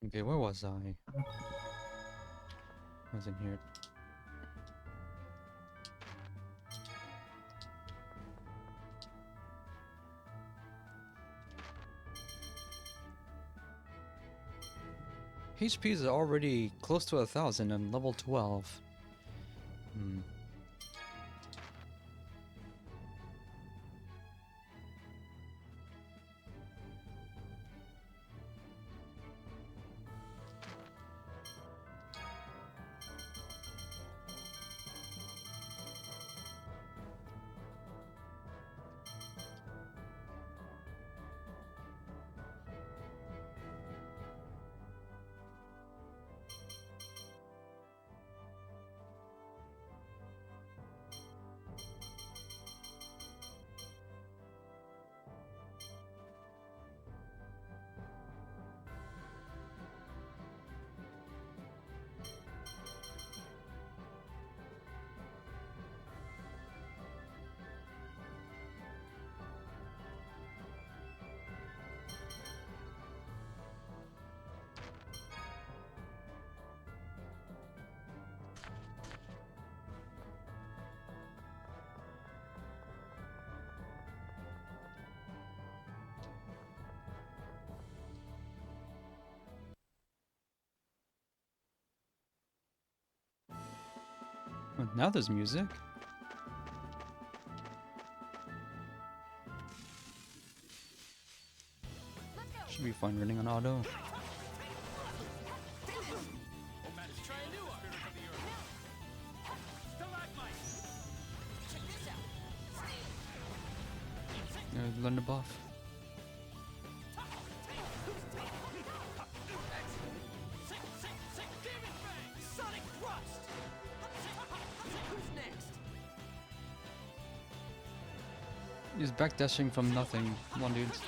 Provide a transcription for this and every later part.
Okay, where was I? I was in here. HP is already close to 1,000 and level 12. Hmm. Well, now there's music. Should be fun running on auto. Learn the buff. He's backdashing from nothing. Come on, dudes.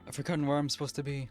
I've forgotten where I'm supposed to be.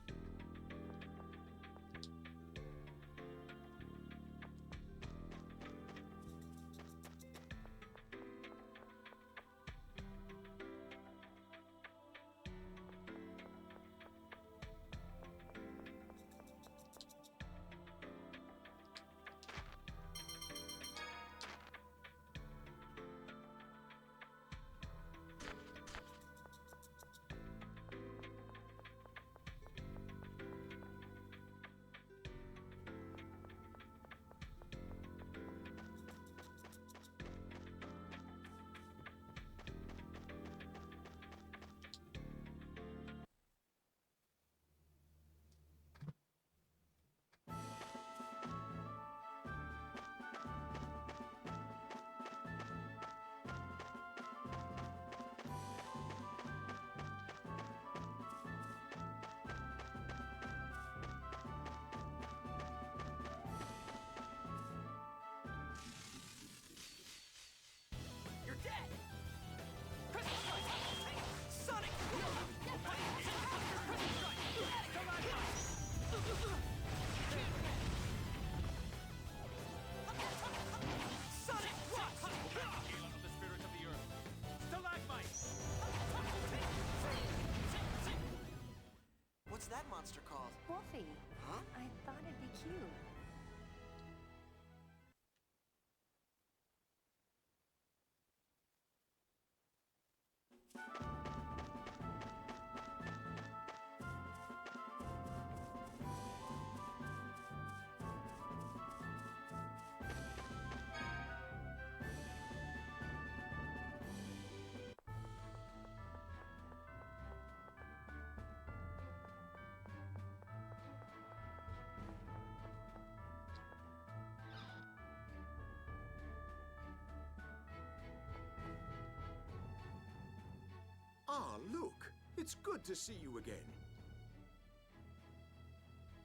Ah, Luke, it's good to see you again.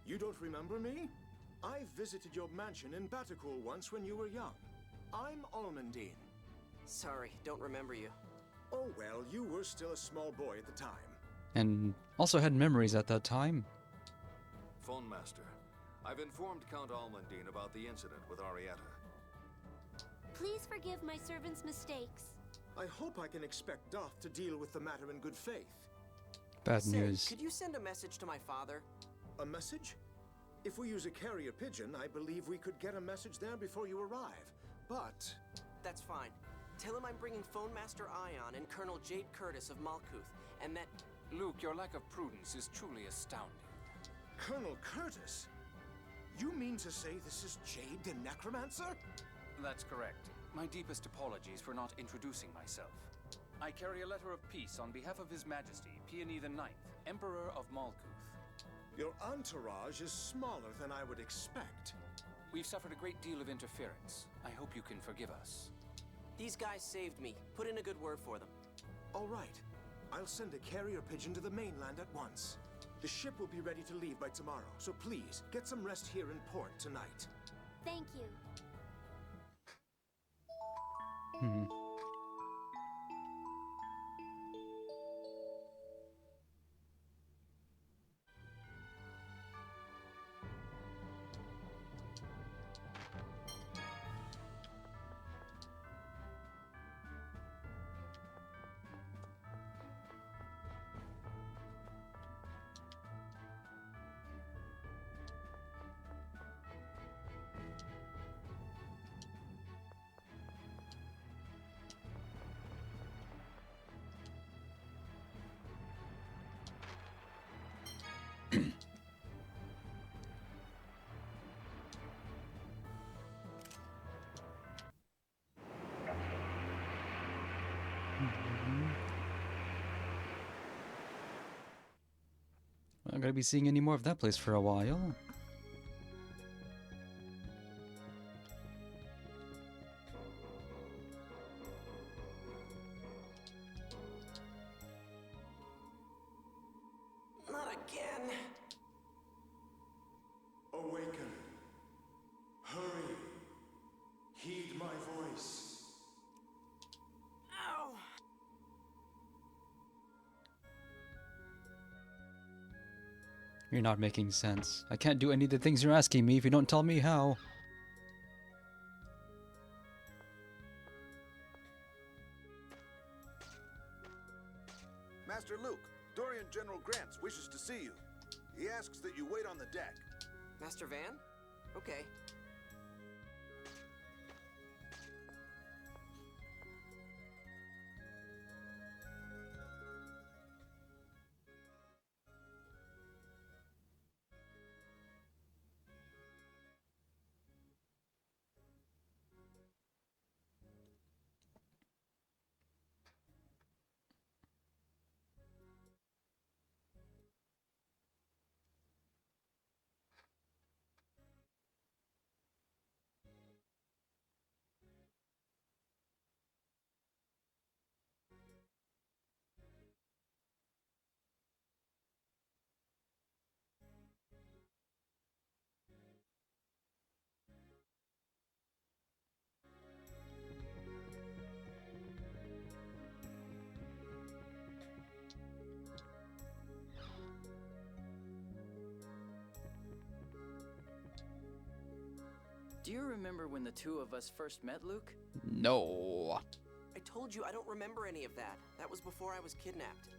You don't remember me? I visited your mansion in Batikul once when you were young. I'm Almondine. Sorry, don't remember you. Oh well, you were still a small boy at the time. And also had memories at that time. Phone Master, I've informed Count Almondine about the incident with Arietta. Please forgive my servant's mistakes. I hope I can expect Doth to deal with the matter in good faith. Bad Say, news. could you send a message to my father? A message? If we use a carrier pigeon, I believe we could get a message there before you arrive. But... That's fine. Tell him I'm bringing Phone Master Ion and Colonel Jade Curtis of Malkuth, and that... Luke, your lack of prudence is truly astounding. Colonel Curtis? You mean to say this is Jade the Necromancer? That's correct. My deepest apologies for not introducing myself. I carry a letter of peace on behalf of His Majesty, Peony the Ninth, Emperor of Malkuth. Your entourage is smaller than I would expect. We've suffered a great deal of interference. I hope you can forgive us. These guys saved me. Put in a good word for them. All right. I'll send a carrier pigeon to the mainland at once. The ship will be ready to leave by tomorrow, so please, get some rest here in port tonight. Thank you. I'm not gonna be seeing any more of that place for a while. Not again. Awaken. Hurry. Heed my voice. Ow! You're not making sense. I can't do any of the things you're asking me if you don't tell me how. Master Luke, Dorian General Grants wishes to see you. He asks that you wait on the deck. Master Van? Okay. Do you remember when the two of us first met, Luke? No. I told you I don't remember any of that. That was before I was kidnapped.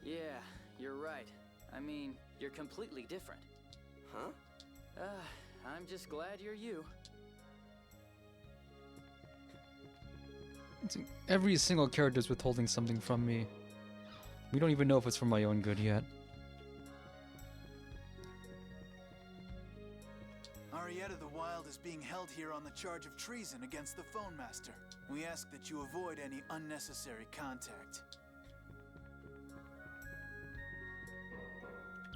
Yeah, you're right. I mean, you're completely different. Huh? I'm just glad you're you. Every single character is withholding something from me. We don't even know if it's for my own good yet. Arietta the Wild is being held here on the charge of treason against the Phone Master. We ask that you avoid any unnecessary contact.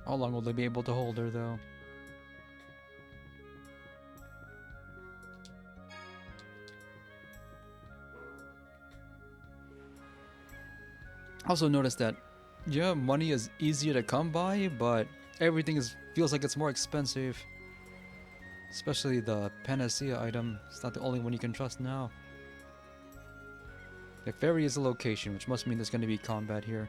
How long will they be able to hold her, though? Also notice that, yeah, money is easier to come by, but everything feels like it's more expensive. Especially the Panacea item. It's not the only one you can trust now. The ferry is a location, which must mean there's going to be combat here.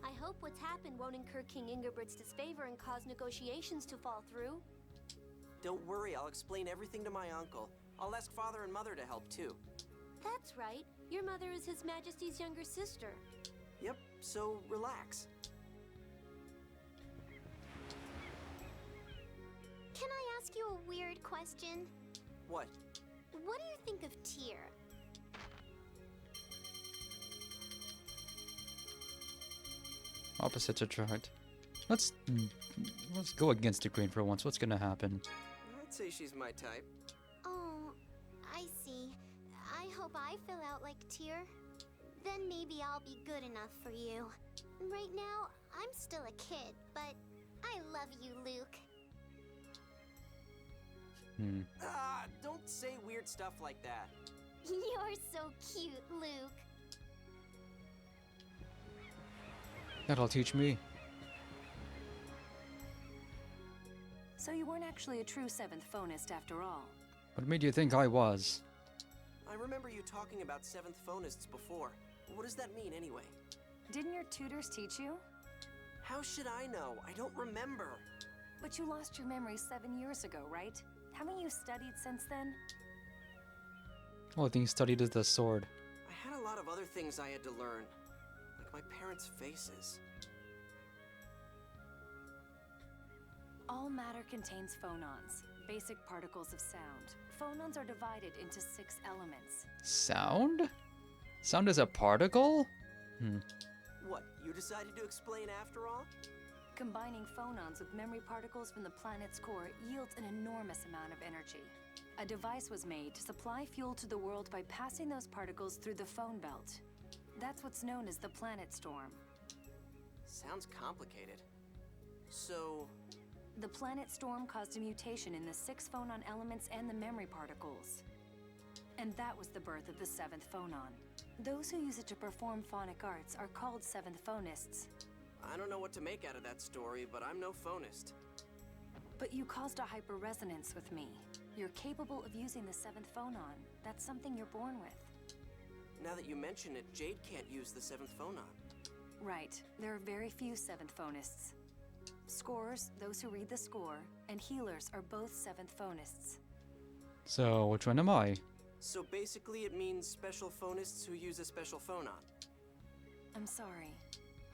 I hope what's happened won't incur King Ingebert's disfavor and cause negotiations to fall through. Don't worry, I'll explain everything to my uncle. I'll ask Father and Mother to help too. That's right. Your mother is His Majesty's younger sister. Yep, so relax. Can I ask you a weird question? What? What do you think of Tyr? Opposites attract. Let's go against the grain for once. What's gonna happen? I'd say she's my type. Oh, I see. I hope I fill out like Tyr. Then maybe I'll be good enough for you. Right now, I'm still a kid, but I love you, Luke. Don't say weird stuff like that. You're so cute, Luke. That'll teach me. So you weren't actually a true 7th phonist after all. What made you think I was? I remember you talking about 7th phonists before. What does that mean anyway? Didn't your tutors teach you? How should I know? I don't remember. But you lost your memory 7 years ago, right? Haven't you studied since then? Only thing studied is the sword. I had a lot of other things I had to learn. Like my parents' faces. All matter contains phonons, basic particles of sound. Phonons are divided into 6 elements. Sound? Sound is a particle? What, you decided to explain after all? Combining phonons with memory particles from the planet's core yields an enormous amount of energy. A device was made to supply fuel to the world by passing those particles through the phone belt. That's what's known as the planet storm. Sounds complicated. So... The planet storm caused a mutation in the 6 phonon elements and the memory particles. And that was the birth of the 7th phonon. Those who use it to perform phonic arts are called 7th phonists. I don't know what to make out of that story, but I'm no phonist. But you caused a hyperresonance with me. You're capable of using the 7th phonon. That's something you're born with. Now that you mention it, Jade can't use the 7th phonon. Right. There are very few 7th phonists. Scorers, those who read the score, and healers are both 7th phonists. So, which one am I? So basically it means special phonists who use a special phonon. I'm sorry.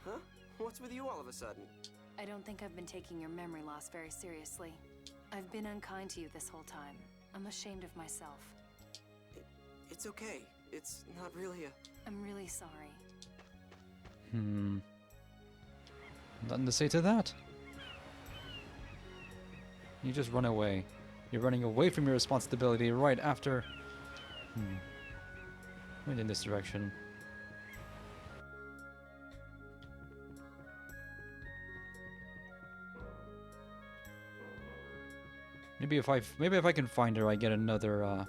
Huh? What's with you all of a sudden? I don't think I've been taking your memory loss very seriously. I've been unkind to you this whole time. I'm ashamed of myself. It's okay. It's not really a... I'm really sorry. Nothing to say to that. You just run away. You're running away from your responsibility right after... Went in this direction. Maybe if I can find her, I get another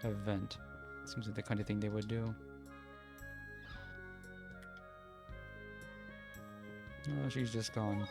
event. Seems like the kind of thing they would do. Oh, she's just gone.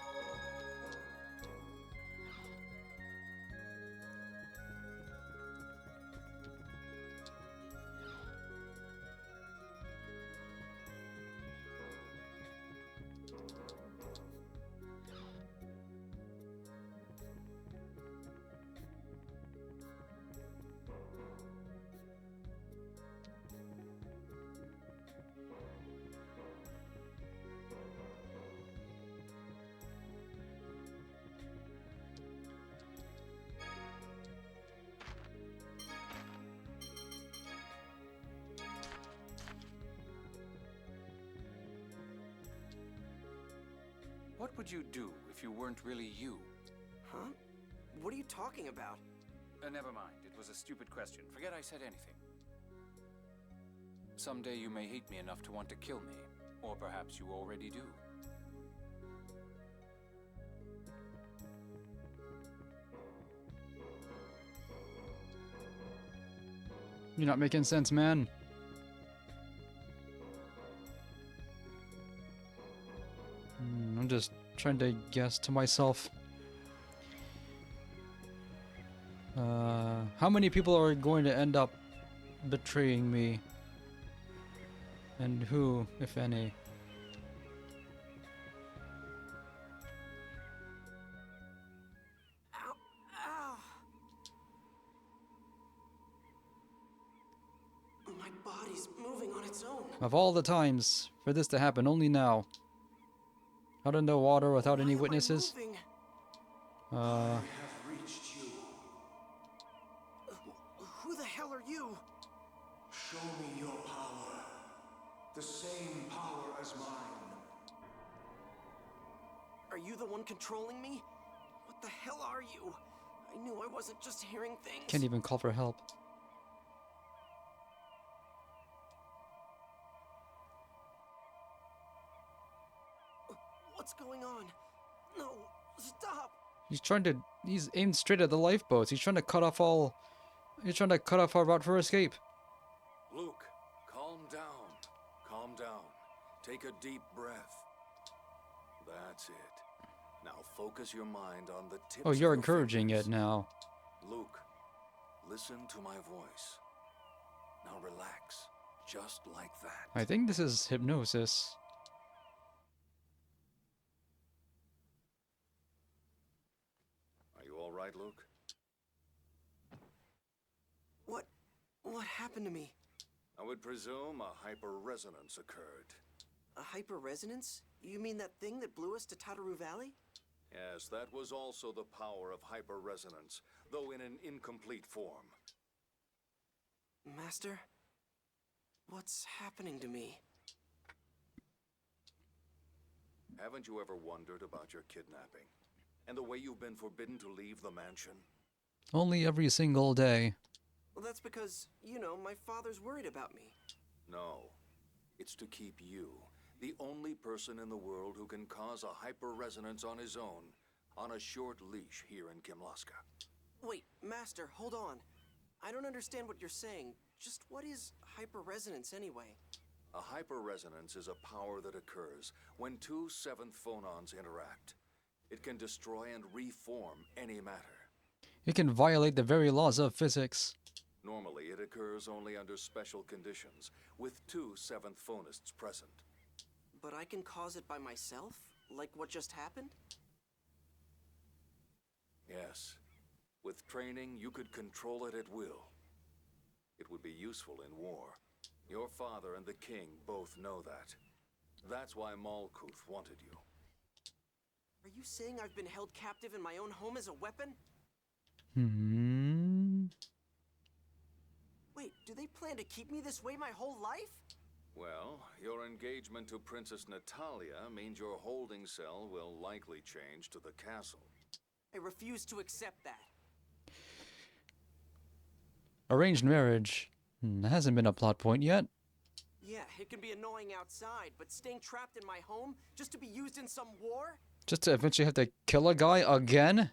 What would you do if you weren't really you? Huh? What are you talking about? Never mind. It was a stupid question. Forget I said anything. Someday you may hate me enough to want to kill me. Or perhaps you already do. You're not making sense, man. I'm just trying to guess to myself. How many people are going to end up betraying me? And who, if any? Ow! Ow! My body's moving on its own. Of all the times for this to happen, only now. Out in the water without any witnesses. Who the hell are you? Show me your power. The same power as mine. Are you the one controlling me? What the hell are you? I knew I wasn't just hearing things. Can't even call for help. What's going on? No, stop! He's aimed straight at the lifeboats. He's trying to cut off our route for escape. Luke, calm down. Calm down. Take a deep breath. That's it. Now focus your mind on the tips. Oh, of you're your encouraging fingers. it now. Luke, listen to my voice. Now relax. Just like that. I think this is hypnosis. Are you all right, Luke? What happened to me? I would presume a hyper-resonance occurred. A hyper-resonance? You mean that thing that blew us to Tataru Valley? Yes, that was also the power of hyper-resonance, though in an incomplete form. Master? What's happening to me? Haven't you ever wondered about your kidnapping? And the way you've been forbidden to leave the mansion? Only every single day. Well, that's because, my father's worried about me. No. It's to keep you, the only person in the world who can cause a hyper-resonance on his own, on a short leash here in Kimlaska. Wait, Master, hold on. I don't understand what you're saying. Just what is hyper-resonance anyway? A hyper-resonance is a power that occurs when two seventh phonons interact. It can destroy and reform any matter. It can violate the very laws of physics. Normally, it occurs only under special conditions, with two seventh phonists present. But I can cause it by myself? Like what just happened? Yes. With training, you could control it at will. It would be useful in war. Your father and the king both know that. That's why Malkuth wanted you. Are you saying I've been held captive in my own home as a weapon? Wait, do they plan to keep me this way my whole life? Well, your engagement to Princess Natalia means your holding cell will likely change to the castle. I refuse to accept that. Arranged marriage hasn't been a plot point yet. Yeah, it can be annoying outside, but staying trapped in my home just to be used in some war? Just to eventually have to kill a guy again?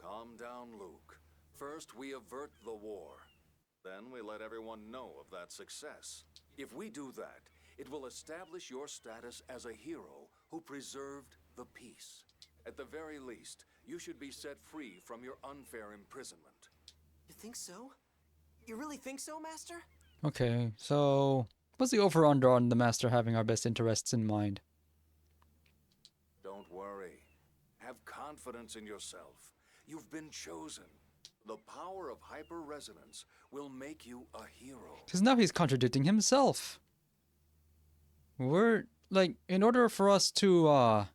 Calm down, Luke. First, we avert the war. Then we let everyone know of that success. If we do that, it will establish your status as a hero who preserved the peace. At the very least, you should be set free from your unfair imprisonment. You think so? You really think so, Master? Okay, so what's the over-under on the Master having our best interests in mind? Don't worry. Have confidence in yourself. You've been chosen. The power of hyper-resonance will make you a hero. Because now he's contradicting himself. We're, like, in order for us to,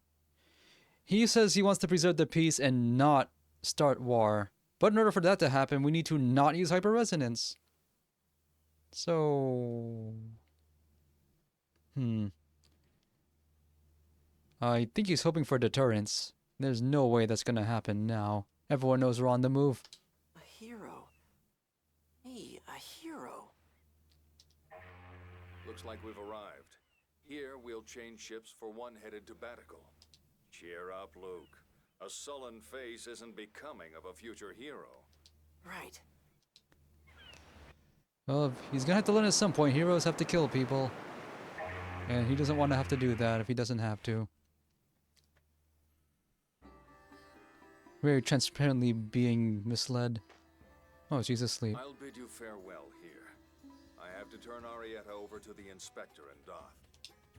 he says he wants to preserve the peace and not start war. But in order for that to happen, we need to not use hyper-resonance. So... I think he's hoping for deterrence. There's no way that's gonna happen now. Everyone knows we're on the move. A hero. Me, a hero. Looks like we've arrived. Here, we'll change ships for one headed to Batical. Cheer up, Luke. A sullen face isn't becoming of a future hero. Right. Well, he's gonna have to learn at some point. Heroes have to kill people. And he doesn't want to have to do that if he doesn't have to. Very transparently being misled. Oh, she's asleep. I'll bid you farewell here. I have to turn Arietta over to the Inspector and Doth.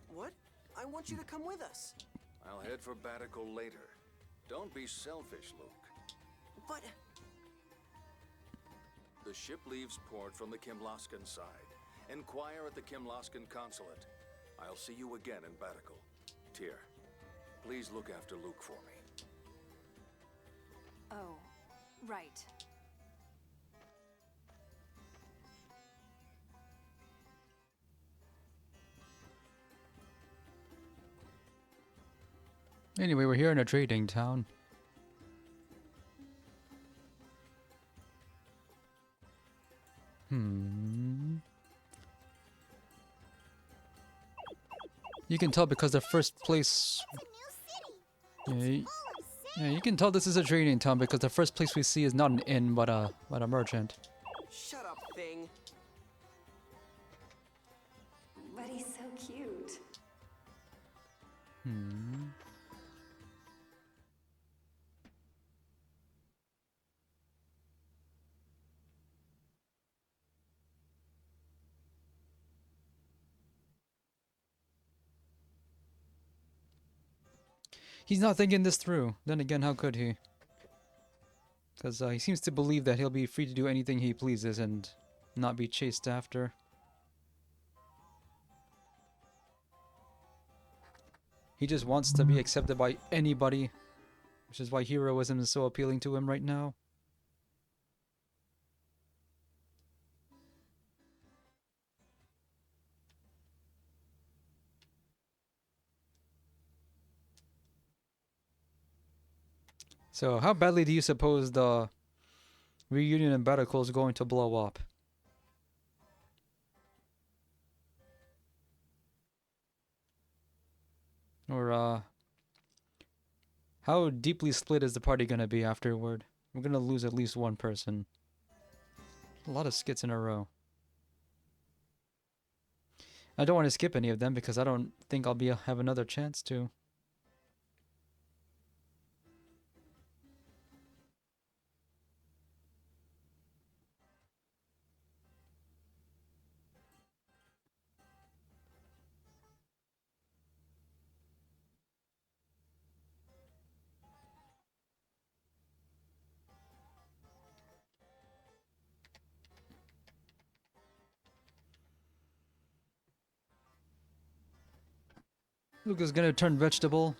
What? I want you to come with us. I'll head for Batical later. Don't be selfish, Luke. But... The ship leaves port from the Kimlaskan side. Inquire at the Kimlaskan consulate. I'll see you again in Batical. Tyr, please look after Luke for me. Oh, right. Anyway, we're here in a trading town. You can tell because the first place... Yeah, you can tell this is a trading town because the first place we see is not an inn, but a merchant. Shut up, thing. But he's so cute. He's not thinking this through. Then again, how could he? Because he seems to believe that he'll be free to do anything he pleases and not be chased after. He just wants to be accepted by anybody, which is why heroism is so appealing to him right now. So, how badly do you suppose the reunion in Batical is going to blow up? Or, how deeply split is the party gonna be afterward? We're gonna lose at least one person. A lot of skits in a row. I don't want to skip any of them because I don't think I'll have another chance to. Luke is gonna turn vegetable.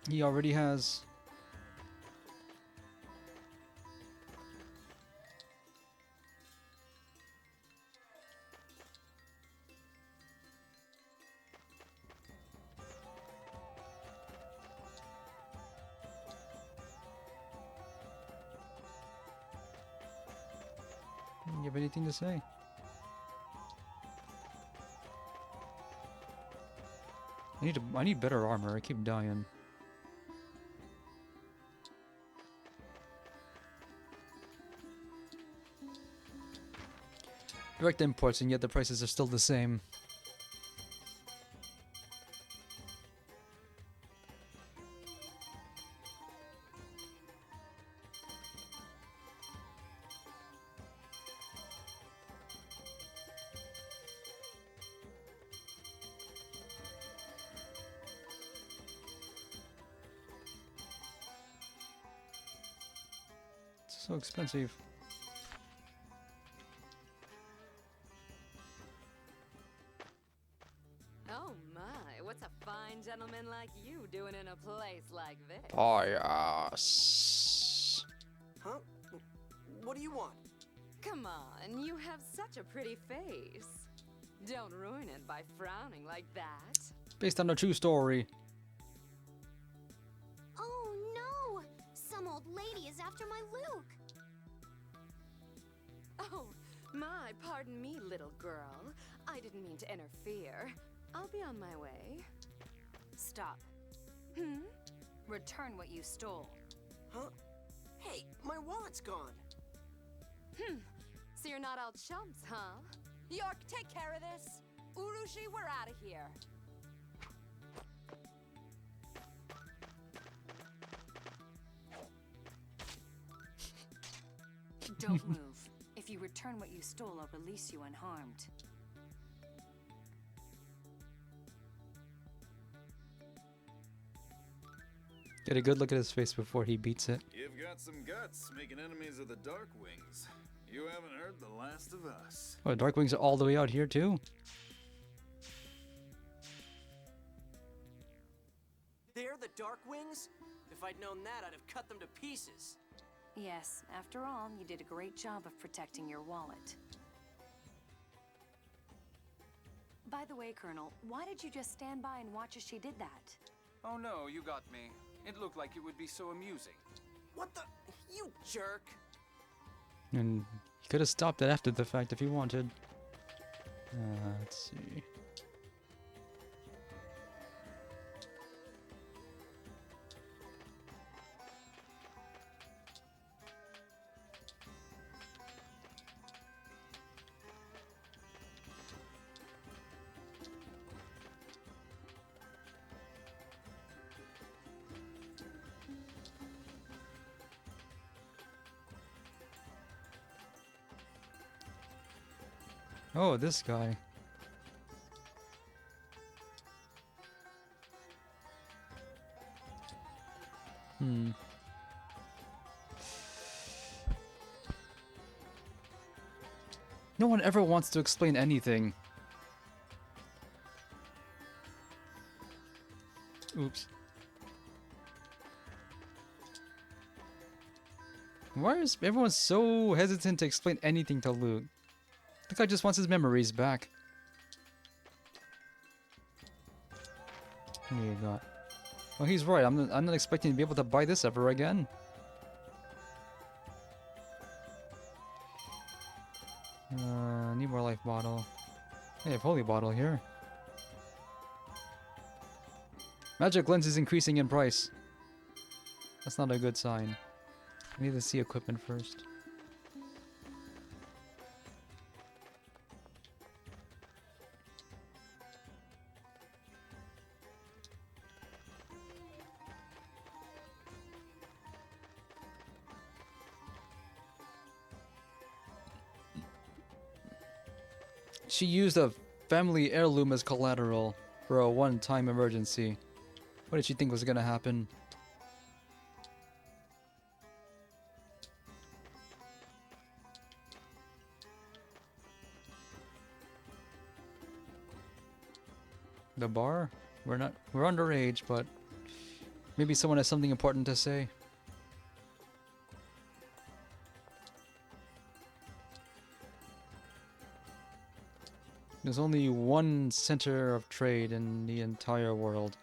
He already has. You have anything to say? I need better armor. I keep dying. Direct imports, and yet the prices are still the same. So expensive. Oh my, what's a fine gentleman like you doing in a place like this? Oh, yes. Huh? What do you want? Come on, you have such a pretty face. Don't ruin it by frowning like that. Based on a true story. Some old lady is after my Luke. Oh, my, pardon me, little girl. I didn't mean to interfere. I'll be on my way. Stop. Return what you stole. Huh? Hey, my wallet's gone. So you're not all chumps, huh? York, take care of this. Urushi, we're out of here. Don't move. If you return what you stole, I'll release you unharmed. Get a good look at his face before he beats it. You've got some guts, making enemies of the Darkwings. You haven't heard the last of us. Oh, Darkwings are all the way out here too? They're the Darkwings? If I'd known that, I'd have cut them to pieces. Yes, after all, you did a great job of protecting your wallet. By the way, Colonel, why did you just stand by and watch as she did that? Oh no, you got me. It looked like it would be so amusing. What the? You jerk! And he could have stopped it after the fact if he wanted. Let's see. Oh, this guy. No one ever wants to explain anything. Oops. Why is everyone so hesitant to explain anything to Luke? The guy just wants his memories back. What do you got? Well, he's right. I'm not expecting to be able to buy this ever again. Need more life bottle. Hey, I have holy bottle here. Magic lens is increasing in price. That's not a good sign. I need to see equipment first. She used a family heirloom as collateral for a one-time emergency. What did she think was gonna happen? The bar? We're underage, but maybe someone has something important to say. There's only one center of trade in the entire world.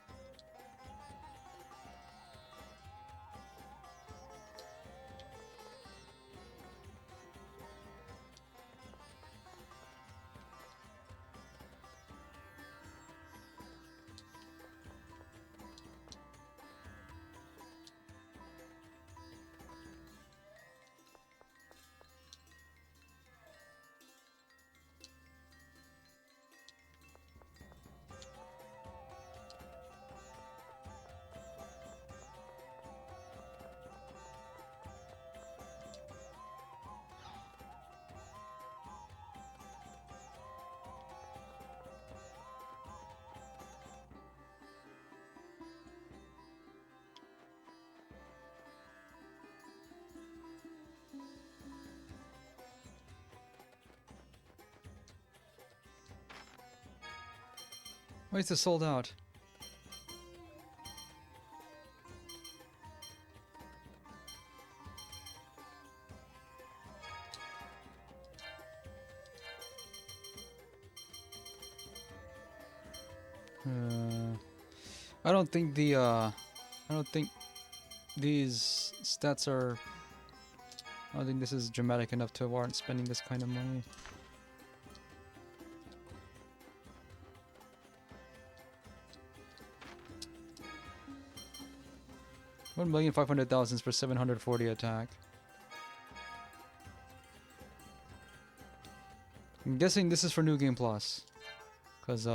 Why is this sold out? I don't think these stats are... I don't think this is dramatic enough to warrant spending this kind of money. $1,500,000 for 740 attack. I'm guessing this is for New Game Plus. Because,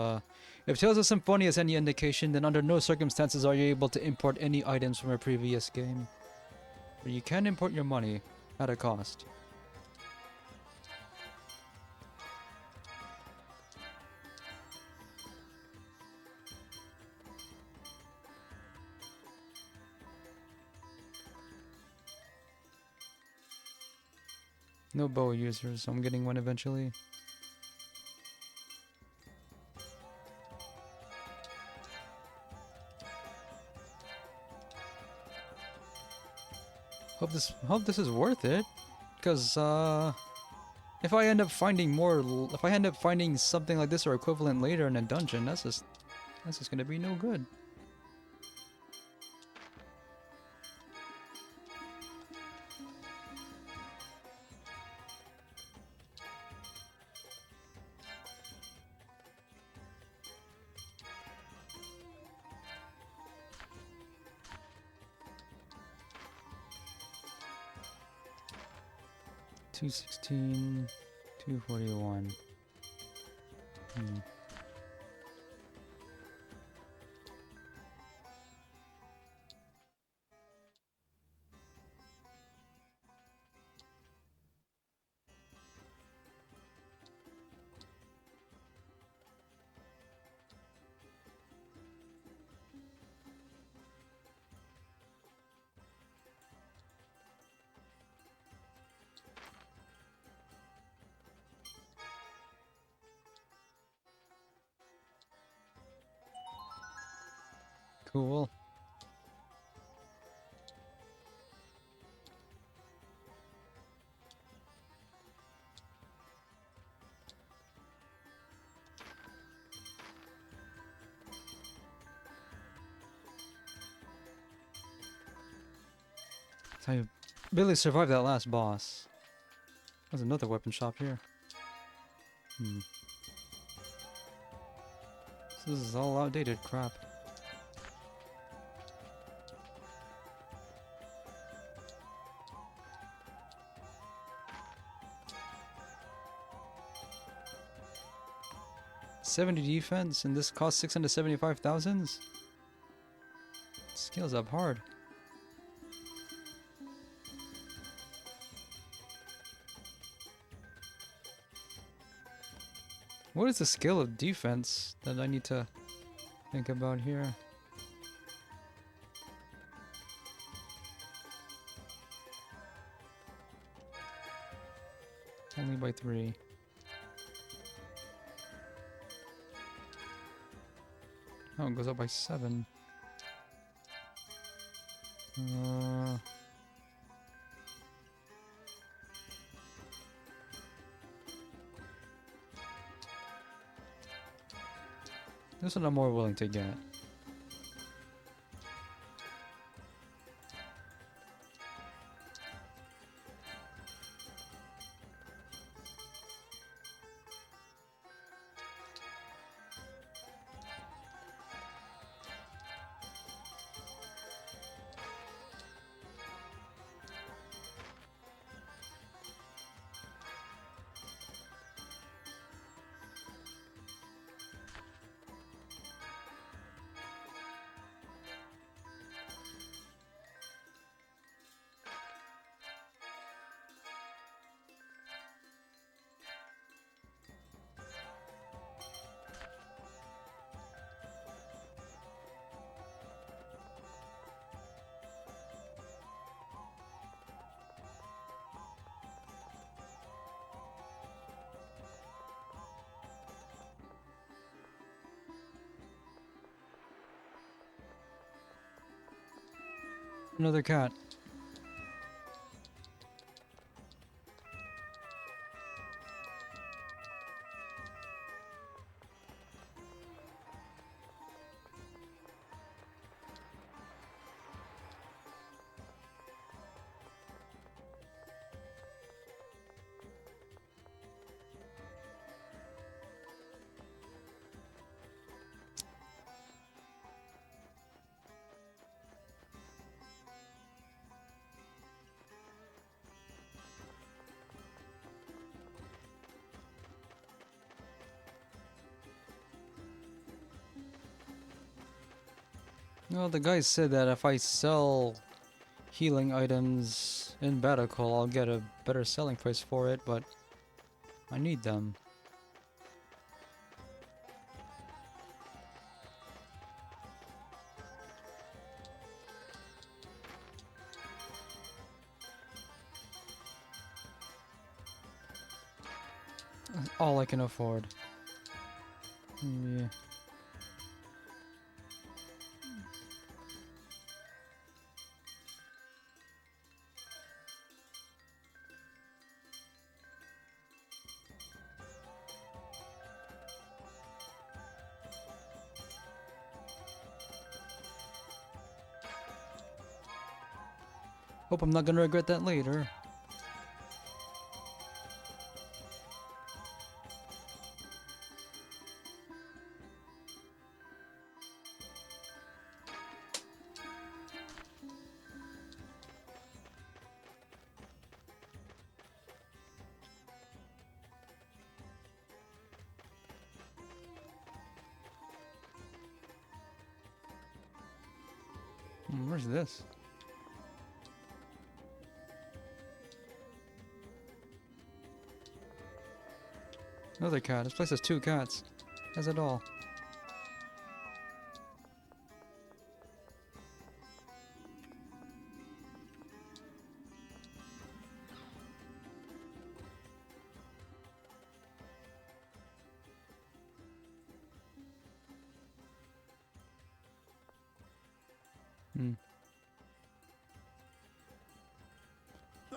if Tales of Symphonia is any indication, then under no circumstances are you able to import any items from a previous game. But you can import your money at a cost. No bow users, so I'm getting one eventually. Hope this is worth it, because if I end up finding something like this or equivalent later in a dungeon, that's just gonna be no good. $216, $241. Cool. I barely survived that last boss. There's another weapon shop here. This is all outdated crap. $70 defense, and this costs 675,000. Scales up hard. What is the scale of defense that I need to think about here? Only by 3. Oh, it goes up by 7. This one I'm more willing to get. Another cat. Well, the guy said that if I sell healing items in Batacol, I'll get a better selling price for it, but I need them. All I can afford. Yeah. Hope I'm not gonna regret that later. Where's this? Another cat. This place has 2 cats. Has it all?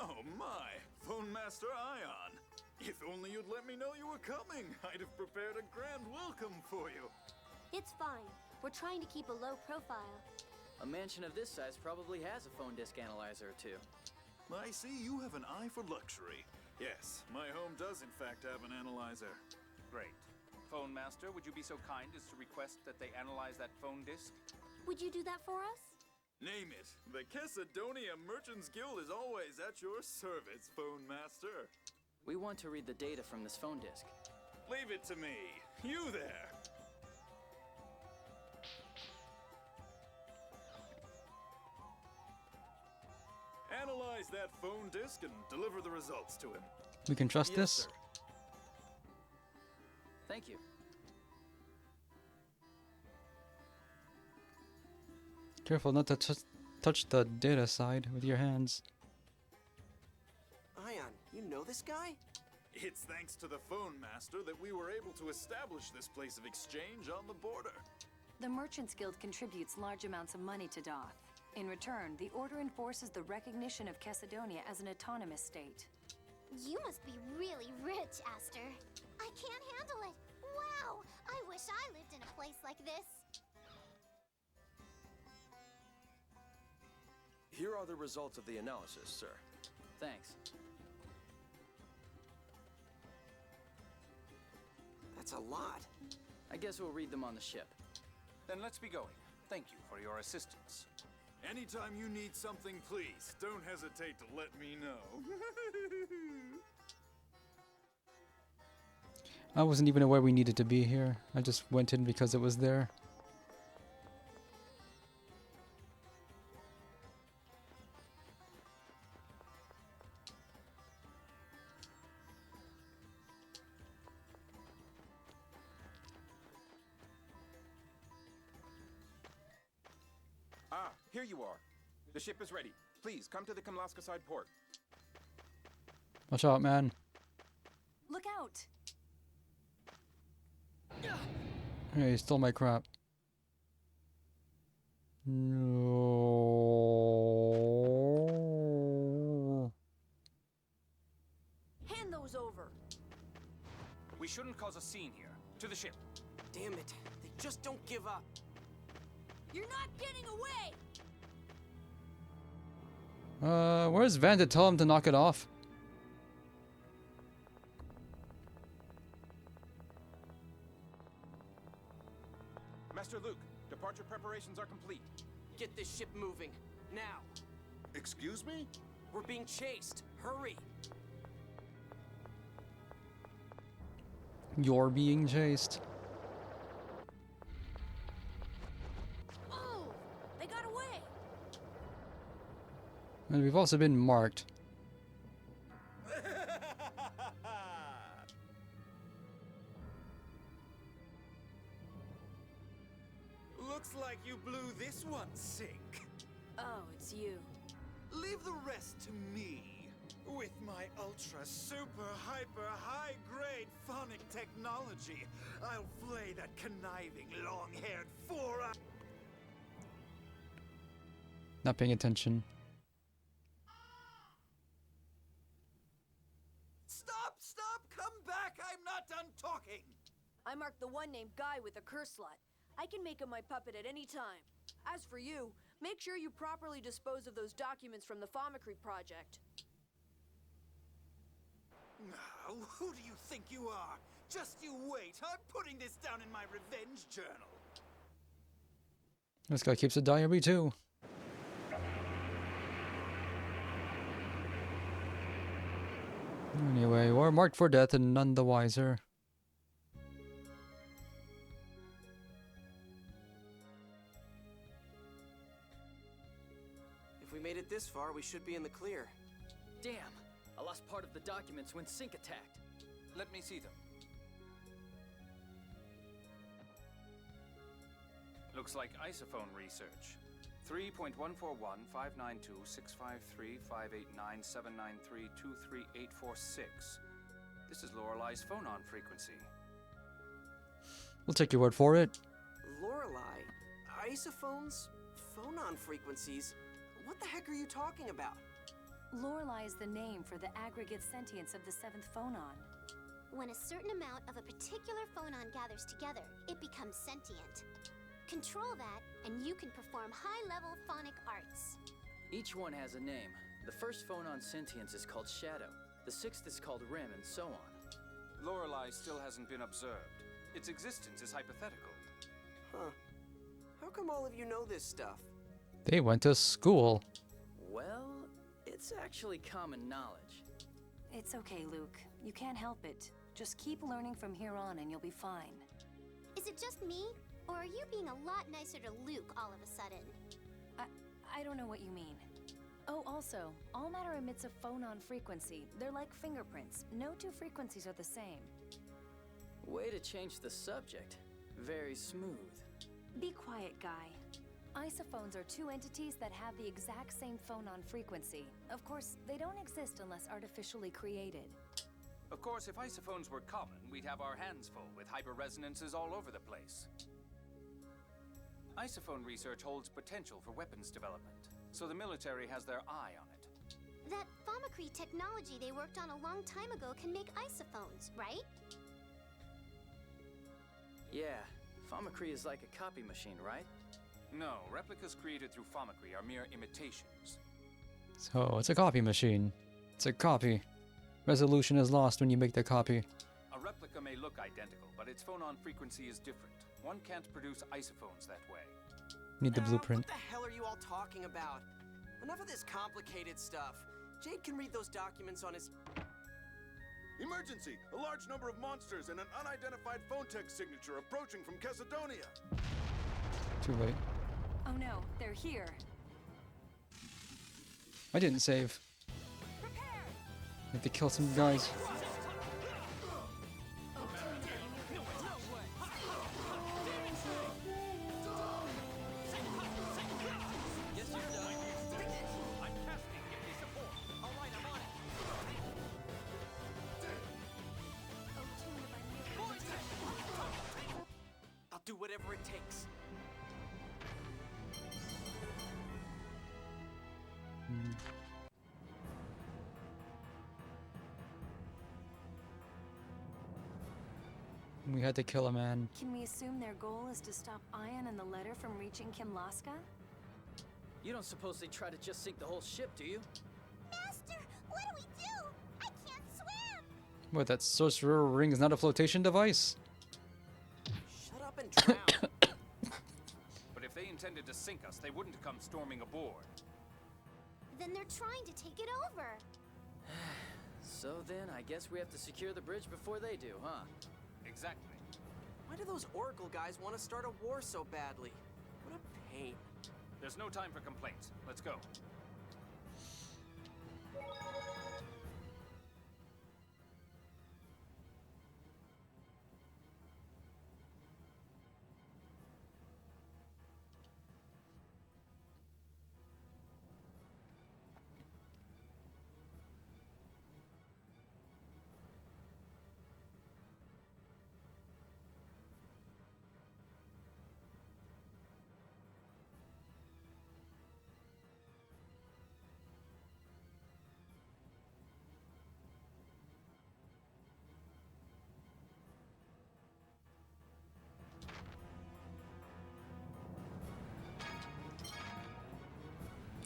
Oh my! Phone Master Ion! If only you'd let me know you were coming, I'd have prepared a grand welcome for you. It's fine. We're trying to keep a low profile. A mansion of this size probably has a phone disk analyzer or 2. I see you have an eye for luxury. Yes, my home does in fact have an analyzer. Great. Phone Master, would you be so kind as to request that they analyze that phone disk? Would you do that for us? Name it. The Kessadonia Merchants Guild is always at your service, Phone Master. We want to read the data from this phone disk. Leave it to me. You there. Analyze that phone disk and deliver the results to him. We can trust Yes, this? sir. Thank you. Careful not to touch the data side with your hands. Ion, you know this guy? It's thanks to the Phone Master that we were able to establish this place of exchange on the border. The Merchants Guild contributes large amounts of money to Doth. In return, the Order enforces the recognition of Kessadonia as an autonomous state. You must be really rich, Aster. I can't handle it. Wow! I wish I lived in a place like this. Here are the results of the analysis, sir. Thanks. That's a lot. I guess we'll read them on the ship. Then let's be going. Thank you for your assistance. Anytime you need something, please, don't hesitate to let me know. I wasn't even aware we needed to be here. I just went in because it was there. Ah, here you are. The ship is ready. Please, come to the Kamlaska side port. Watch out, man. Look out! Hey, he stole my crap. No. Hand those over. We shouldn't cause a scene here. To the ship. Damn it. They just don't give up. You're not getting away! Where's Van to tell him to knock it off? Master Luke, departure preparations are complete. Get this ship moving. Now. Excuse me? We're being chased. Hurry. You're being chased. Oh! And we've also been marked. Looks like you blew this one, Sync. Oh, it's you. Leave the rest to me. With my ultra super hyper high grade phonic technology, I'll flay that conniving long-haired four-eyed. Not paying attention. Stop, come back, I'm not done talking. I marked the one named Guy with a curse slot. I can make him my puppet at any time. As for you, make sure you properly dispose of those documents from the Thaumacrine project. Now, who do you think you are? Just you wait, I'm putting this down in my revenge journal. This guy keeps a diary too. Anyway, we're marked for death and none the wiser. If we made it this far, we should be in the clear. Damn! I lost part of the documents when Sync attacked. Let me see them. Looks like isophone research. 3.141-592-653-589-793-23846. This is Lorelei's phonon frequency. We'll take your word for it. Lorelei? Isophones? Phonon frequencies? What the heck are you talking about? Lorelei is the name for the aggregate sentience of the seventh phonon. When a certain amount of a particular phonon gathers together, it becomes sentient. Control that, and you can perform high-level phonic arts. Each one has a name. The first phonon sentience is called Shadow. The sixth is called Rim, and so on. Lorelei still hasn't been observed. Its existence is hypothetical. Huh. How come all of you know this stuff? They went to school. Well, it's actually common knowledge. It's okay, Luke. You can't help it. Just keep learning from here on and you'll be fine. Is it just me? Or are you being a lot nicer to Luke all of a sudden? I don't know what you mean. Oh, also, all matter emits a phonon frequency. They're like fingerprints. No two frequencies are the same. Way to change the subject. Very smooth. Be quiet, Guy. Isophones are two entities that have the exact same phonon frequency. Of course, they don't exist unless artificially created. Of course, if isophones were common, we'd have our hands full with hyperresonances all over the place. Isophone research holds potential for weapons development, so the military has their eye on it. That Thaumacrine technology they worked on a long time ago can make isophones, right? Yeah, Thaumacrine is like a copy machine, right? No, replicas created through Thaumacrine are mere imitations. So, it's a copy machine. It's a copy. Resolution is lost when you make the copy. A replica may look identical, but its phonon frequency is different. One can't produce isophones that way. Need the blueprint. What the hell are you all talking about? Enough of this complicated stuff. Jade can read those documents on his... Emergency! A large number of monsters and an unidentified phone tech signature approaching from Chesidonia. Too late. Oh no, they're here. I didn't save. Need to kill some guys. I'll do whatever it takes. We had to kill a man. Can we assume their goal is to stop Ion and the letter from reaching Kimlaska? You don't suppose they try to just sink the whole ship, do you? Master, what do we do? I can't swim! What, that sorcerer ring is not a flotation device? Shut up and drown. But if they intended to sink us, they wouldn't come storming aboard. Then they're trying to take it over. So then, I guess we have to secure the bridge before they do, huh? Exactly. Why do those Oracle guys want to start a war so badly? What a pain. There's no time for complaints. Let's go.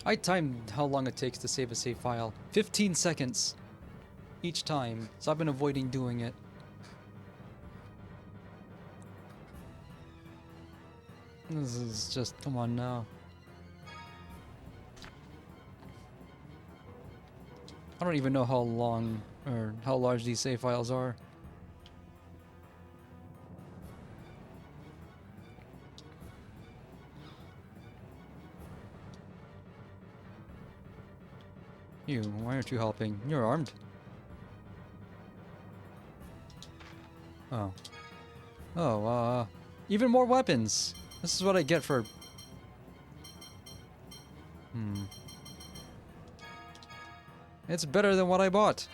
I timed how long it takes to save a save file. 15 seconds each time, so I've been avoiding doing it. This is just, come on now. I don't even know how long or how large these save files are. You, why aren't you helping? You're armed. Oh. Oh, even more weapons! This is what I get for... It's better than what I bought.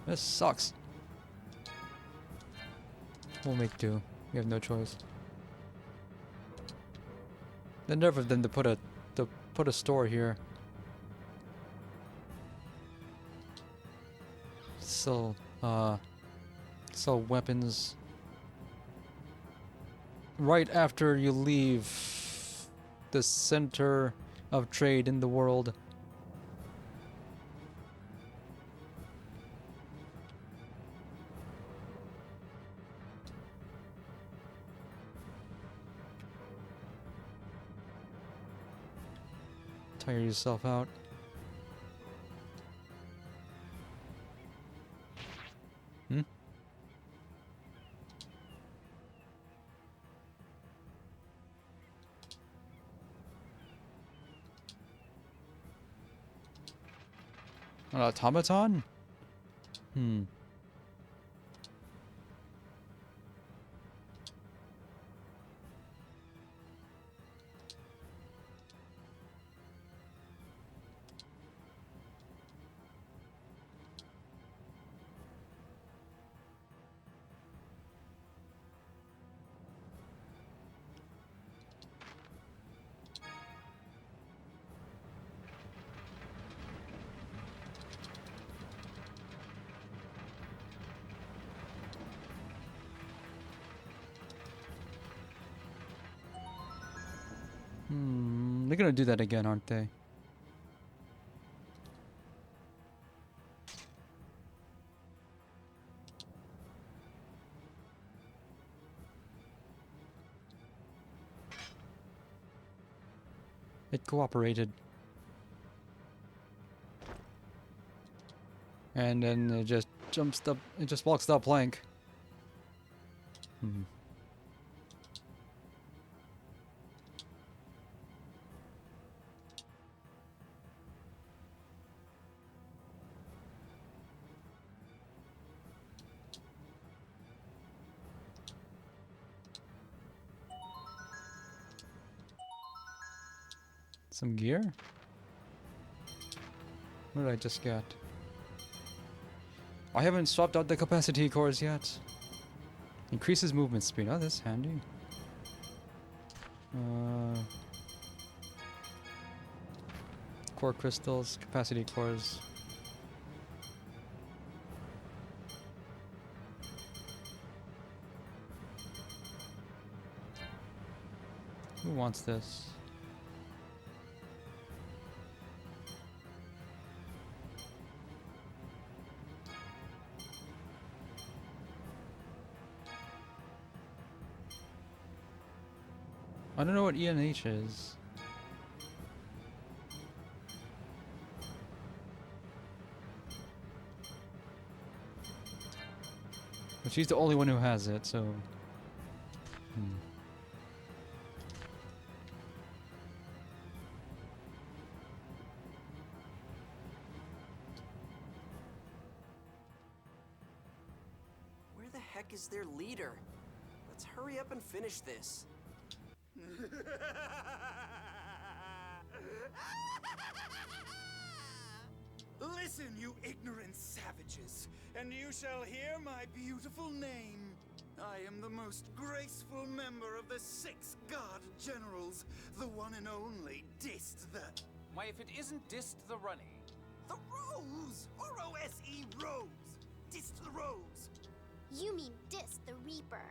This sucks. We'll make do. We have no choice. The nerve of them to put a store here. Sell weapons right after you leave the center of trade in the world. Tire yourself out. An automaton? They're gonna do that again, aren't they? It cooperated. And then it just jumps up, it just walks that plank. Some gear? What did I just get? I haven't swapped out the capacity cores yet. Increases movement speed. Oh, that's handy. Core crystals, capacity cores. Who wants this? I don't know what ENH is. But she's the only one who has it, so... Let's hurry up and finish this. Listen, you ignorant savages, and you shall hear my beautiful name. I am the most graceful member of the 6 God Generals, the one and only Dist the... Why, if it isn't Dist the Runny. The Rose! R-O-S-E, Rose! Dist the Rose! You mean Dis the Reaper.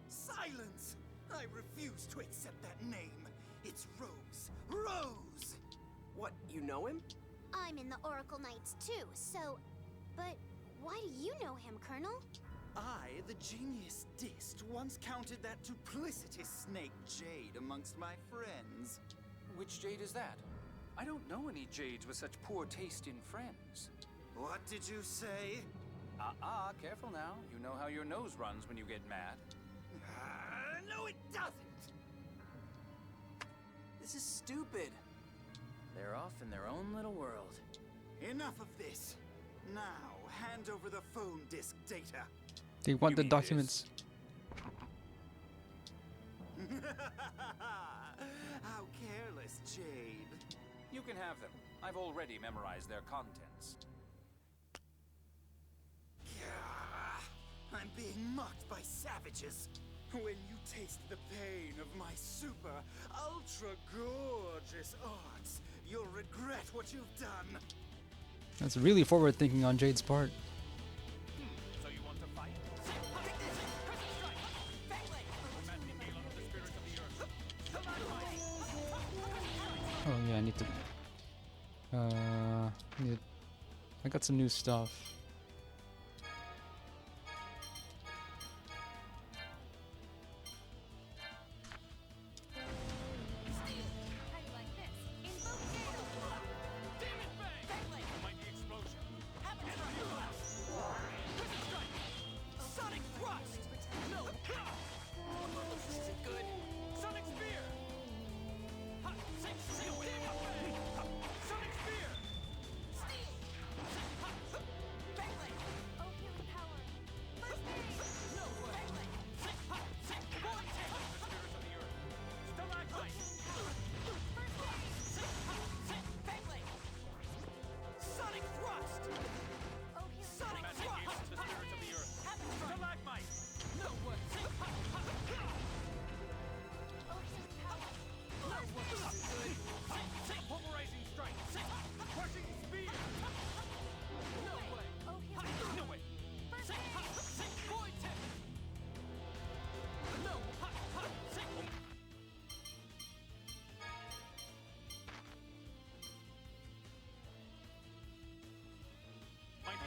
Silence! I refuse to accept that name. It's Rose. Rose! What, you know him? I'm in the Oracle Knights too, so... But why do you know him, Colonel? I, the genius Dist, once counted that duplicitous snake Jade amongst my friends. Which Jade is that? I don't know any Jades with such poor taste in friends. What did you say? Careful now. You know how your nose runs when you get mad. No, it doesn't! This is stupid. They're off in their own little world. Enough of this. Now, hand over the phone disk data. They want the documents. How careless, Jade. You can have them. I've already memorized their contents. I'm being mocked by savages. When you taste the pain of my super, ultra gorgeous arts, you'll regret what you've done. That's really forward thinking on Jade's part. So you want to fight? Oh yeah, I need to. I got some new stuff.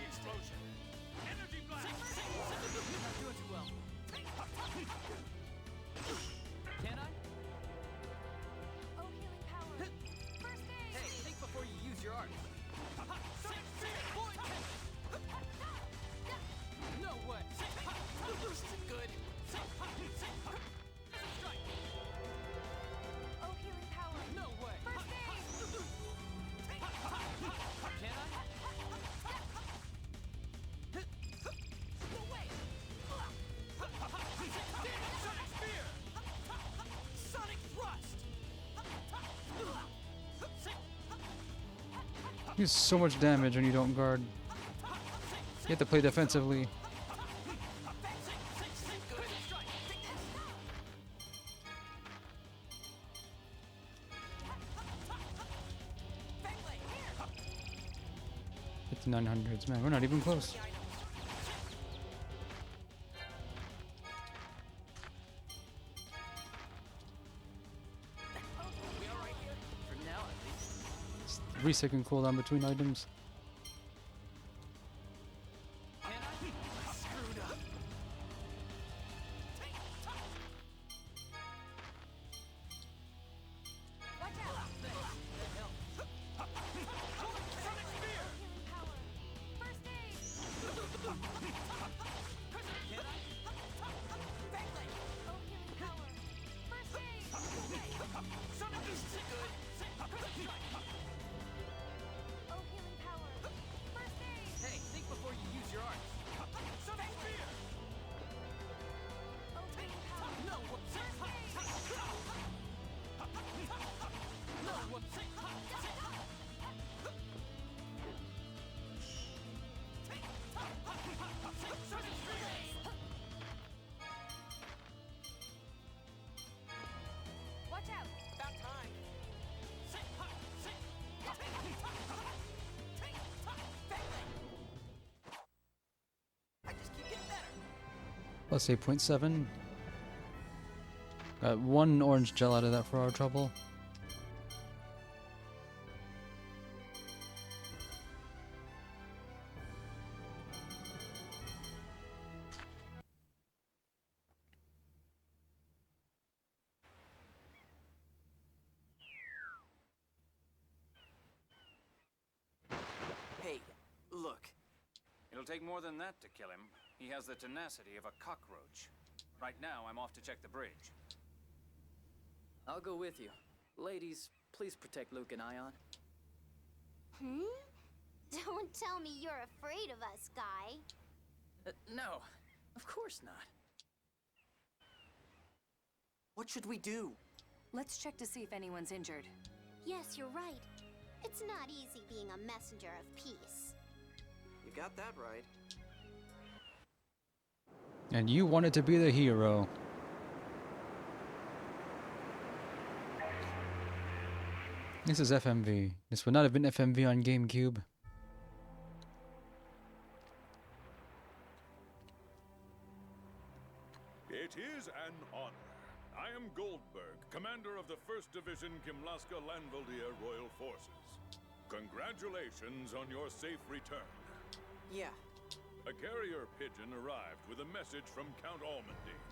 Explosion. Energy blast. Not doing too well. Can I? Oh, healing power. First aid. Hey, think before you use your art. No way. This isn't good. Oh, healing power. No way. First aid. Can I? You do so much damage when you don't guard. You have to play defensively. It's 900s, man. We're not even close. For now, at least. 3-second cooldown between items. Screwed up. Watch out. That helped. Sonic spear. Healing power. First aid. Can I? Backlight. Oh, healing power. First aid. Sonic is good. Oh, healing power. Plus 8.7. Got one orange gel out of that for our trouble. Hey, look. It'll take more than that to kill him. He has the tenacity of a cockroach. Right now, I'm off to check the bridge. I'll go with you. Ladies, please protect Luke and Ion. Don't tell me you're afraid of us, Guy. No, of course not. What should we do? Let's check to see if anyone's injured. Yes, you're right. It's not easy being a messenger of peace. You got that right. And you wanted to be the hero. This is FMV. This would not have been FMV on GameCube. It is an honor. I am Goldberg, commander of the 1st Division Kimlaska Lanvaldia Royal Forces. Congratulations on your safe return. Yeah. A carrier pigeon arrived with a message from Count Almondine.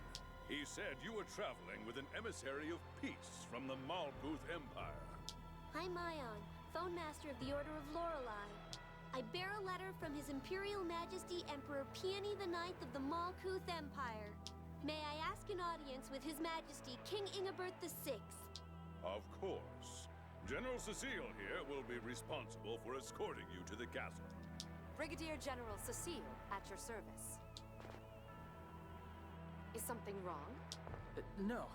He said you were traveling with an emissary of peace from the Malkuth Empire. I'm Ion, Phone Master of the Order of Lorelei. I bear a letter from His Imperial Majesty Emperor Peony IX of the Malkuth Empire. May I ask an audience with His Majesty King Ingibert VI? Of course. General Cecile here will be responsible for escorting you to the castle. Brigadier General Cecile, at your service. Is something wrong? No.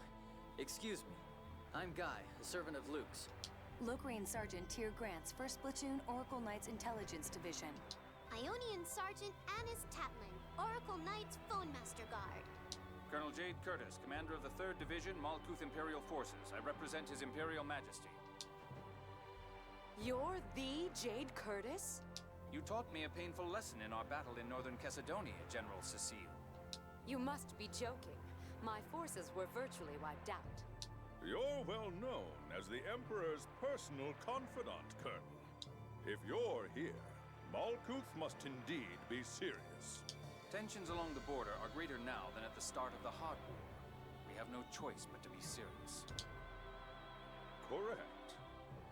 Excuse me. I'm Guy, a servant of Luke's. Lokrian Sergeant Tyr Grant's 1st Platoon Oracle Knights Intelligence Division. Ionian Sergeant Anis Tatlin, Oracle Knights Phone Master Guard. Colonel Jade Curtis, commander of the 3rd Division Malkuth Imperial Forces. I represent His Imperial Majesty. You're the Jade Curtis? You taught me a painful lesson in our battle in northern Macedonia, General Cecile. You must be joking. My forces were virtually wiped out. You're well known as the Emperor's personal confidant, Colonel. If you're here, Malkuth must indeed be serious. Tensions along the border are greater now than at the start of the Hard War. We have no choice but to be serious. Correct.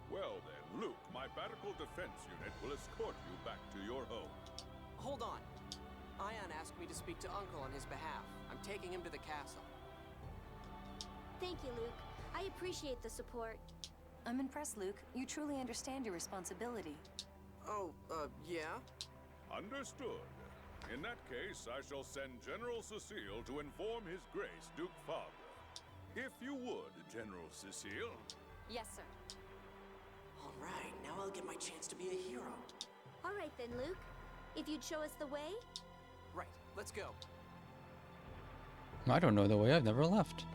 Well then, Luke, my Batical Defense Unit will escort you back to your home. Hold on. Ion asked me to speak to Uncle on his behalf. I'm taking him to the castle. Thank you, Luke. I appreciate the support. I'm impressed, Luke. You truly understand your responsibility. Oh, yeah? Understood. In that case, I shall send General Cecile to inform His Grace, Duke Fabre. If you would, General Cecile. Yes, sir. All right, now I'll get my chance to be a hero. All right then, Luke. If you'd show us the way? Right, let's go. I don't know the way. I've never left.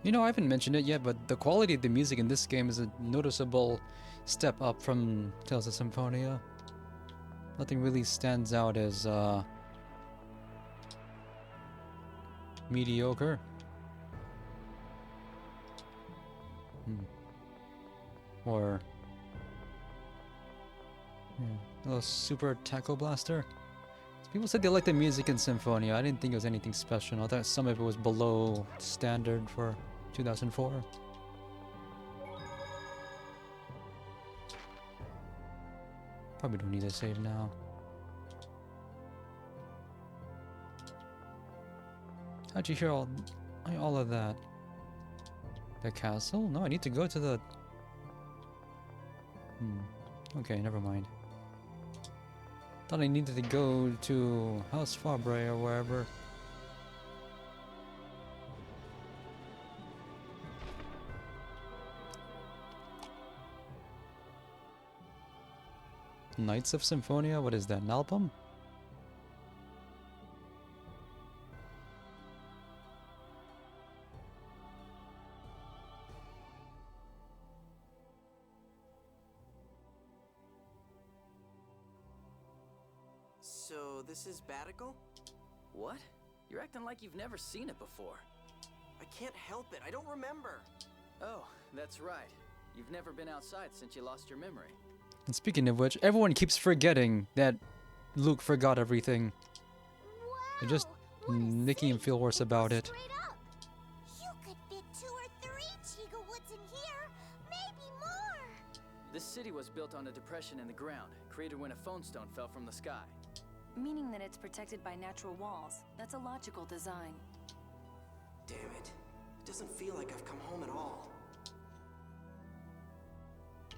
You know, I haven't mentioned it yet, but the quality of the music in this game is a noticeable step up from Tales of Symphonia. Nothing really stands out as mediocre. Or a super tackle blaster. People said they liked the music in Symphonia. I didn't think it was anything special. I thought some of it was below standard for 2004. Probably don't need a save now. How'd you hear all of that? The castle? No, I need to go to the... Okay, never mind. Thought I needed to go to House Fabre or wherever. Knights of Symphonia? What is that, an album? So this is Batical? What? You're acting like you've never seen it before. I can't help it. I don't remember. Oh, that's right. You've never been outside since you lost your memory. And speaking of which, everyone keeps forgetting that Luke forgot everything. They're just making him feel worse about it. You could fit 2 or 3 Chiga Woods in here, maybe more. This city was built on a depression in the ground, created when a phone stone fell from the sky. Meaning that it's protected by natural walls. That's a logical design. Damn it. It doesn't feel like I've come home at all.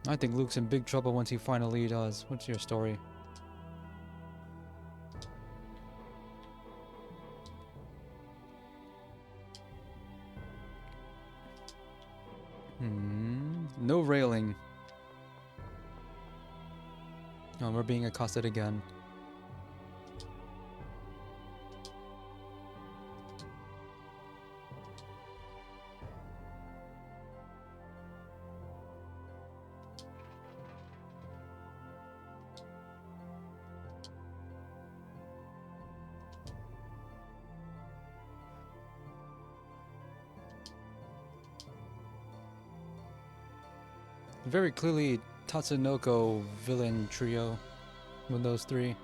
I think Luke's in big trouble once he finally does. What's your story? No railing. Oh, we're being accosted again. Very clearly Tatsunoko villain trio with those 3.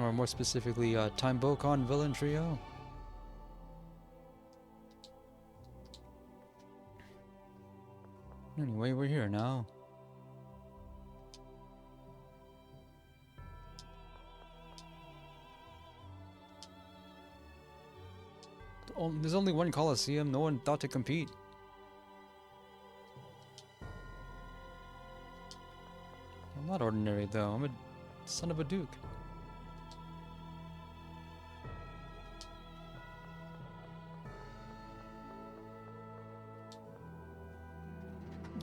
Or more specifically, Time Bokon villain trio. Anyway, we're here now. There's only one Coliseum, no one thought to compete. I'm not ordinary though, I'm a son of a duke.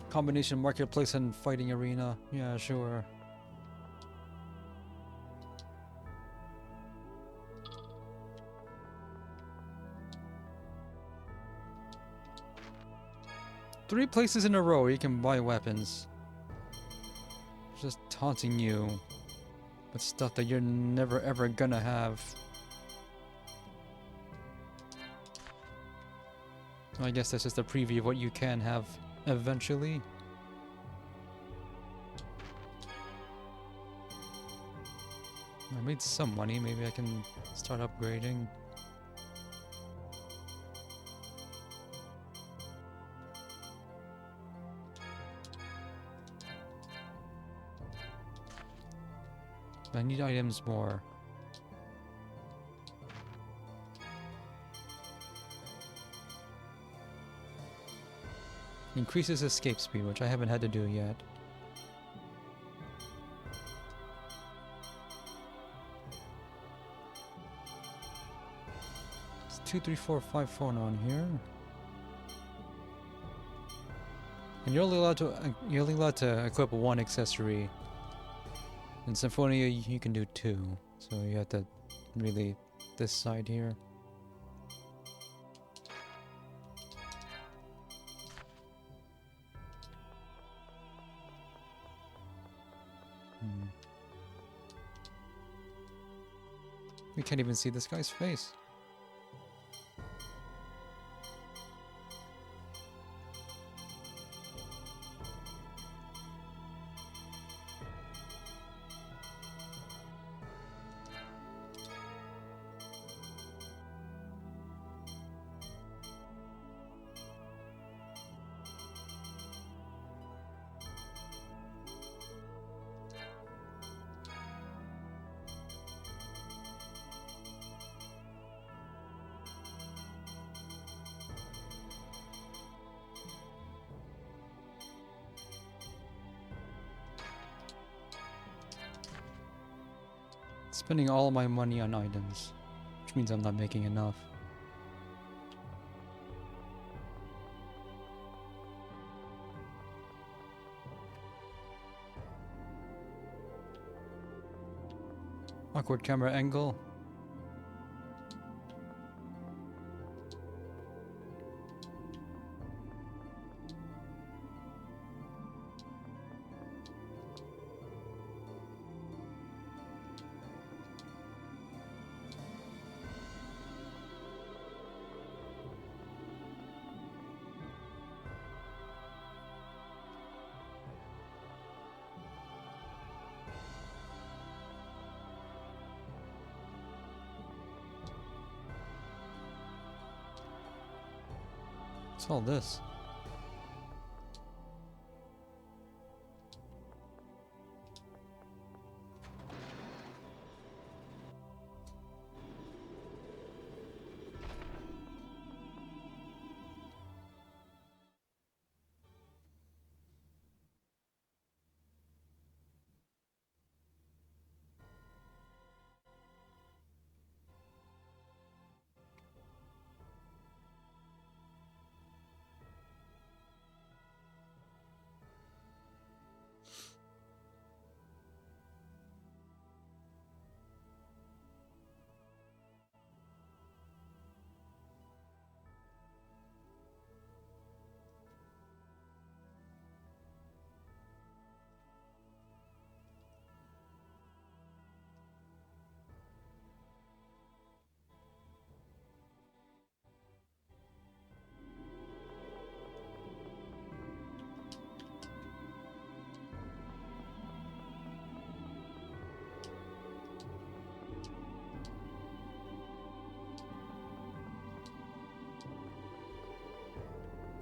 Combination marketplace and fighting arena. Yeah, sure. Three places in a row where you can buy weapons. Just taunting you with stuff that you're never ever gonna have. I guess that's just a preview of what you can have eventually. I made some money, maybe I can start upgrading. I need items more. Increases escape speed, which I haven't had to do yet. It's 2, 3, 4, 5 phone on here. And you're only allowed to equip one accessory. In Symphonia you can do 2. So you have to really this side here. We can't even see this guy's face. Spending all my money on items, which means I'm not making enough. Awkward camera angle. What's all this?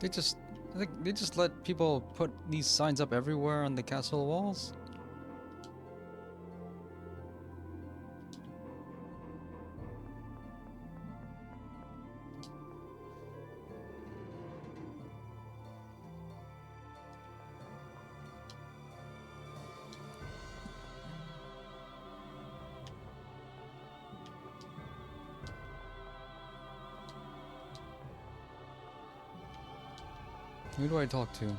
I think they just let people put these signs up everywhere on the castle walls. Who do I talk to?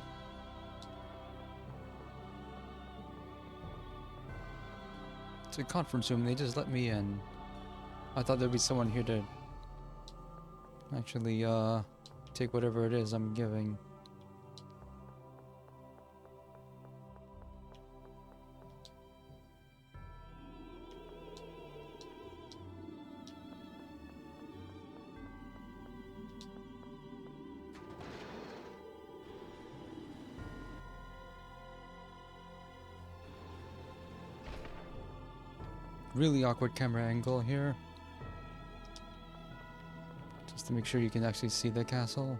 It's a conference room, they just let me in. I thought there'd be someone here to actually take whatever it is I'm giving. Really awkward camera angle here. Just to make sure you can actually see the castle.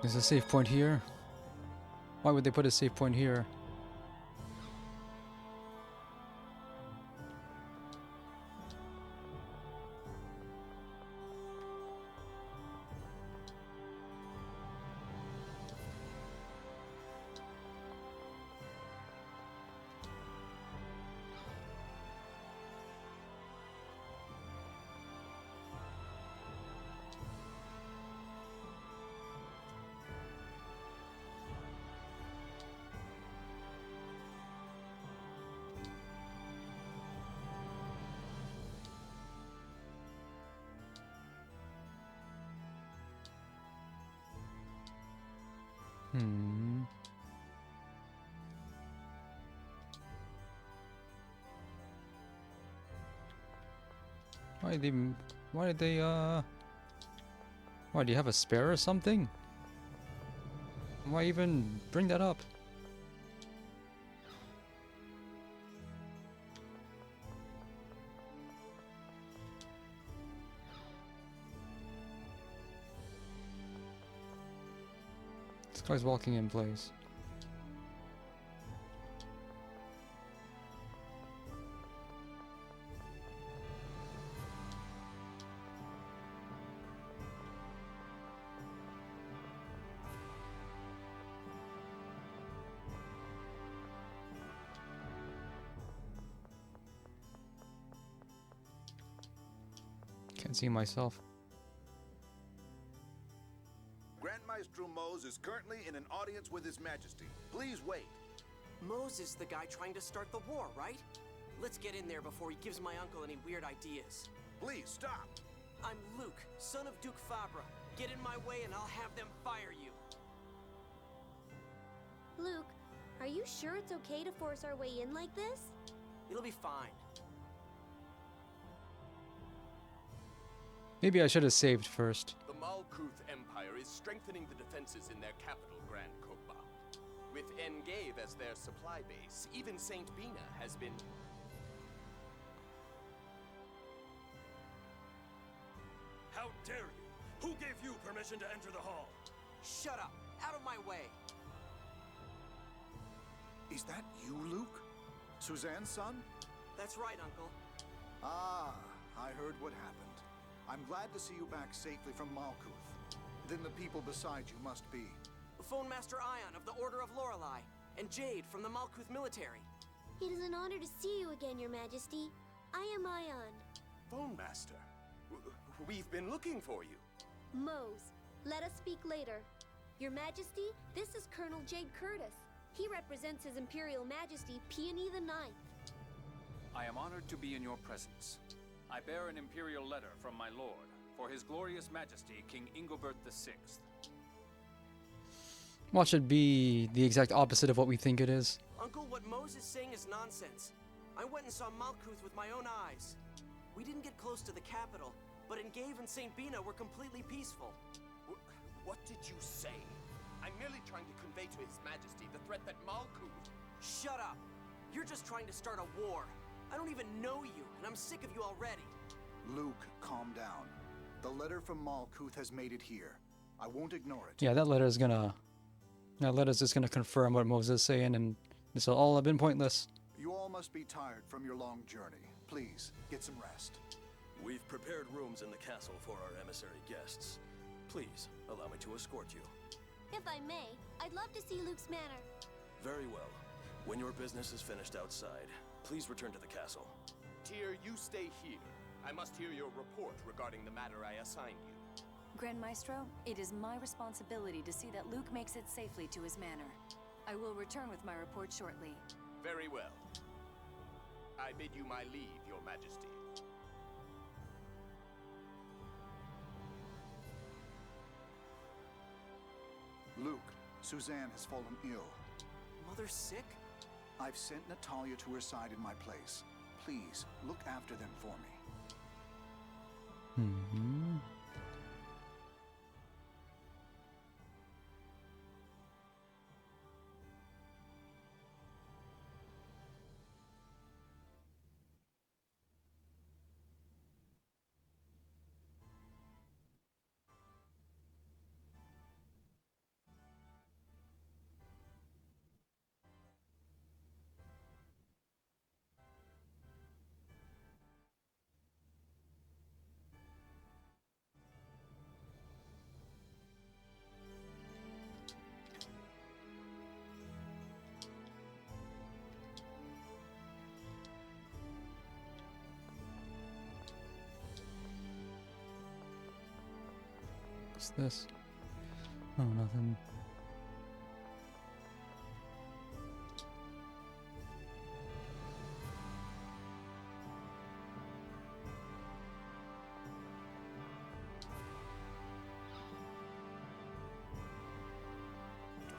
There's a save point here. Why would they put a save point here? Why did they, why, do you have a spare or something? Why even bring that up? This guy's walking in place. can see myself. Grand Maestro Mose is currently in an audience with His Majesty. Please wait. Mose is the guy trying to start the war, right? Let's get in there before he gives my uncle any weird ideas. Please stop. I'm Luke, son of Duke Fabra. Get in my way and I'll have them fire you. Luke, are you sure it's okay to force our way in like this? It'll be fine. Maybe I should have saved first. The Malkuth Empire is strengthening the defenses in their capital, Grand Kokba. With Engave as their supply base, even Saint Bina has been... How dare you? Who gave you permission to enter the hall? Shut up! Out of my way! Is that you, Luke? Suzanne's son? That's right, Uncle. Ah, I heard what happened. I'm glad to see you back safely from Malkuth. Then the people beside you must be... Phone Master Ion of the Order of Lorelei, and Jade from the Malkuth military. It is an honor to see you again, Your Majesty. I am Ion. Phone Master, we've been looking for you. Mose, let us speak later. Your Majesty, this is Colonel Jade Curtis. He represents His Imperial Majesty, Peony the Ninth. I am honored to be in your presence. I bear an imperial letter from my lord for His Glorious Majesty, King Ingobert VI. Watch it be the exact opposite of what we think it is. Uncle, what Mose is saying is nonsense. I went and saw Malkuth with my own eyes. We didn't get close to the capital, but Engave and St. Bina were completely peaceful. What did you say? I'm merely trying to convey to His Majesty the threat that Malkuth... Shut up! You're just trying to start a war. I don't even know you, and I'm sick of you already. Luke, calm down. The letter from Malkuth has made it here. I won't ignore it. Yeah, that letter's just gonna confirm what Moses is saying, and this will all have been pointless. You all must be tired from your long journey. Please, get some rest. We've prepared rooms in the castle for our emissary guests. Please, allow me to escort you. If I may, I'd love to see Luke's manor. Very well. When your business is finished outside, please return to the castle. Tyr, you stay here. I must hear your report regarding the matter I assign you. Grand Maestro, it is my responsibility to see that Luke makes it safely to his manor. I will return with my report shortly. Very well. I bid you my leave, Your Majesty. Luke, Suzanne has fallen ill. Mother's sick? I've sent Natalia to her side in my place. Please, look after them for me. Mm-hmm. What's this? Oh, nothing.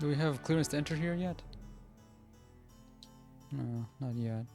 Do we have clearance to enter here yet? No, not yet.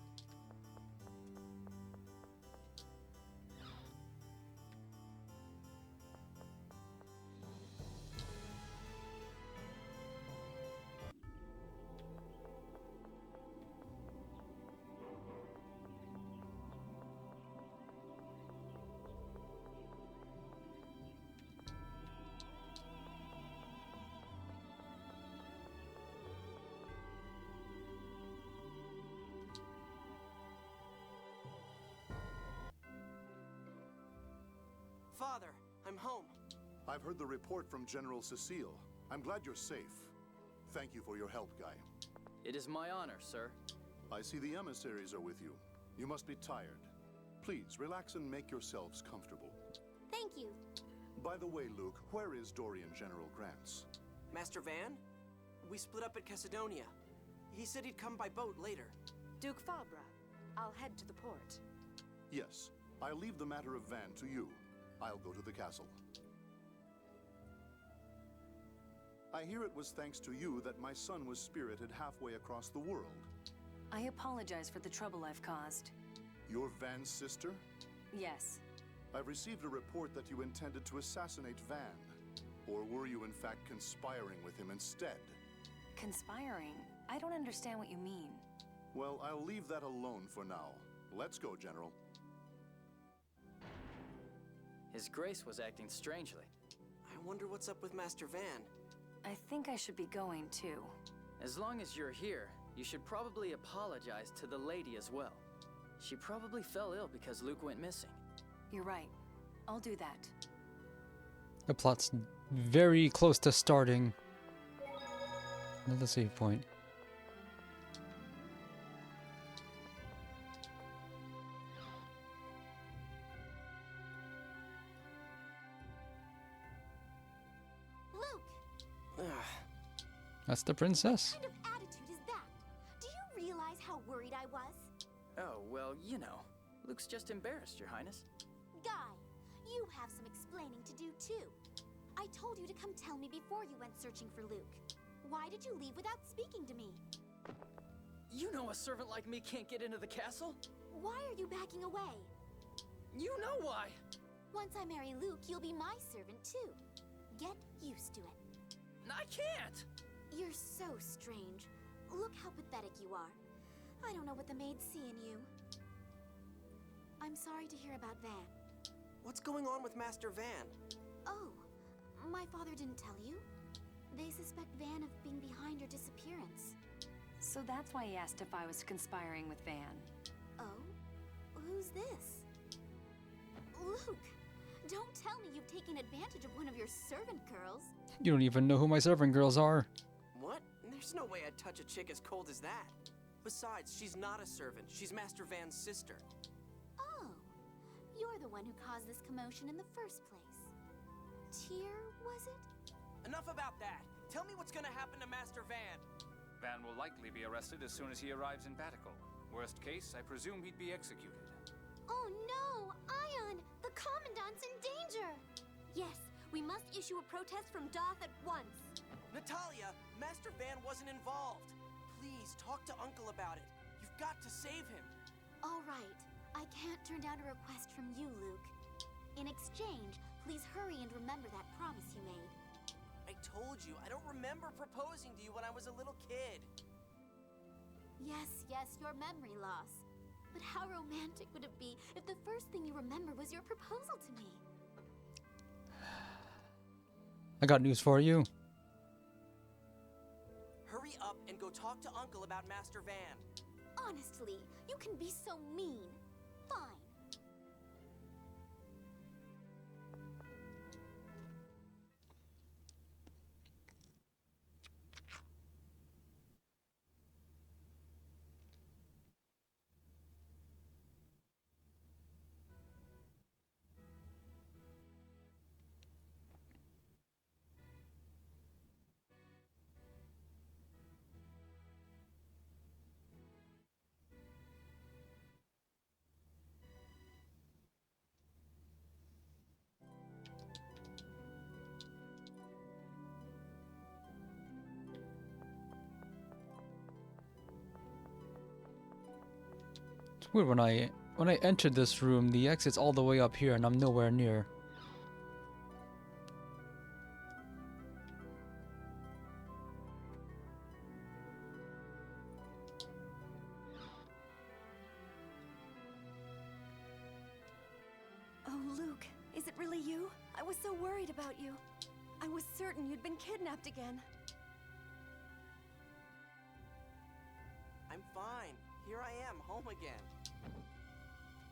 Father, I'm home. I've heard the report from General Cecile. I'm glad you're safe. Thank you for your help, Guy. It is my honor, sir. I see the emissaries are with you. You must be tired. Please, relax and make yourselves comfortable. Thank you. By the way, Luke, where is Dorian General Grants? Master Van? We split up at Cassidonia. He said he'd come by boat later. Duke Fabra, I'll head to the port. Yes, I'll leave the matter of Van to you. I'll go to the castle. I hear it was thanks to you that my son was spirited halfway across the world. I apologize for the trouble I've caused. You're Van's sister? Yes. I've received a report that you intended to assassinate Van. Or were you in fact conspiring with him instead? Conspiring? I don't understand what you mean. Well, I'll leave that alone for now. Let's go, General. His Grace was acting strangely. I wonder what's up with Master Van. I think I should be going too. As long as you're here, you should probably apologize to the lady as well. She probably fell ill because Luke went missing. You're right. I'll do that. The plot's very close to starting. Another save point. That's the princess. What kind of attitude is that? Do you realize how worried I was? Oh, well, you know. Luke's just embarrassed, Your Highness. Guy, you have some explaining to do too. I told you to come tell me before you went searching for Luke. Why did you leave without speaking to me? You know a servant like me can't get into the castle? Why are you backing away? You know why! Once I marry Luke, you'll be my servant too. Get used to it. I can't! You're so strange. Look how pathetic you are. I don't know what the maids see in you. I'm sorry to hear about Van. What's going on with Master Van? Oh, my father didn't tell you? They suspect Van of being behind your disappearance. So that's why he asked if I was conspiring with Van. Oh? Who's this? Luke! Don't tell me you've taken advantage of one of your servant girls. You don't even know who my servant girls are. What? There's no way I'd touch a chick as cold as that. Besides, she's not a servant. She's Master Van's sister. Oh, you're the one who caused this commotion in the first place. Tyr, was it? Enough about that. Tell me what's gonna happen to Master Van. Van will likely be arrested as soon as he arrives in Batical. Worst case, I presume he'd be executed. Oh no! Ion! The Commandant's in danger! Yes, we must issue a protest from Doth at once. Natalia, Master Van wasn't involved. Please, talk to Uncle about it. You've got to save him. All right. I can't turn down a request from you, Luke. In exchange, please hurry and remember that promise you made. I told you, I don't remember proposing to you when I was a little kid. Yes, your memory loss. But how romantic would it be if the first thing you remember was your proposal to me? I got news for you. Hurry up and go talk to Uncle about Master Van. Honestly, you can be so mean. Fine. It's weird when I entered this room, the exit's all the way up here and I'm nowhere near. Oh, Luke, is it really you? I was so worried about you. I was certain you'd been kidnapped again. I'm fine. Here I am, home again.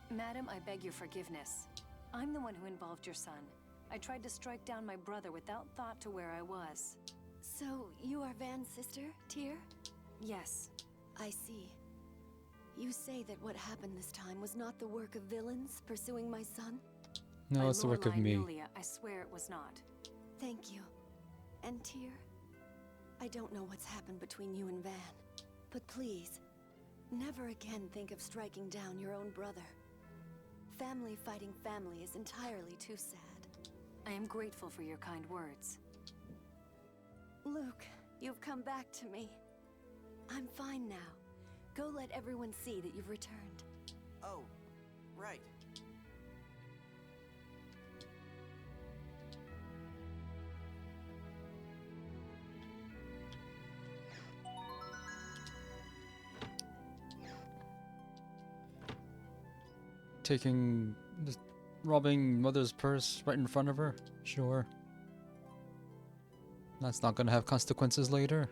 Madam, I beg your forgiveness. I'm the one who involved your son. I tried to strike down my brother without thought to where I was. So, you are Van's sister, Tyr? Yes. I see. You say that what happened this time was not the work of villains pursuing my son? No, By it's the work of Lorelei me. Amelia, I swear it was not. Thank you. And Tyr, I don't know what's happened between you and Van, but please, never again think of striking down your own brother. Family fighting family is entirely too sad. I am grateful for your kind words. Luke, you've come back to me. I'm fine now. Go let everyone see that you've returned. Oh, right. Just robbing mother's purse right in front of her? Sure. That's not gonna have consequences later.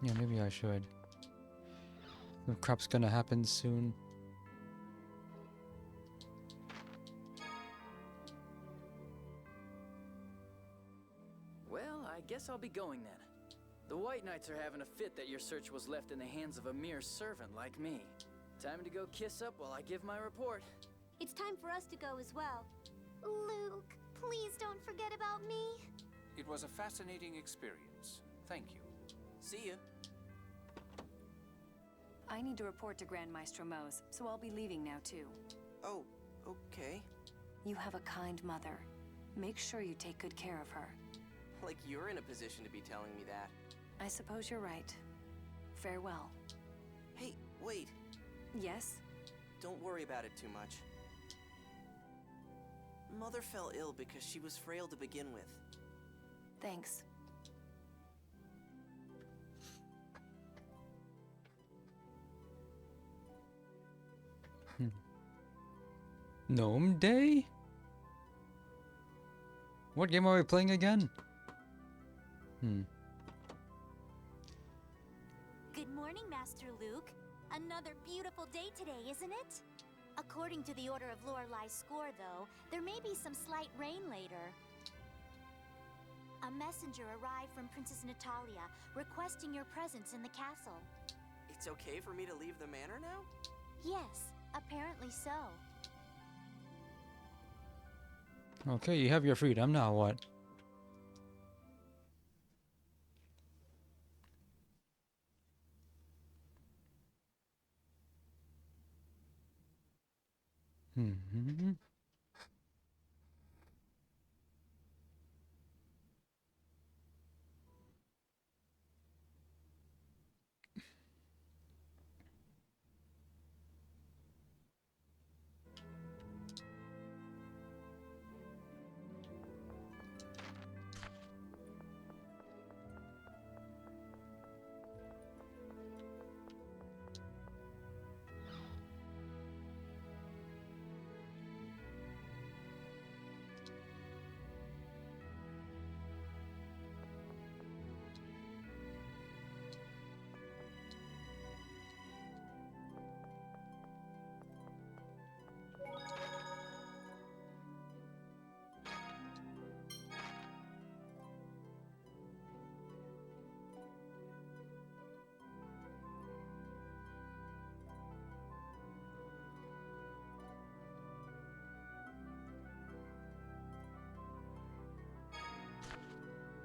Yeah, maybe I should. The crap's gonna happen soon. Well, I guess I'll be going then. The White Knights are having a fit that your search was left in the hands of a mere servant like me. Time to go kiss up while I give my report. It's time for us to go as well. Luke, please don't forget about me. It was a fascinating experience. Thank you. See you. I need to report to Grand Maestro Mose, so I'll be leaving now too. Oh, okay. You have a kind mother. Make sure you take good care of her. Like you're in a position to be telling me that. I suppose you're right. Farewell. Hey, wait. Yes? Don't worry about it too much. Mother fell ill because she was frail to begin with. Thanks. Gnome Day? What game are we playing again? Good morning, Master Luke. Another beautiful day today, isn't it? According to the Order of Lorelei's score, though, there may be some slight rain later. A messenger arrived from Princess Natalia, requesting your presence in the castle. It's okay for me to leave the manor now? Yes, apparently so. Okay, you have your freedom, now what?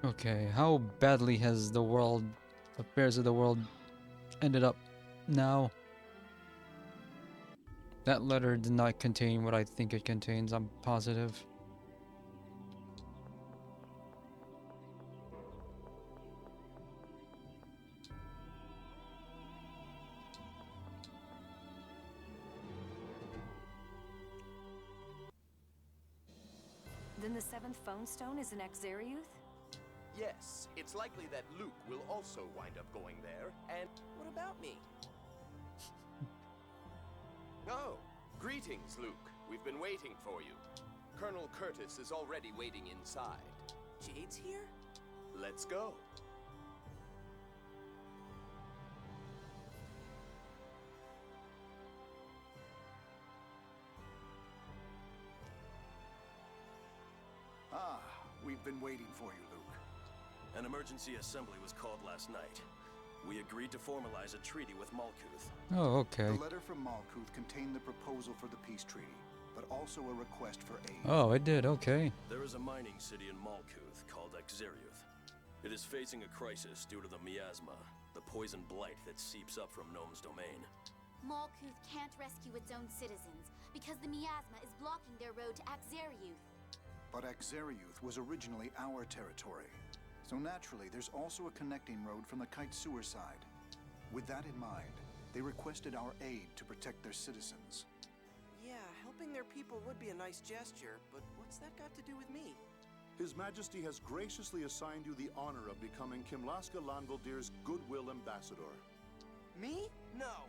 Okay, how badly has the world, affairs of the world, ended up now? That letter did not contain what I think it contains, I'm positive. Then the seventh phone stone is an Exariuth? Yes, it's likely that Luke will also wind up going there, and What about me? Oh, greetings, Luke. We've been waiting for you. Colonel Curtis is already waiting inside. Jade's here? Let's go. Ah, we've been waiting for you, Luke. An emergency assembly was called last night. We agreed to formalize a treaty with Malkuth. Oh, okay. The letter from Malkuth contained the proposal for the peace treaty, but also a request for aid. Oh, it did, okay. There is a mining city in Malkuth called Exariuth. It is facing a crisis due to the miasma, the poison blight that seeps up from Gnome's domain. Malkuth can't rescue its own citizens because the miasma is blocking their road to Axariuth. But Axariuth was originally our territory. So naturally, there's also a connecting road from the Kite Sewer side. With that in mind, they requested our aid to protect their citizens. Yeah, helping their people would be a nice gesture, but what's that got to do with me? His Majesty has graciously assigned you the honor of becoming Kimlaska Lanvaldir's Goodwill Ambassador. Me? No.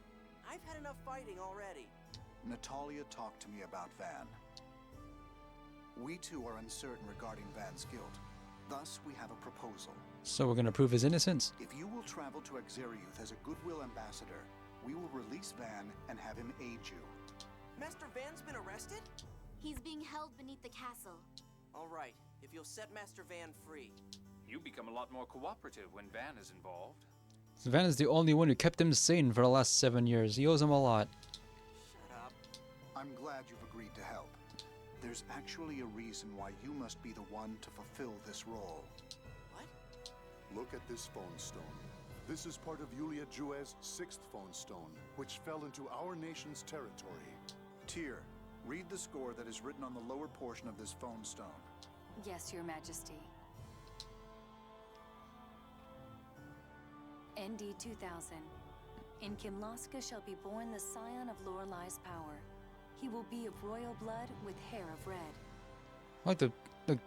I've had enough fighting already. Natalia talked to me about Van. We too are uncertain regarding Van's guilt. Thus, we have a proposal. So we're gonna prove his innocence? If you will travel to Exariuth as a Goodwill Ambassador, we will release Van and have him aid you. Master Van's been arrested? He's being held beneath the castle. All right, if you'll set Master Van free. You become a lot more cooperative when Van is involved. Van is the only one who kept him sane for the last 7 years. He owes him a lot. Shut up. I'm glad you've agreed to help. There's actually a reason why you must be the one to fulfill this role. What? Look at this phone stone. This is part of Yulia Juez's 6th phone stone, which fell into our nation's territory. Tyr, read the score that is written on the lower portion of this phone stone. Yes, Your Majesty. ND 2000. In Kimlaska shall be born the scion of Lorelai's power. He will be of royal blood with hair of red. I like the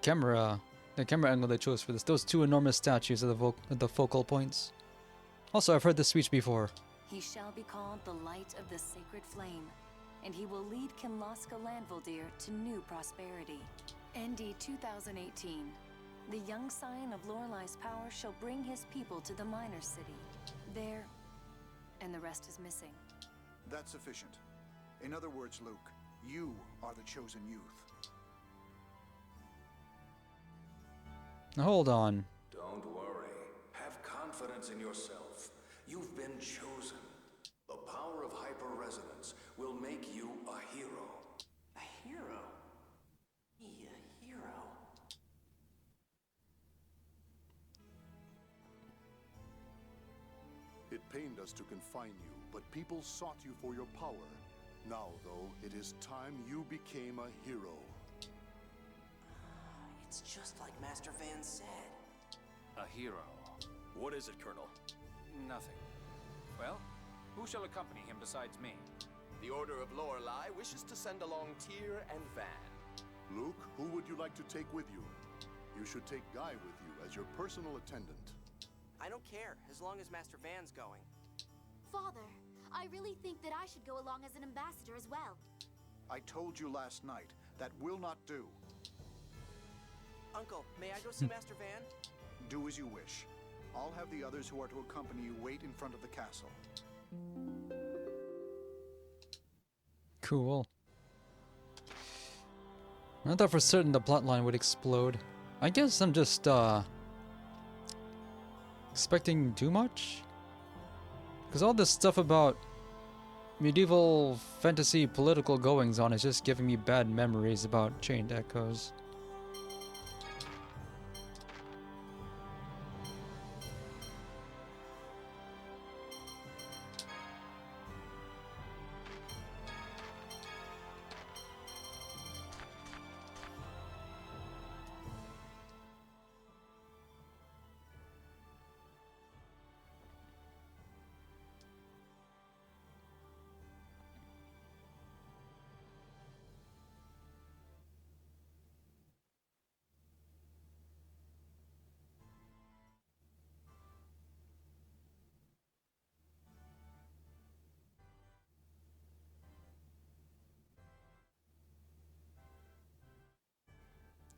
camera angle they chose for this. Those two enormous statues are the focal points. Also, I've heard this speech before. He shall be called the light of the sacred flame, and he will lead Kimlaska Lanvaldir to new prosperity. ND 2018. The young scion of Lorelai's power shall bring his people to the minor city. There, and the rest is missing. That's sufficient. In other words, Luke, you are the chosen youth. Now hold on. Don't worry. Have confidence in yourself. You've been chosen. The power of hyper-resonance will make you a hero. A hero? Me, a hero? It pained us to confine you, but people sought you for your power. Now, though, it is time you became a hero. It's just like Master Van said. A hero. What is it, Colonel? Nothing. Well, who shall accompany him besides me? The Order of Lorelei wishes to send along Tyr and Van. Luke, who would you like to take with you? You should take Guy with you as your personal attendant. I don't care, as long as Master Van's going. Father, I really think that I should go along as an ambassador as well. I told you last night, that will not do. Uncle, may I go see Master Van? Do as you wish. I'll have the others who are to accompany you wait in front of the castle. Cool. I thought for certain the plotline would explode. I guess I'm just, expecting too much? Because all this stuff about medieval fantasy political goings on is just giving me bad memories about Chained Echoes.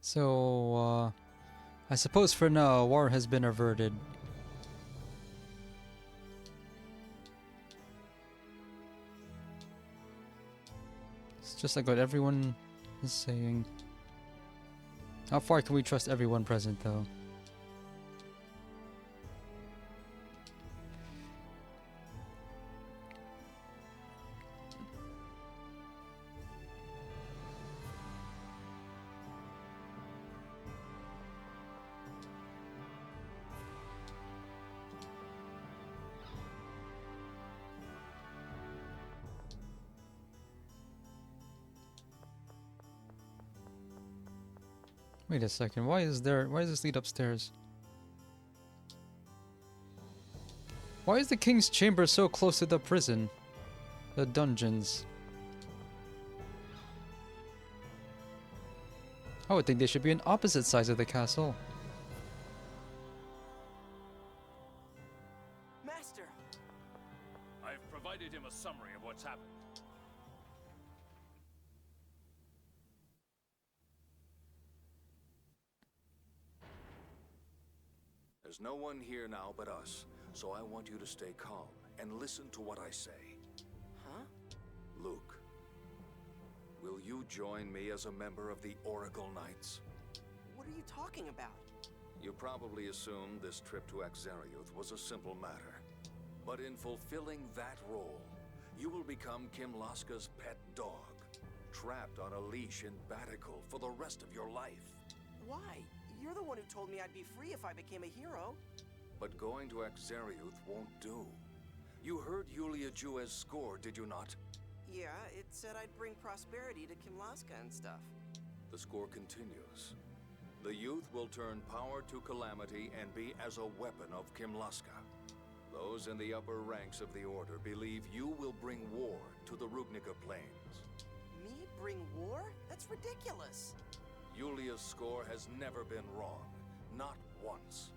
So, I suppose for now, war has been averted. It's just like what everyone is saying. How far can we trust everyone present, though? Wait a second, why does this lead upstairs? Why is the king's chamber so close to the prison? The dungeons. I would think they should be on opposite sides of the castle. Master! I've provided him a summary of what's happened. There's no one here now but us, so I want you to stay calm and listen to what I say. Huh? Luke, will you join me as a member of the Oracle Knights? What are you talking about? You probably assumed this trip to Axariuth was a simple matter. But in fulfilling that role, you will become Kimlaska's pet dog, trapped on a leash in Batical for the rest of your life. Why? You're the one who told me I'd be free if I became a hero. But going to Axariuth won't do. You heard Yulia Juez's score, did you not? Yeah, it said I'd bring prosperity to Kimlaska and stuff. The score continues. The youth will turn power to calamity and be as a weapon of Kimlaska. Those in the upper ranks of the Order believe you will bring war to the Rubnica Plains. Me bring war? That's ridiculous. Yulia's score has never been wrong. Not once.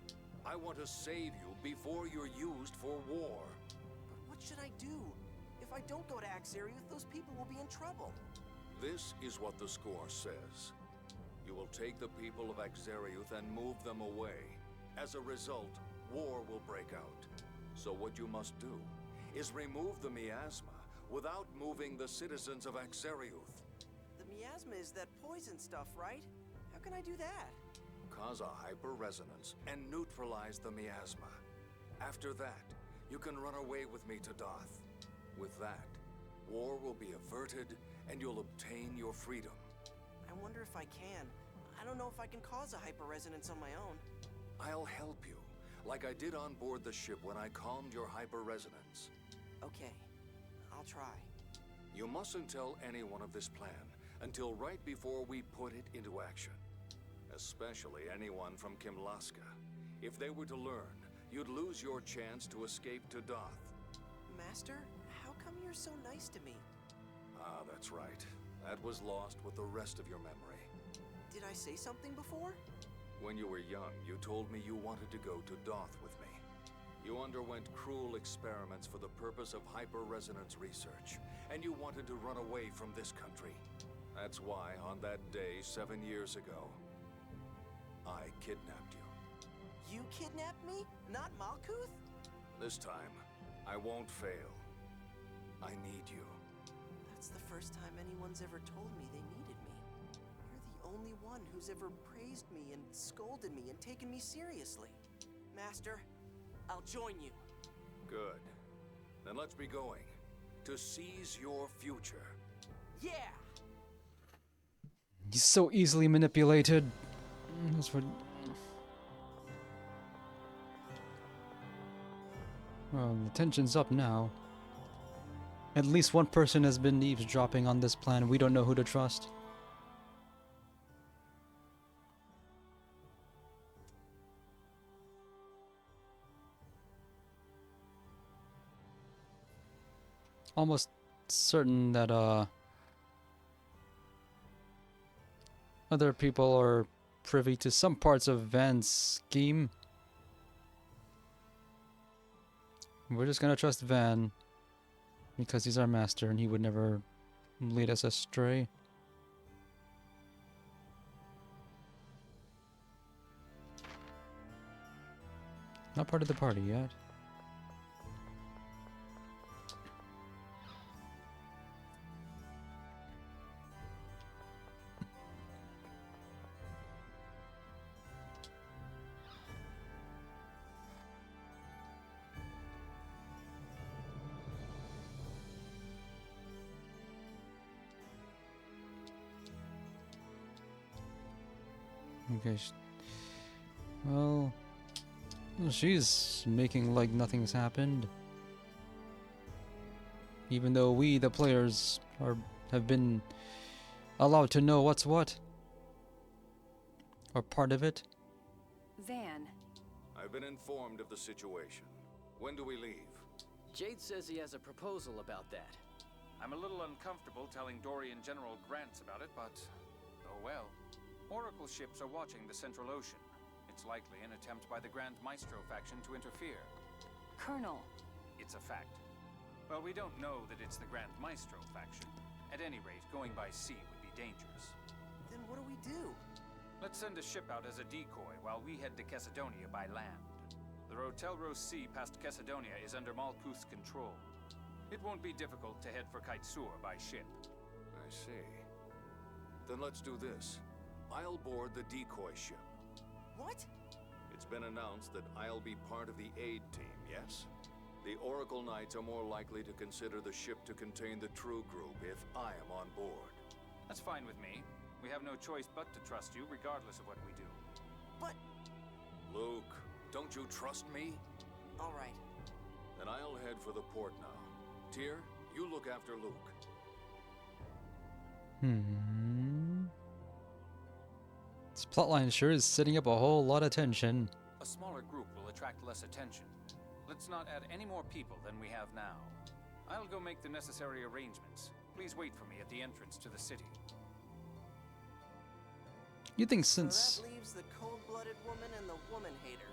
I want to save you before you're used for war. But what should I do? If I don't go to Axariuth, those people will be in trouble. This is what the score says. You will take the people of Axariuth and move them away. As a result, war will break out. So what you must do is remove the miasma without moving the citizens of Axariuth. The miasma is that poison stuff, right? How can I do that? Cause a hyper-resonance and neutralize the miasma. After that, you can run away with me to Doth. With that, war will be averted and you'll obtain your freedom. I wonder if I can. I don't know if I can cause a hyper-resonance on my own. I'll help you, like I did on board the ship when I calmed your hyper-resonance. Okay, I'll try. You mustn't tell anyone of this plan until right before we put it into action. Especially anyone from Kimlaska. If they were to learn, you'd lose your chance to escape to Doth. Master, how come you're so nice to me? Ah, that's right. That was lost with the rest of your memory. Did I say something before? When you were young, you told me you wanted to go to Doth with me. You underwent cruel experiments for the purpose of hyper-resonance research, and you wanted to run away from this country. That's why, on that day 7 years ago, I kidnapped you. You kidnapped me? Not Malkuth? This time, I won't fail. I need you. That's the first time anyone's ever told me they needed me. You're the only one who's ever praised me and scolded me and taken me seriously. Master, I'll join you. Good. Then let's be going. To seize your future. Yeah! He's so easily manipulated. That's what... Well, the tension's up now. At least one person has been eavesdropping on this plan. We don't know who to trust. Almost certain that other people are privy to some parts of Van's scheme. We're just gonna trust Van because he's our master and he would never lead us astray. Not part of the party yet. Okay. Well, she's making like nothing's happened. Even though we, the players, have been allowed to know what's what. Or part of it. Van. I've been informed of the situation. When do we leave? Jade says he has a proposal about that. I'm a little uncomfortable telling Dorian General Grants about it, but oh well. Oracle ships are watching the Central Ocean. It's likely an attempt by the Grand Maestro faction to interfere. Colonel. It's a fact. Well, we don't know that it's the Grand Maestro faction. At any rate, going by sea would be dangerous. Then what do we do? Let's send a ship out as a decoy while we head to Kessadonia by land. The Rotelros Sea past Kessadonia is under Malkuth's control. It won't be difficult to head for Kaitsur by ship. I see. Then let's do this. I'll board the decoy ship. What? It's been announced that I'll be part of the aid team, yes? The Oracle Knights are more likely to consider the ship to contain the true group if I am on board. That's fine with me. We have no choice but to trust you, regardless of what we do. But... Luke, don't you trust me? All right. Then I'll head for the port now. Tyr, you look after Luke. This plotline sure is setting up a whole lot of tension. A smaller group will attract less attention. Let's not add any more people than we have now. I'll go make the necessary arrangements. Please wait for me at the entrance to the city. You think So since... that leaves the cold-blooded woman and the woman hater.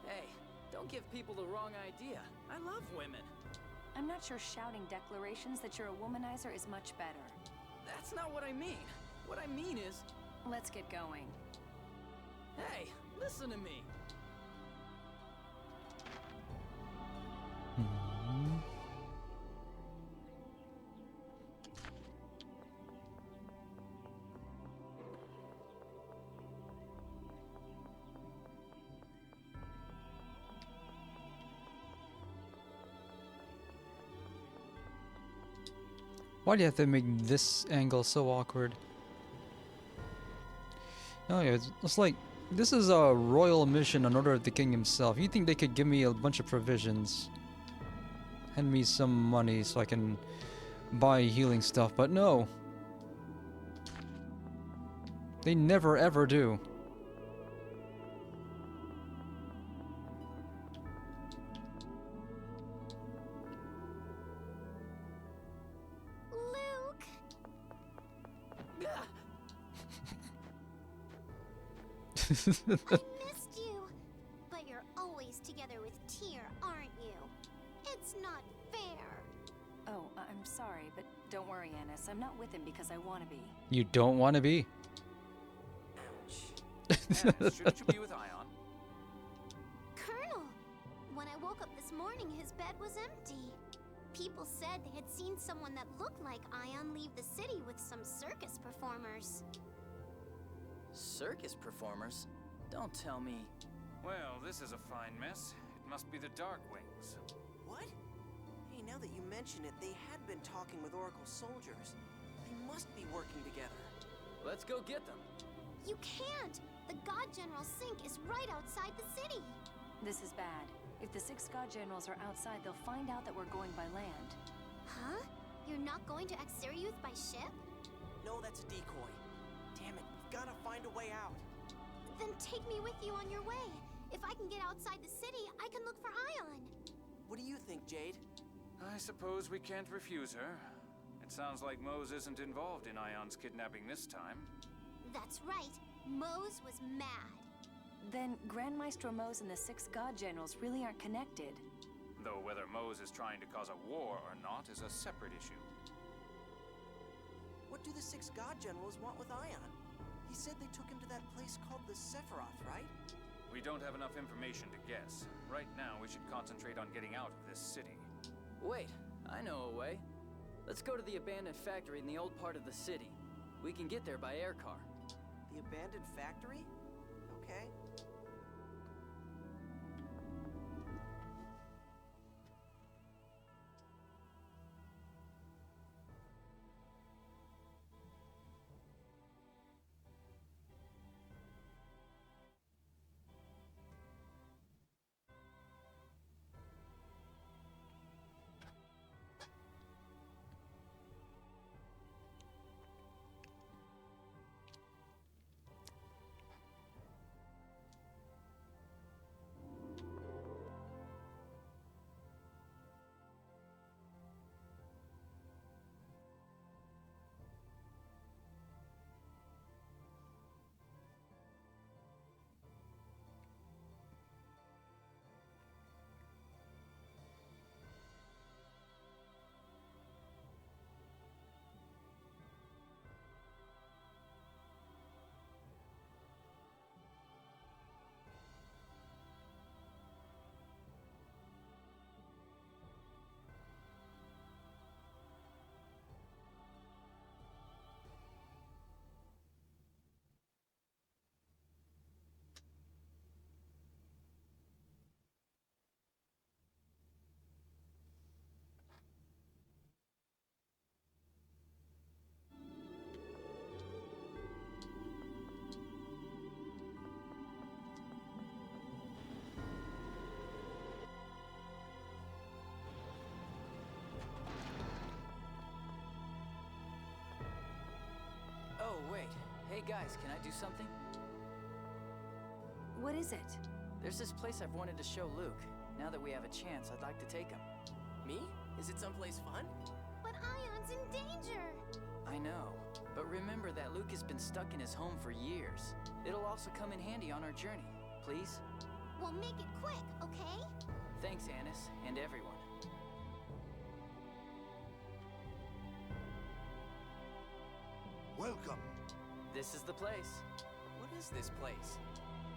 Hey, don't give people the wrong idea. I love women. I'm not sure shouting declarations that you're a womanizer is much better. That's not what I mean. What I mean is... Let's get going. Hey, listen to me. Why do you have to make this angle so awkward? Oh yeah, it's like, this is a royal mission in order of the king himself. You think they could give me a bunch of provisions? Hand me some money so I can buy healing stuff, but no. They never ever do. Luke! I missed you! But you're always together with Tyr, aren't you? It's not fair. Oh, I'm sorry, but don't worry, Annis. I'm not with him because I want to be. You don't want to be? Annis, shouldn't you be with Ion? Colonel! When I woke up this morning, his bed was empty. People said they had seen someone that looked like Ion leave the city with some circus performers. Circus performers? Don't tell me. Well, this is a fine mess. It must be the Darkwings. What? Hey, now that you mention it, they had been talking with Oracle soldiers. They must be working together. Let's go get them. You can't! The God General Sink is right outside the city. This is bad. If the 6 God Generals are outside, they'll find out that we're going by land. Huh? You're not going to Axariuth by ship? No, that's a decoy. Damn it, we've gotta find a way out. Then take me with you on your way. If I can get outside the city, I can look for Ion. What do you think, Jade? I suppose we can't refuse her. It sounds like Mose isn't involved in Ion's kidnapping this time. That's right. Mose was mad. Then Grand Maestro Mose and the 6 God Generals really aren't connected. Though whether Mose is trying to cause a war or not is a separate issue. What do the 6 God Generals want with Ion? He said they took him to that place called the Sephiroth, right? We don't have enough information to guess. Right now, we should concentrate on getting out of this city. Wait, I know a way. Let's go to the abandoned factory in the old part of the city. We can get there by air car. The abandoned factory? Okay. Oh, wait. Hey guys, can I do something? What is it? There's this place I've wanted to show Luke. Now that we have a chance, I'd like to take him. Me? Is it someplace fun? But Ion's in danger! I know, but remember that Luke has been stuck in his home for years. It'll also come in handy on our journey. Please? We'll make it quick, okay? Thanks, Annis, and everyone. Welcome. This is the place. What is this place?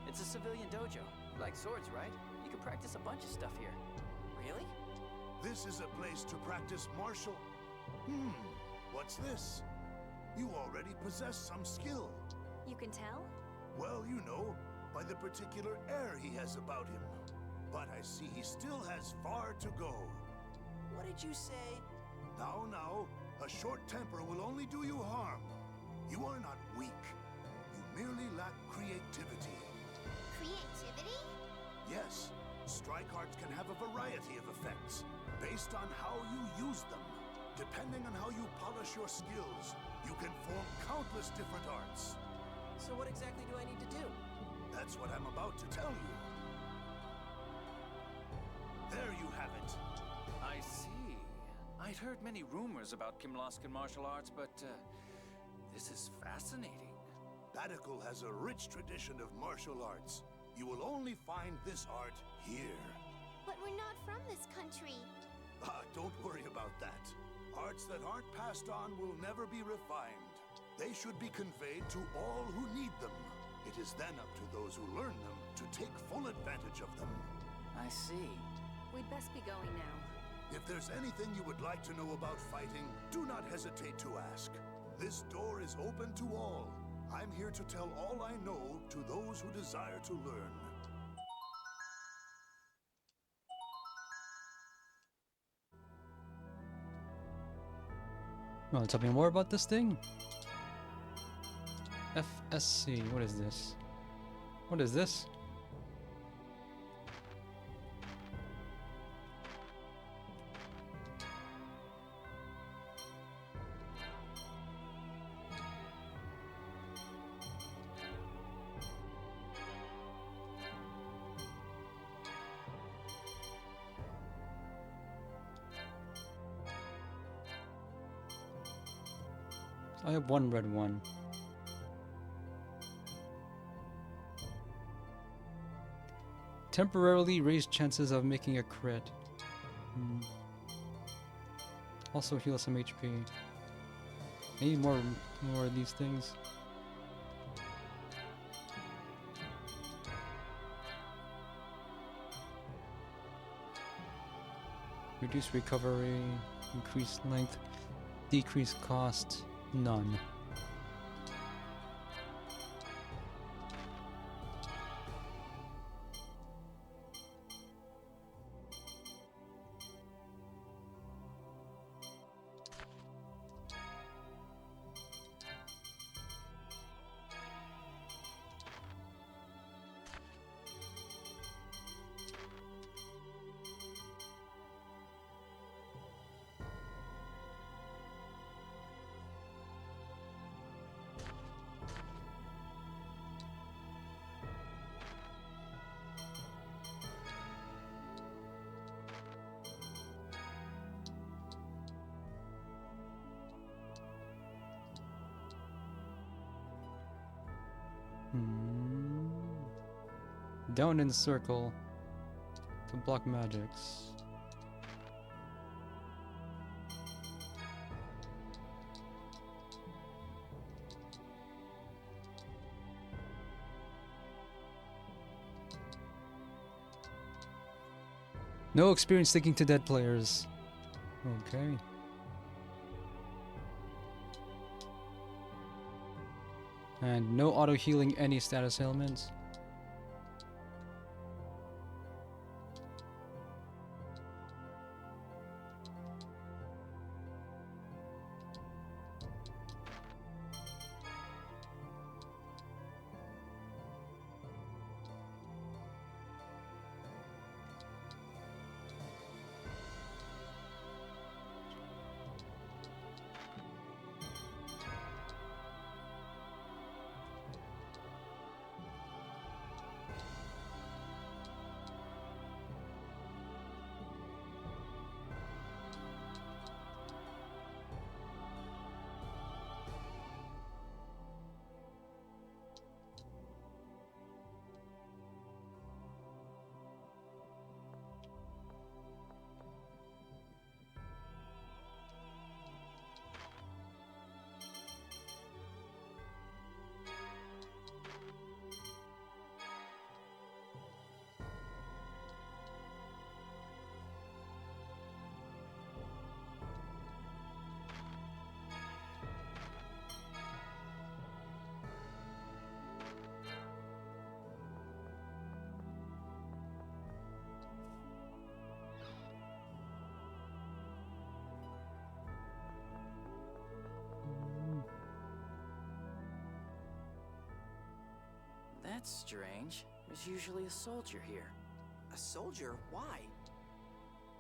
It's a civilian dojo. You like swords, right? You can practice a bunch of stuff here. Really? This is a place to practice martial... what's this? You already possess some skill. You can tell? Well, you know, by the particular air he has about him. But I see he still has far to go. What did you say? Now, a short temper will only do you harm. You are not weak. You merely lack creativity. Creativity? Yes, strike arts can have a variety of effects, based on how you use them. Depending on how you polish your skills, you can form countless different arts. So what exactly do I need to do? That's what I'm about to tell you. There you have it. I see. I'd heard many rumors about Kimlaskan martial arts, but this is fascinating. Batikal has a rich tradition of martial arts. You will only find this art here. But we're not from this country. Don't worry about that. Arts that aren't passed on will never be refined. They should be conveyed to all who need them. It is then up to those who learn them to take full advantage of them. I see. We'd best be going now. If there's anything you would like to know about fighting, do not hesitate to ask. This door is open to all. I'm here to tell all I know to those who desire to learn. Oh, tell me more about this thing? FSC, what is this? What is this? I have one red one. Temporarily raise chances of making a crit. Also heal some HP. I need more of these things. Reduce recovery, increase length, decrease cost, none. Down in circle to block magics. No experience sticking to dead players. Okay. And no auto healing any status ailments. That's strange. There's usually a soldier here. A soldier? Why?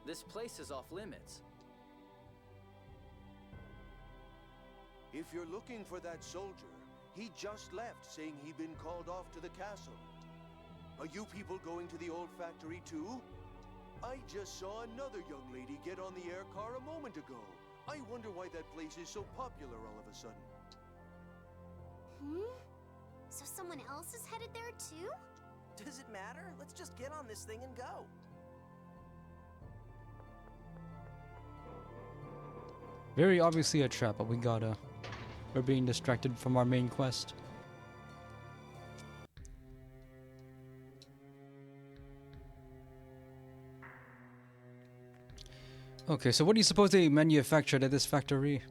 This place is off limits. If you're looking for that soldier, he just left saying he'd been called off to the castle. Are you people going to the old factory too? I just saw another young lady get on the air car a moment ago. I wonder why that place is so popular all of a sudden. So someone else is headed there too? Does it matter? Let's just get on this thing and go. Very obviously a trap, but we're being distracted from our main quest. Okay, so what do you suppose they manufactured at this factory?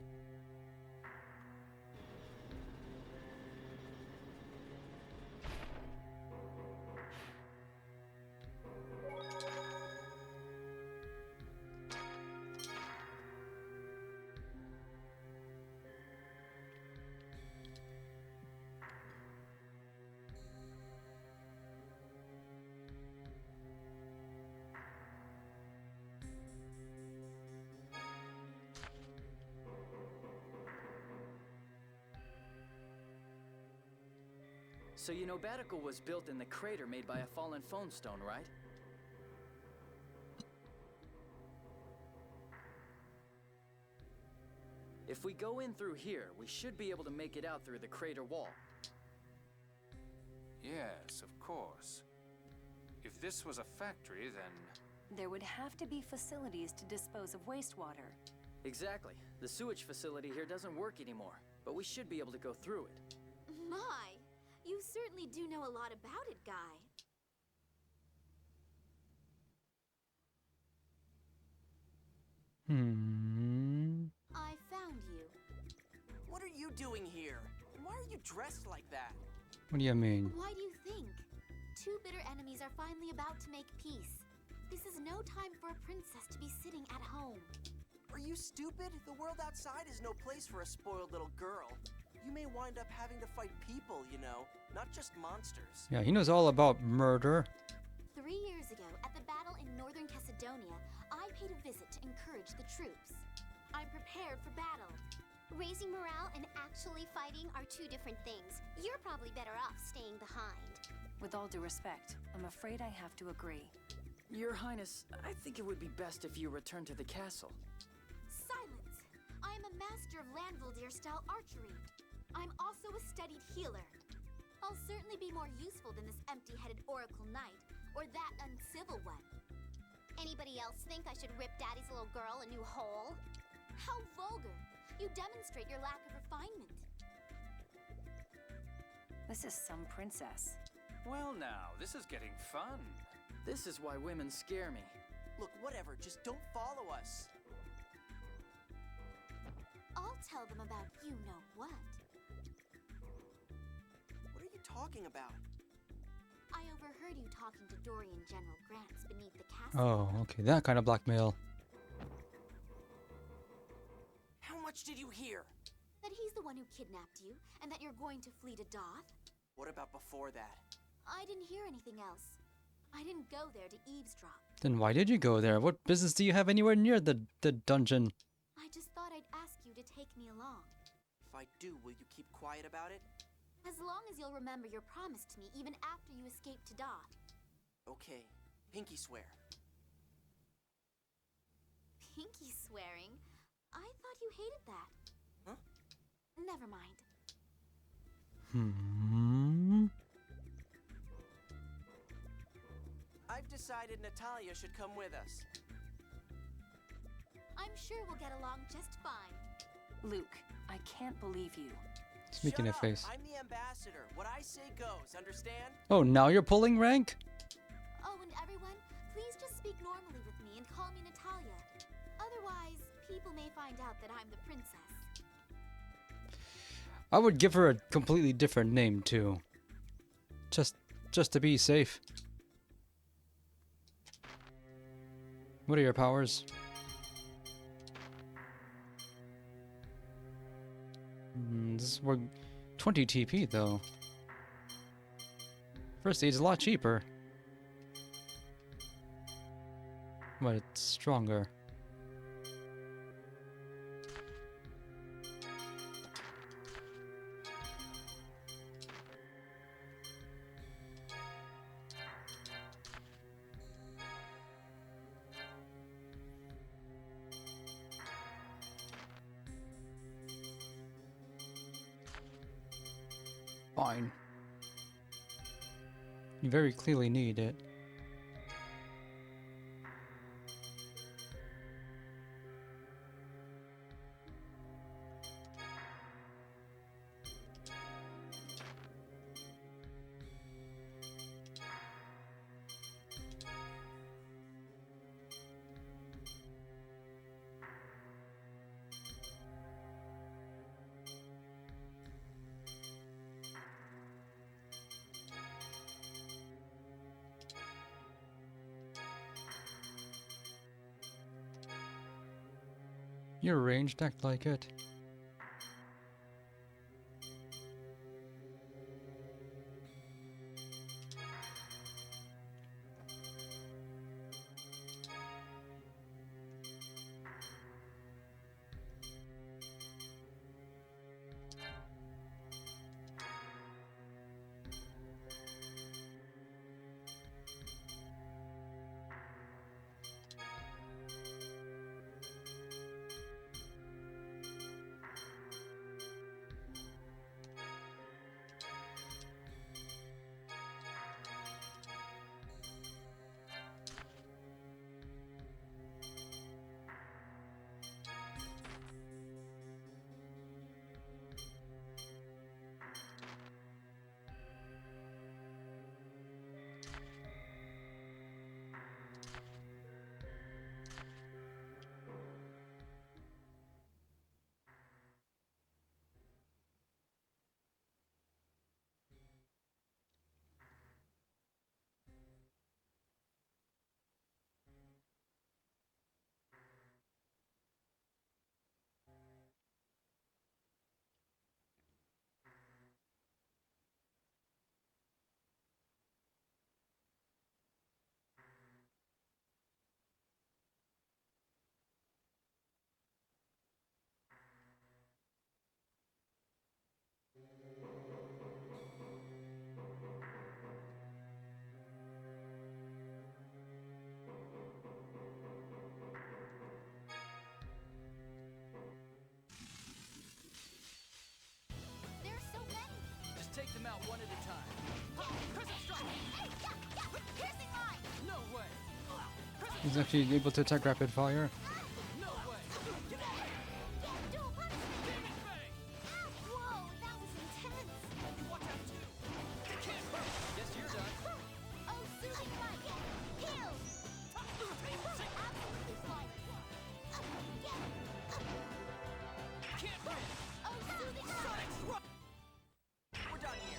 So you know Batical was built in the crater made by a fallen phone stone, right? If we go in through here, we should be able to make it out through the crater wall. Yes, of course. If this was a factory, then... There would have to be facilities to dispose of wastewater. Exactly. The sewage facility here doesn't work anymore, but we should be able to go through it. My, you certainly do know a lot about it, Guy. I found you. What are you doing here? And why are you dressed like that? What do you mean? Why do you think? Two bitter enemies are finally about to make peace. This is no time for a princess to be sitting at home. Are you stupid? The world outside is no place for a spoiled little girl. You may wind up having to fight people, you know, not just monsters. Yeah, he knows all about murder. 3 years ago, at the battle in northern Macedonia, I paid a visit to encourage the troops. I'm prepared for battle. Raising morale and actually fighting are two different things. You're probably better off staying behind. With all due respect, I'm afraid I have to agree. Your Highness, I think it would be best if you return to the castle. Silence! I am a master of Lanvaldir-style archery. I'm also a studied healer. I'll certainly be more useful than this empty-headed Oracle Knight, or that uncivil one. Anybody else think I should rip Daddy's little girl a new hole? How vulgar! You demonstrate your lack of refinement. This is some princess. Well now, this is getting fun. This is why women scare me. Look, whatever, just don't follow us. I'll tell them about you-know-what. What are you talking about? I overheard you talking to Dorian General Grants beneath the castle. Oh, okay, that kind of blackmail. How much did you hear? That he's the one who kidnapped you, and that you're going to flee to Doth? What about before that? I didn't hear anything else. I didn't go there to eavesdrop. Then why did you go there? What business do you have anywhere near the dungeon? I just thought I'd ask you to take me along. If I do, will you keep quiet about it? As long as you'll remember your promise to me even after you escape to Doth. Okay, pinky swear. Pinky swearing? I thought you hated that. Huh? Never mind. I've decided Natalia should come with us. I'm sure we'll get along just fine. Luke, I can't believe you. He's making a face. I'm the ambassador. What I say goes, understand? Oh, now you're pulling rank? Oh, and everyone, please just speak normally with me and call me Natalia. Otherwise, people may find out that I'm the princess. I would give her a completely different name too. Just to be safe. What are your powers? We're 20 TP though. First aid's a lot cheaper. But it's stronger. Fine. You very clearly need it. You're ranged, act like it. He's actually able to attack rapid fire. We're done here.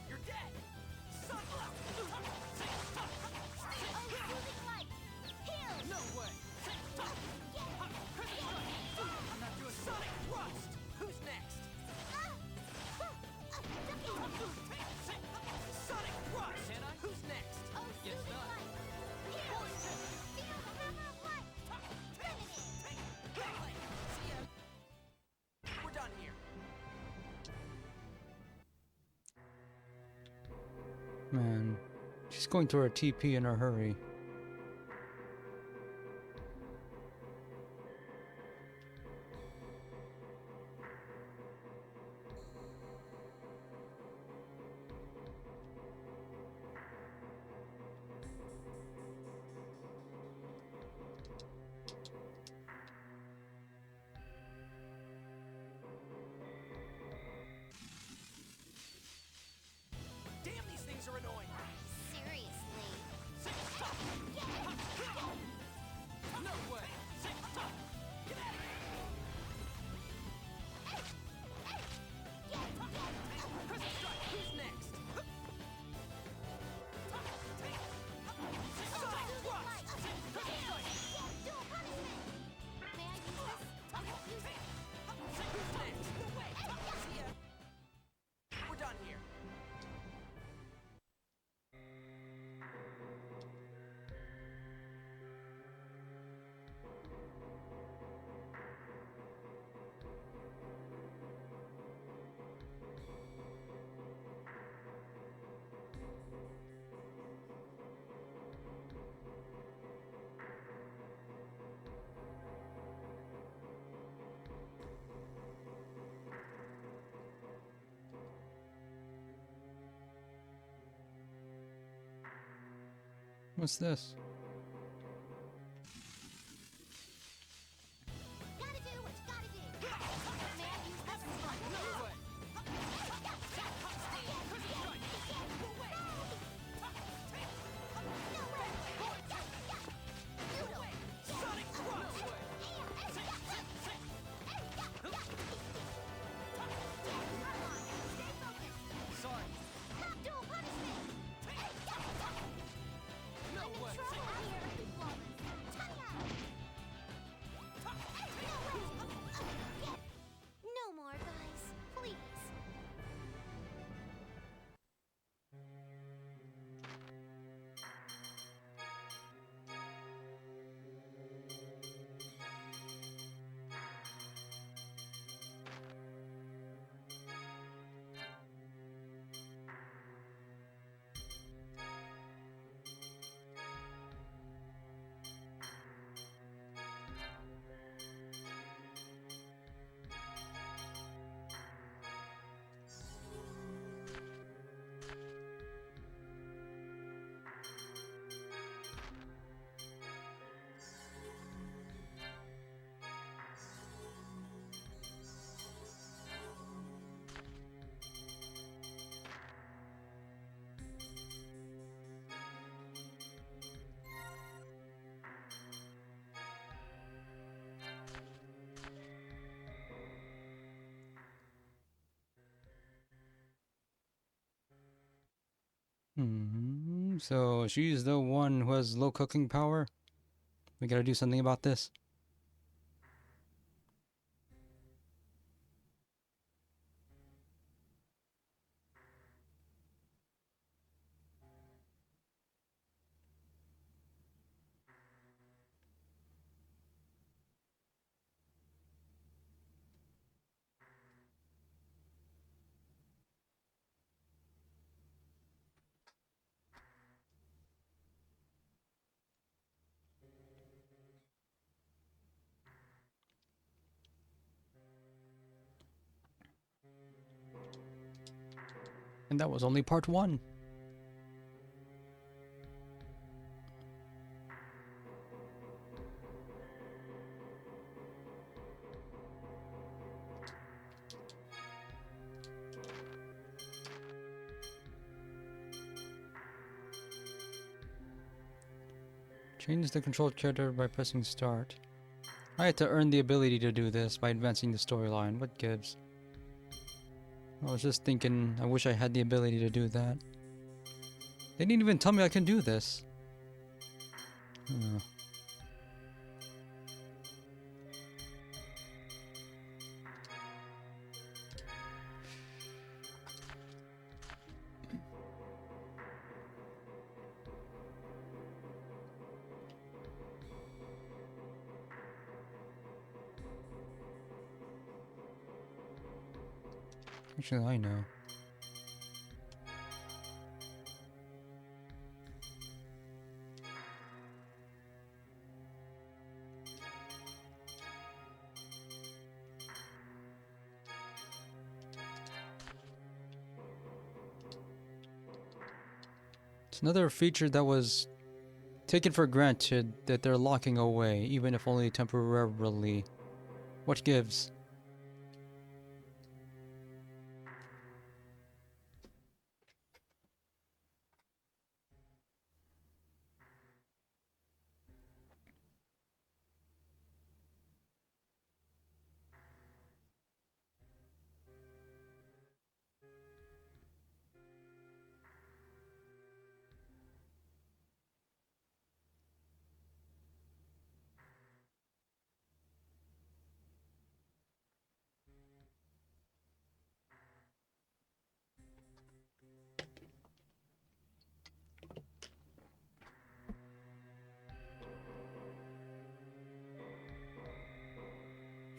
You're dead. No way. I'm not doing Sonic Thrust. Who's next? Sonic Thrust. Can I? Who's next? Guess not. See ya. We're done here. Man, she's going to her TP in a hurry. Damn, these things are annoying. Seriously. No way. Get out of here. Crystal Strike. Who's next? Sonic Thrust. Crystal Strike. May I use this? Who's next? No way. See ya. We're done here. What's this? Gotta do what you gotta do. May I use this? No way. Sonic Thrust. Sorry. Dual punishment. No way. So she's the one who has low cooking power? We gotta do something about this. And that was only part 1. Change the controlled character by pressing start. I had to earn the ability to do this by advancing the storyline. What gives? I was just thinking, I wish I had the ability to do that. They didn't even tell me I can do this. Actually, I know. It's another feature that was taken for granted that they're locking away, even if only temporarily. What gives?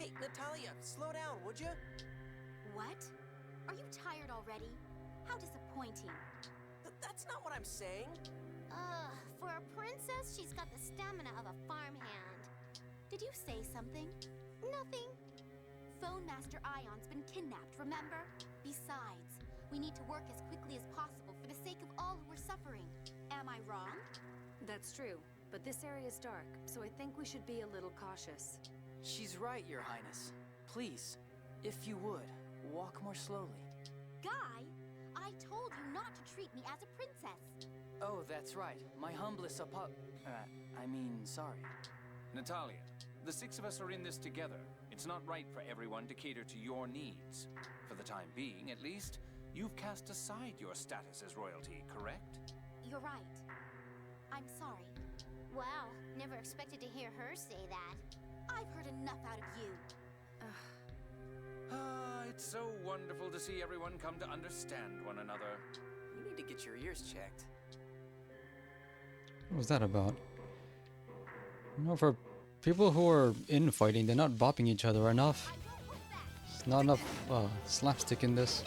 Hey, Natalia, slow down, would you? What? Are you tired already? How disappointing. That's not what I'm saying. For a princess, she's got the stamina of a farmhand. Did you say something? Nothing. Phone Master Ion's been kidnapped, remember? Besides, we need to work as quickly as possible for the sake of all who are suffering. Am I wrong? That's true, but this area is dark, so I think we should be a little cautious. She's right, Your Highness. Please, if you would, walk more slowly. Guy, I told you not to treat me as a princess. Oh, that's right. My humblest sorry. Natalia, the 6 of us are in this together. It's not right for everyone to cater to your needs. For the time being, at least, you've cast aside your status as royalty, correct? You're right. I'm sorry. Wow, never expected to hear her say that. I've heard enough out of you. It's so wonderful to see everyone come to understand one another. You need to get your ears checked. What was that about? You know, for people who are infighting, they're not bopping each other enough. There's not enough slapstick in this.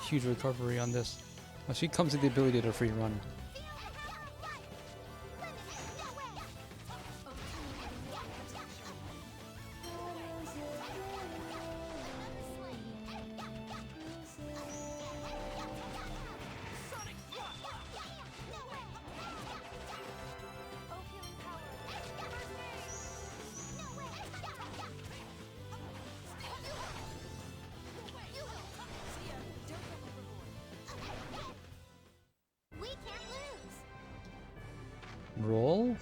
Huge recovery on this. Well, she comes with the ability to free run. Roll?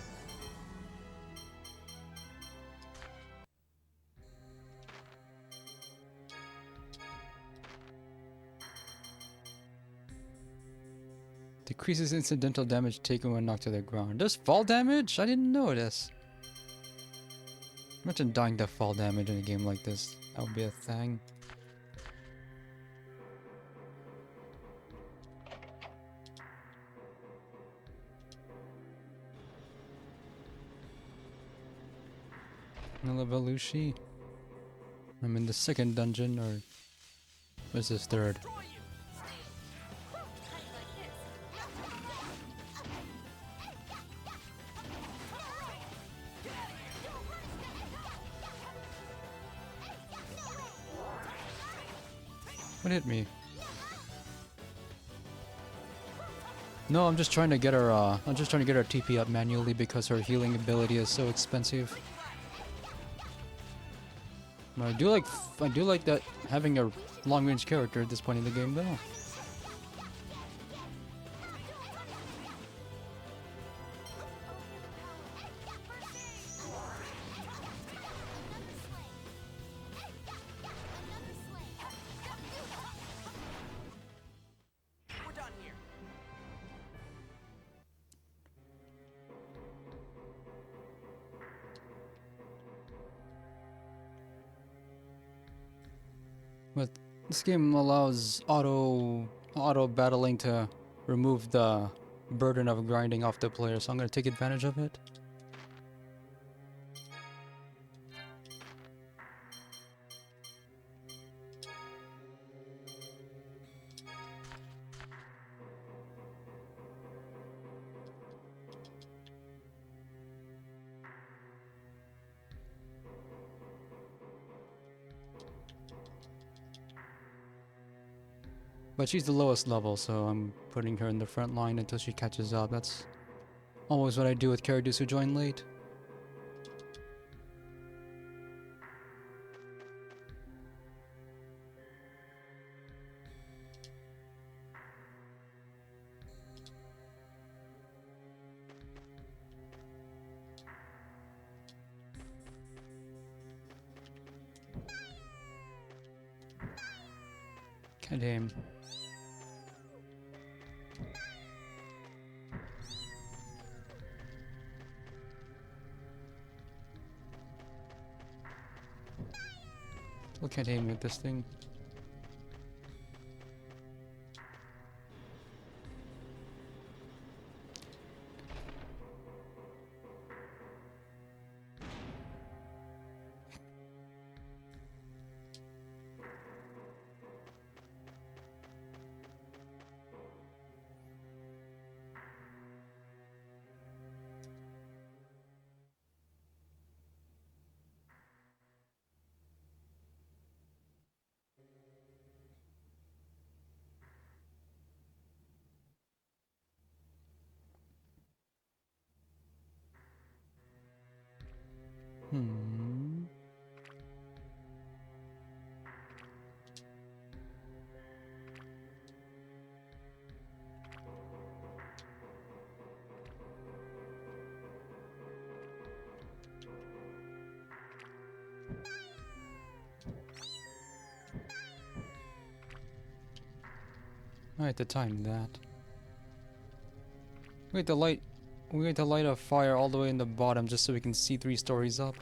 Decreases incidental damage taken when knocked to the ground. There's fall damage? I didn't notice. Imagine dying to fall damage in a game like this. That would be a thing. Nilla Belushi. I'm in the second dungeon, or was this third? What hit me? No, I'm just trying to get her. I'm just trying to get her TP up manually because her healing ability is so expensive. But I do like that having a long-range character at this point in the game, though. We're done here. But this game allows auto battling to remove the burden of grinding off the player, so I'm gonna take advantage of it. But she's the lowest level, so I'm putting her in the front line until she catches up. That's always what I do with characters who join late. God damn. Look at him with this thing. I had to time that. We had to light a fire all the way in the bottom just so we can see 3 stories up.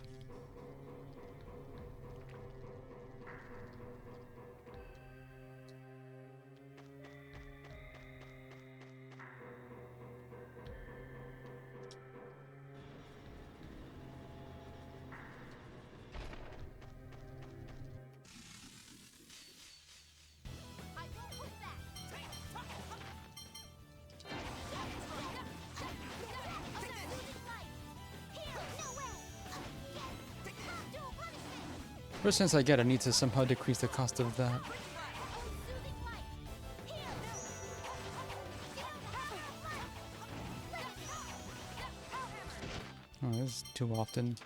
First chance I get, I need to somehow decrease the cost of that. Oh, this is too often.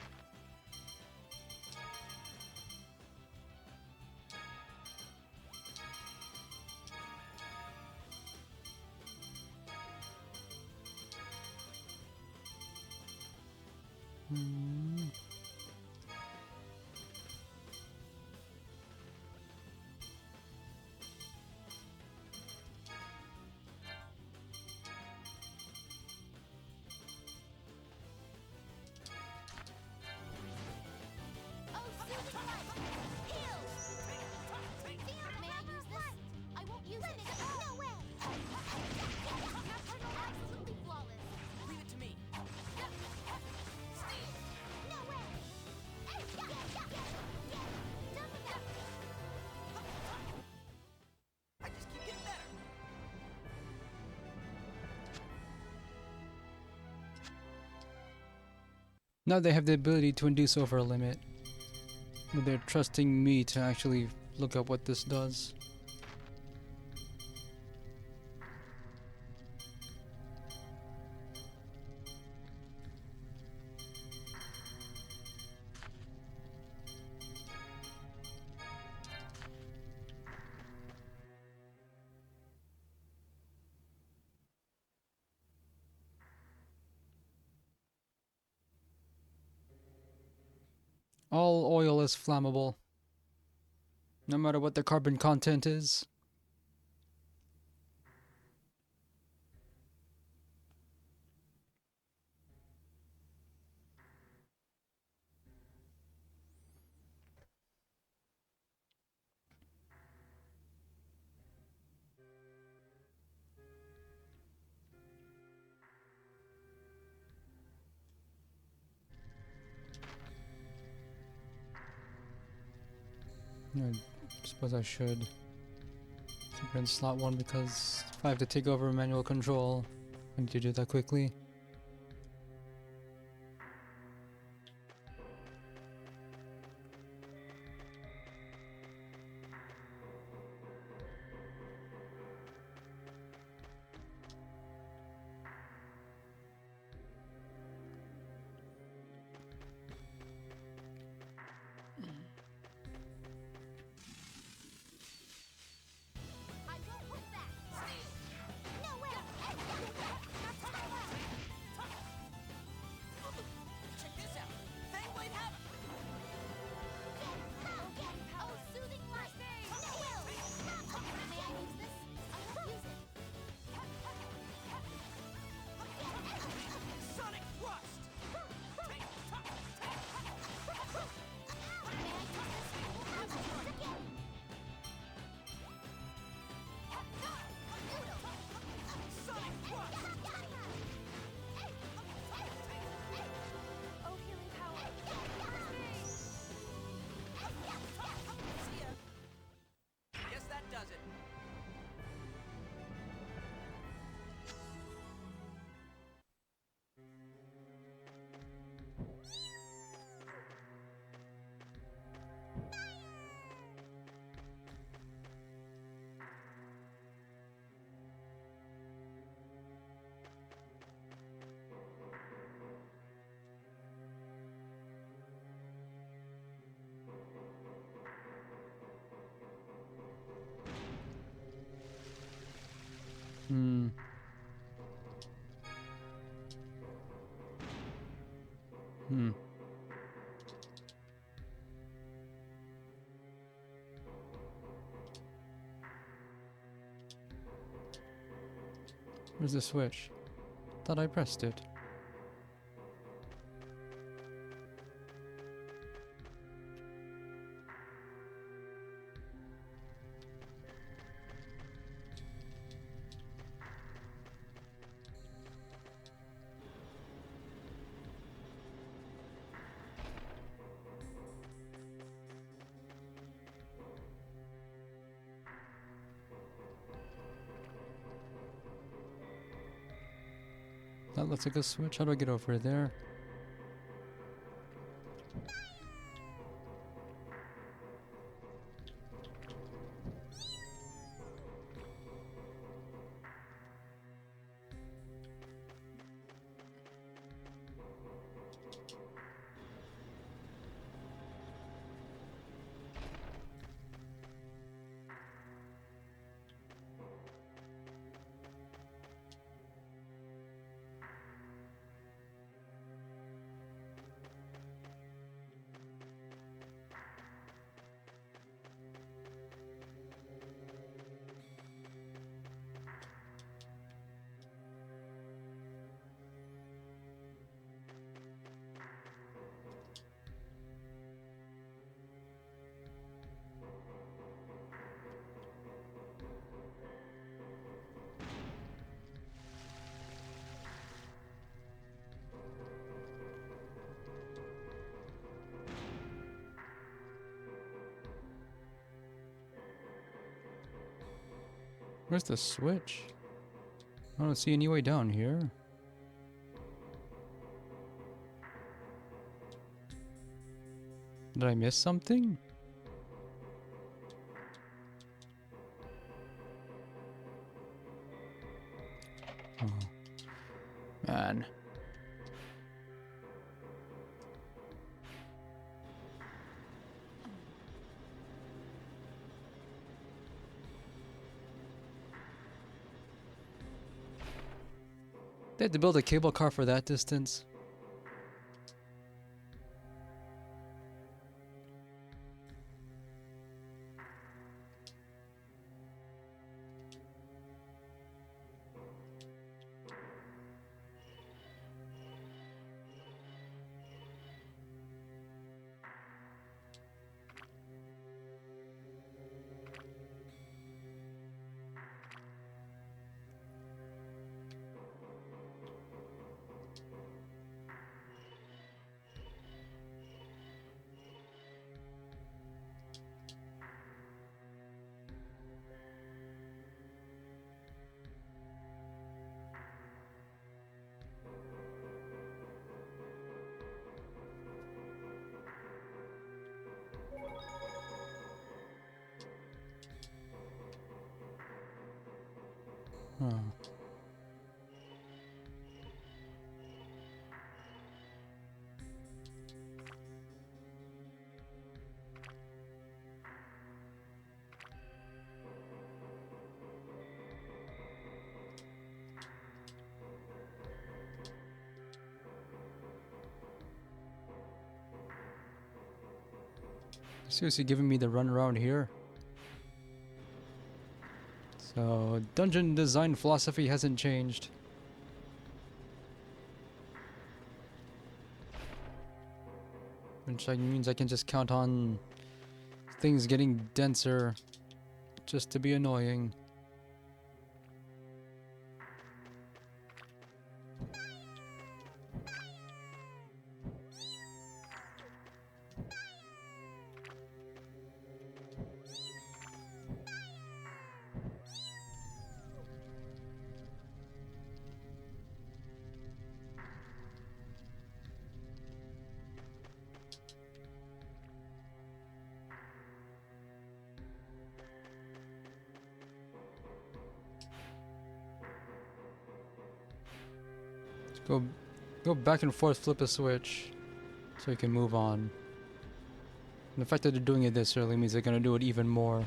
Now they have the ability to induce over a limit. But they're trusting me to actually look up what this does. All oil is flammable, no matter what the carbon content is. I suppose I should keep it in slot 1 because if I have to take over manual control, I need to do that quickly. Check this out! Fangblade Havoc! Oh, soothing light! No will! May I use this? I won't use it. Sonic Thrust! May I use this? I'll use it again. Sonic Thrust! Oh, healing power. See ya. Guess that does it. Hmm. Hmm. Where's the switch? Thought I pressed it. That looks like a switch. How do I get over there? Where's the switch? I don't see any way down here. Did I miss something? Oh. Man. They had to build a cable car for that distance. Huh. Seriously giving me the run around here. So, dungeon design philosophy hasn't changed. Which means I can just count on things getting denser just to be annoying. Go back and forth, flip a switch, so you can move on. And the fact that they're doing it this early means they're gonna do it even more.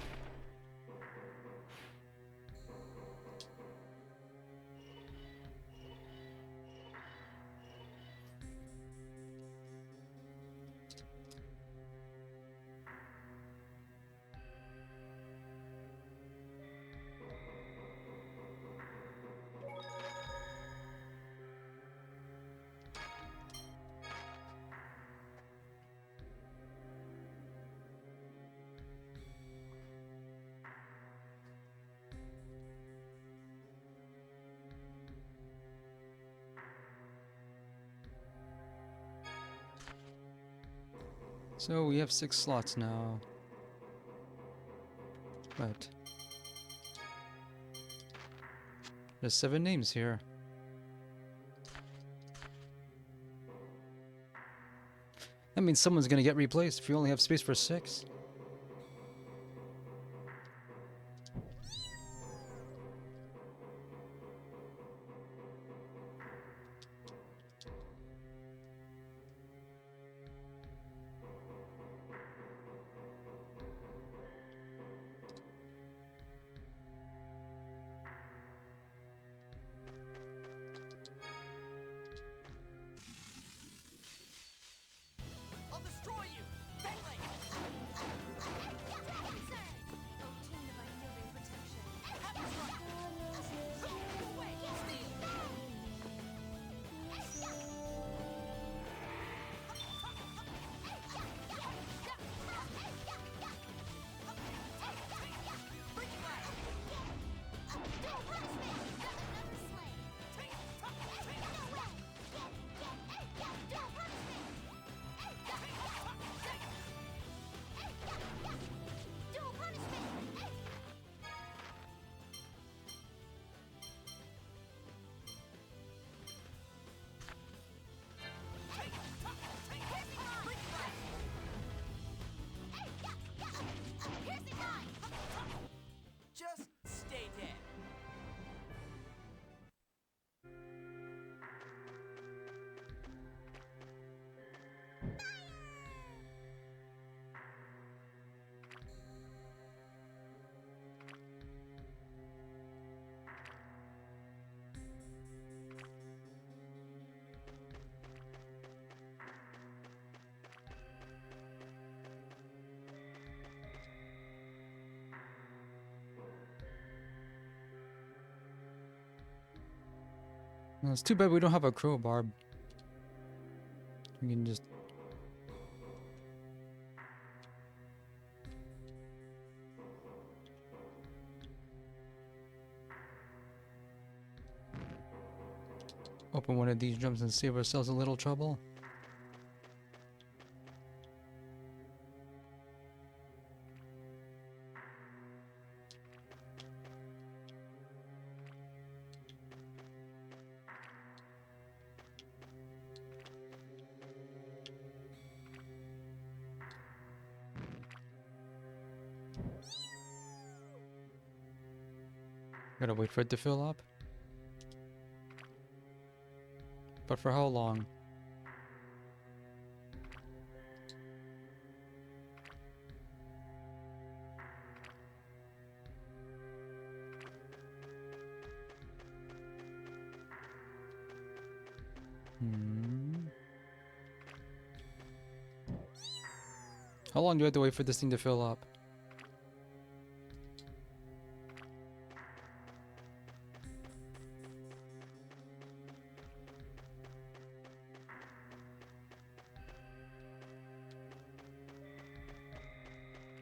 So we have 6 slots now. But there's 7 names here. That means someone's gonna get replaced if you only have space for 6. I'll destroy you! Melee! No, it's too bad we don't have a crowbar. We can just... open one of these drums and save ourselves a little trouble. Gotta wait for it to fill up. But for how long? How long do I have to wait for this thing to fill up?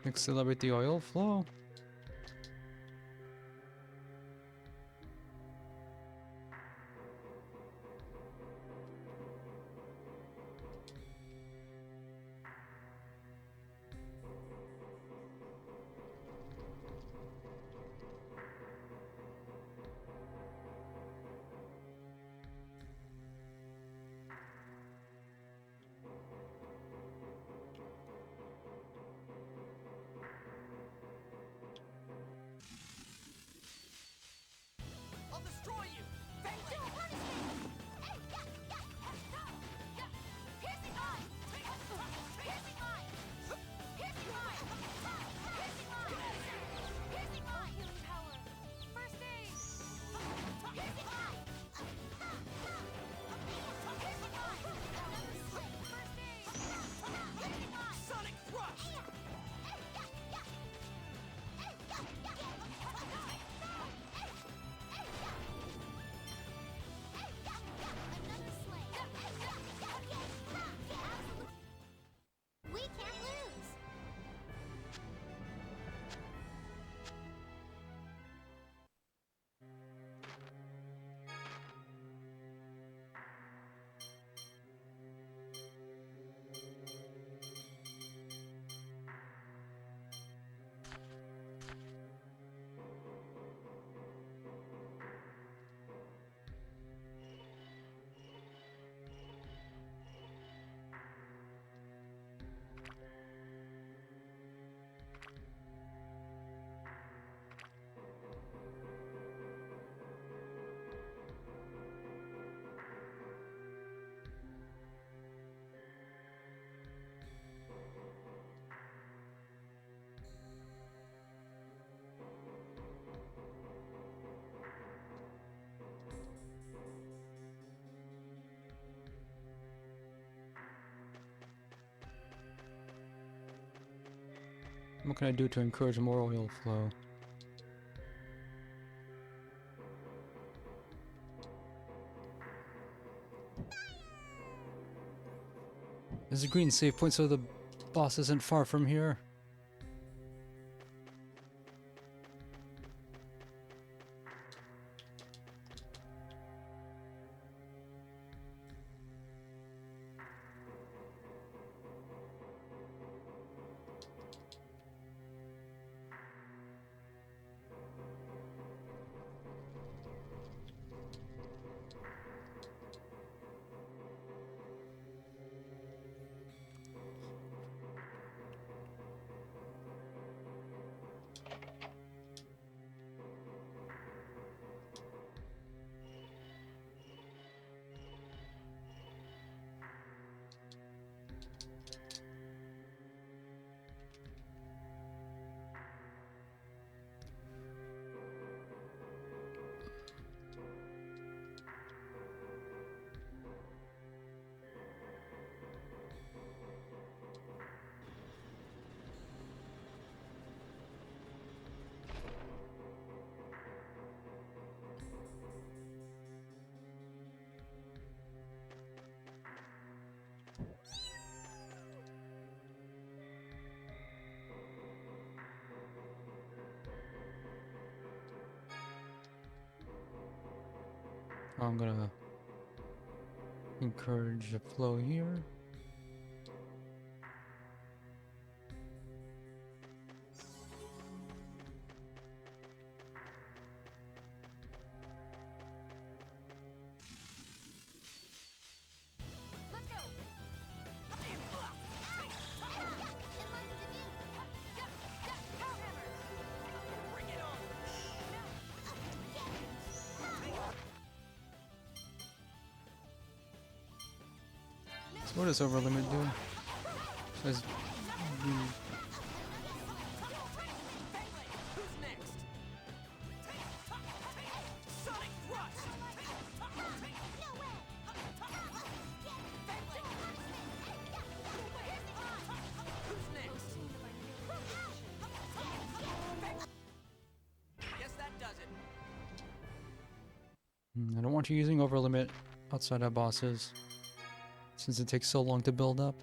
Accelerate the oil flow. I'll destroy you! Don't hurt me! Piercing eye! Piercing eye! Piercing eye! Piercing eye! Piercing eye! Healing power! First aid! Piercing eye! Piercing eye! First aid! Piercing eye! Sonic thrust! We can't lose! What can I do to encourage more oil flow? There's a green save point so the boss isn't far from here. I'm gonna encourage the flow here. So what does over limit do? Says I don't want you using over limit outside of bosses, since it takes so long to build up.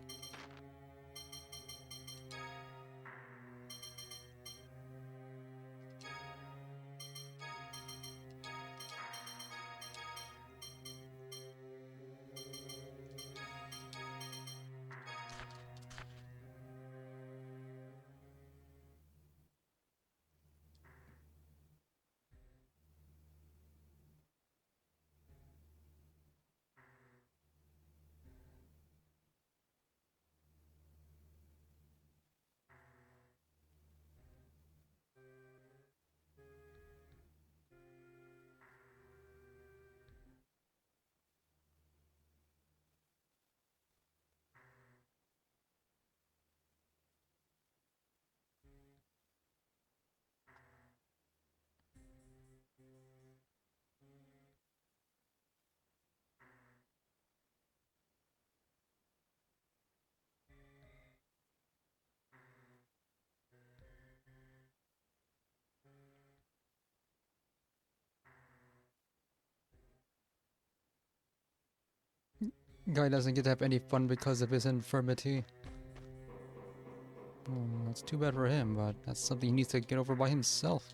Guy doesn't get to have any fun because of his infirmity. That's too bad for him, but that's something he needs to get over by himself.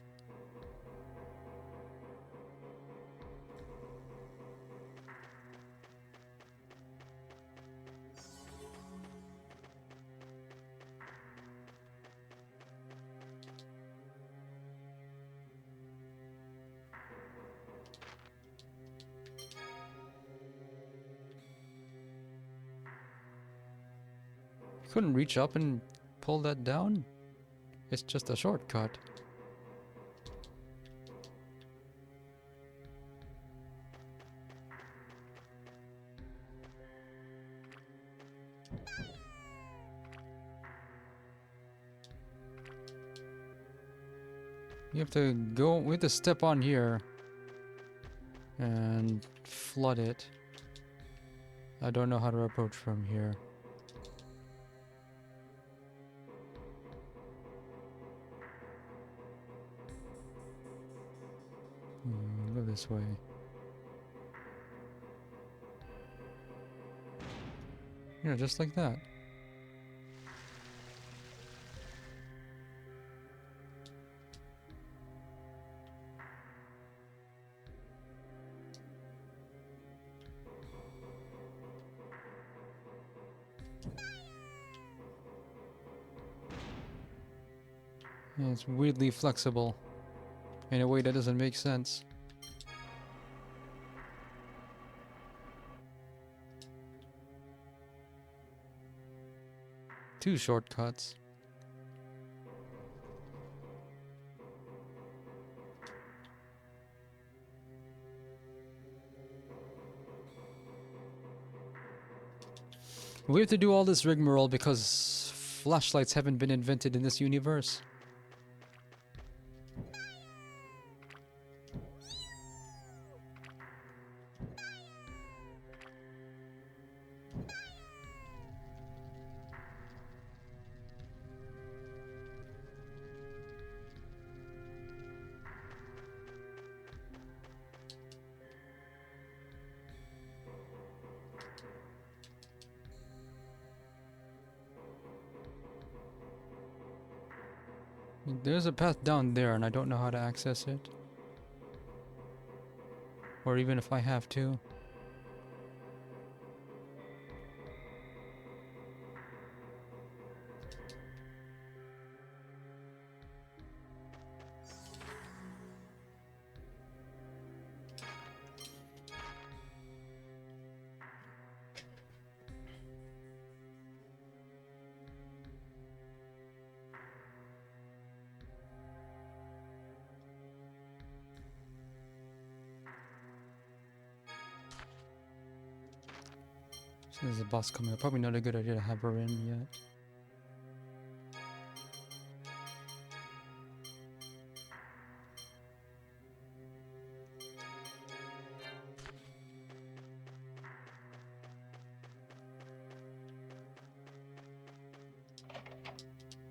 Couldn't reach up and pull that down? It's just a shortcut. You have to go, we have to step on here and flood it. I don't know how to approach from here. Go this way. Yeah, just like that. Yeah, it's weirdly flexible in a way that doesn't make sense. Two shortcuts. We have to do all this rigmarole because flashlights haven't been invented in this universe. There's a path down there and I don't know how to access it. Or even if I have to. There's a boss coming up. Probably not a good idea to have her in yet.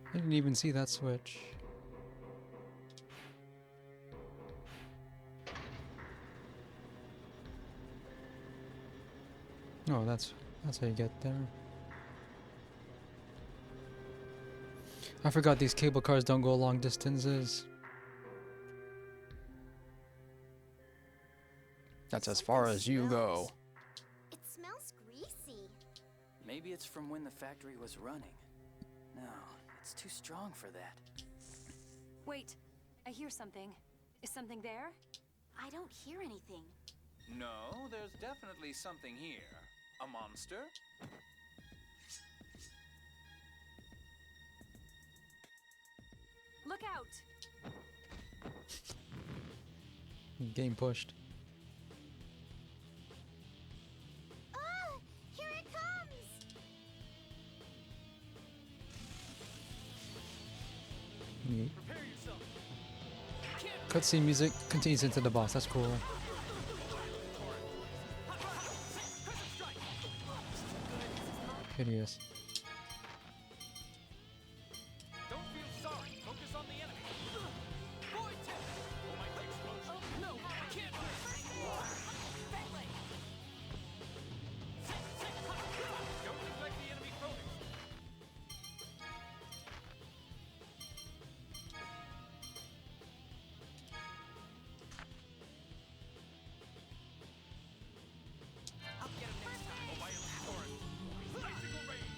I didn't even see that switch. Oh, that's how you get there. I forgot these cable cars don't go long distances. That's as far as you go. It smells greasy. Maybe it's from when the factory was running. No, it's too strong for that. Wait, I hear something. Is something there? I don't hear anything. No, there's definitely something here. A monster? Look out! Game pushed. Ah! Here it comes! Neat. Cutscene music continues into the boss. That's cool. Hideous. Don't feel sorry. Focus on the enemy. Void tip. Oh, my explosion. Oh, no, I can't. Don't neglect the enemy focus. I'll get him next time. Oh, I am torn. Icicle rain.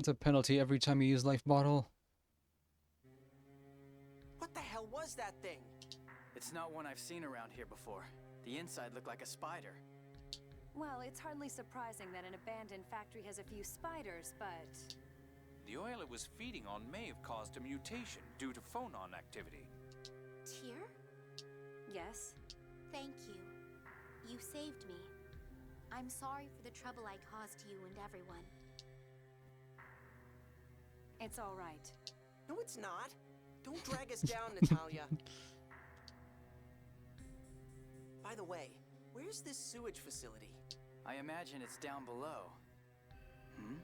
It's a penalty every time you use life bottle. What the hell was that thing? It's not one I've seen around here before. The inside looked like a spider. Well, it's hardly surprising that an abandoned factory has a few spiders, but... The oil it was feeding on may have caused a mutation due to phonon activity. Tyr? Yes? Thank you. You saved me. I'm sorry for the trouble I caused you and everyone. It's all right. No, it's not. Don't drag us down, Natalia. By the way, where's this sewage facility? I imagine it's down below. Hmm?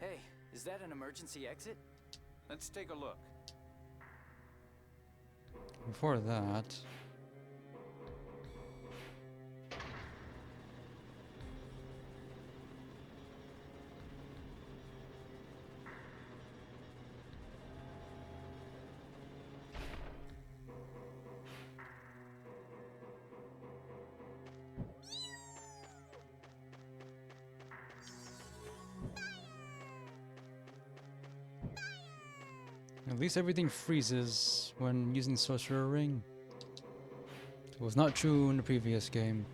Hey, is that an emergency exit? Let's take a look. Before that... At least everything freezes when using Sorcerer Ring. It was not true in the previous game.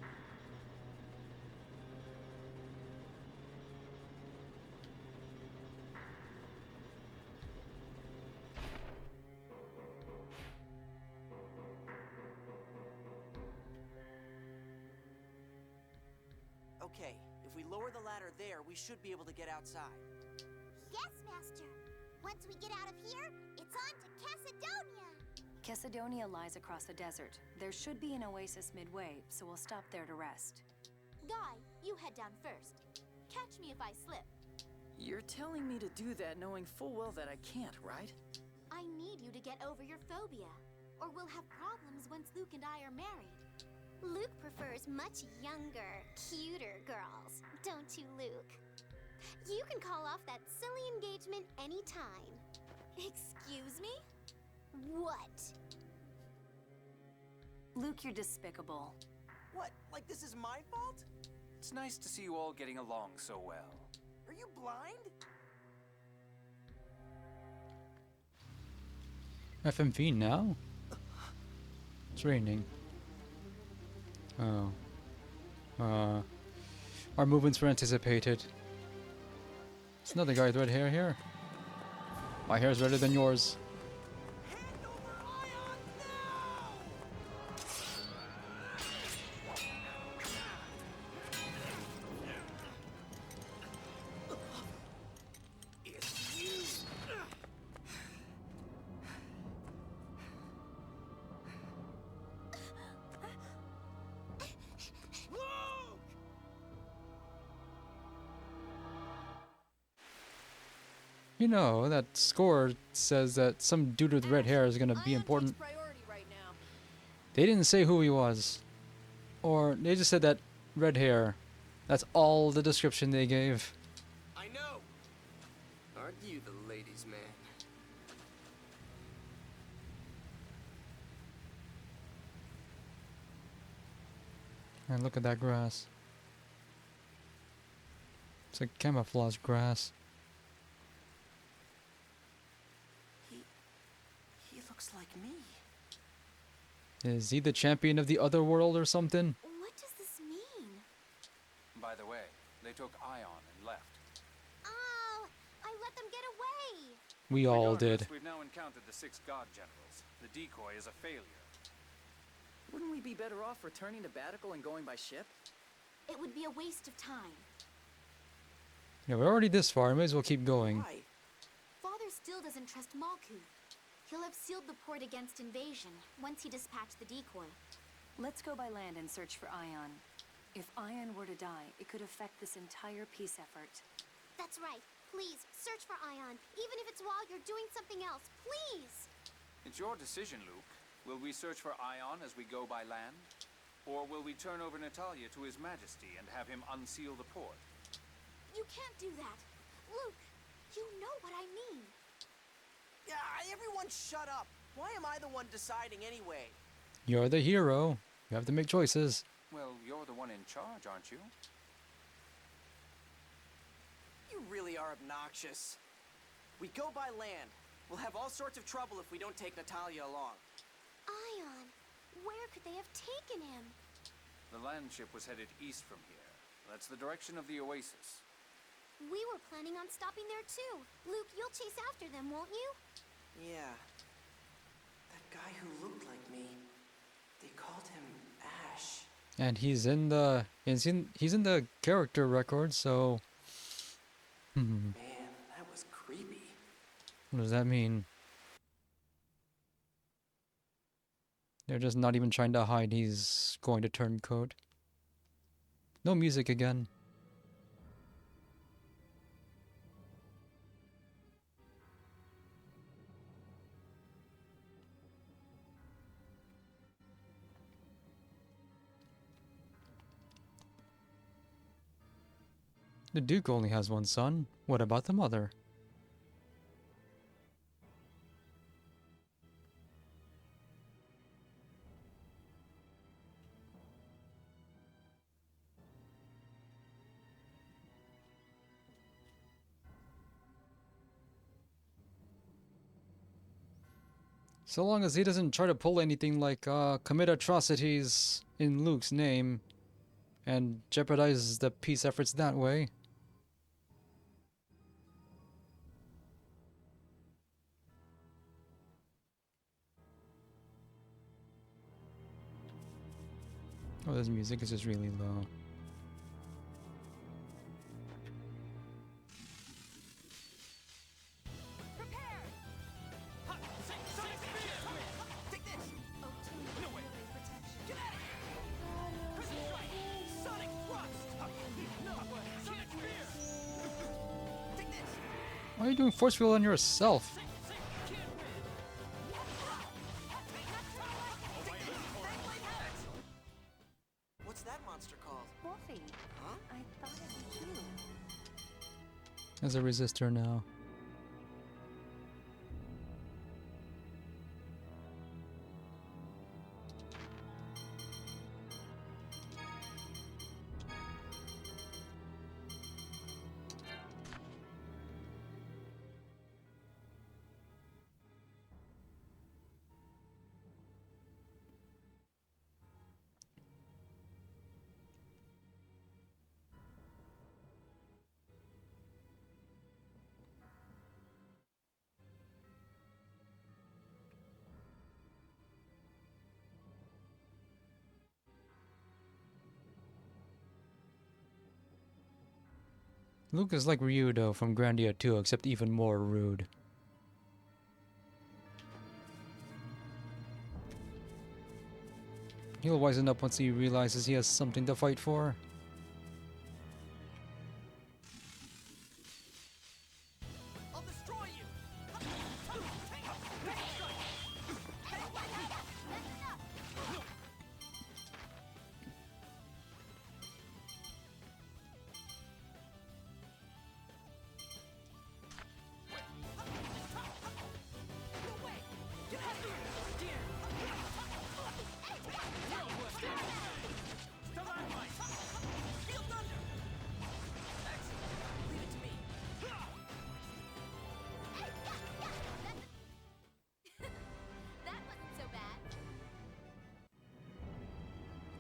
Okay, if we lower the ladder there, we should be able to get outside. Yes, Master. Once we get out of here, it's on to Cassadonia! Cassadonia lies across the desert. There should be an oasis midway, so we'll stop there to rest. Guy, you head down first. Catch me if I slip. You're telling me to do that knowing full well that I can't, right? I need you to get over your phobia, or we'll have problems once Luke and I are married. Luke prefers much younger, cuter girls, don't you, Luke? You can call off that silly engagement anytime. Excuse me? What? Luke, you're despicable. What? Like this is my fault? It's nice to see you all getting along so well. Are you blind? FMV now? It's raining. Oh. Our movements were anticipated. It's another guy with red hair here. My hair's redder than yours. You know, that score says that some dude with red hair is gonna be important. They didn't say who he was. Or they just said that red hair. That's all the description they gave. I know! Aren't you the ladies' man? And look at that grass. It's like camouflage grass. He looks like me. Is he the champion of the other world or something? What does this mean? By the way, they took Ion and left. Oh, I let them get away! We all did. Regardless, we've now encountered the 6 god generals. The decoy is a failure. Wouldn't we be better off returning to Batical and going by ship? It would be a waste of time. Yeah, we're already this far. May as well keep going. Why? Father still doesn't trust Malkuth. He'll have sealed the port against invasion once he dispatched the decoy. Let's go by land and search for Ion. If Ion were to die, it could affect this entire peace effort. That's right. Please, search for Ion, even if it's while you're doing something else. Please! It's your decision, Luke. Will we search for Ion as we go by land? Or will we turn over Natalia to His Majesty and have him unseal the port? You can't do that. Luke, you know what I mean. Yeah, everyone shut up. Why am I the one deciding anyway? You're the hero. You have to make choices. Well, you're the one in charge, aren't you? You really are obnoxious. We go by land. We'll have all sorts of trouble if we don't take Natalia along. Ion, where could they have taken him? The land ship was headed east from here. That's the direction of the Oasis. We were planning on stopping there too. Luke, you'll chase after them, won't you? Yeah. That guy who looked like me. They called him Ash. And he's in the character record, so Man, that was creepy. what does that mean? They're just not even trying to hide he's going to turncoat. No music again. The Duke only has one son. What about the mother? So long as he doesn't try to pull anything like commit atrocities in Luke's name and jeopardize the peace efforts that way. Oh, this music is just really low. Why are you doing force field on yourself? What's that monster called? Wolfie. Huh? I thought it was you. There's a resistor now. Luke is like Ryudo from Grandia 2, except even more rude. He'll wisen up once he realizes he has something to fight for. I'll destroy you!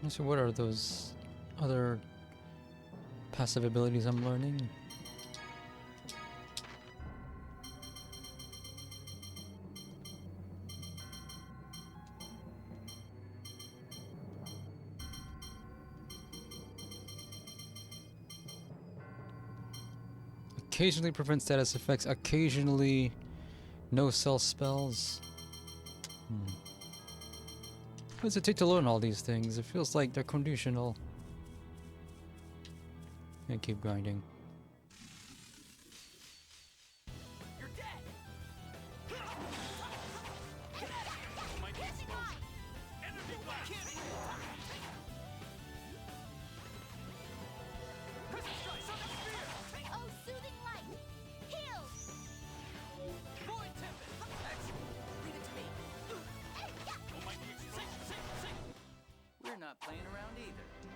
So what are those other passive abilities I'm learning? Occasionally prevent status effects, occasionally no cell spells. What does it take to learn all these things? It feels like they're conditional. And keep grinding. You're dead! Oh, soothing light! Heal! Void Tempest! Excellent. Leave it to me. We're not playing around either.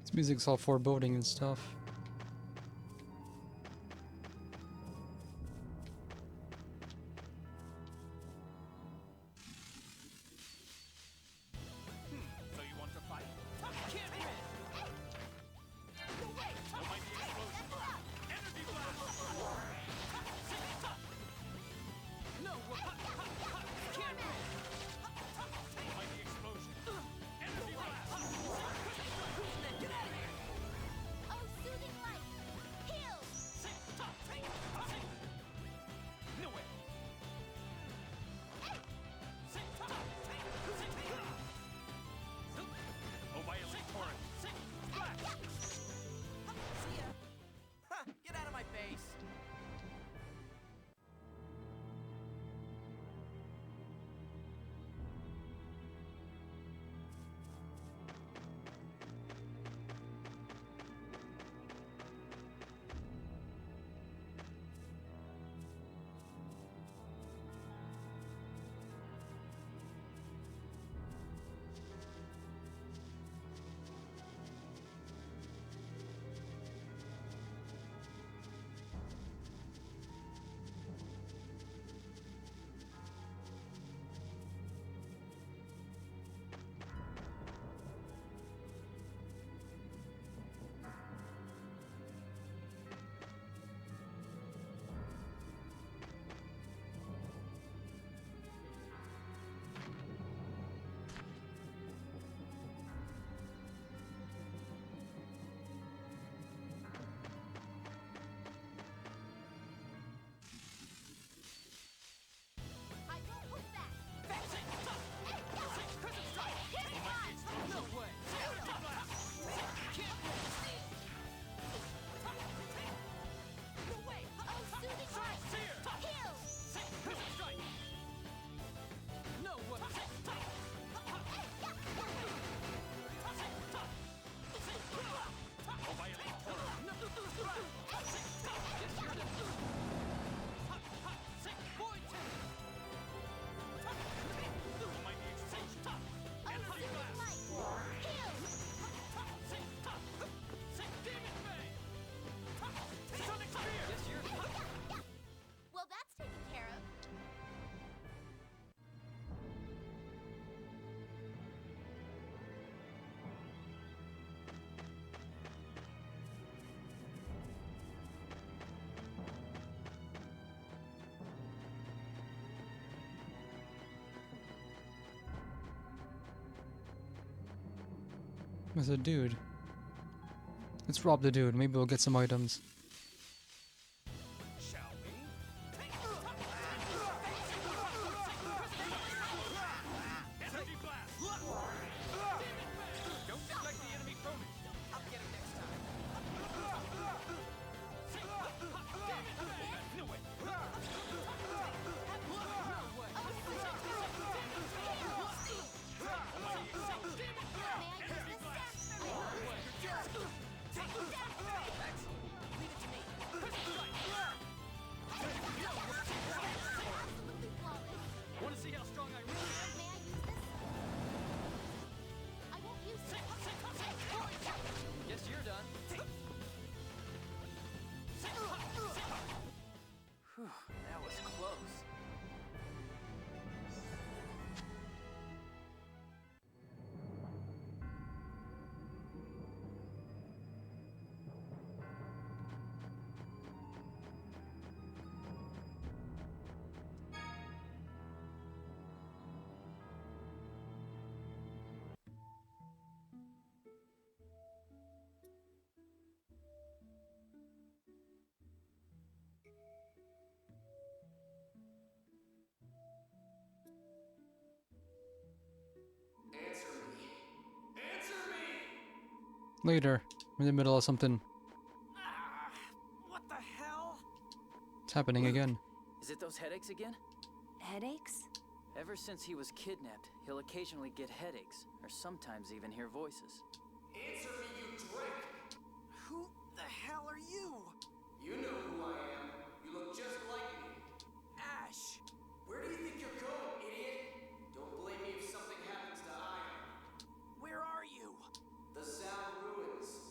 This music's all foreboding and stuff. So you want to fight? Can't win! Almighty explosion! Energy blast! No! Can't win! Almighty explosion! Energy blast! Get out of here! Oh, soothing light! Heal! No way! Oh, violent torrent! Splash! See ya! Ha! Get out of my face! I won't hold back! No way! No way! Oh, soothing light! Heal! No way! Oh, violent torrent! Yes, you're done. Almighty explosion! Energy blast! Demon Ray! Sonic Spear! Yes, you're done. Well, that's taken care of. There's a dude. Let's rob the dude. Maybe we'll get some items. Shall we? Energy blast! Don't neglect the enemy opponent! I'll get him next time. No way! Want to see how strong I really am? May I use this? I won't use it. Guess you're done. Whew, that was close. Later, in the middle of something. What the hell? It's happening again. Is it those headaches again? Headaches? Ever since he was kidnapped, he'll occasionally get headaches, or sometimes even hear voices. Answer me, you drink! Who the hell are you? You know who I am. You look just like me. Ash! Where do you think you're going, idiot? Don't blame me if something happens to Iron. Where are you? The Sound Ruins.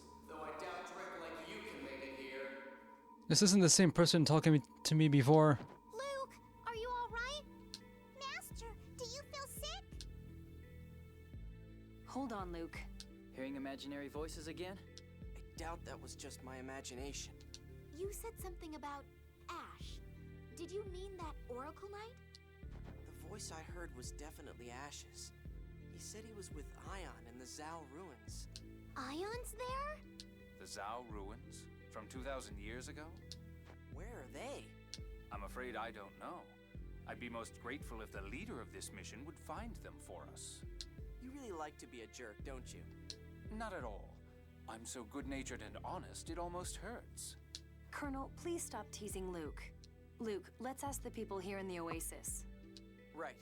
This isn't the same person talking to me before. Luke, are you alright? Master, do you feel sick? Hold on, Luke. Hearing imaginary voices again? I doubt that was just my imagination. You said something about Ash. Did you mean that Oracle Knight? The voice I heard was definitely Ash's. He said he was with Ion in the Zhao ruins. Ion's there? The Zhao ruins? From 2,000 years ago? Where are they? I'm afraid I don't know. I'd be most grateful if the leader of this mission would find them for us. You really like to be a jerk, don't you? Not at all. I'm so good-natured and honest, it almost hurts. Colonel, please stop teasing Luke. Luke, let's ask the people here in the Oasis. Right.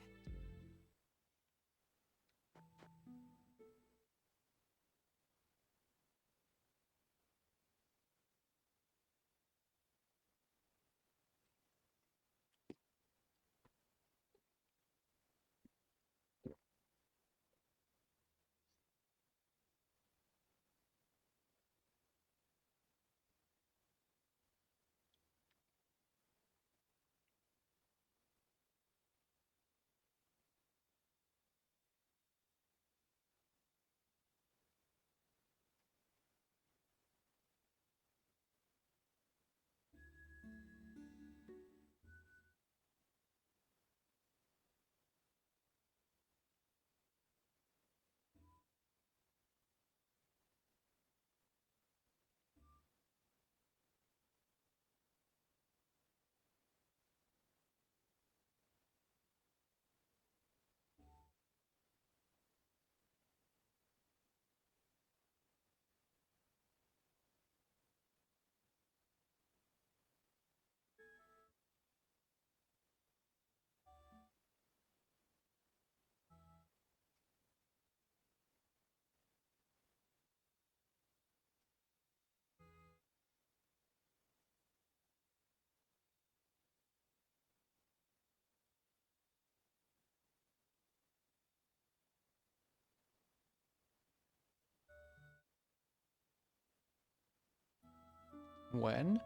When?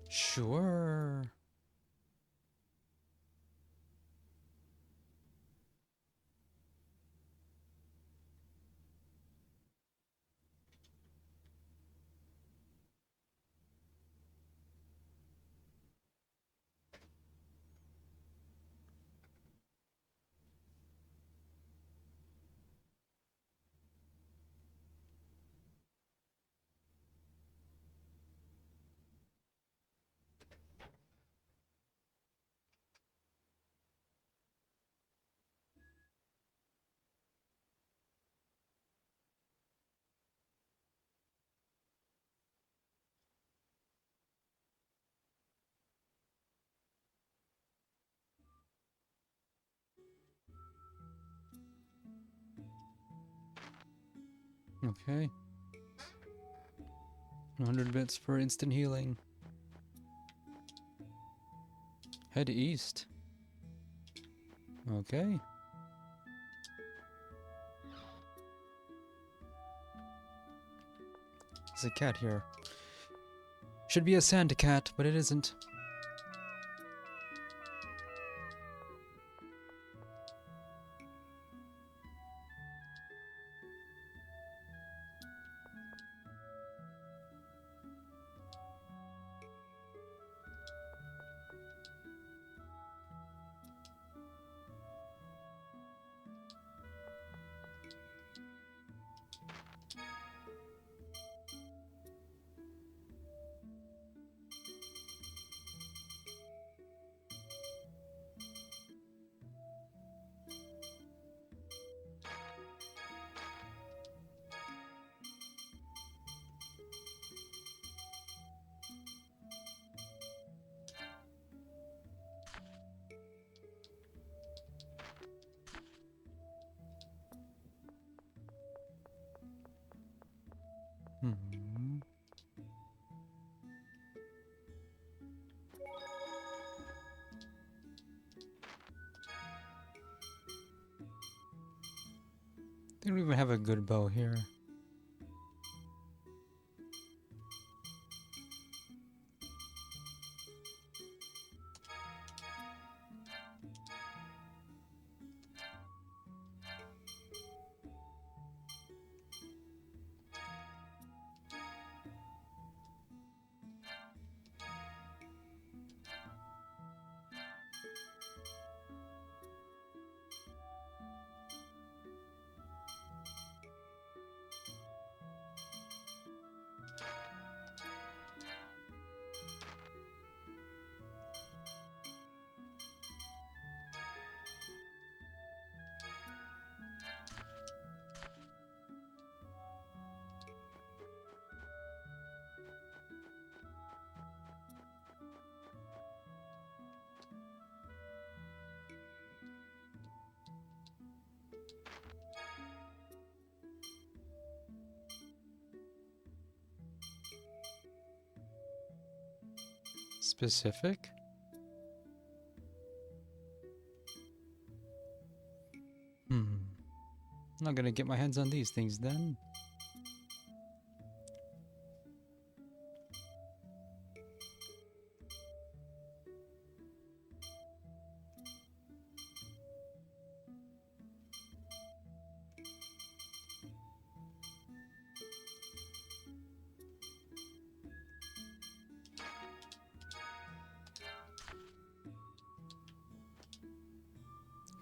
Sure. Okay. 100 bits for instant healing. Head east. Okay. There's a cat here. Should be a sand cat, but it isn't. Hmm. They don't even have a good bow here. Specific? Not gonna get my hands on these things then.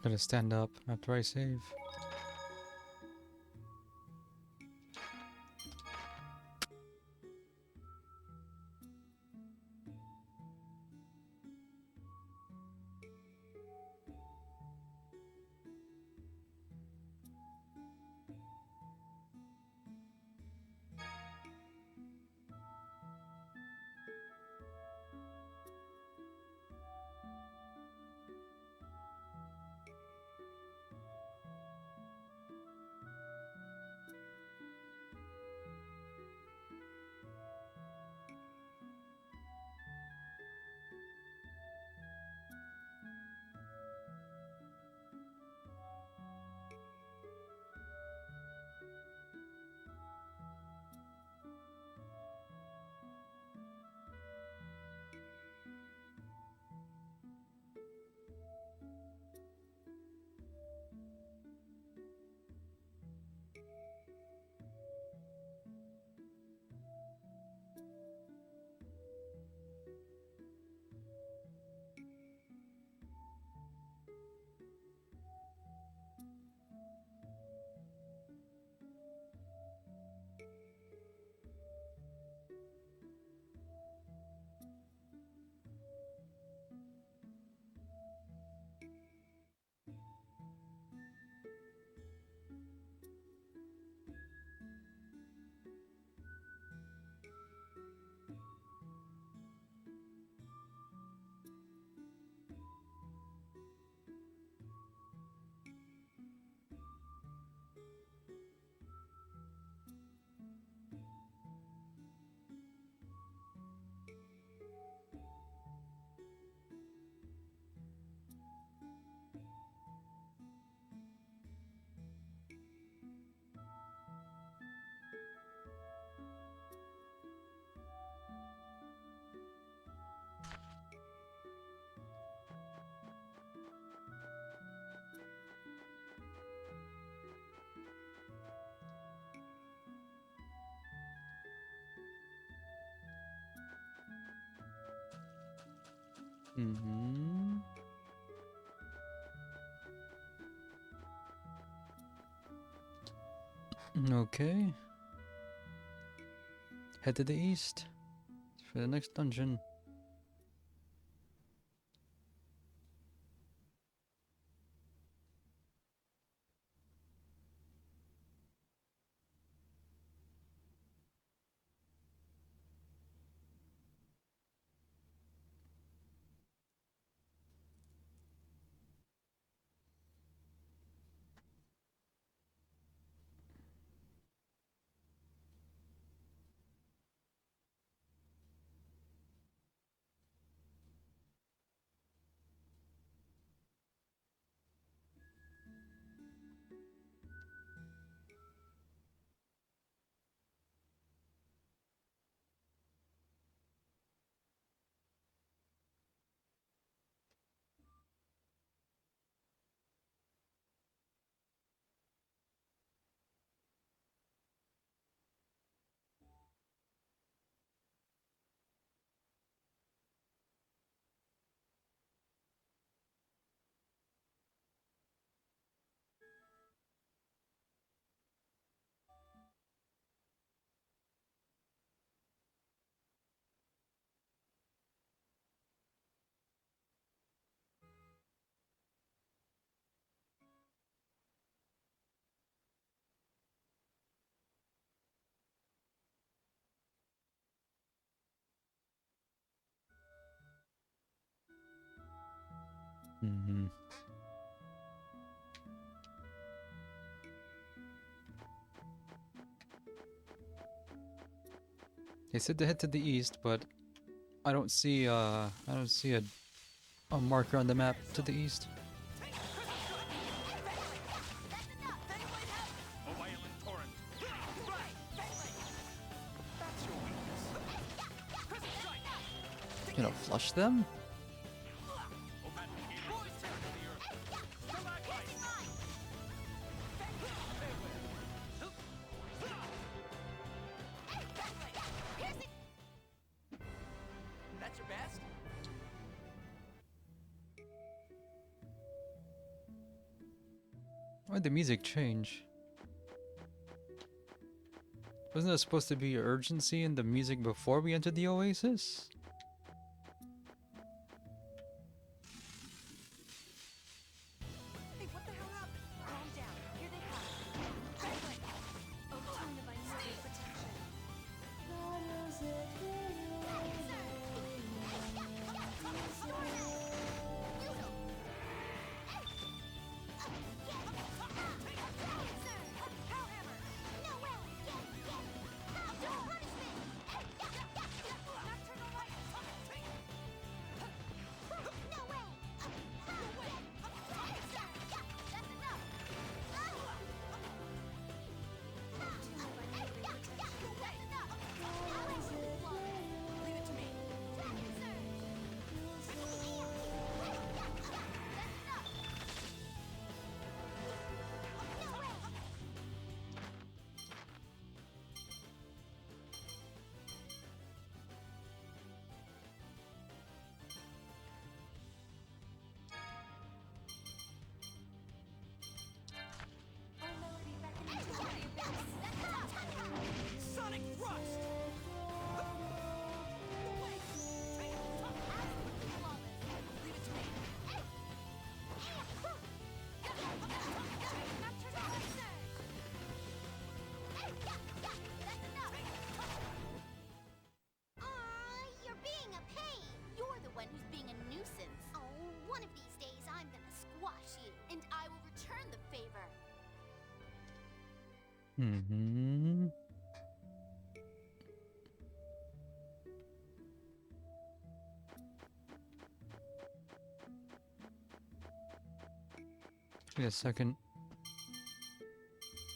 Gotta stand up after I save. Okay. Head to the east for the next dungeon. Mm-hmm. They said to head to the east, but I don't see a marker on the map to the east. Gonna flush them? That's your best? Why'd the music change? Wasn't there supposed to be urgency in the music before we entered the oasis? Hey, what the hell happened? Calm down. Here they come. Oh, tune of unusual protection. Sonic Thrust! Leave it to me. You're being a pain. You're the one who's being a nuisance. Oh, one of these days I'm gonna squash you, and I will return the favor. Mm-hmm. Wait a second.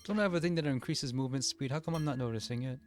Don't I have a thing that increases movement speed? How come I'm not noticing it?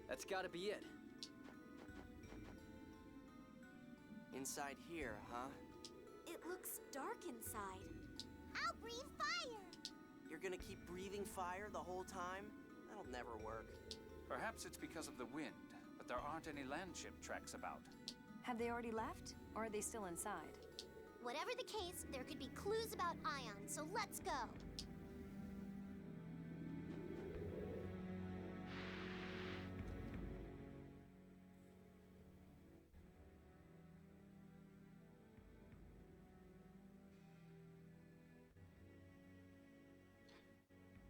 That's gotta be it. Inside here, huh? It looks dark inside. I'll breathe fire. You're gonna keep breathing fire the whole time? That'll never work. Perhaps it's because of the wind, but there aren't any landship tracks about. Have they already left, or are they still inside? Whatever the case, there could be clues about Ion, so let's go.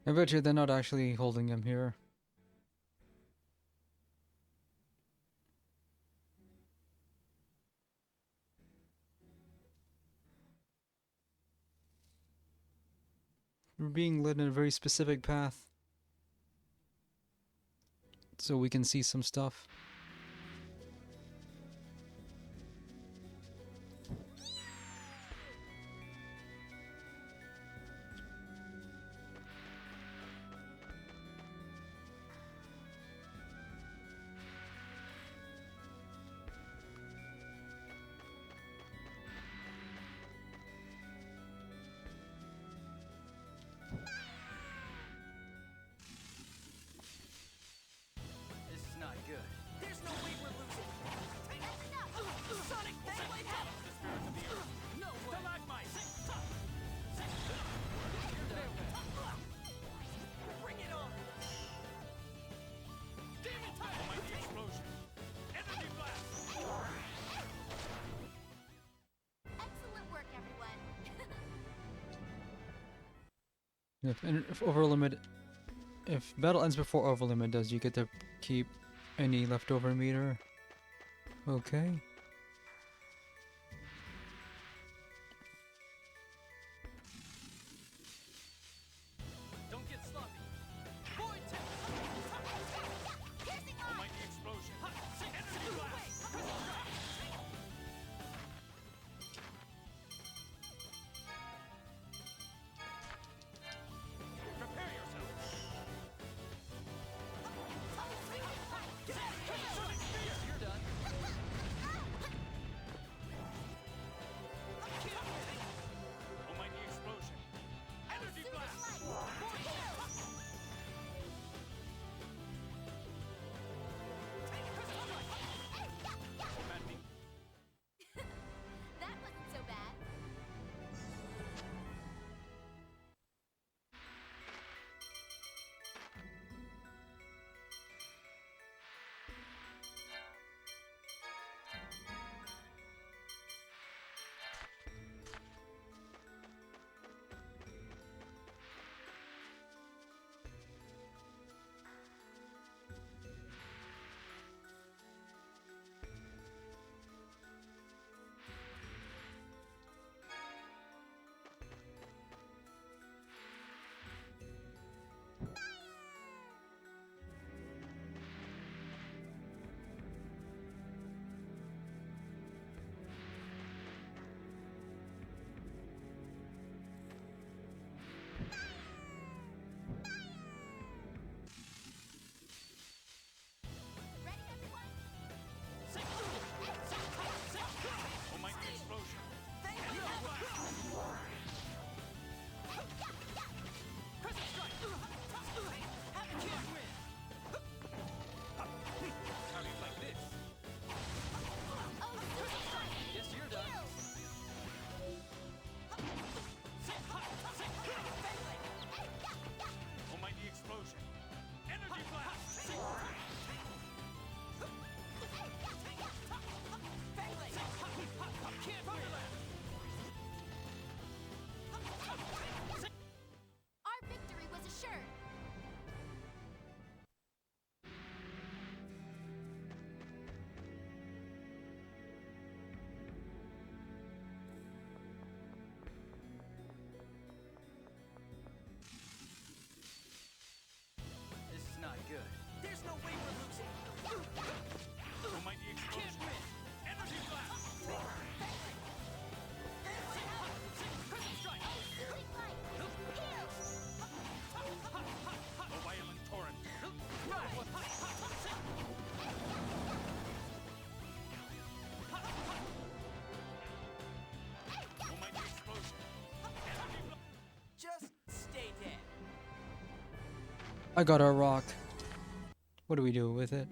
I bet you they're not actually holding him here. We're being led in a very specific path. So we can see some stuff. If over limit, if battle ends before over limit does, you get to keep any leftover meter. Okay. Don't get sloppy. Void Almighty explosion. Energy blast. Prepare yourself. You're done. Almighty explosion. Energy blast. That wasn't so bad. Almighty explosion. Energy blast. Crescent strike. Have a can't win. How do you like this? Yes, you're done. Almighty explosion. Energy blast. Can't win. Our victory was assured. This is not good. There's no way we're losing. Almighty explosion. Energy blast. Crescent strike. A violent torrent. Almighty explosion. Energy blast. Just stay dead. I got our rock. What do we do with it?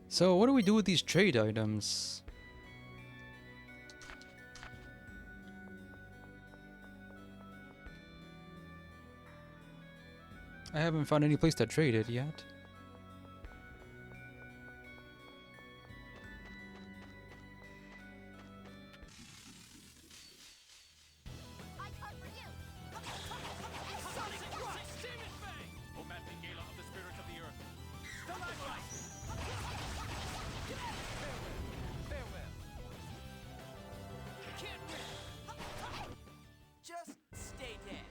So what do we do with these trade items? I haven't found any place to trade it yet. I come for you. Sonic Thrust. Demon Fang. O maddening gala of the spirits of the earth. Stalagmite. Farewell. Can't win. Just stay dead.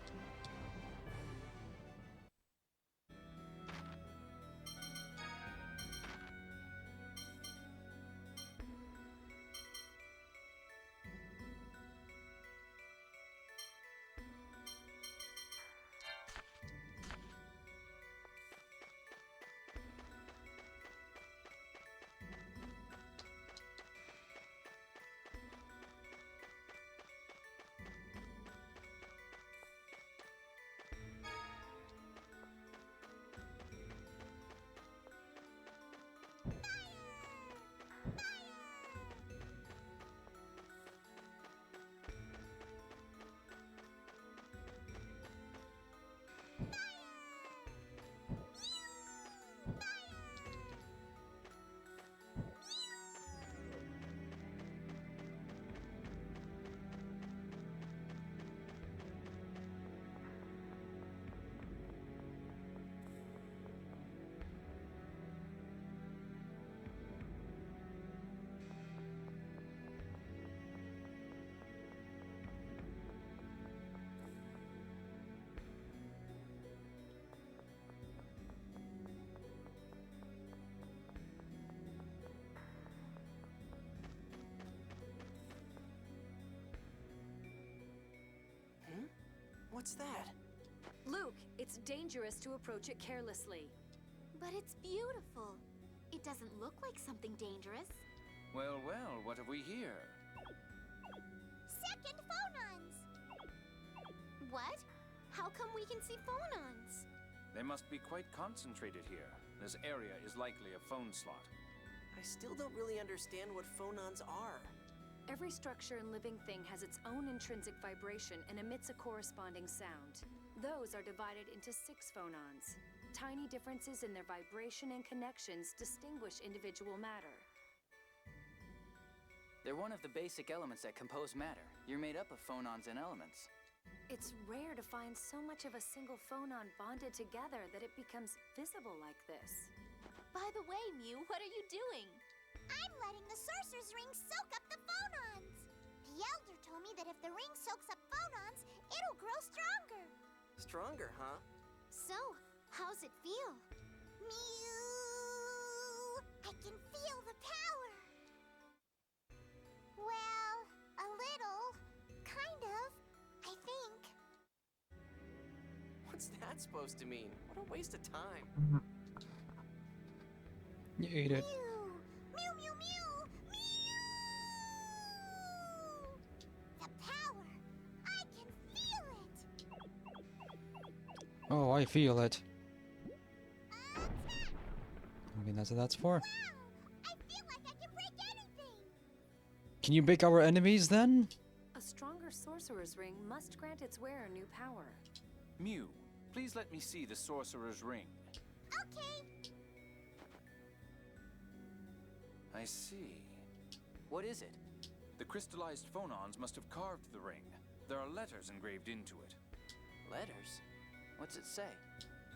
What's that? Luke, it's dangerous to approach it carelessly. But it's beautiful. It doesn't look like something dangerous. Well, well, what have we here? Second phonons! What? How come we can see phonons? They must be quite concentrated here. This area is likely a phone slot. I still don't really understand what phonons are. Every structure and living thing has its own intrinsic vibration and emits a corresponding sound. Those are divided into 6 phonons. Tiny differences in their vibration and connections distinguish individual matter. They're one of the basic elements that compose matter. You're made up of phonons and elements. It's rare to find so much of a single phonon bonded together that it becomes visible like this. By the way, Mew, what are you doing? I'm letting the Sorcerer's Ring soak up the phonons. The Elder told me that if the ring soaks up phonons, it'll grow stronger. Stronger, huh? So, how's it feel? Mew! I can feel the power. Well, a little. Kind of. I think. What's that supposed to mean? What a waste of time. You ate it. Mew, mew, mew! Mew! The power. I can feel it. Oh, I feel it. Maybe that's what that's for. I feel like I can break anything. Can you break our enemies then? A stronger Sorcerer's Ring must grant its wearer new power. Mew, please let me see the Sorcerer's Ring. Okay. I see. What is it? The crystallized phonons must have carved the ring. There are letters engraved into it. Letters? What's it say?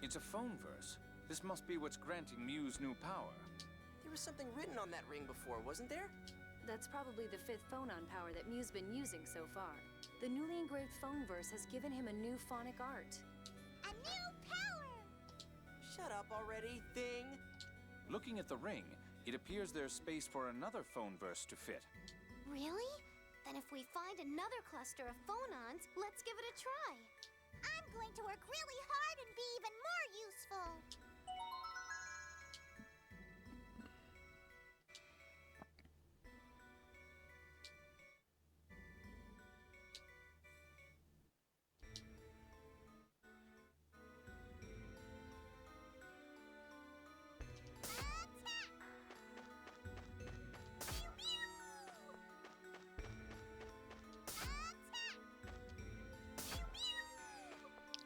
It's a phone verse. This must be what's granting Mew's new power. There was something written on that ring before, wasn't there? That's probably the 5th phonon power that Mew's been using so far. The newly engraved phone verse has given him a new phonic art. A new power! Shut up already, thing! Looking at the ring, it appears there's space for another phone verse to fit. Really? Then if we find another cluster of phonons, let's give it a try. I'm going to work really hard and be even more useful.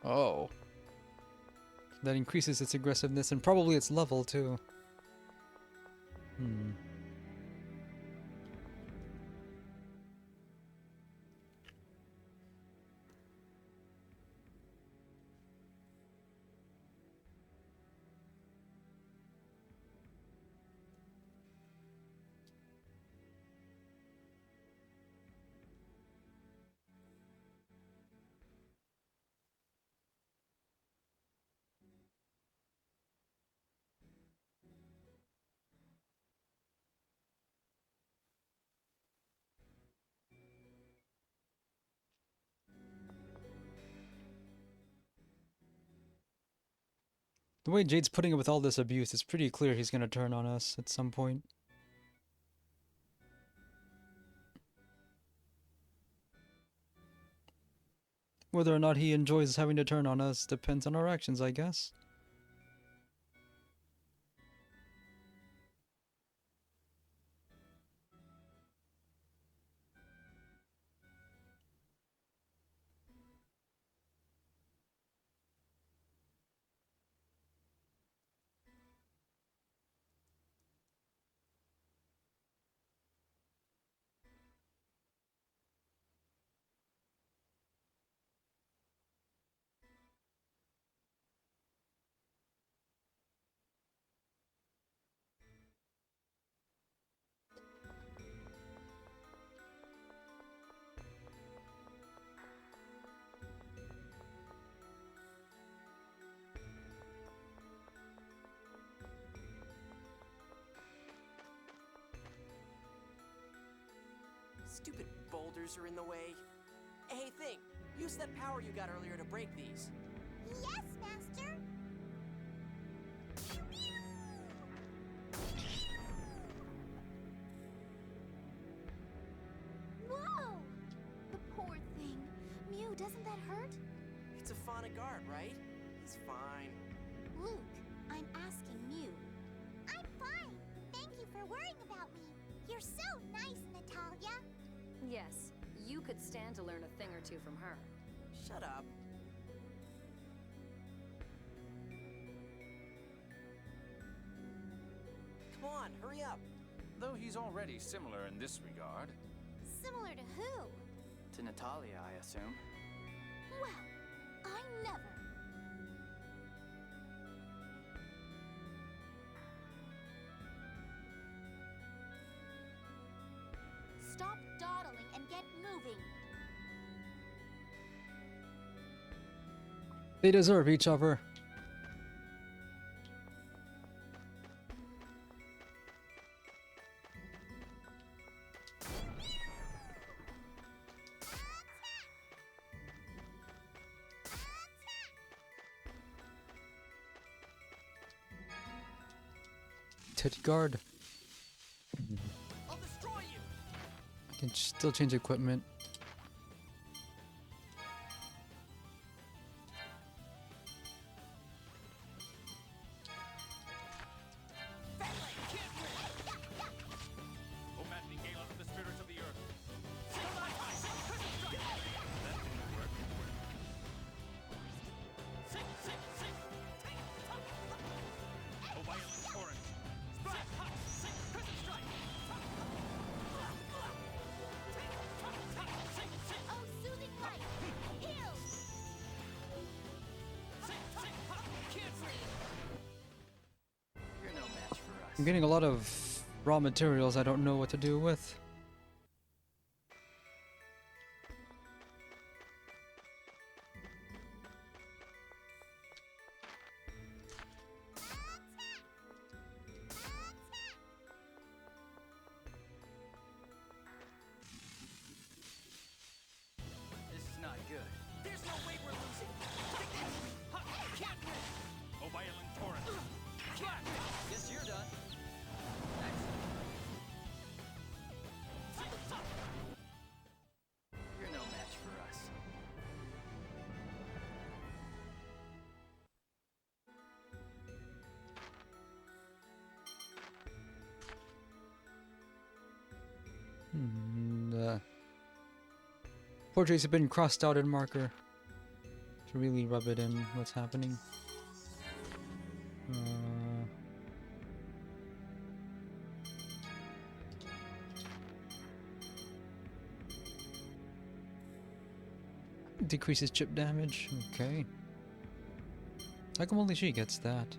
Oh. That increases its aggressiveness and probably its level too. Hmm. The way Jade's putting up with all this abuse, it's pretty clear he's gonna turn on us at some point. Whether or not he enjoys having to turn on us depends on our actions, I guess. Stupid boulders are in the way. Hey, Thing, Use that power you got earlier to break these. Yes, Master! Whoa! The poor thing. Mew, doesn't that hurt? It's a fauna guard, right? He's fine. Luke, I'm asking Mew. I'm fine. Thank you for worrying about me. You're so nice, Natalia. Yes, you could stand to learn a thing or two from her. Shut up. Come on, hurry up. Though he's already similar in this regard. Similar to who? To Natalia, I assume. Well, I never. Stop dawdling and get moving. They deserve each other. Teddy guard. I'll destroy you. I can still change equipment. O maddening gale of the spirits of the earth. That didn't work. O violent torrent. Oh, soothing light! Heal! You're no match for us. I'm getting a lot of raw materials I don't know what to do with. This is not good. There's no way we're losing. Take this. Can't win. O violent torrent. Guess you're done. You're no match for us. Portraits have been crossed out in marker to really rub it in what's happening. Decreases chip damage. Okay. How come only she gets that?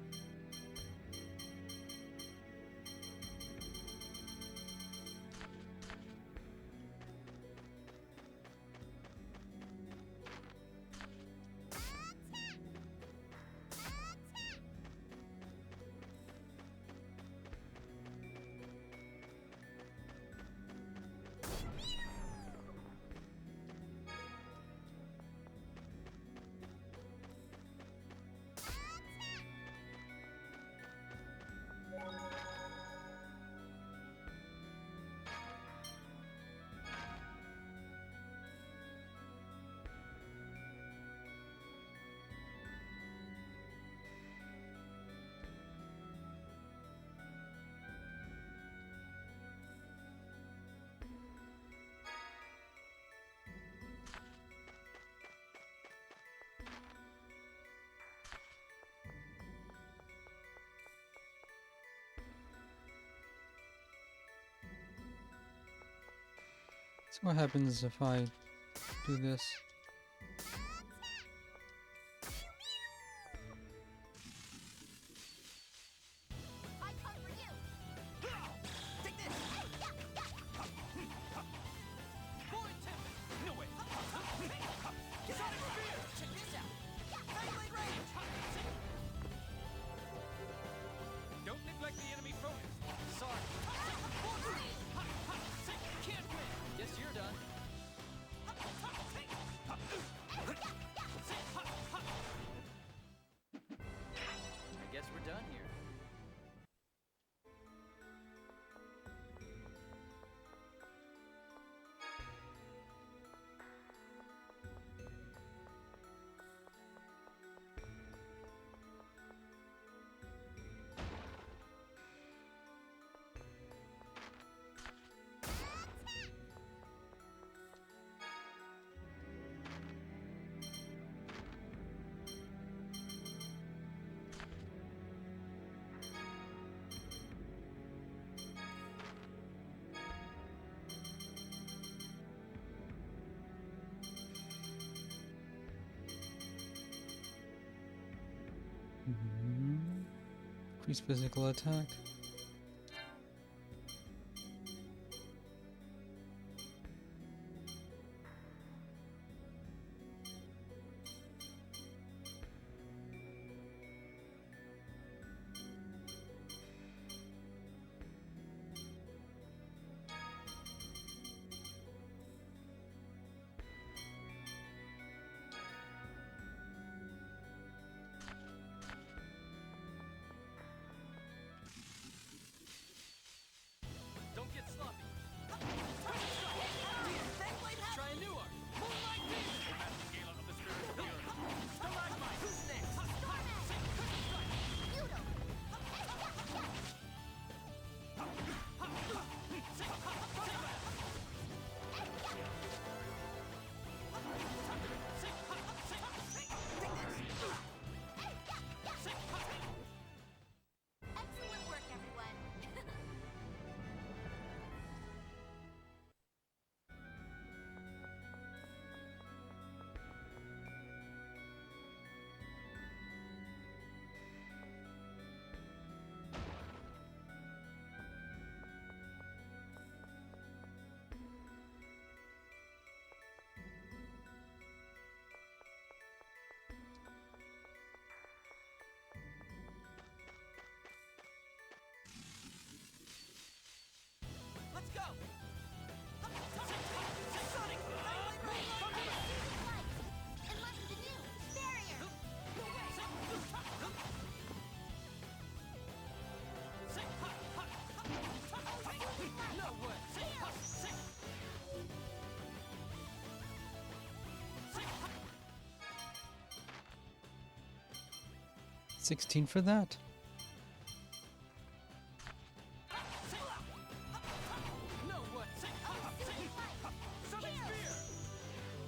So what happens if I do this? I come for you! Take this. Boy, no way. Get out of here. Check this out. Beyblade range. Don't neglect the enemy focus. Sorry. Can't win. Guess you're done. Increase physical attack. Don't get sloppy. Try a new art. Moonlight Demon. The Master Gala of the Spirit of the Earth. Stalagmite. Who's next? Excellent work, everyone. Let's go. Sonic! Unlock the new barrier! No way. 16 for that. No way. Sonic Spear.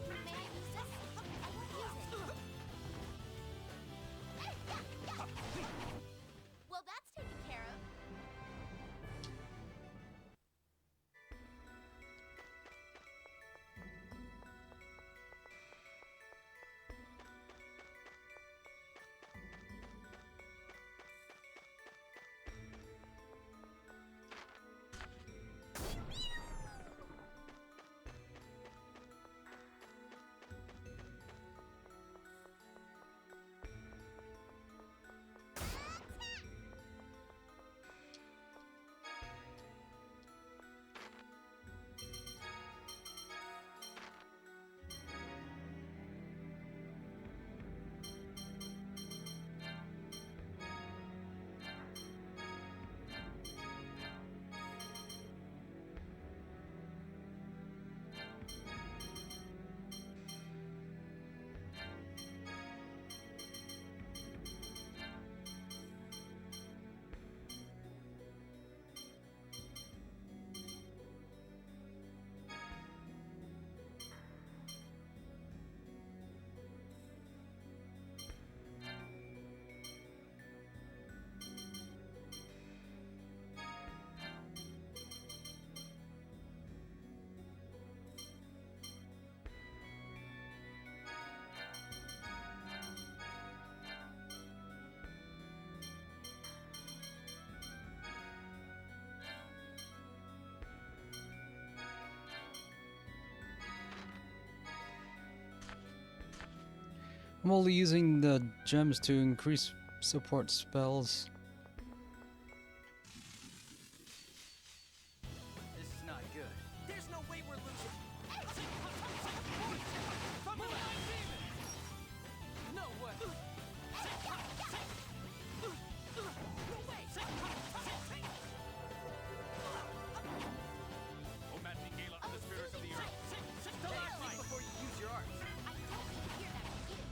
May I use this? I won't use it. Well, that's taken care of. I'm only using the gems to increase support spells. This is not good. There's no way we're losing. Moonlight Demon. No way. Oh, Master Gala of the Spirit of the Earth. Stalagmite. Before you use your art. I don't want to hear that from you.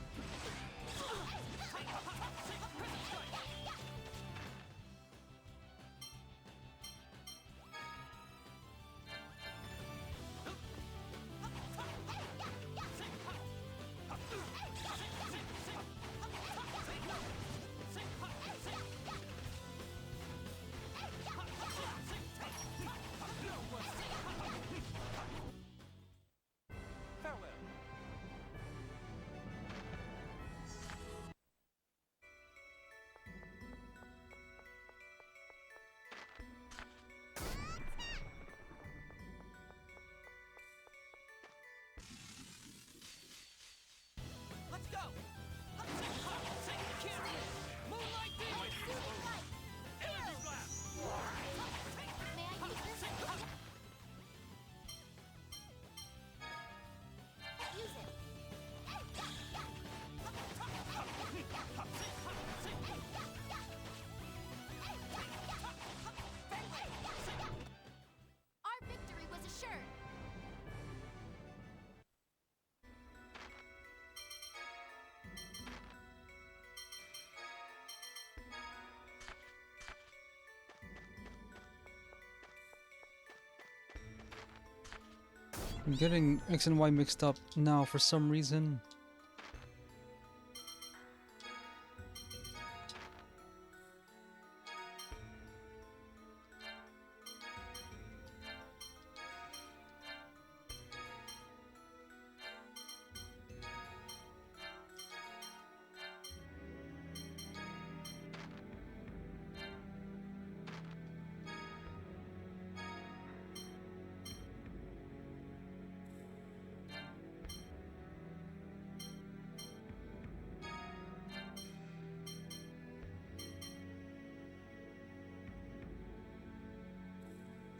I'm getting X and Y mixed up now for some reason.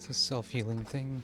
It's a self-healing thing.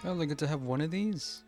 I only get to have one of these?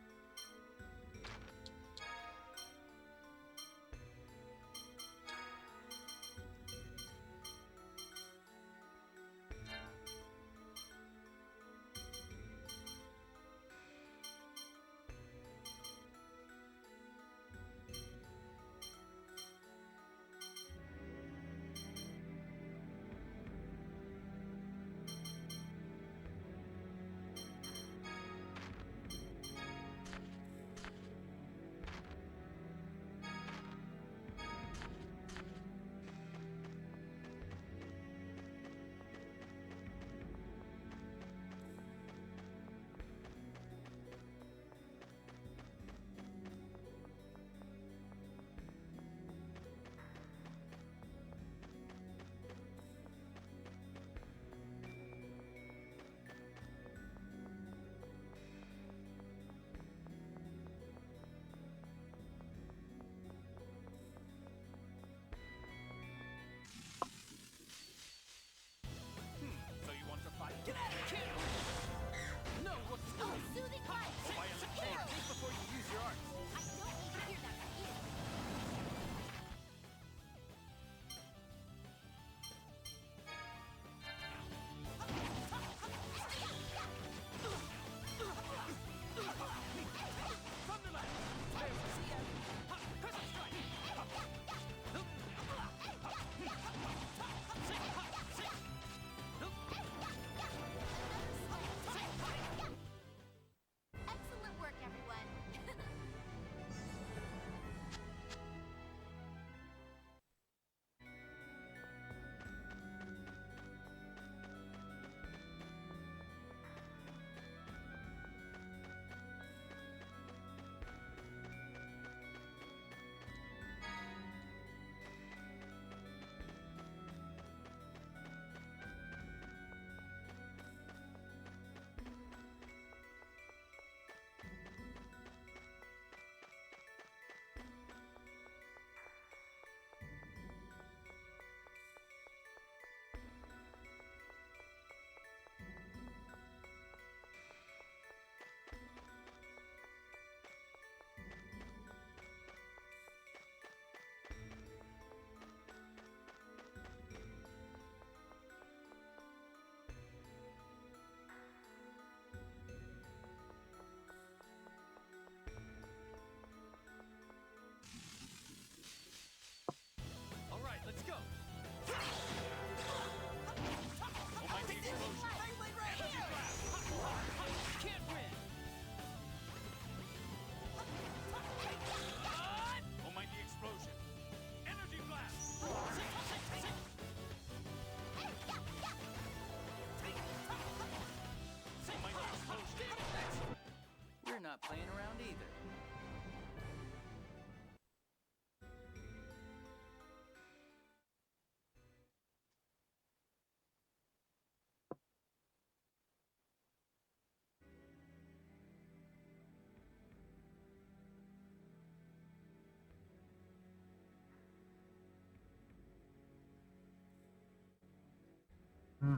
Hmm.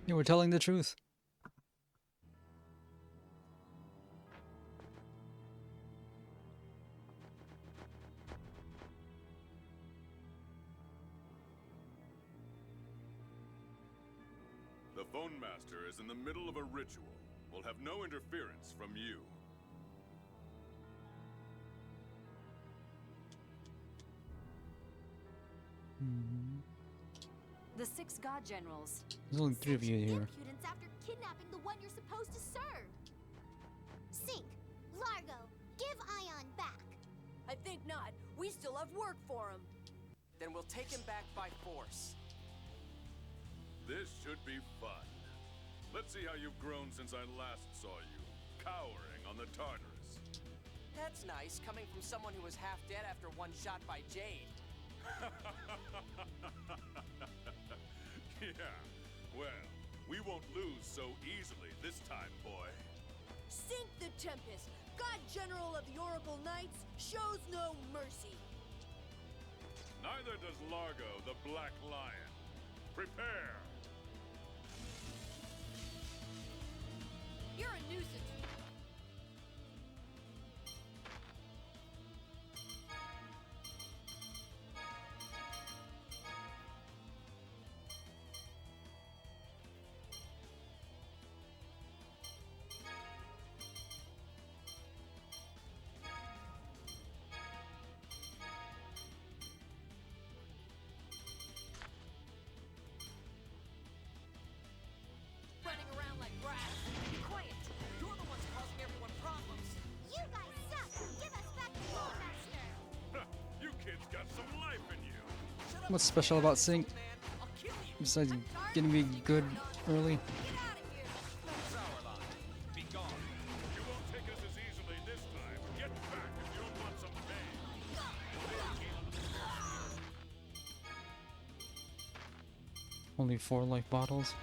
You were telling the truth. The Phone Master is in the middle of a ritual. We'll have no interference from you. The 6 God Generals. There's only 3 of you here. Impudence after kidnapping the one you're supposed to serve. Sync, Largo, give Ion back. I think not. We still have work for him. Then we'll take him back by force. This should be fun. Let's see how you've grown since I last saw you, cowering on the Tartarus. That's nice, coming from someone who was half dead after one shot by Jade. Yeah, well, we won't lose so easily this time, boy. Sync the Tempest, God General of the Oracle Knights, shows no mercy. Neither does Largo, the Black Lion. Prepare! You're a nuisance. Running around like rats. Be quiet. You're the ones causing everyone problems. You guys suck. Give us back the Phone Master. You kids got some life in you. What's special about Sync? Besides getting me good early? Be gone. You won't take us as easily this time. Get back if you want some pain. Only 4 life bottles.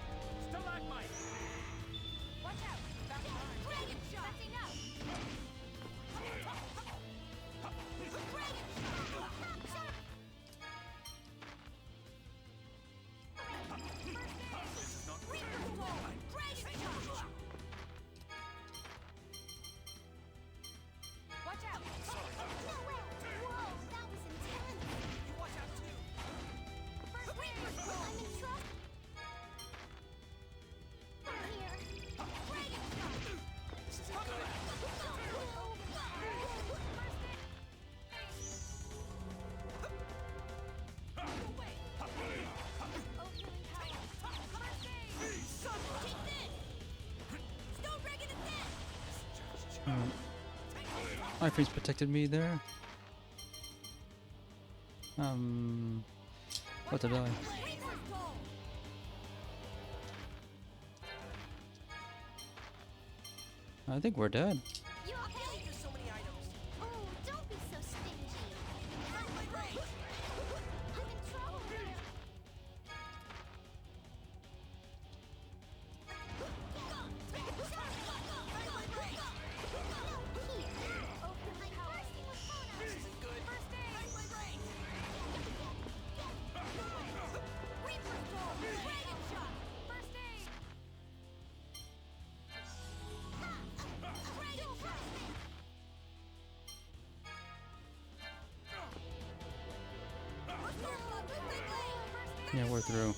My face protected me there. What did I? I think we're dead. You okay? There's so many items. Oh, don't be so stingy. I'm in trouble. Yeah, we're through.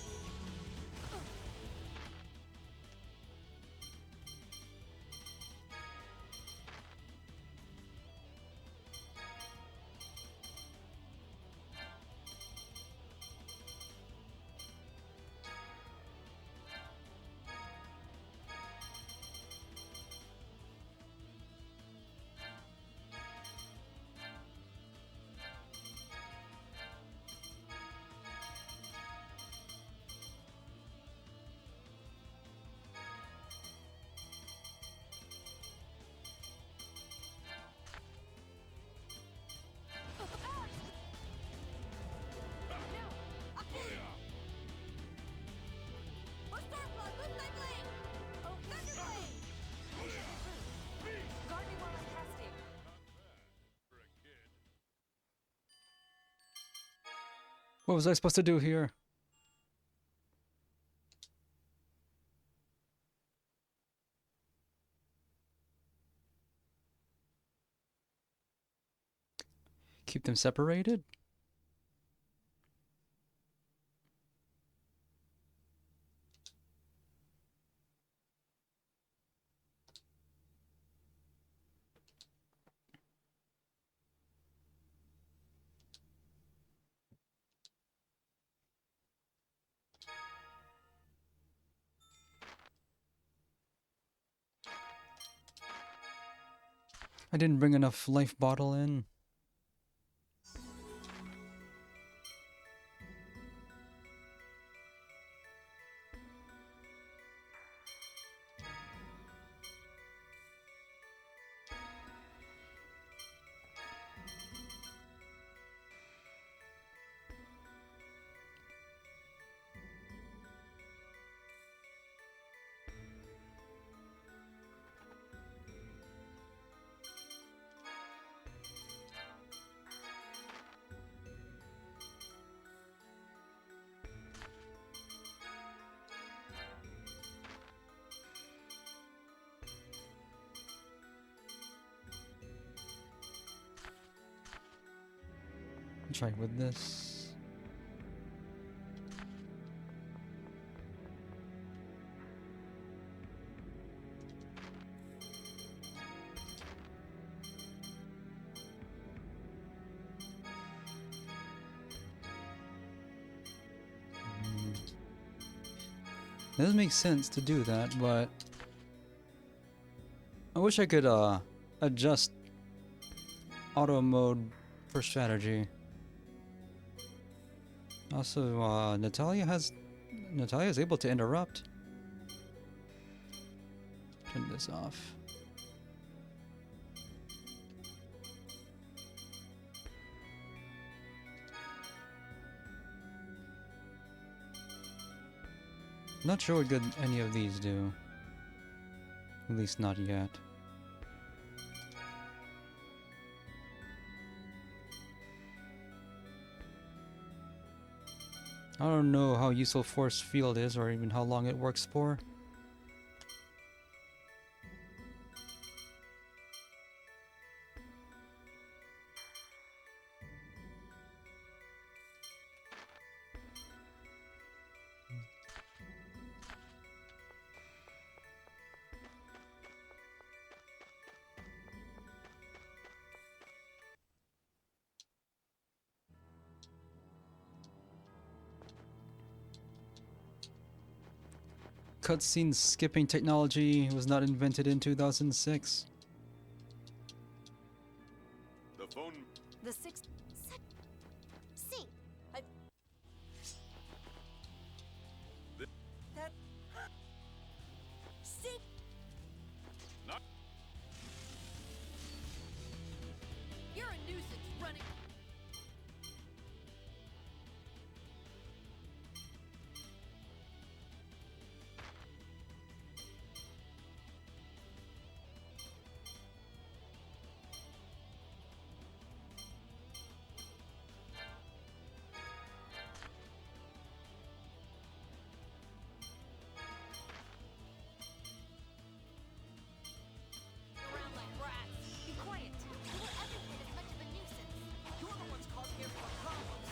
What was I supposed to do here? Keep them separated? I didn't bring enough life bottle in. Try with this. It doesn't make sense to do that, but I wish I could adjust auto mode for strategy. Also, Natalia is able to interrupt. Turn this off. Not sure what good any of these do. At least not yet. I don't know how useful force field is or even how long it works for. Cutscene skipping technology was not invented in 2006. The phone. The sixth. Sync. Around like rats. Be quiet. You were every bit as much of a nuisance. You're the ones causing everyone problems.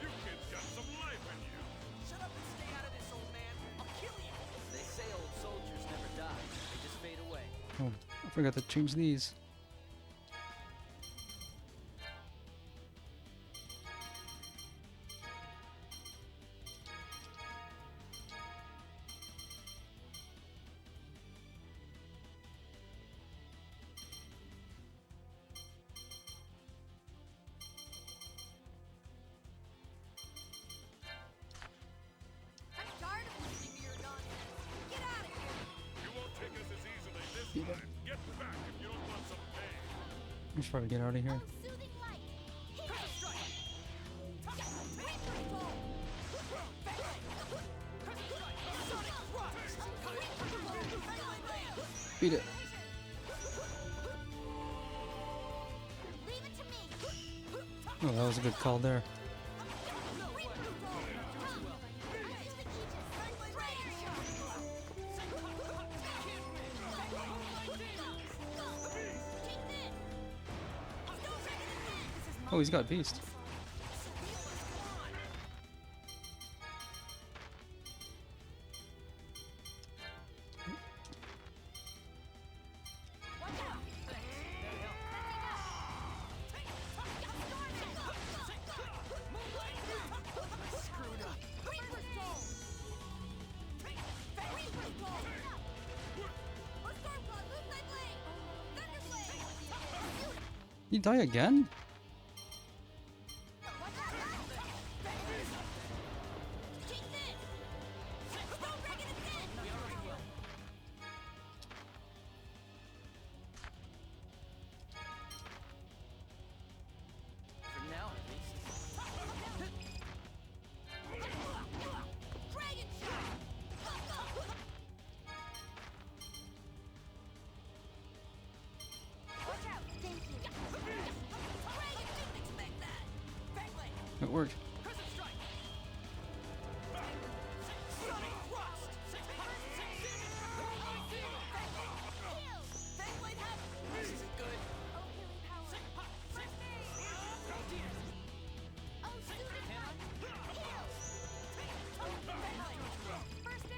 You kids got some life in you. Shut up and stay out of this, old man. I'll kill you. They say old soldiers never die. They just fade away. Oh, I forgot to change these. I'm tired of listening to your nonsense. Get out of here. You won't take us as easily this time. Get back if you don't want some pay. I should probably get out of here. Soothing light. Curse strike. Reaper's bolt. Melee. Curse strike. Sonic thrust. Reaper's bolt. Melee. Beat it. Leave it to me. Oh, that was a good call there. Oh, he's got Beast. You die again? For now, at least. It worked.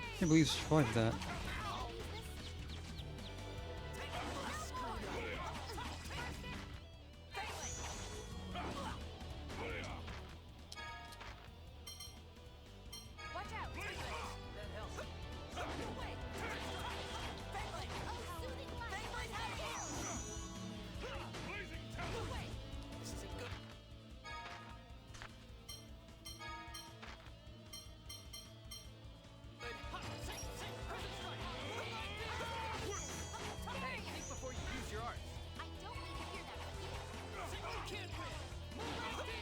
I can't believe you survived that. Hey, think before you use your arts. I don't need to hear that from you. You can't win. Move right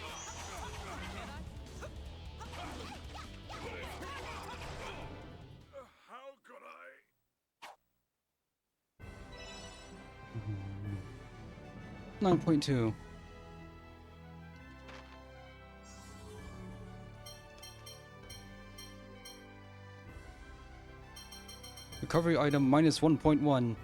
How could I? 9.2. Recovery item minus 1.1.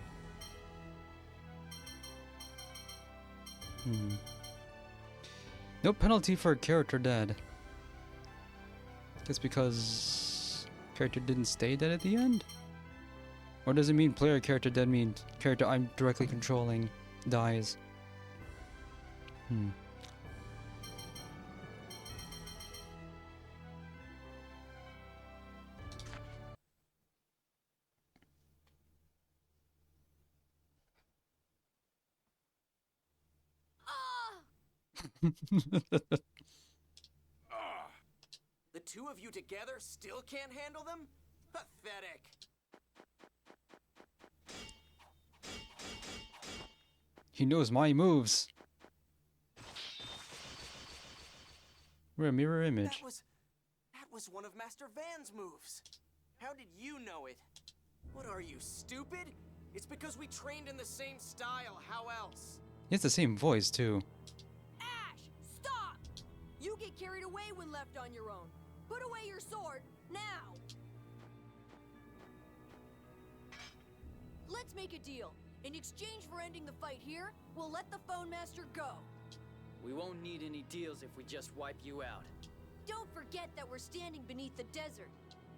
No penalty for a character dead. Just because character didn't stay dead at the end? Or does it mean player character dead mean character I'm directly controlling dies? The two of you together still can't handle them? Pathetic. He knows my moves. We're a mirror image. That was one of Master Van's moves. How did you know it? What are you, stupid? It's because we trained in the same style. How else? He has the same voice too. Ash, stop! You get carried away when left on your own. Put away your sword, now! Let's make a deal. In exchange for ending the fight here, we'll let the Phone Master go. We won't need any deals if we just wipe you out. Don't forget that we're standing beneath the desert.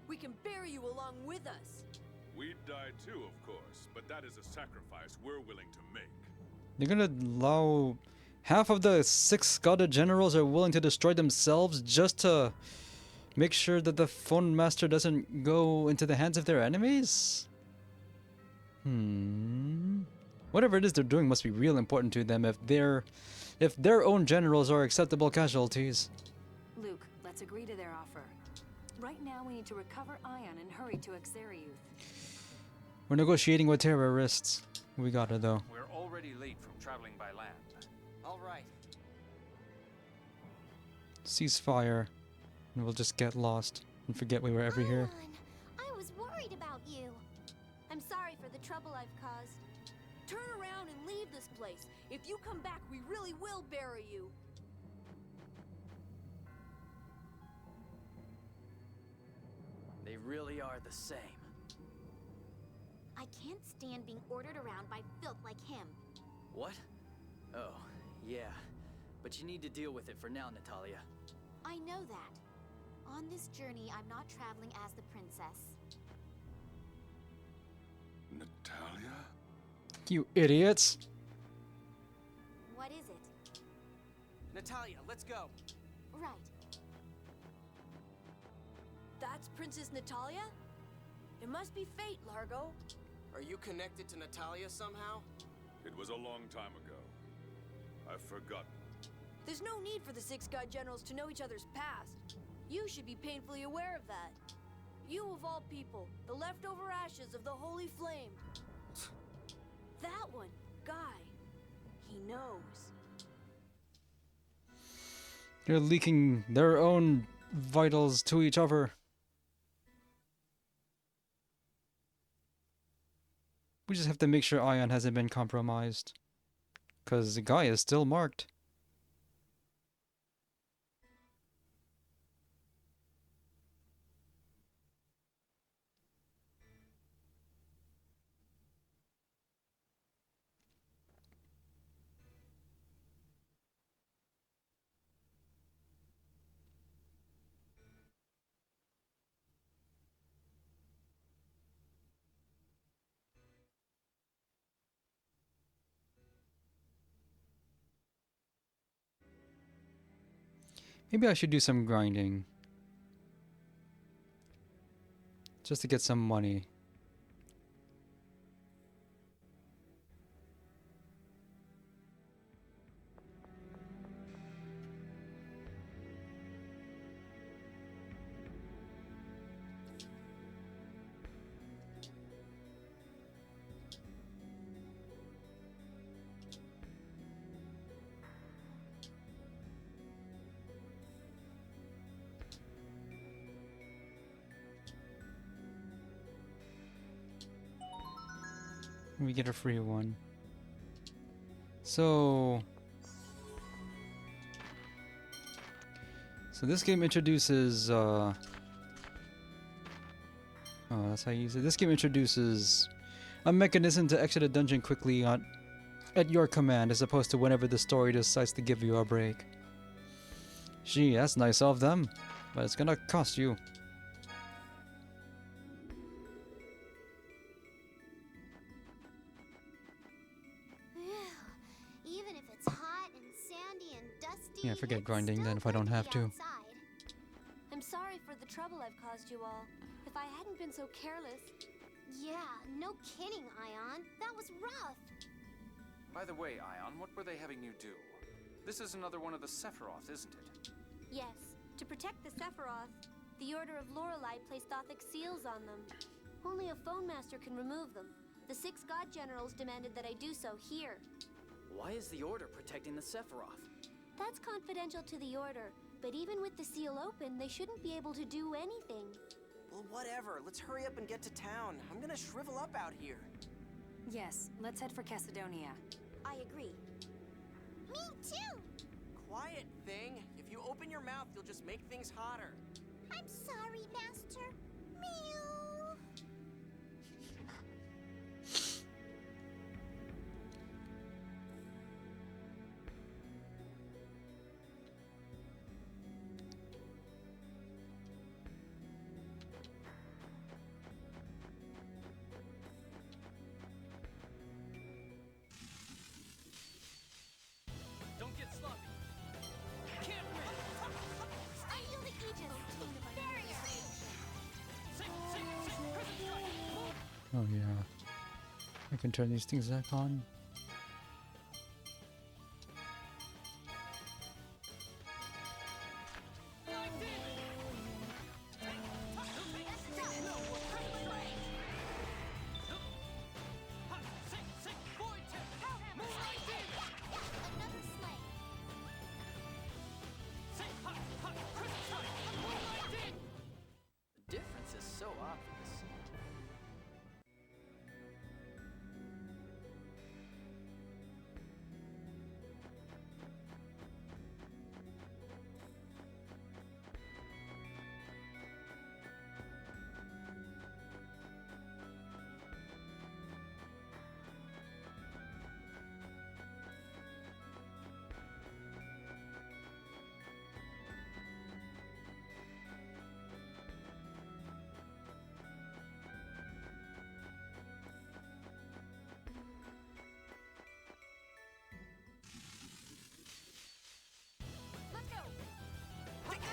We can bury you along with us. We'd die too, of course, but that is a sacrifice we're willing to make. They're gonna allow half of the 6 Skada generals are willing to destroy themselves just to make sure that the Phone Master doesn't go into the hands of their enemies? Whatever it is they're doing must be real important to them if their own generals are acceptable casualties. Luke, let's agree to their offer. Right now we need to recover Ion and hurry to Exariuth. We're negotiating with terrorists. We got it though. We're already late from traveling by land. All right. Ceasefire. And we'll just get lost and forget we were ever here. I was worried about you. I'm sorry for the trouble I've caused. Turn around and leave this place. If you come back, we really will bury you. They really are the same. I can't stand being ordered around by filth like him. What? Oh, yeah. But you need to deal with it for now, Natalia. I know that. On this journey, I'm not traveling as the princess. Natalia? You idiots! What is it? Natalia, let's go. Right. That's Princess Natalia? It must be fate, Largo. Are you connected to Natalia somehow? It was a long time ago. I've forgotten. There's no need for the 6 God Generals to know each other's past. You should be painfully aware of that. You of all people, the leftover ashes of the Holy Flame. That one, Guy. He knows. They're leaking their own vitals to each other. We just have to make sure Ion hasn't been compromised. Because the guy is still marked. Maybe I should do some grinding. Just to get some money. We get a free one. So this game introduces oh, that's how you use it. This game introduces a mechanism to exit a dungeon quickly at your command, as opposed to whenever the story decides to give you a break. Gee, that's nice of them, but it's gonna cost you. Even if it's hot and sandy and dusty. Yeah, forget grinding then if I don't have to. I'm sorry for the trouble I've caused you all. If I hadn't been so careless. Yeah, no kidding, Ion. That was rough. By the way, Ion, what were they having you do? This is another one of the Sephiroth, isn't it? Yes, to protect the Sephiroth, the Order of Lorelei placed Othic seals on them. Only a Phone Master can remove them. The 6 God Generals demanded that I do so here. Why is the Order protecting the Sephiroth? That's confidential to the Order, But even with the seal open, they shouldn't be able to do anything. Well, whatever. Let's hurry up and get to town. I'm gonna shrivel up out here. Yes, let's head for Cassidonia. I agree. Me too! Quiet, thing. If you open your mouth, you'll just make things hotter. I'm sorry, Master. Meow. Don't get sloppy. Can't win. I feel the Aegis. Barrier. Oh yeah. I can turn these things back on. The difference is so obvious.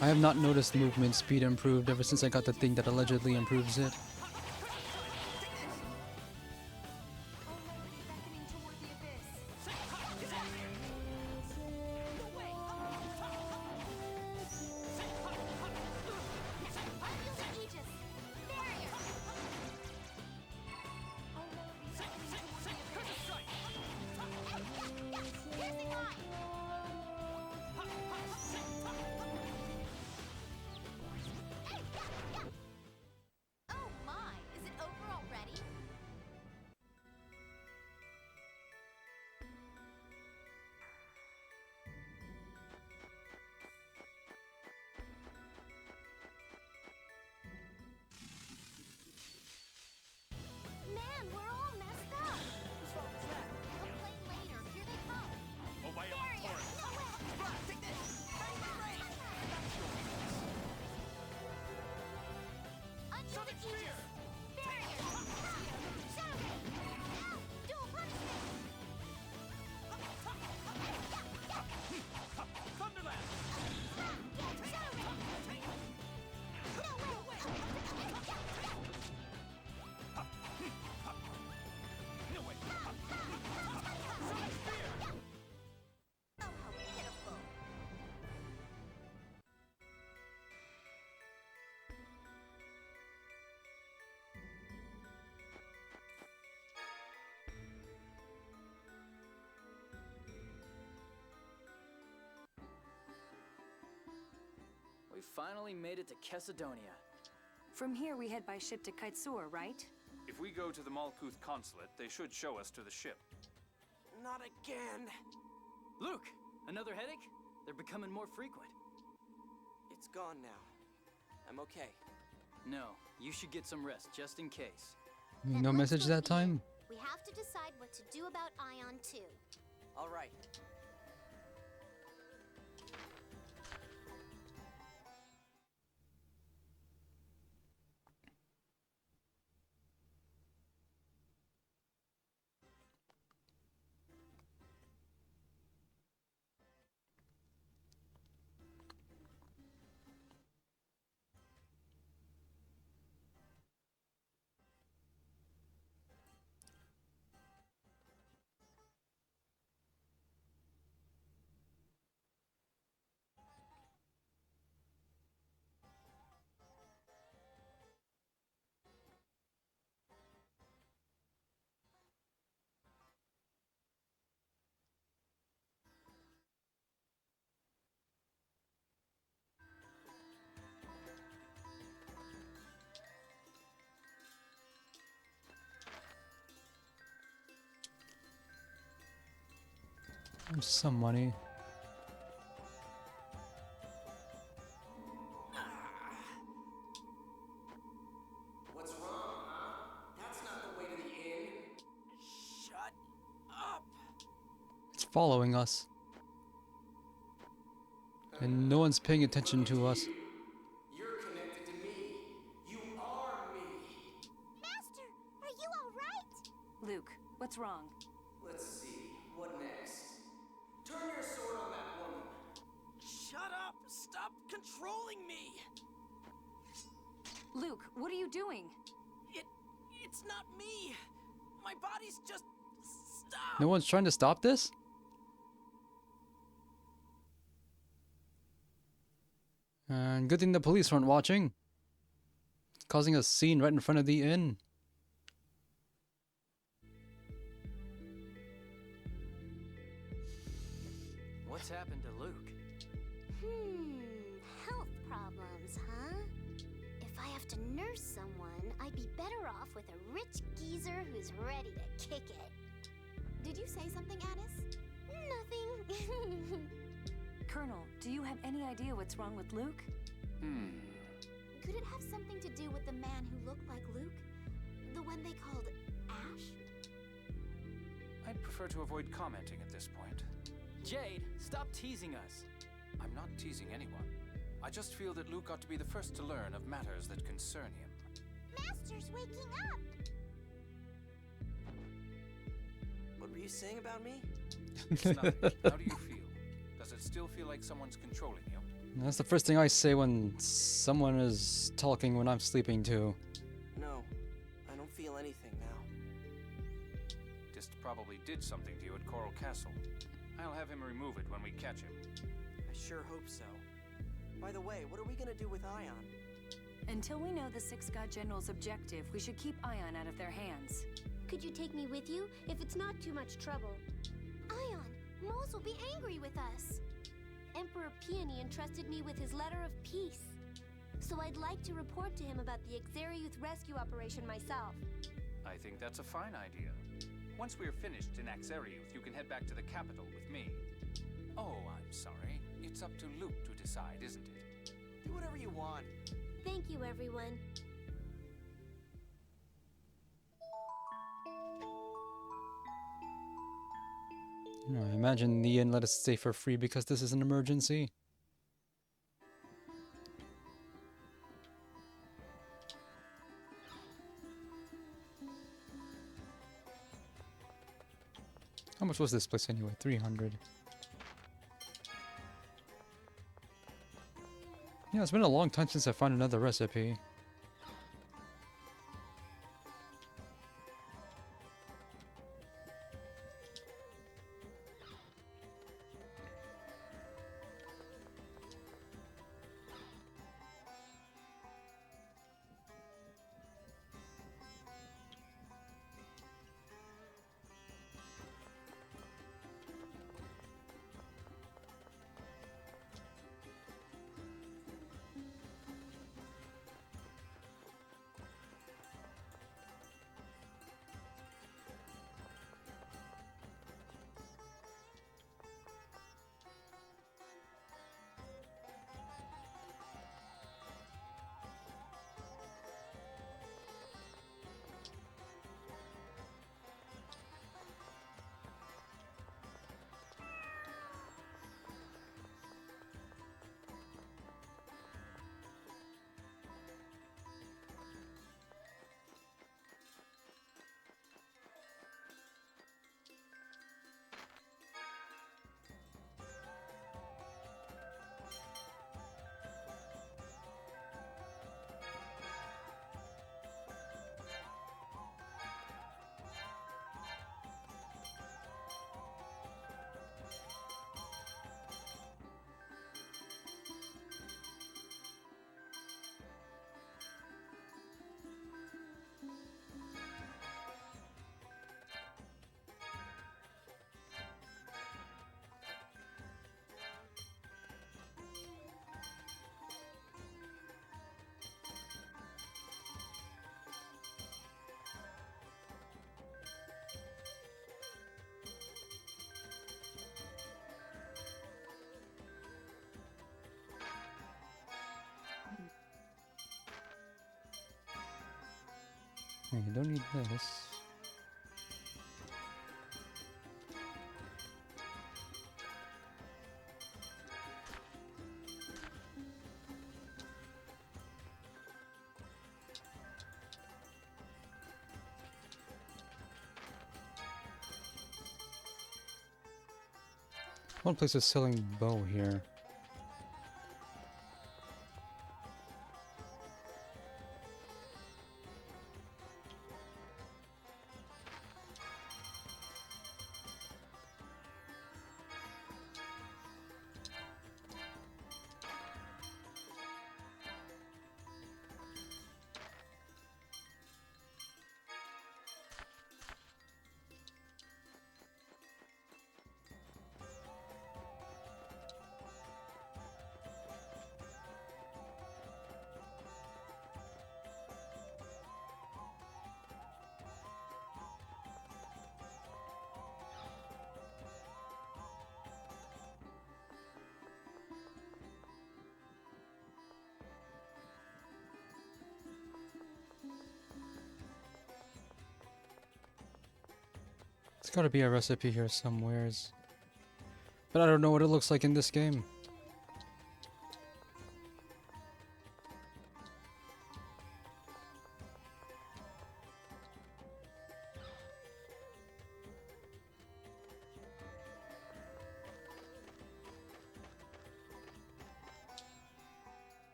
I have not noticed movement speed improved ever since I got the thing that allegedly improves it. Oh my, is it over already? Man, we're all messed up. Whose fault is that? We'll play later. Here they come. Oh, by Barrier. No way. Take this. Under the Aegis. Barrier. Shadow. Ow. Dual punishment. Thunderland! Shadow. No way. No way! Oh, how pitiful. We finally made it to Cassidonia. From here, we head by ship to Kaitsur, right? If we go to the Malkuth consulate, they should show us to the ship. Not again. Luke, another headache? They're becoming more frequent. It's gone now. I'm okay. No, you should get some rest, just in case. No message that time? We have to decide what to do about Ion 2. All right. Some money. What's wrong, huh? That's not the way to the inn. Shut up! It's following us. And no one's paying attention to us. You're connected to me. You are me. Master, are you alright? Luke, what's wrong? Let's see. What next? Turn your sword on that woman. Shut up! Stop controlling me! Luke, what are you doing? It's not me. My body's just... Stop! No one's trying to stop this? And good thing the police weren't watching. It's causing a scene right in front of the inn. What's happened to Luke? Health problems, huh? If I have to nurse someone, I'd be better off with a rich geezer who's ready to kick it. Did you say something, Addis? Nothing. Colonel, do you have any idea what's wrong with Luke? Could it have something to do with the man who looked like Luke? The one they called Ash? I'd prefer to avoid commenting at this point. Jade, stop teasing us. I'm not teasing anyone. I just feel that Luke ought to be the first to learn of matters that concern him. Master's waking up! What were you saying about me? It's nothing. How do you feel? Does it still feel like someone's controlling you? That's the first thing I say when someone is talking when I'm sleeping too. No, I don't feel anything now. Dist probably did something to you at Coral Castle. I'll have him remove it when we catch him. I sure hope so. By the way, what are we gonna do with Ion? Until we know the Six God General's objective, we should keep Ion out of their hands. Could you take me with you, if it's not too much trouble? Ion, Moles will be angry with us. Emperor Peony entrusted me with his letter of peace. So I'd like to report to him about the Exariuth rescue operation myself. I think that's a fine idea. Once we're finished in Axariuth, you can head back to the capital with me. Oh, I'm sorry. It's up to Luke to decide, isn't it? Do whatever you want. Thank you, everyone. I imagine the inn let us stay for free because this is an emergency. How much was this place anyway? 300. Yeah, it's been a long time since I found another recipe. Hey, you don't need this. One place is selling bow here. There's gotta be a recipe here somewheres. But I don't know what it looks like in this game.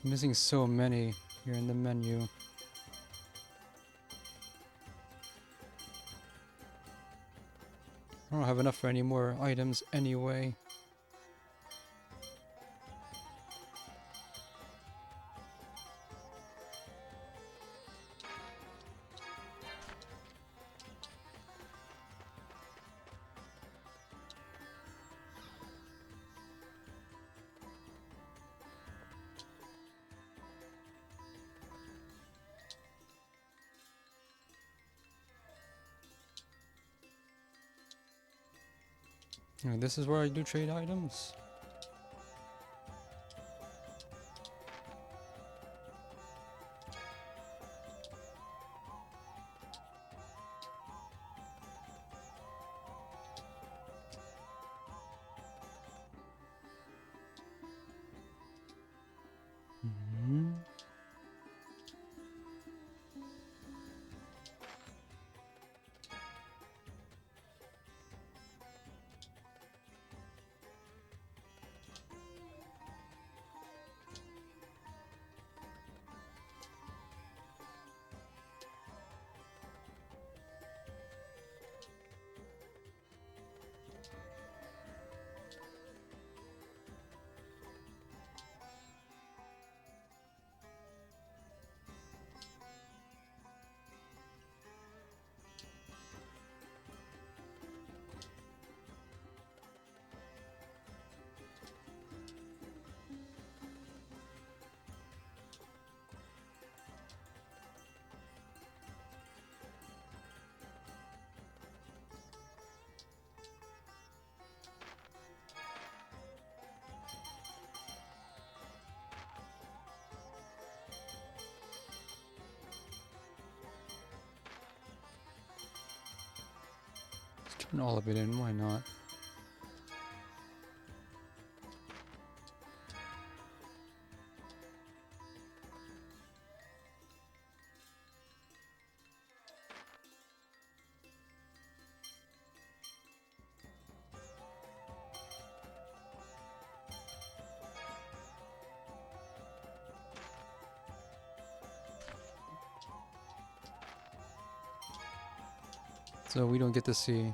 I'm missing so many here in the menu. I don't have enough for any more items anyway. And this is where I do trade items. Turn all of it in, why not? So we don't get to see.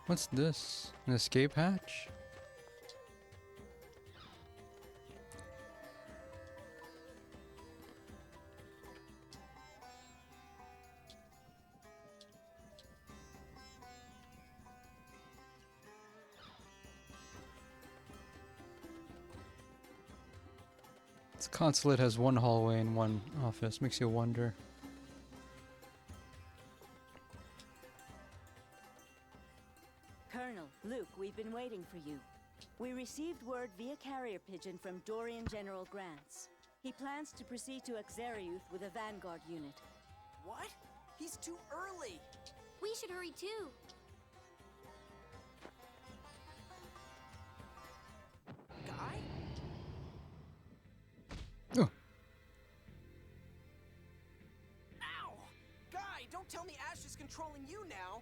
What's this? An escape hatch? This consulate has one hallway and one office. Makes you wonder. Colonel, Luke, we've been waiting for you. We received word via carrier pigeon from Dorian General Grants. He plans to proceed to Exariuth with a vanguard unit. What? He's too early! We should hurry too. Guy? Oh. Ow! Guy, don't tell me Ash is controlling you now!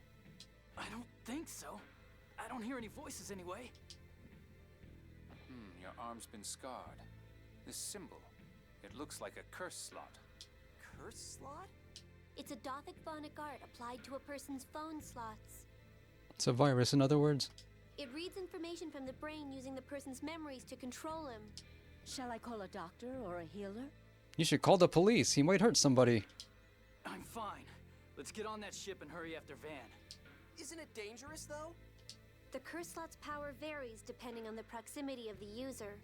I don't think so. I don't hear any voices anyway. Your arm's been scarred. This symbol, it looks like a curse slot. Curse slot? It's a Dothic phonic art applied to a person's phone slots. It's a virus, in other words. It reads information from the brain using the person's memories to control him. Shall I call a doctor or a healer? You should call the police. He might hurt somebody. I'm fine. Let's get on that ship and hurry after Van. Isn't it dangerous, though? The curse slot's power varies depending on the proximity of the user.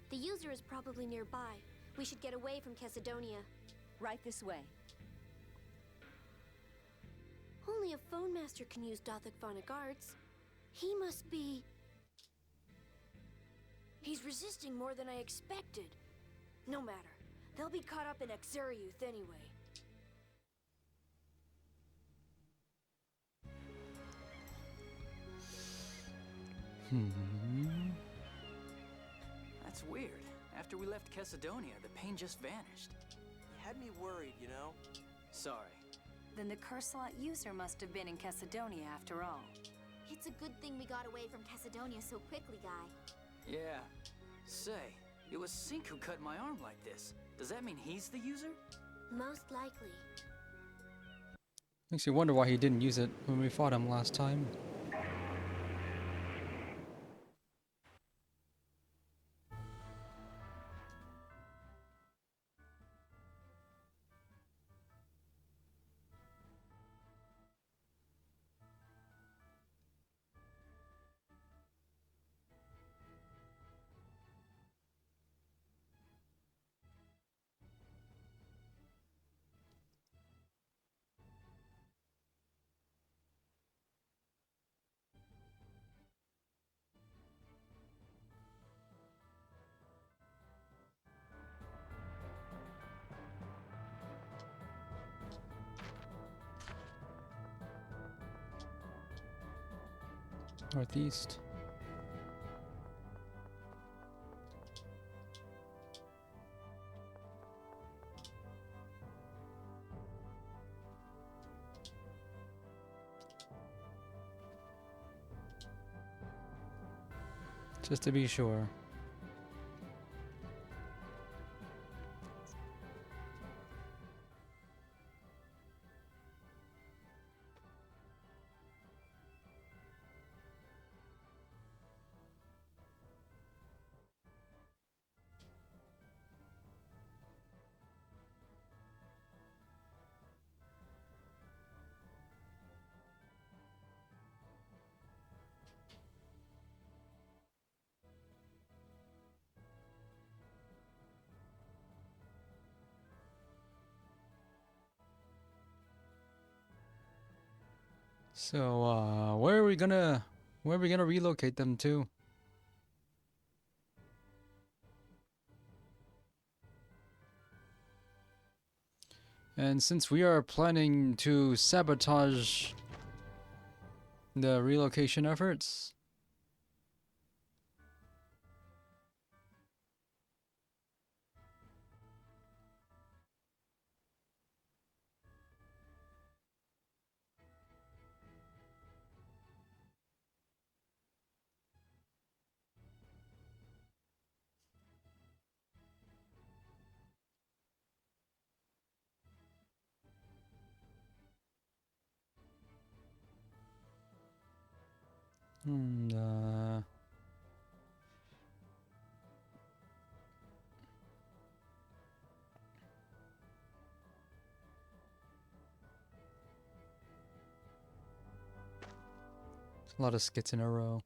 The user is probably nearby. We should get away from Chesidonia. Right this way. Only a phone master can use Dothic phonic arts. He must be... He's resisting more than I expected. No matter. They'll be caught up in Exariuth anyway. That's weird. After we left Chesidonia, the pain just vanished. You had me worried, you know? Sorry. Then the curse slot user must have been in Chesidonia after all. It's a good thing we got away from Chesidonia so quickly, Guy. Yeah. Say, it was Sink who cut my arm like this. Does that mean he's the user? Most likely. Makes you wonder why he didn't use it when we fought him last time. Northeast. Just to be sure. So, where are we gonna relocate them to? And since we are planning to sabotage the relocation efforts, and a lot of skits in a row.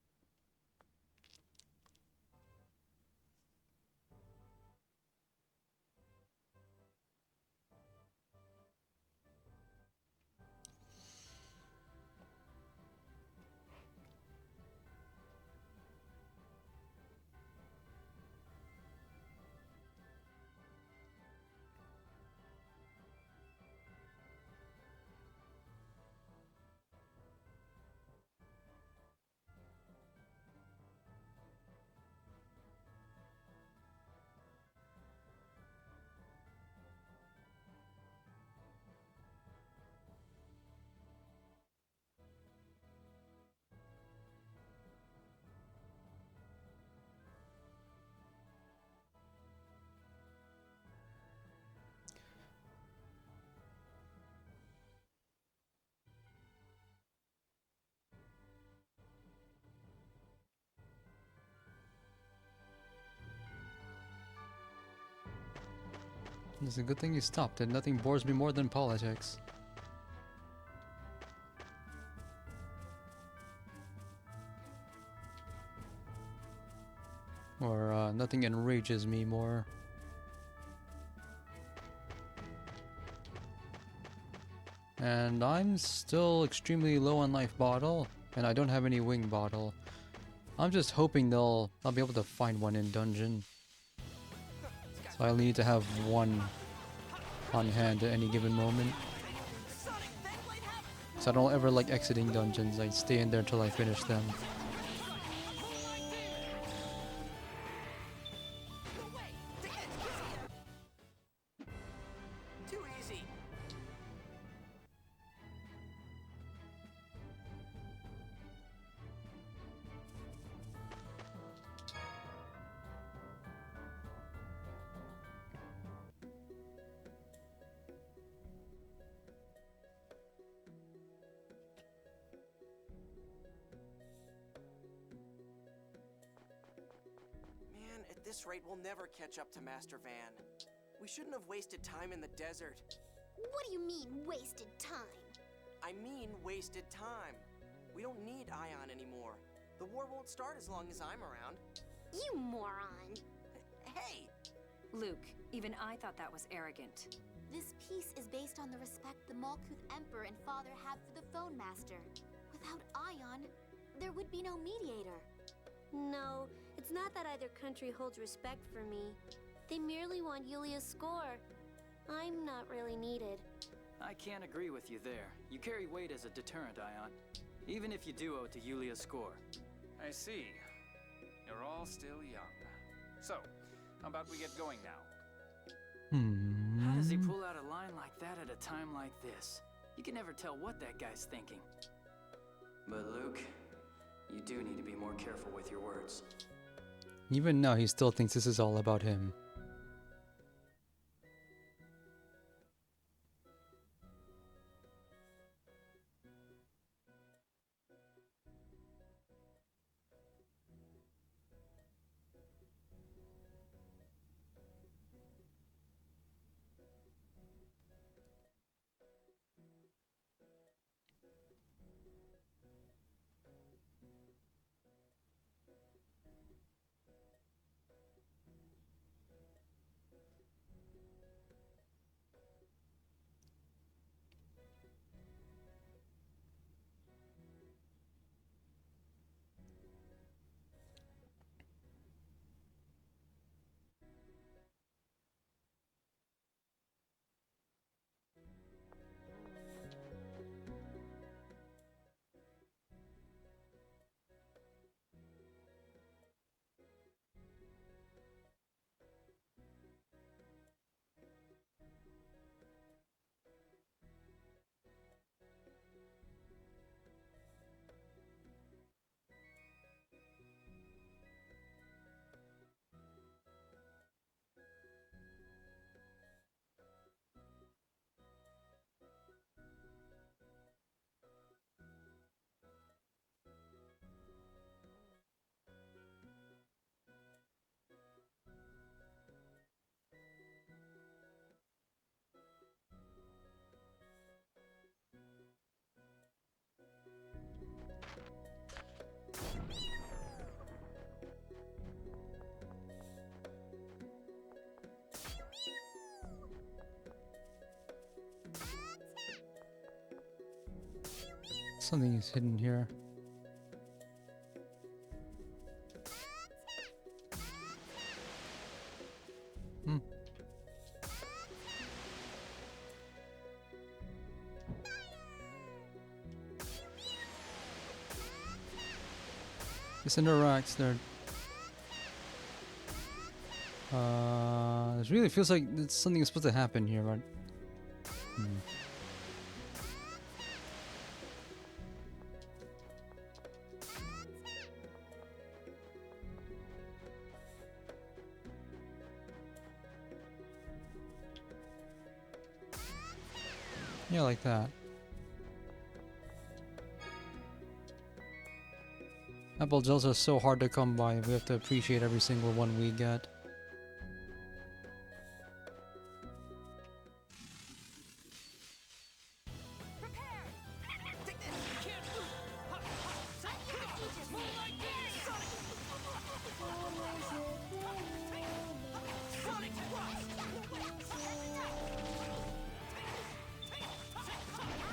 It's a good thing you stopped it. Nothing bores me more than politics. Or nothing enrages me more. And I'm still extremely low on life bottle, and I don't have any wing bottle. I'm just hoping I'll be able to find one in dungeon. So I'll need to have one on hand at any given moment. So I don't ever like exiting dungeons. I stay in there until I finish them. Too easy. Man, at this rate, we'll never catch up to Master Van. We shouldn't have wasted time in the desert. What do you mean, wasted time? I mean wasted time. We don't need Ion anymore. The war won't start as long as I'm around. You moron. Hey! Luke, even I thought that was arrogant. This peace is based on the respect the Malkuth Emperor and Father have for the Phone Master. Without Ion, there would be no mediator. No, it's not that either country holds respect for me. They merely want Yulia's score. I'm not really needed. I can't agree with you there. You carry weight as a deterrent, Ion. Even if you do owe it to Yulia's score. I see. You're all still young. So, how about we get going now? How does he pull out a line like that at a time like this? You can never tell what that guy's thinking. But Luke, you do need to be more careful with your words. Even now, he still thinks this is all about him. Something is hidden here. This interacts there. It really feels like something is supposed to happen here, right? Yeah, like that. Apple gels are so hard to come by. We have to appreciate every single one we get.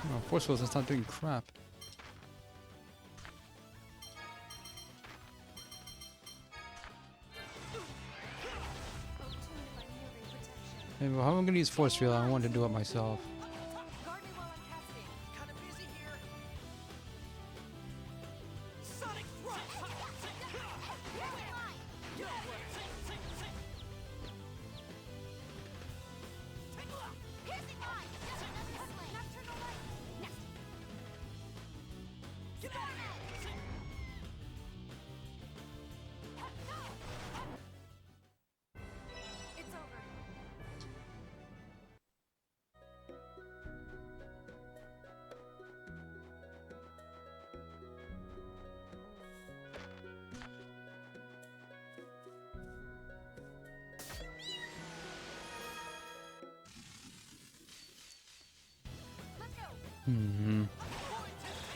Oh, force fields is not doing crap. Hey, well, how am I gonna use force field? I want to do it myself.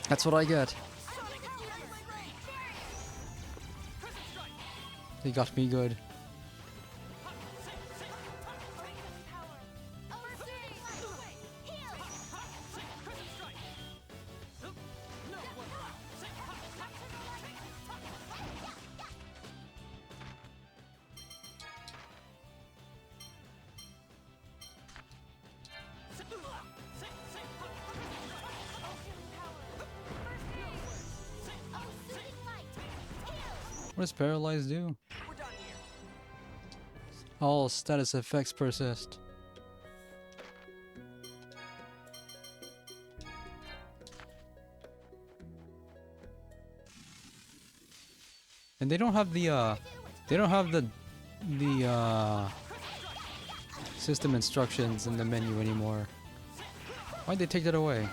That's what I get. They got me good. What does Paralyze do? All status effects persist. And they don't have the system instructions in the menu anymore. Why'd they take that away?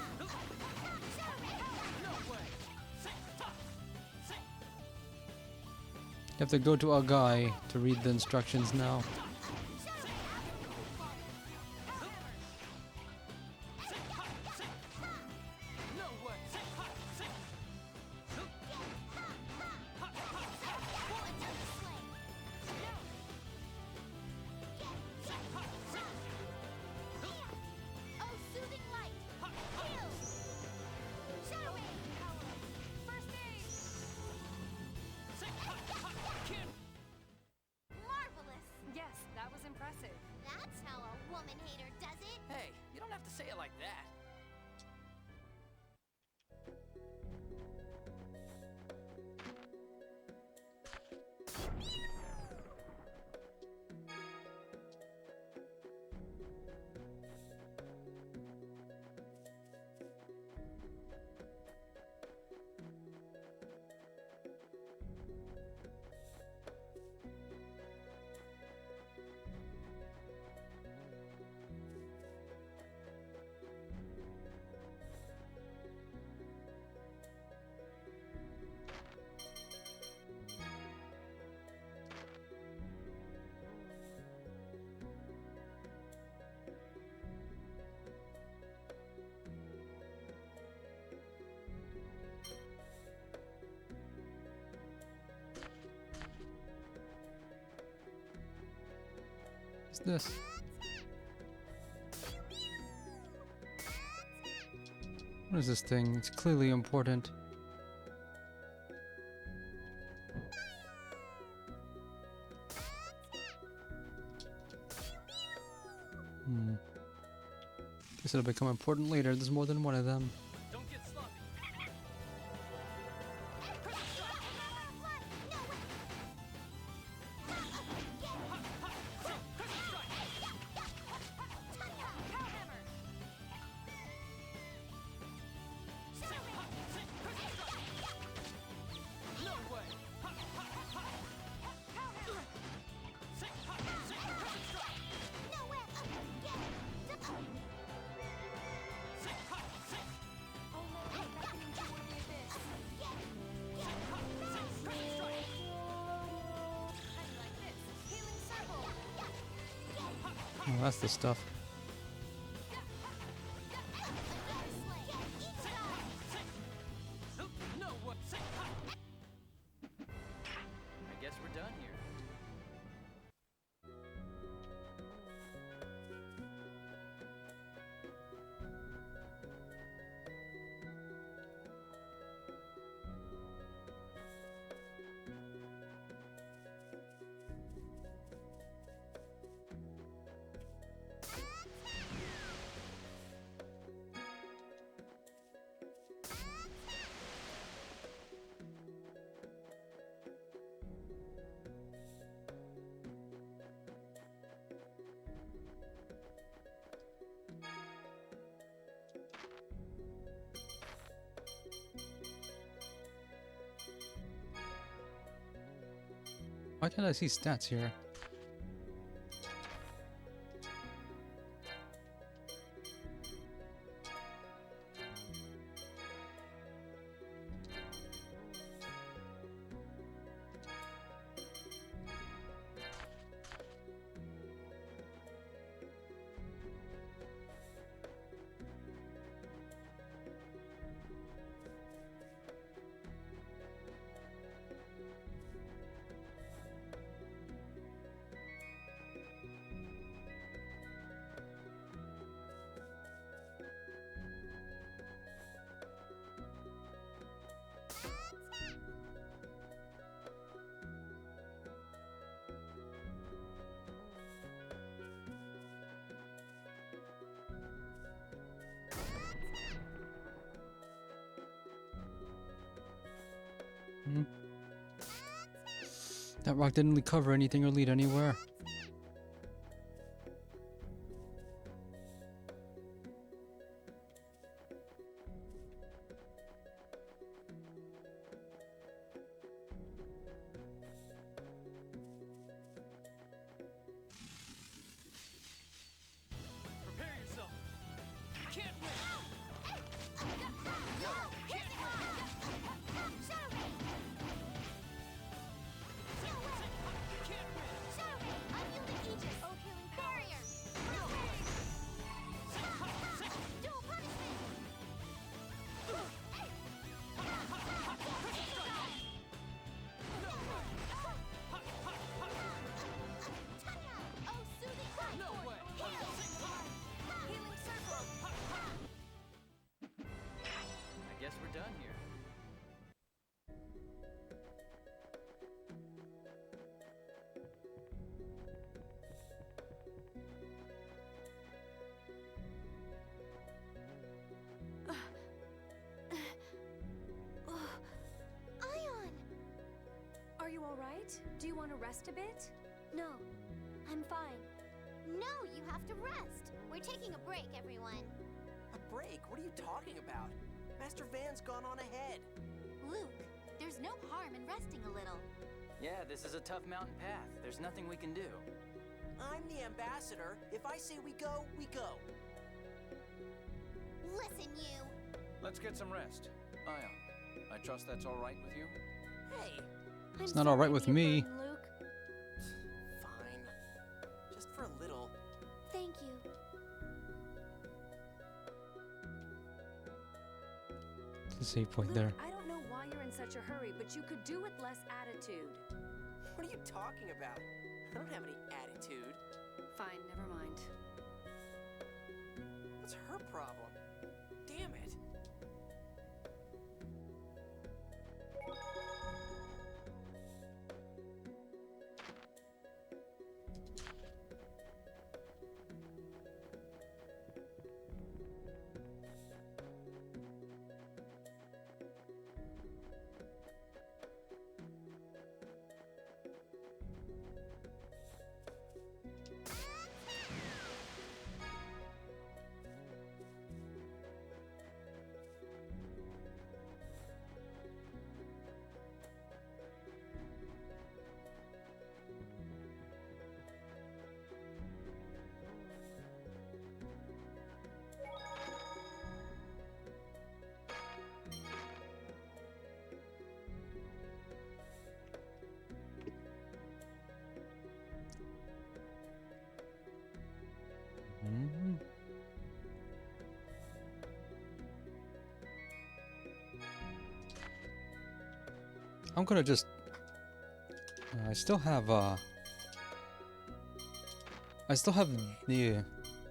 You have to go to a guy to read the instructions now. What's this? What is this thing? It's clearly important. Guess it'll become important later. There's more than one of them. Oh, that's the stuff. I guess we're done here. Why can't I see stats here? That rock didn't really cover anything or lead anywhere. Prepare yourself. You can't win. I guess we're done here. Ion! Are you all right? Do you want to rest a bit? No, I'm fine. No, you have to rest. We're taking a break, everyone. A break? What are you talking about? Master Van's gone on ahead. Luke, there's no harm in resting a little. Yeah, this is a tough mountain path. There's nothing we can do. I'm the ambassador. If I say we go, we go. Listen, you. Let's get some rest. Ion, I trust that's all right with you? Hey. It's not all right with me. Luke. Fine. Just for a little. Thank you. It's a save point Luke, there. I don't know why you're in such a hurry, but you could do with less attitude. What are you talking about? I don't have any attitude. Fine, never mind. What's her problem? Damn it. Mhm. I'm gonna just. I still have I still have the.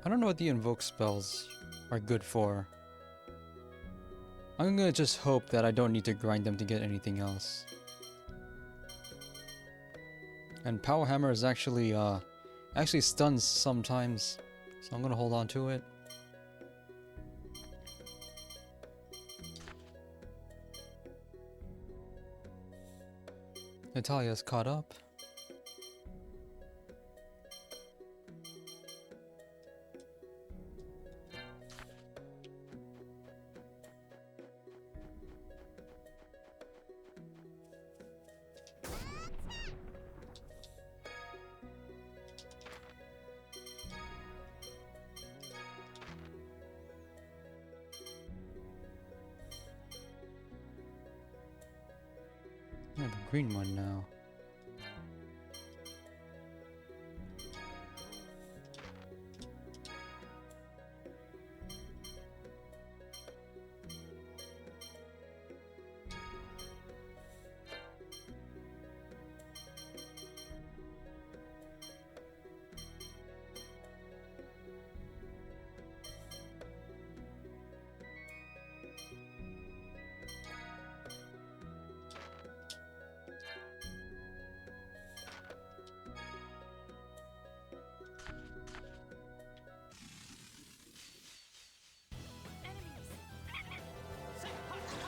I don't know what the invoke spells are good for. I'm gonna just hope that I don't need to grind them to get anything else. And Power Hammer is actually stuns sometimes, so I'm gonna hold on to it. Natalia's caught up. have a green one now.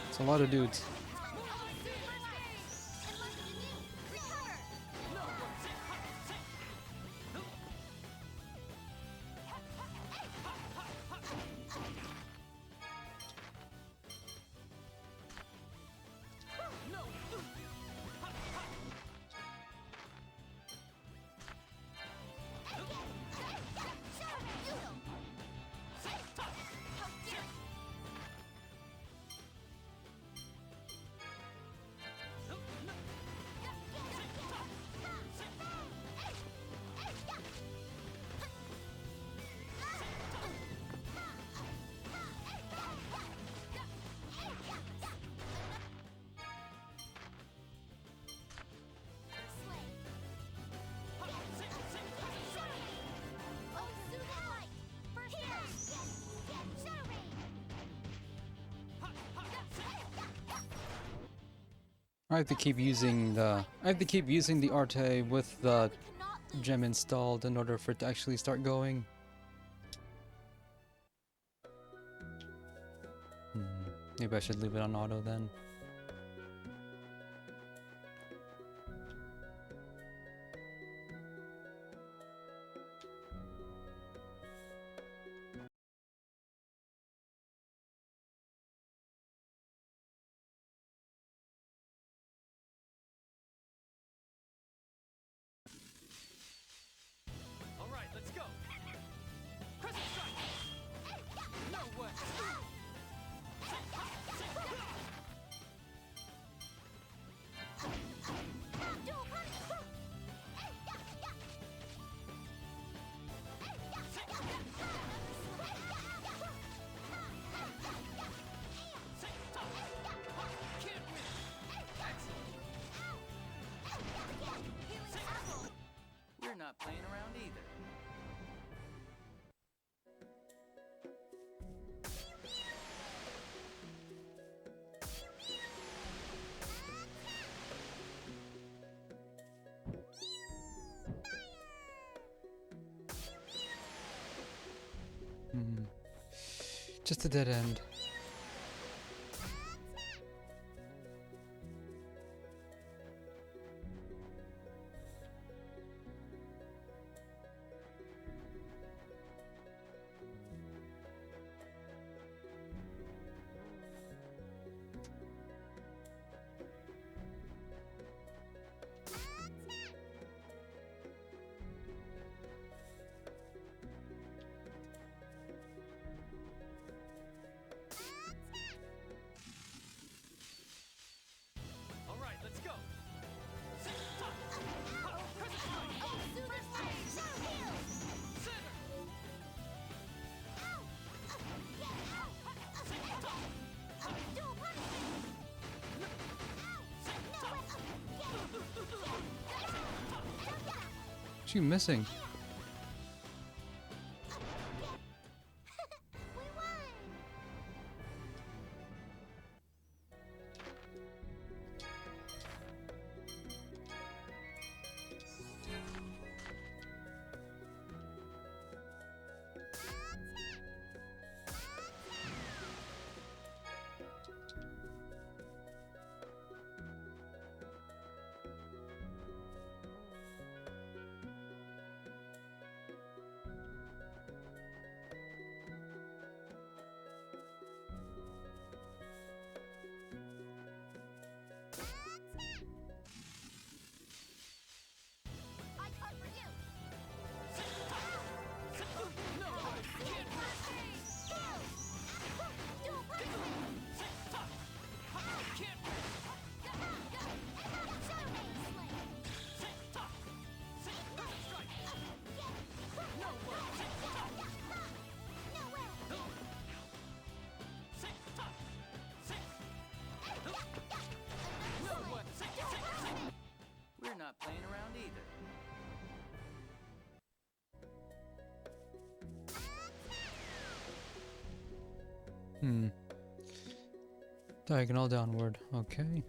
It's a lot of dudes. I have to keep using the Arte with the gem installed in order for it to actually start going. Maybe I should leave it on auto then. All right, let's go. Crystal strike. No way. We're not playing around either. Just a dead end. All right, let's go. What's you missing? Diagonal downward. Okay.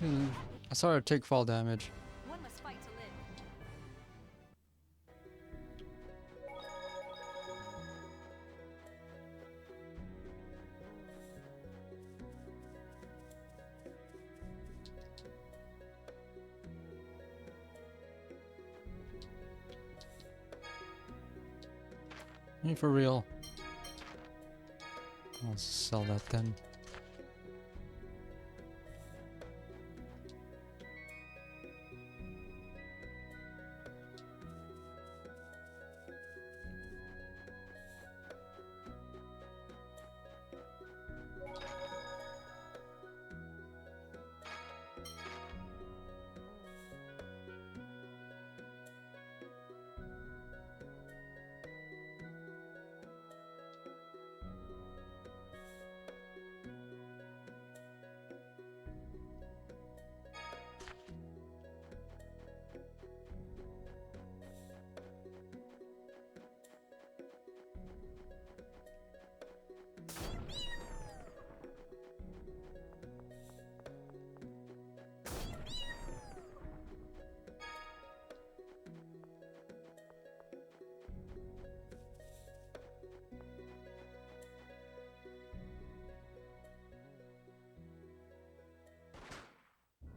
I saw her take fall damage. One must fight to live. Ain't for real. I'll sell that then.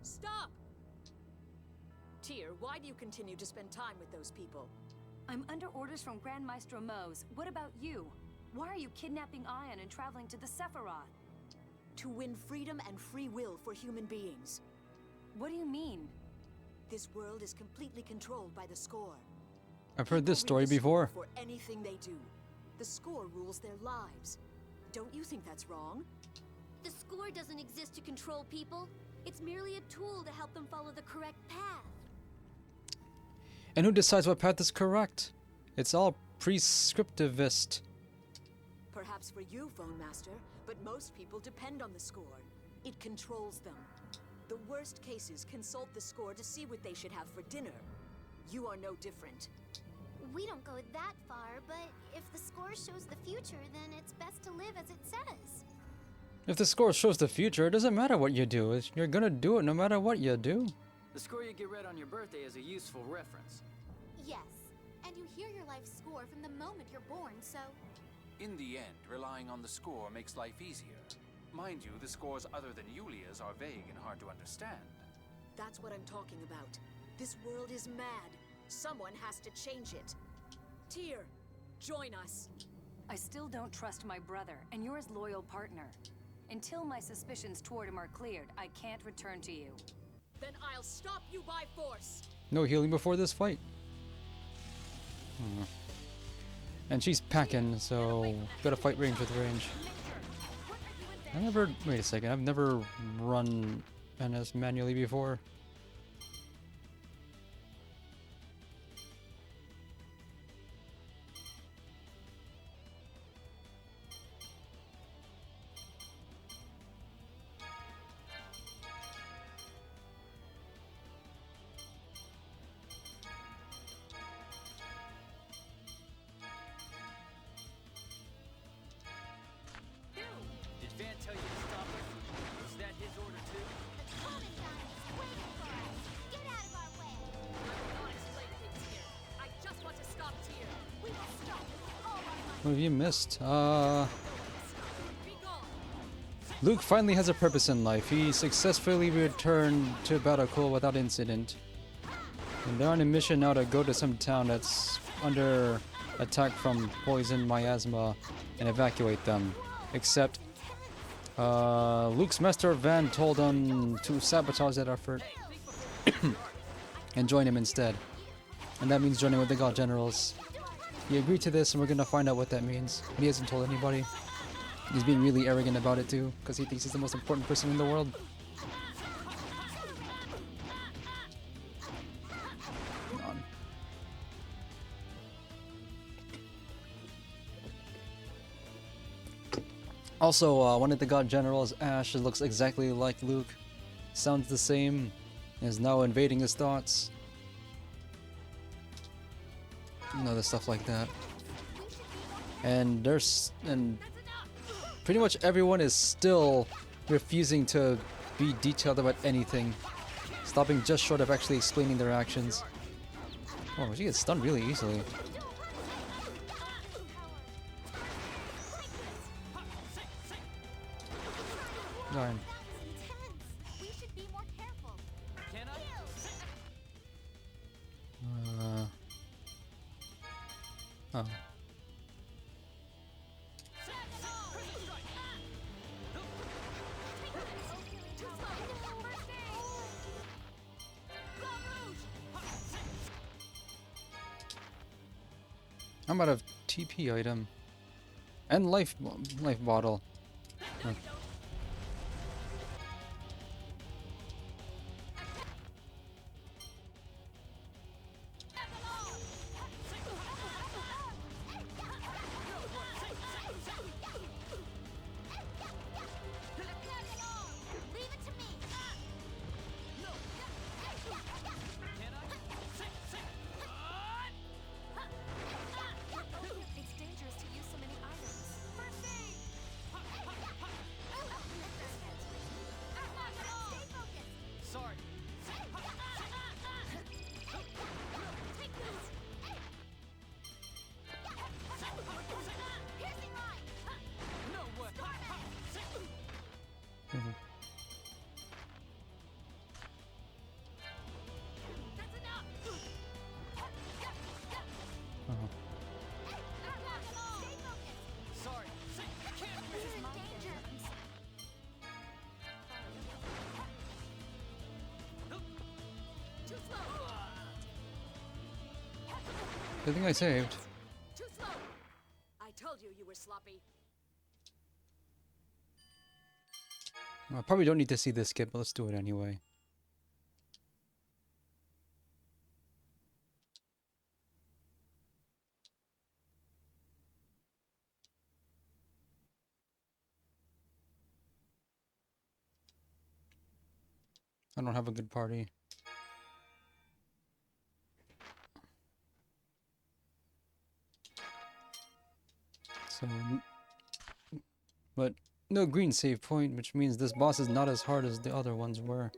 Stop! Tyr, why do you continue to spend time with those people? I'm under orders from Grand Maestro Mose. What about you? Why are you kidnapping Ion and traveling to the Sephiroth? To win freedom and free will for human beings. What do you mean? This world is completely controlled by the Score. I've heard this story People before. for anything they do. The Score rules their lives. Don't you think that's wrong? The Score doesn't exist to control people. It's merely a tool to help them follow the correct path. And who decides what path is correct? It's all prescriptivist. Perhaps for you, Phone Master, but most people depend on the Score. It controls them. The worst cases consult the Score to see what they should have for dinner. You are no different. We don't go that far, but if the Score shows the future, then it's best to live as it says. If the score shows the future, it doesn't matter what you do. You're gonna do it no matter what you do. The score you get read on your birthday is a useful reference. Yes, and you hear your life score from the moment you're born, so... In the end, relying on the score makes life easier. Mind you, the scores other than Yulia's are vague and hard to understand. That's what I'm talking about. This world is mad. Someone has to change it. Tyr, join us. I still don't trust my brother, and you're his loyal partner. Until my suspicions toward him are cleared, I can't return to you. Then I'll stop you by force. No healing before this fight. And she's packing, so gotta fight range with range. Wait a second, I've never run NS manually before. What have you missed? Luke finally has a purpose in life. He successfully returned to Battlecool without incident. And they're on a mission now to go to some town that's under attack from poison miasma and evacuate them. Except Luke's master Van told him to sabotage that effort and join him instead. And that means joining with the God Generals. He agreed to this, and we're gonna find out what that means. But he hasn't told anybody. He's being really arrogant about it too, because he thinks he's the most important person in the world. Come on. Also, one of the God Generals, Ash, looks exactly like Luke. Sounds the same. Is now invading his thoughts. And other stuff like that. And pretty much everyone is still refusing to be detailed about anything, stopping just short of actually explaining their actions. Oh, she gets stunned really easily. Darn. Oh. I'm out of TP item and life bottle. Huh. I think I saved. Too slow. I told you you were sloppy. I probably don't need to see this skip, but let's do it anyway. I don't have a good party. So, but no green save point, which means this boss is not as hard as the other ones were.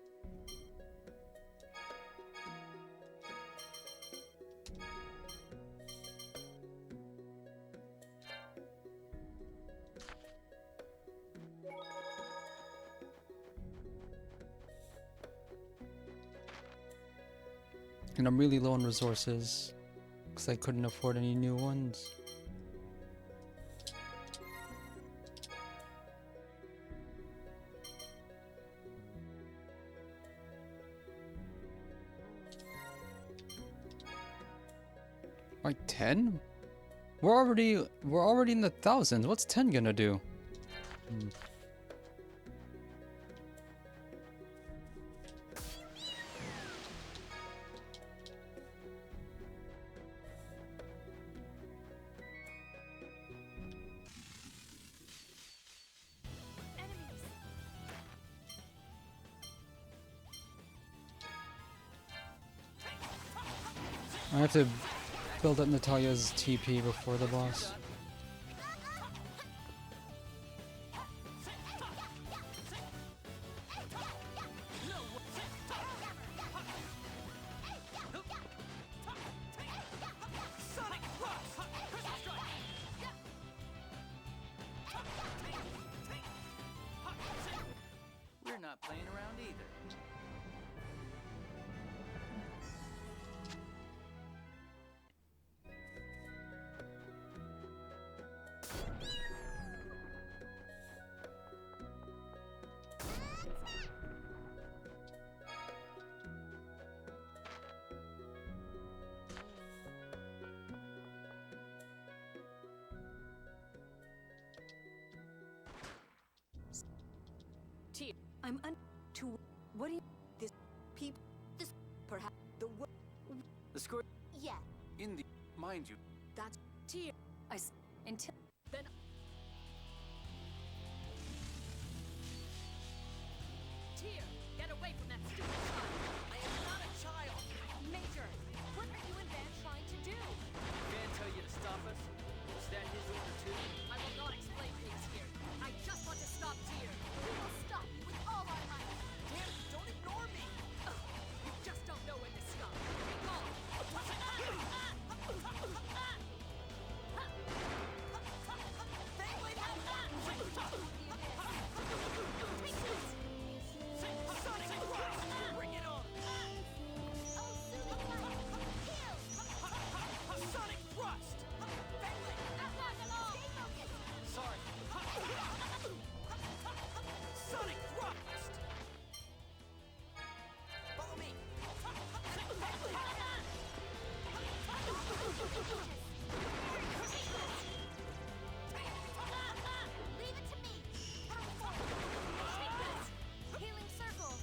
And I'm really low on resources, because I couldn't afford any new ones. Like 10? We're already in the thousands. What's 10 gonna do? I have to build up Natalia's TP before the boss. not playing around either. Tyr, I'm to what do you this people, this perhaps the The score Yeah. in the mind you. that's Tyr. Until Then Tyr, get away from that stupid child. I am not a child. Major, what are you and Van trying to do? Van tell you to stop us? Was that his order too? I will not explain things here. I just want to stop Tyr. We will stop you with all our might. Tyr, don't ignore me. Ugh, you just don't know when to stop. Be gone. Bring it on. Sonic Thrust. Sorry. Sonic Thrust. Follow me. Leave it to me. Healing circle.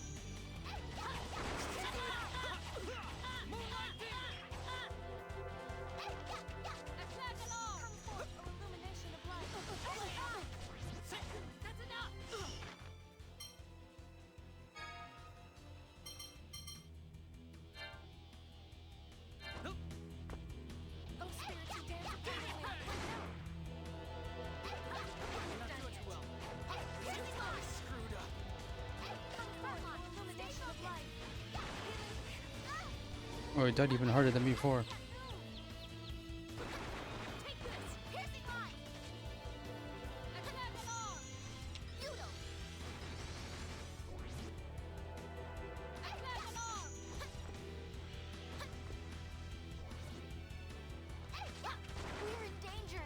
Moonlight Demon. Attack alarm. Come forth, or illumination of light. That's enough. Oh, spirits, you dance accordingly. You're not doing too well. Screwed up. Come forth, or illumination of light. Oh, it died even harder than before. Take this. Piercing light. Attack alarm. Feudal. Attack alarm. We're in danger.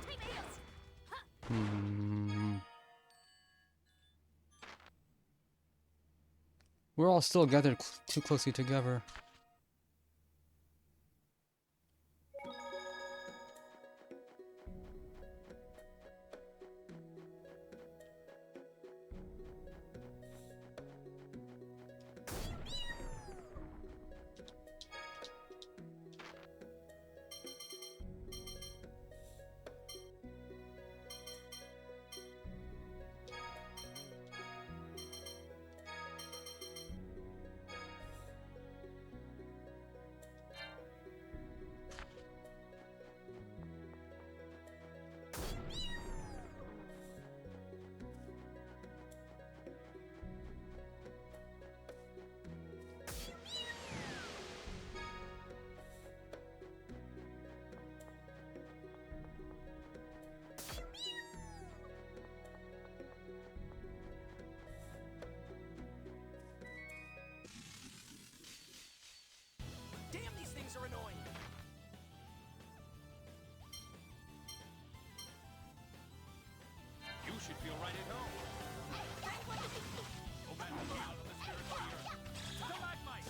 Take this. We're all still gathered too closely together. Damn, these things are annoying. You should feel right at home. Oh man, the gale of the spirit of the earth. Stalagmite!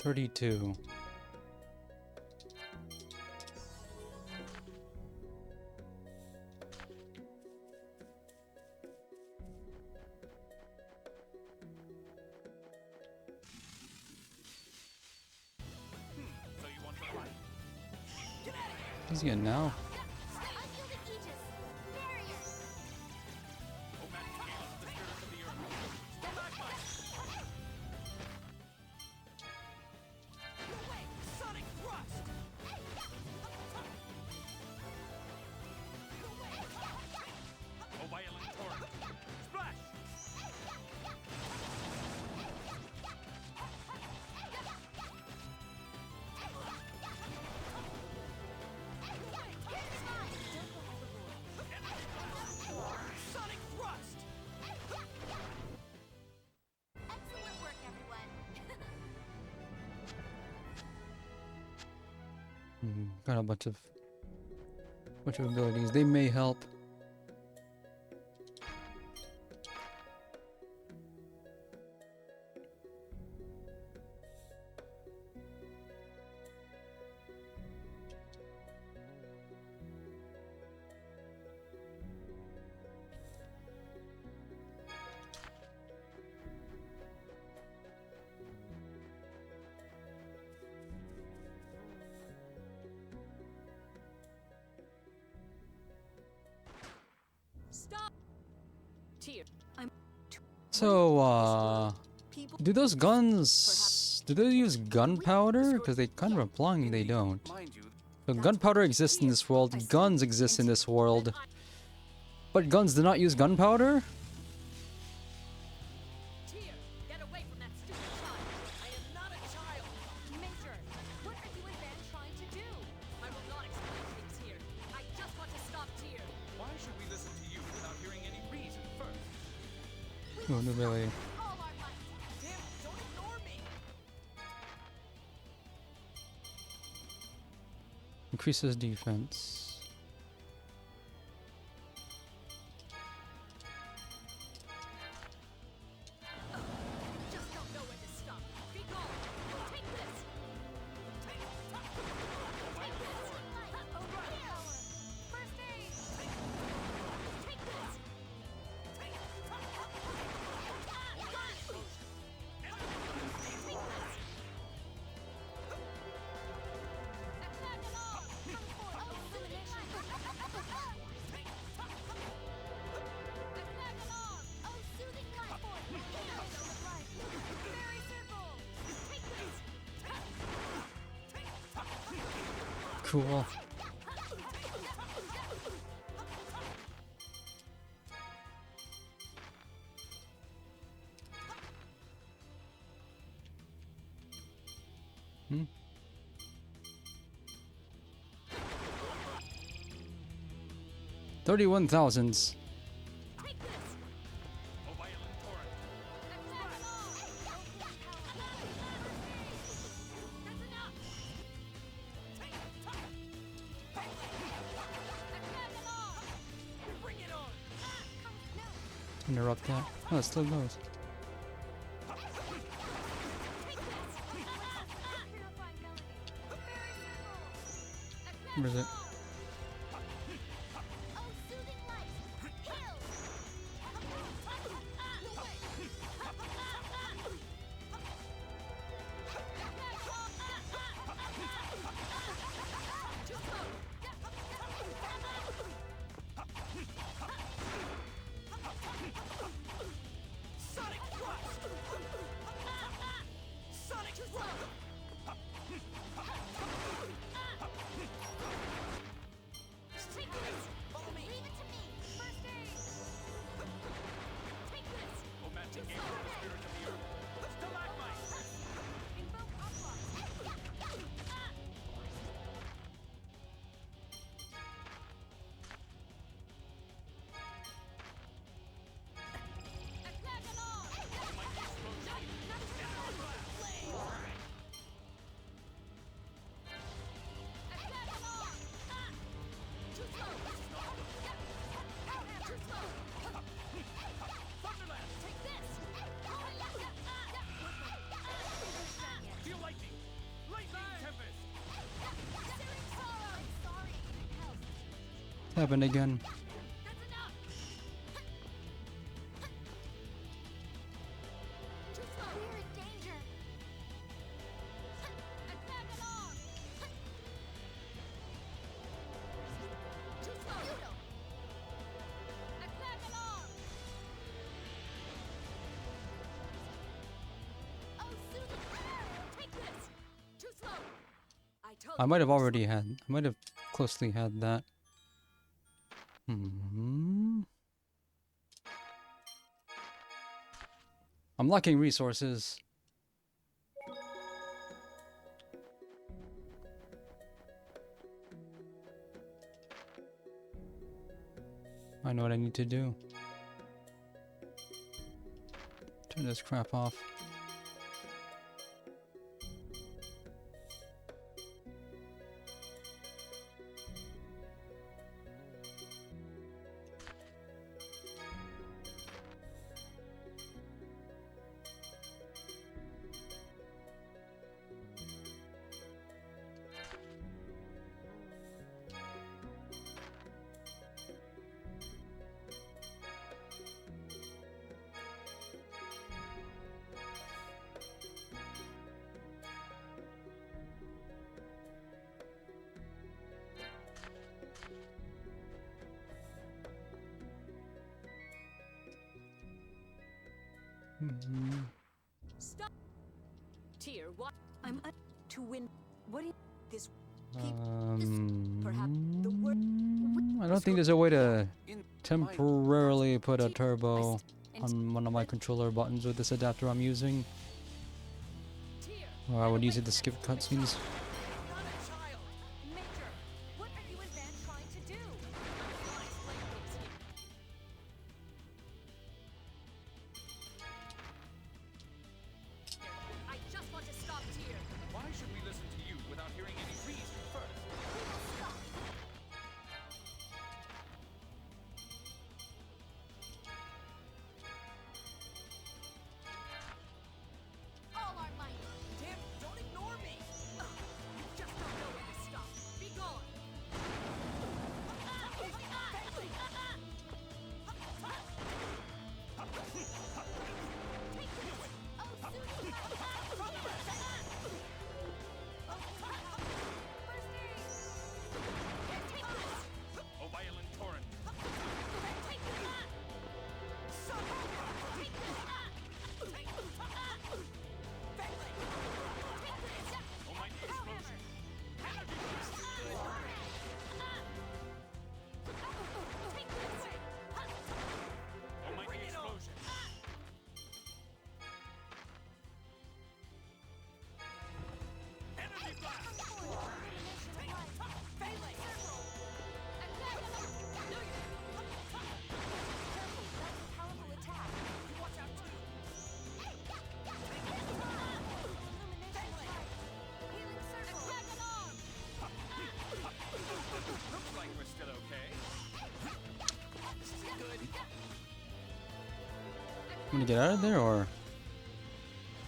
32. So you want to fight? Who's he in now? Sonic Thrust! Oh, violent torrent! Splash! Sonic Thrust! Excellent work, everyone. Got a bunch of abilities. They may help. Stop! Tyr, I'm... So, do those guns, do they use gunpowder? Because they kind of are implying they don't. So gunpowder exists in this world, guns exist in this world. But guns do not use gunpowder? Tyr, get away from that stupid child! I am not a child! Major, what are you and Van trying to do? I will not explain things here. I just want to stop Tyr. Why should we listen to you without hearing any reason first? Oh, no, really. All our might. Damn, don't ignore me! Increases defense. Just don't know when to stop. Be gone! Take this! Take this! Overpower. First aid. Take this! Cool. Hmm. $31,000. Interrupt that. Oh, it still goes. Where is it? Sonic Thrust! Sonic Thrust! happened again. We're in danger. Attack alarm. Too slow. Futile. Attack alarm. Oh, Susan. Take this. Too slow. I might have already had. I might have closely had that. I'm lacking resources. I know what I need to do. Turn this crap off. Stop. Tyr, what? I'm to win. What do you? This. Perhaps the word. I don't think there's a way to temporarily put a turbo on one of my controller buttons with this adapter I'm using. Or I would use it to skip cutscenes. What are you and Van trying to do? I just want to stop Tyr. Why should we listen to you without hearing any reason first? All our might. Tim, don't ignore me. You just don't know when to stop. Be gone. O violent torrent. O mighty explosion. O mighty explosion. Energy blast. Looks like we're still okay. This is good. I'm gonna get out of there, or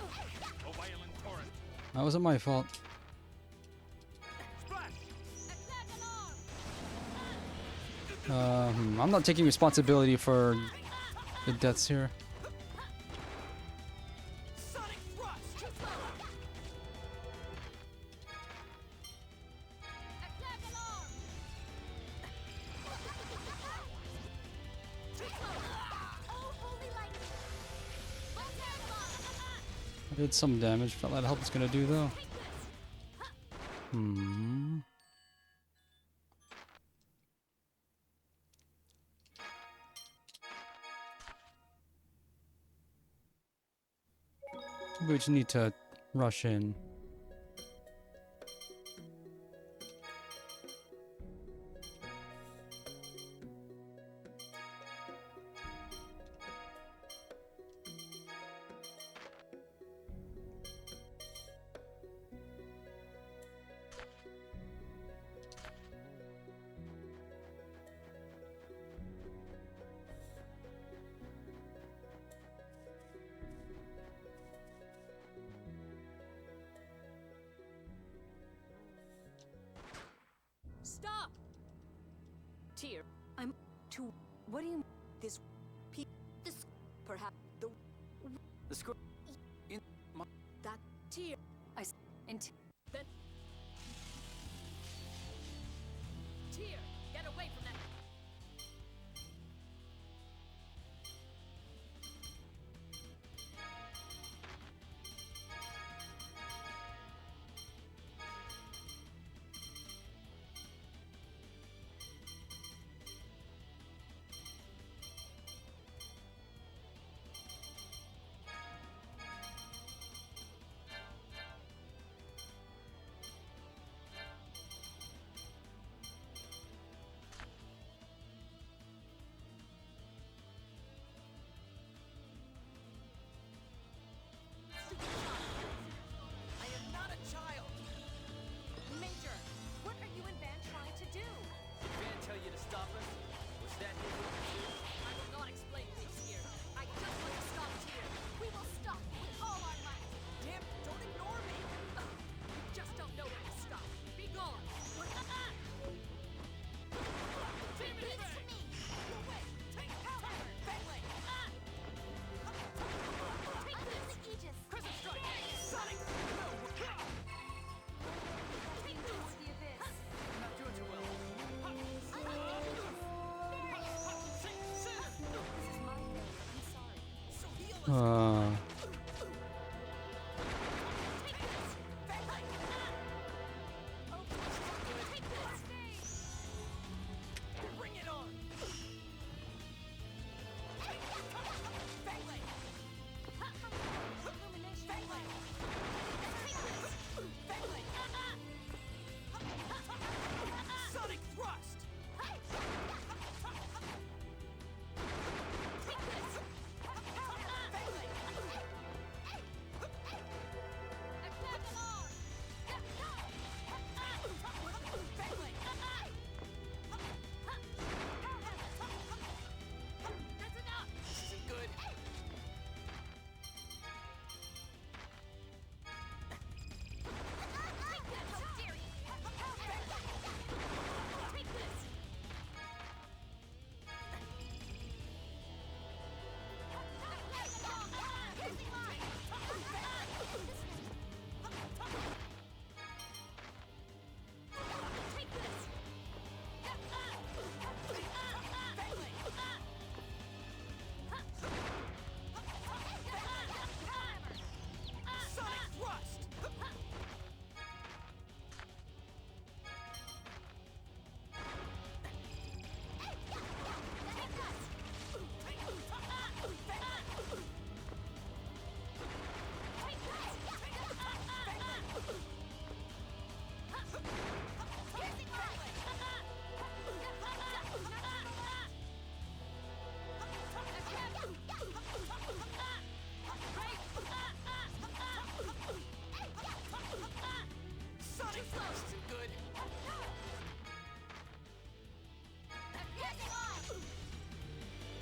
O violent torrent. that wasn't my fault. I'm not taking responsibility for the deaths here. Sonic thrust. I did some damage. Felt like help is gonna do though. We just need to rush in. What do you... This... Perhaps the... The score... In... That... Tear... In... Then... Tear! Get away from that... I am not a child! Major, what are you and Van trying to do? Did Van tell you to stop us? Was that his order? I will not explain things here. I just want to stop Tear. We will stop with all our might. Damn, don't ignore me! You just don't know when to stop. Be gone! Team it to me! Your way! Take Hellhammer! Bentley! Take this, Aegis. Crescent Strike! Sonic! Take this, the Abyss. Not doing too well. Bring it on! Bentley! Sonic Thrust! This isn't good. Sonic Thrust! Sonic Thrust! Good.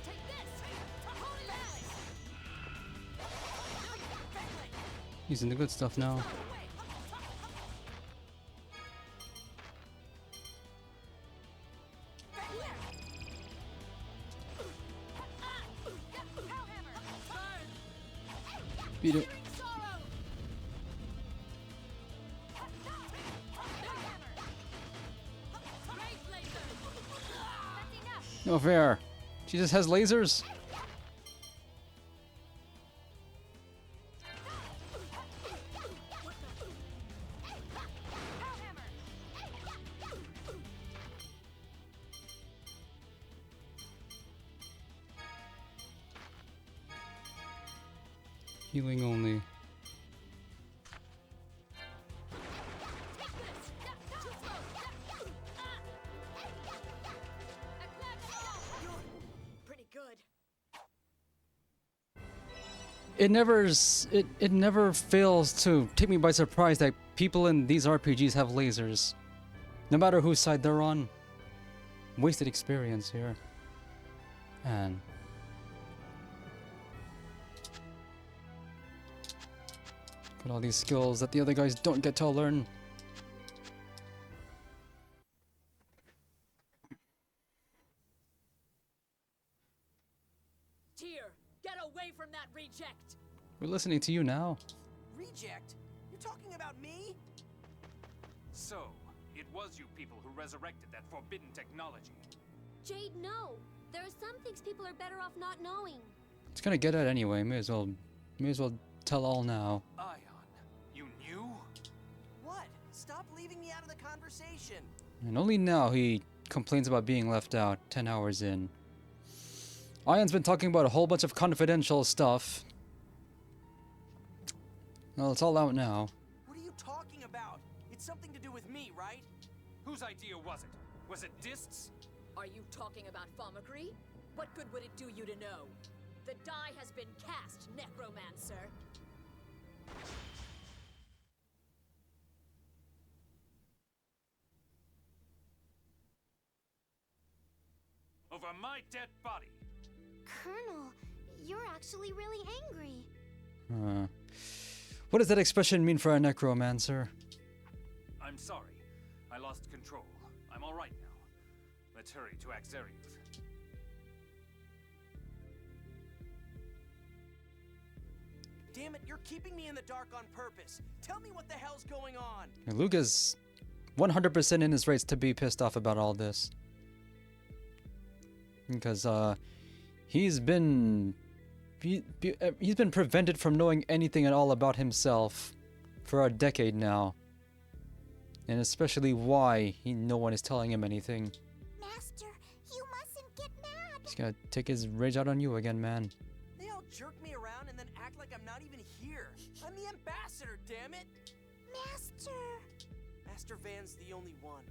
Take this! Hold it back! Using the good stuff now. Beat it. No fair. She just has lasers. Healing only. Pretty good. It never fails to take me by surprise that people in these RPGs have lasers. No matter whose side they're on. Wasted experience here. And got all these skills that the other guys don't get to learn. Get away from that reject! We're listening to you now. Reject? You're talking about me? So, it was you people who resurrected that forbidden technology. Jade, no. There are some things people are better off not knowing. It's gonna get out anyway. May as well tell all now. Ion, you knew? What? Stop leaving me out of the conversation. And only now he complains about being left out 10 hours in. Ion's been talking about a whole bunch of confidential stuff. Well, it's all out now. What are you talking about? It's something to do with me, right? Whose idea was it? Was it Dist's? Are you talking about Thaumacrine? What good would it do you to know? The die has been cast, Necromancer. Over my dead body. Colonel, you're actually really angry. What does that expression mean for a necromancer? I'm sorry. I lost control. I'm all right now. Let's hurry to Axariuth. Damn it, you're keeping me in the dark on purpose. Tell me what the hell's going on. Luke is 100% in his rights to be pissed off about all this. Because he's been prevented from knowing anything at all about himself for a decade now. And especially why no one is telling him anything. Master, you mustn't get mad. He's gonna take his rage out on you again, man. They all jerk me around and then act like I'm not even here. I'm the ambassador, damn it! Master! Master Van's the only one.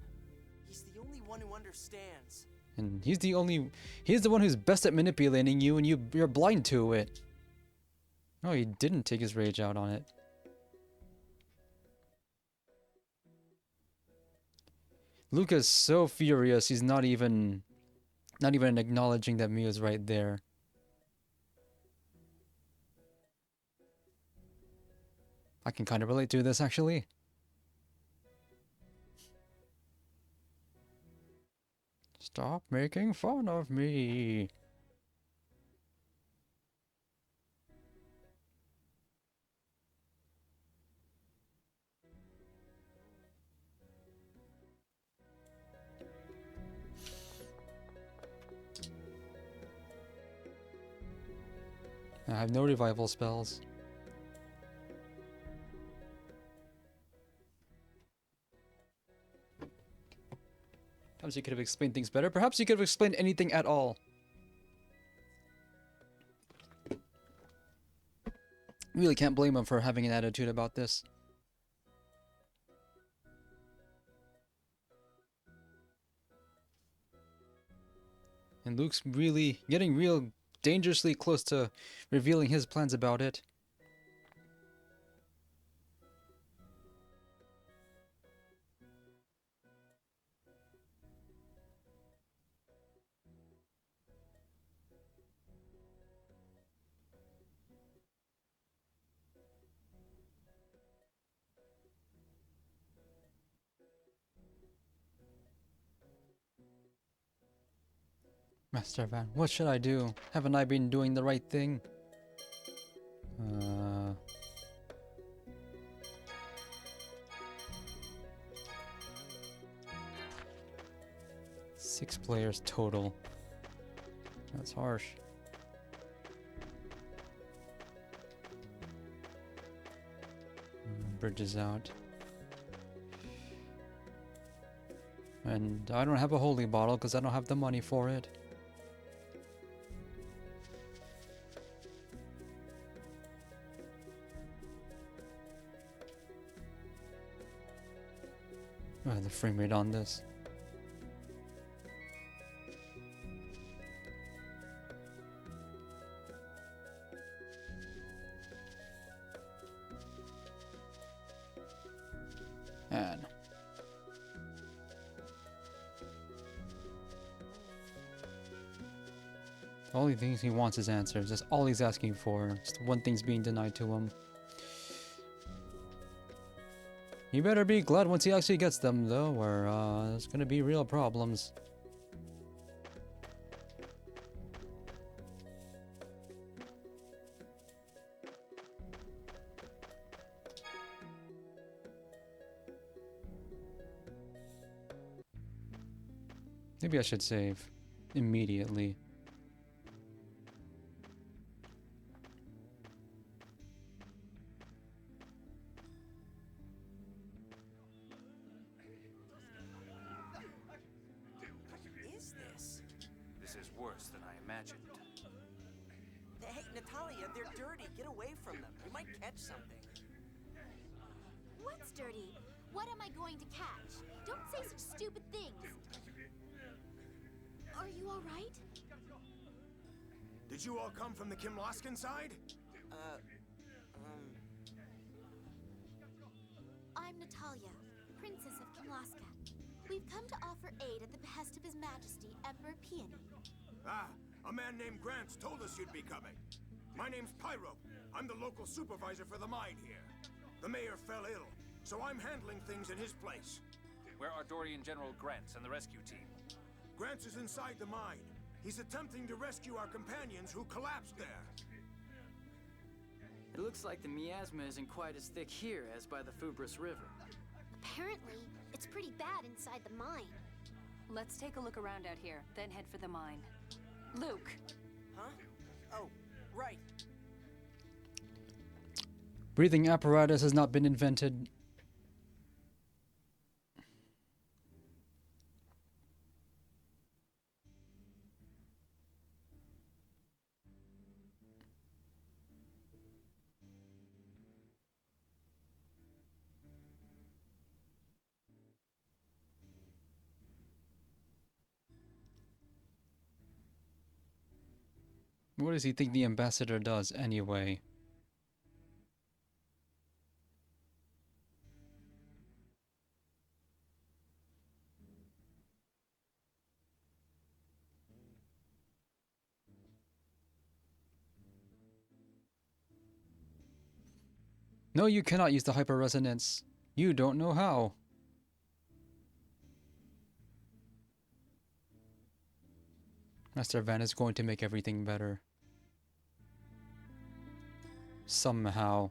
He's the only one who understands. And he's the one who's best at manipulating you, and you're blind to it. No, he didn't take his rage out on it. Luke is so furious, he's not even acknowledging that Mia's right there. I can kind of relate to this, actually. Stop making fun of me. I have no revival spells. Perhaps you could have explained things better. Perhaps you could have explained anything at all. Really can't blame him for having an attitude about this. And Luke's really getting real dangerously close to revealing his plans about it. Master Van, what should I do? Haven't I been doing the right thing? 6 players total. That's harsh. Bridges out. And I don't have a holy bottle because I don't have the money for it. The frame rate on this. And all he thinks he wants is answers. That's all he's asking for. Just one thing's being denied to him. He better be glad once he actually gets them, though, or there's gonna be real problems. Maybe I should save immediately. Is this? This is worse than I imagined. Hey, Natalia, they're dirty. Get away from them. You might catch something. What's dirty? What am I going to catch? Don't say such stupid things. Are you all right? Did you all come from the Kimlaskan side? I'm Natalia, Princess of Kimlaska. We've come to offer aid at the behest of His Majesty, Emperor Peony. Ah, a man named Grants told us you'd be coming. My name's Pyro. I'm the local supervisor for the mine here. The mayor fell ill, so I'm handling things in his place. Where are Dorian General Grants and the rescue team? Grants is inside the mine. He's attempting to rescue our companions who collapsed there. It looks like the miasma isn't quite as thick here as by the Fubris River. Apparently, it's pretty bad inside the mine. Let's take a look around out here, then head for the mine. Luke! Huh? Oh, right. Breathing apparatus has not been invented. What does he think the ambassador does anyway? No, you cannot use the hyper resonance. You don't know how. Master Van is going to make everything better. Somehow.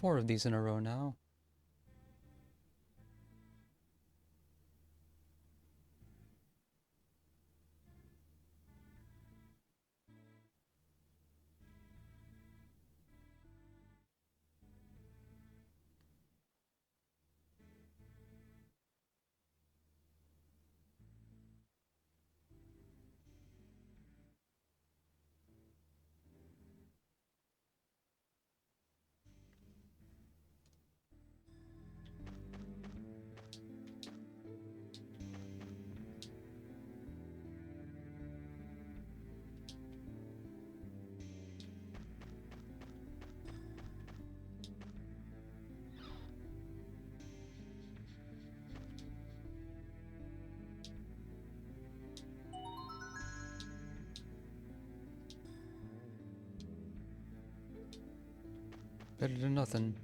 Four of these in a row now. Better than nothing.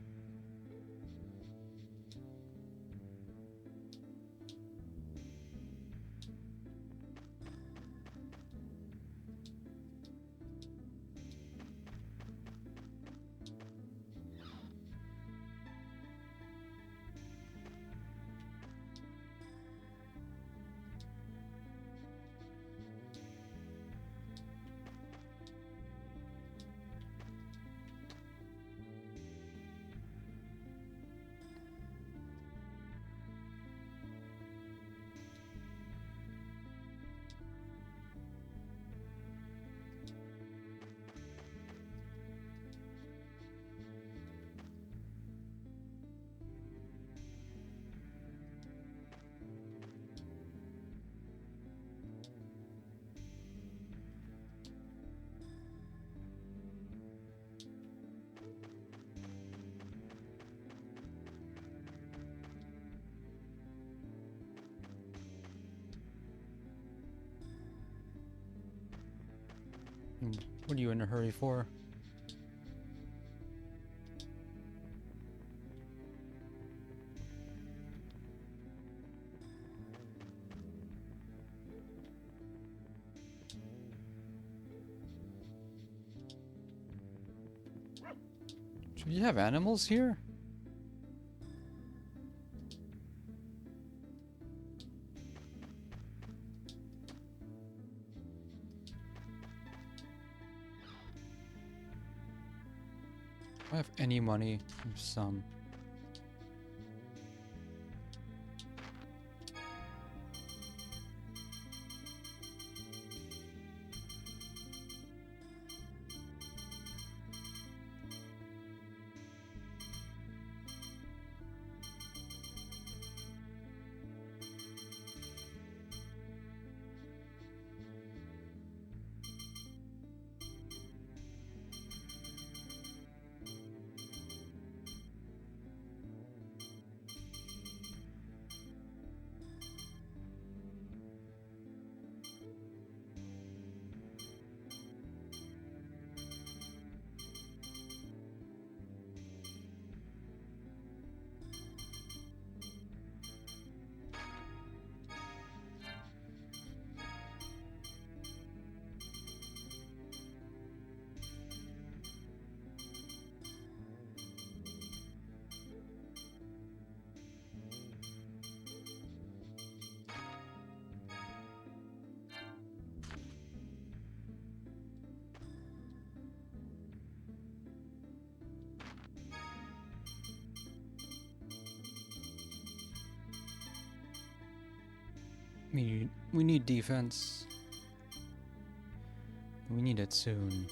What are you in a hurry for? Do you have animals here? Do I have any money? Some. We need defense. We need it soon.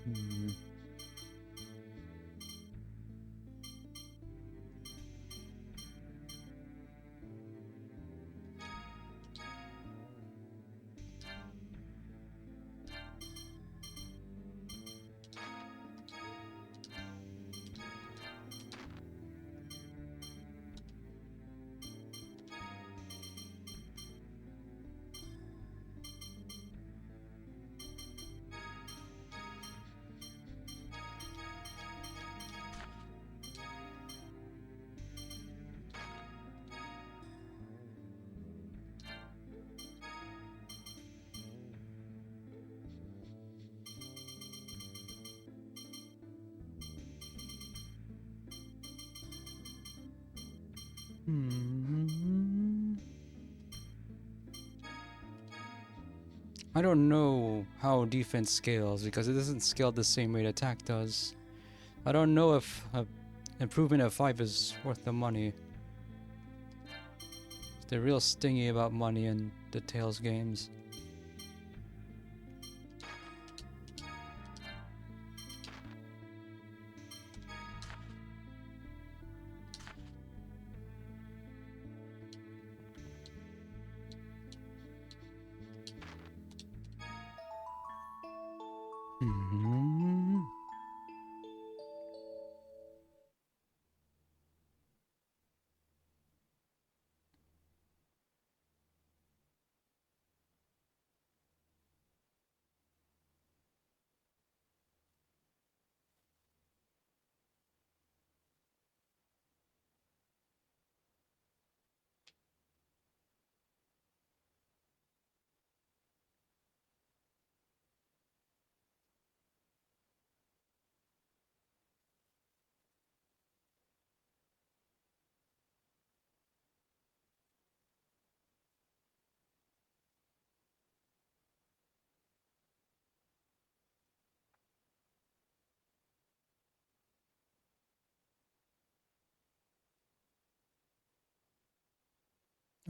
Hmm. I don't know how defense scales because it doesn't scale the same way attack does. I don't know if improvement of 5 is worth the money. They're real stingy about money in the Tales games.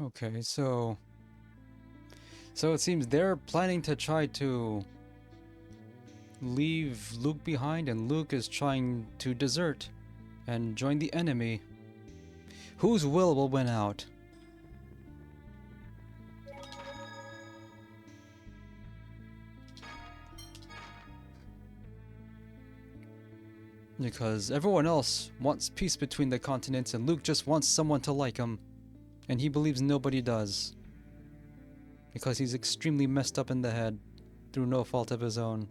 Okay, so it seems they're planning to try to leave Luke behind, and Luke is trying to desert and join the enemy. Whose will win out? Because everyone else wants peace between the continents and Luke just wants someone to like him. And he believes nobody does. Because he's extremely messed up in the head through no fault of his own.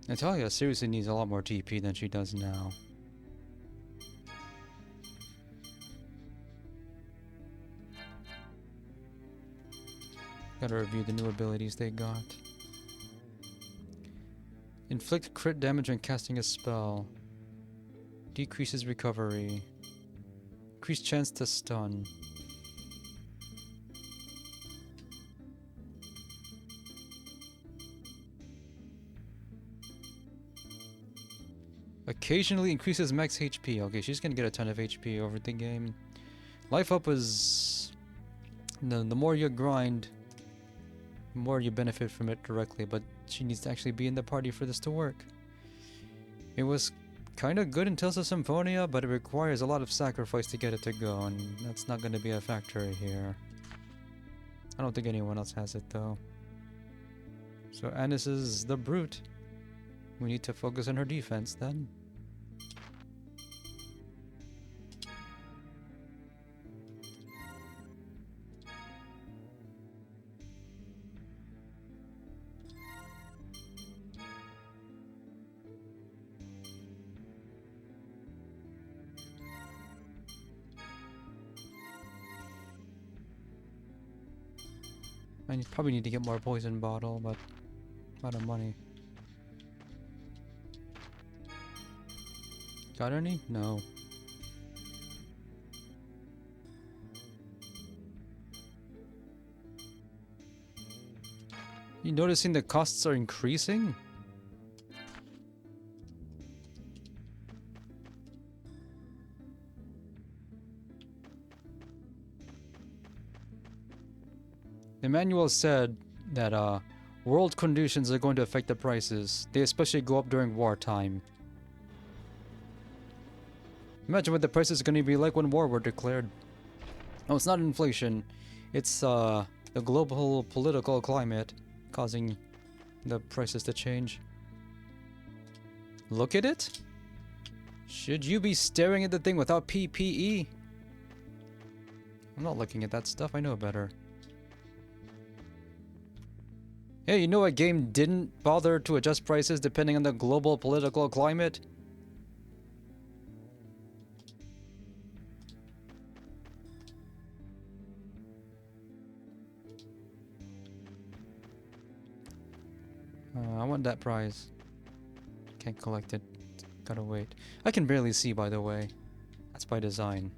Natalia seriously needs a lot more TP than she does now. Gotta review the new abilities they got. Inflict crit damage when casting a spell. Decreases recovery. Increased chance to stun. Occasionally increases max HP. Okay, she's gonna get a ton of HP over the game. Life up is... The more you grind, the more you benefit from it directly, but she needs to actually be in the party for this to work. It was kinda good in Tales of Symphonia, but it requires a lot of sacrifice to get it to go, and that's not gonna be a factor here. I don't think anyone else has it though. So Anis is the brute. We need to focus on her defense then. I probably need to get more poison bottle, but I'm out of money. Got any? No. You noticing the costs are increasing? The manual said that world conditions are going to affect the prices. They especially go up during wartime. Imagine what the price is going to be like when war were declared. Oh, it's not inflation. It's the global political climate causing the prices to change. Look at it. Should you be staring at the thing without PPE? I'm not looking at that stuff. I know better. Hey, you know what game didn't bother to adjust prices depending on the global political climate? I want that prize. Can't collect it. Gotta wait. I can barely see, by the way. That's by design.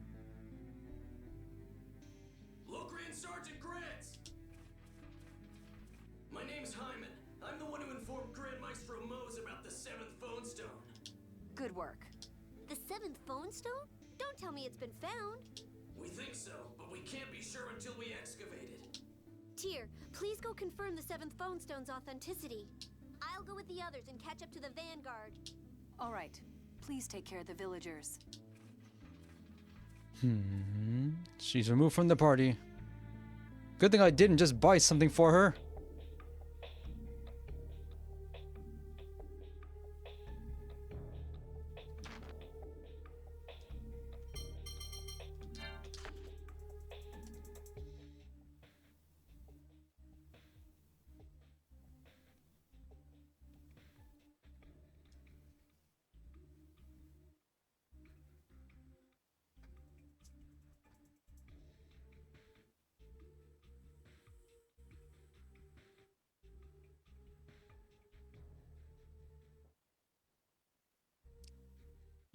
Lokrian Sergeant Grants! My name's Hyman. I'm the one who informed Grand Maestro Mose about the 7th phone stone. Good work. The 7th phone stone? Don't tell me it's been found. We think so, but we can't be sure until we excavate it. Tyr, please go confirm the 7th phone stone's authenticity. I'll go with the others and catch up to the Vanguard. All right. Please take care of the villagers. She's removed from the party. Good thing I didn't just buy something for her.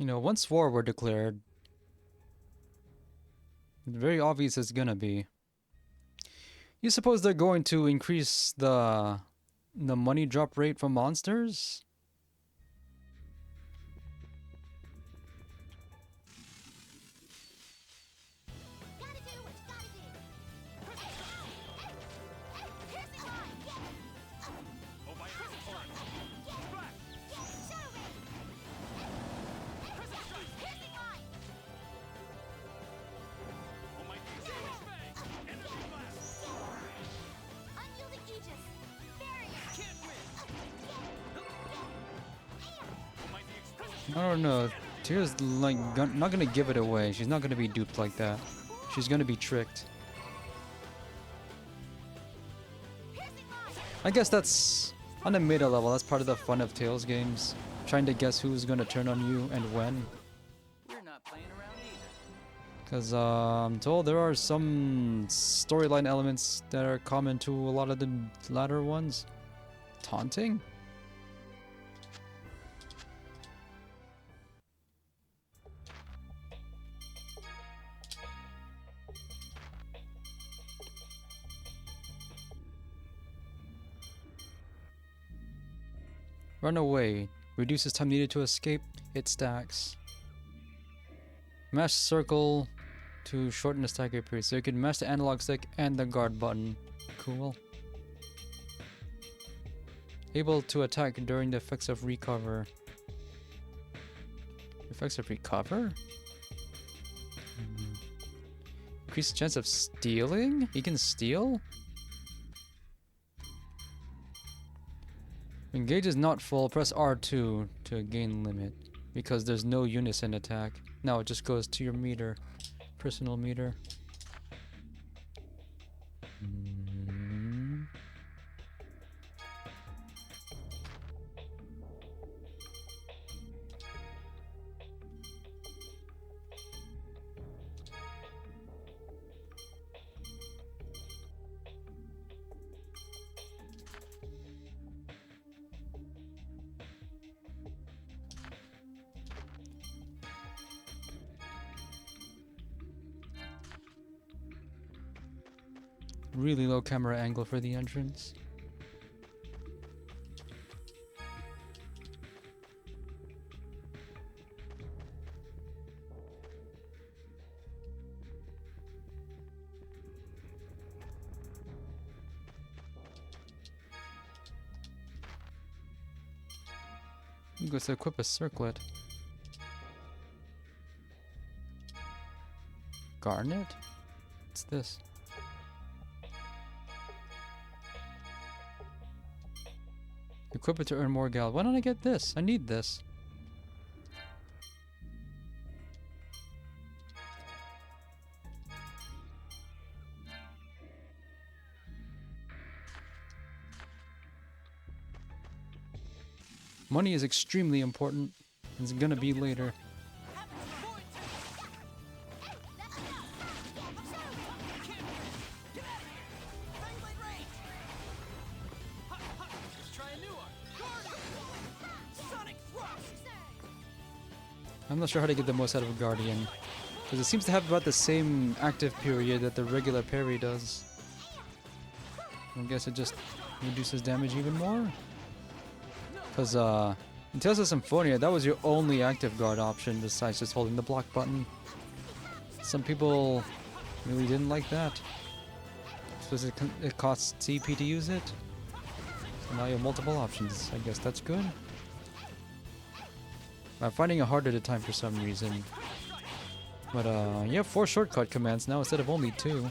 You know, once war were declared, very obvious it's gonna be. You suppose they're going to increase the money drop rate for monsters? I don't know. Tear's like not gonna give it away. She's not gonna be duped like that. She's gonna be tricked. I guess that's on a meta level. That's part of the fun of Tales games, trying to guess who's gonna turn on you and when. We're not playing around either. Because I'm told there are some storyline elements that are common to a lot of the latter ones. Taunting? Run away. Reduces time needed to escape. It stacks. Mash circle to shorten the stagger period. So you can mash the analog stick and the guard button. Cool. Able to attack during the effects of recover. Effects of recover? Increase the chance of stealing? You can steal? Engage is not full. Press R2 to gain limit. Because there's no unison attack. Now it just goes to your meter. Personal meter. Really low camera angle for the entrance. I'm going to equip a circlet. Garnet? What's this? Equip it to earn more gal. Why don't I get this? I need this. Money is extremely important. It's gonna be later. I'm not sure how to get the most out of a Guardian, because it seems to have about the same active period that the regular parry does. I guess it just reduces damage even more. Because in Tales of Symphonia, that was your only active guard option besides just holding the block button. Some people really didn't like that. Because it costs CP to use it. So now you have multiple options. I guess that's good. I'm finding it harder to time for some reason. But you have 4 shortcut commands now instead of only 2.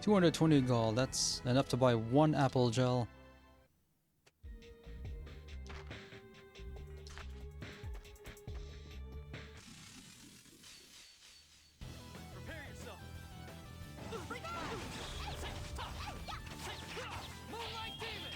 220 gold, that's enough to buy one apple gel. Prepare yourself. Moonlight Demon.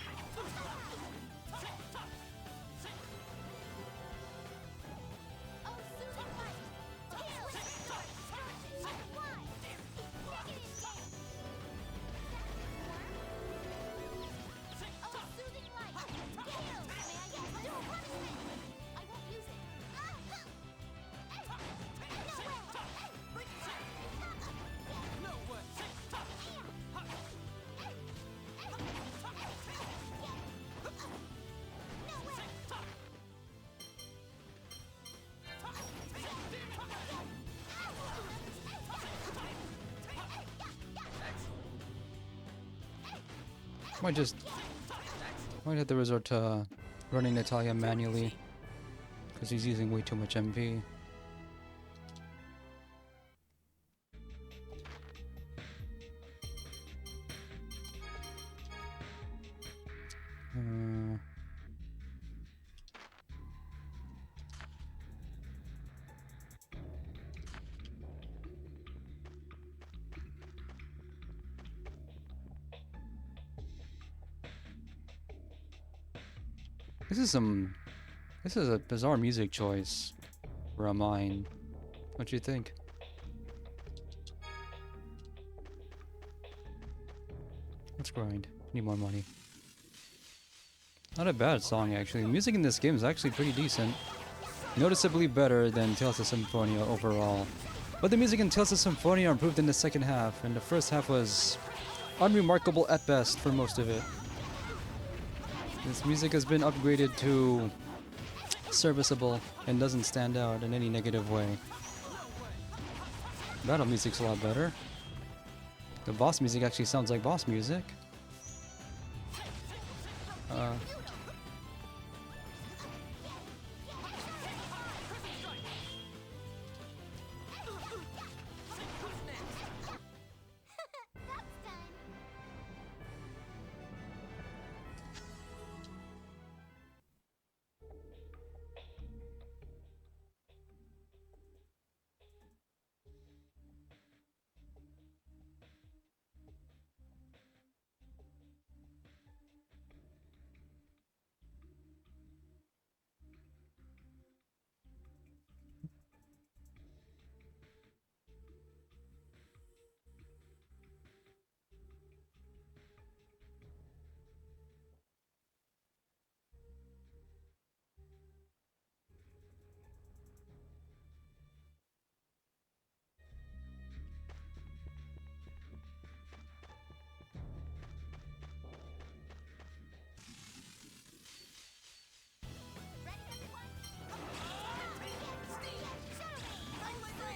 Might have to resort to running Natalia manually because he's using way too much MP. This is a bizarre music choice for a mine. What you think? Let's grind. Need more money. Not a bad song actually. Music in this game is actually pretty decent. Noticeably better than Tales of Symphonia overall. But the music in Tales of Symphonia improved in the second half, and the first half was unremarkable at best for most of it. This music has been upgraded to serviceable and doesn't stand out in any negative way. Battle music's a lot better. The boss music actually sounds like boss music.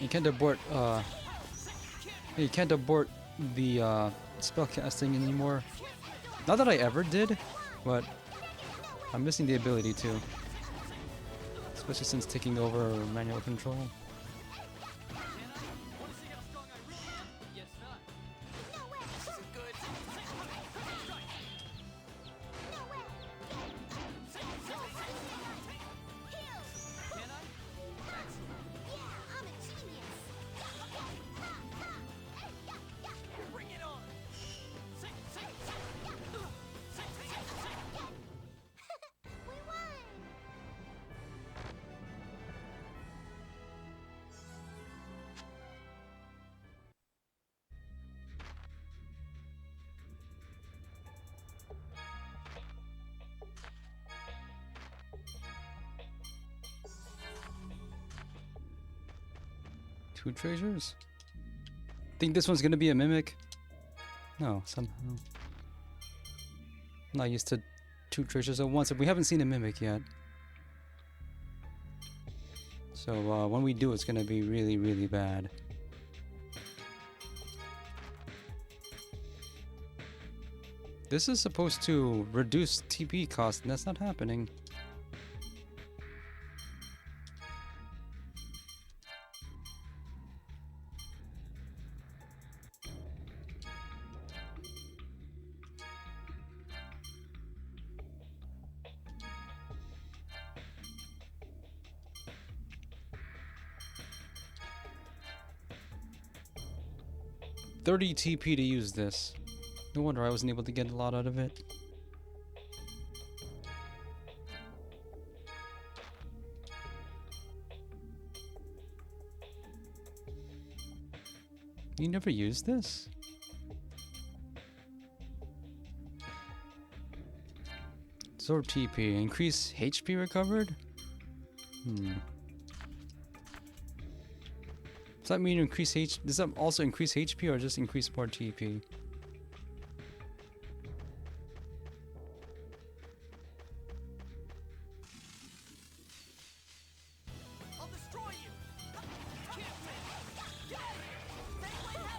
You can't abort the spellcasting anymore. Not that I ever did, but I'm missing the ability to. Especially since taking over manual control. Two treasures? Think this one's gonna be a mimic? No, somehow. I'm not used to two treasures at once, and we haven't seen a mimic yet. So when we do, it's gonna be really, really bad. This is supposed to reduce TP cost, and that's not happening. 30 TP to use this. No wonder I wasn't able to get a lot out of it. You never used this? Absorb TP. Increase HP recovered? Does that mean increase does that also increase HP or just increase more TP? I'll destroy you! Can't win! Get out of here! Feyblade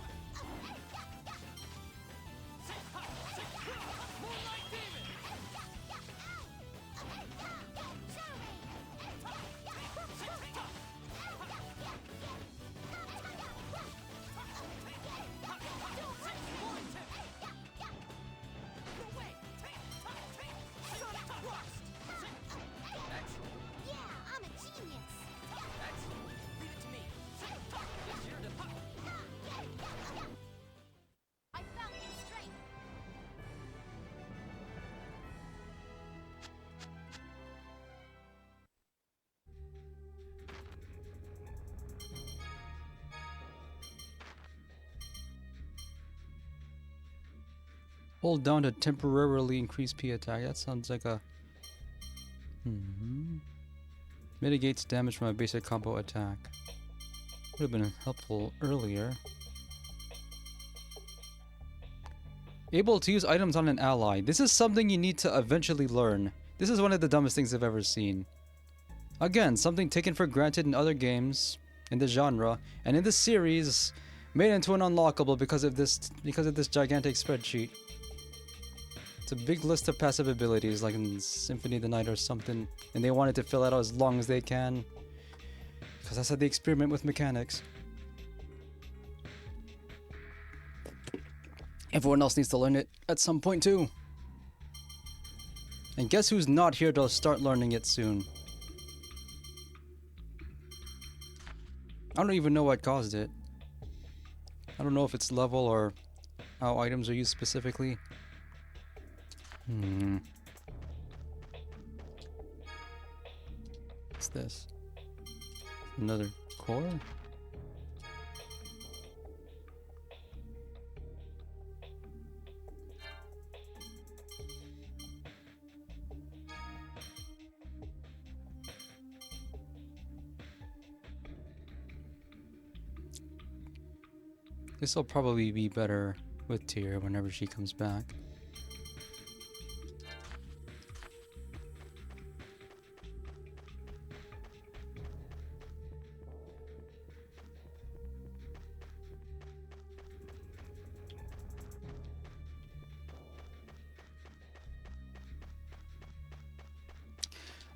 Hammer! Moonlight Demon! Yeah, I'm a genius. Leave it to me. I found new strength. Hold down to temporarily increase P attack. That sounds like a... Mitigates damage from a basic combo attack. Would have been helpful earlier. Able to use items on an ally. This is something you need to eventually learn. This is one of the dumbest things I've ever seen. Again, something taken for granted in other games in the genre and in the series, made into an unlockable because of this gigantic spreadsheet. It's a big list of passive abilities like in Symphony of the Night or something, and they wanted to fill it out as long as they can because that's how they experiment with mechanics. Everyone else needs to learn it at some point too. And guess who's not here to start learning it soon? I don't even know what caused it. I don't know if it's level or how items are used specifically. What's this? Another core? This will probably be better with Tyr whenever she comes back.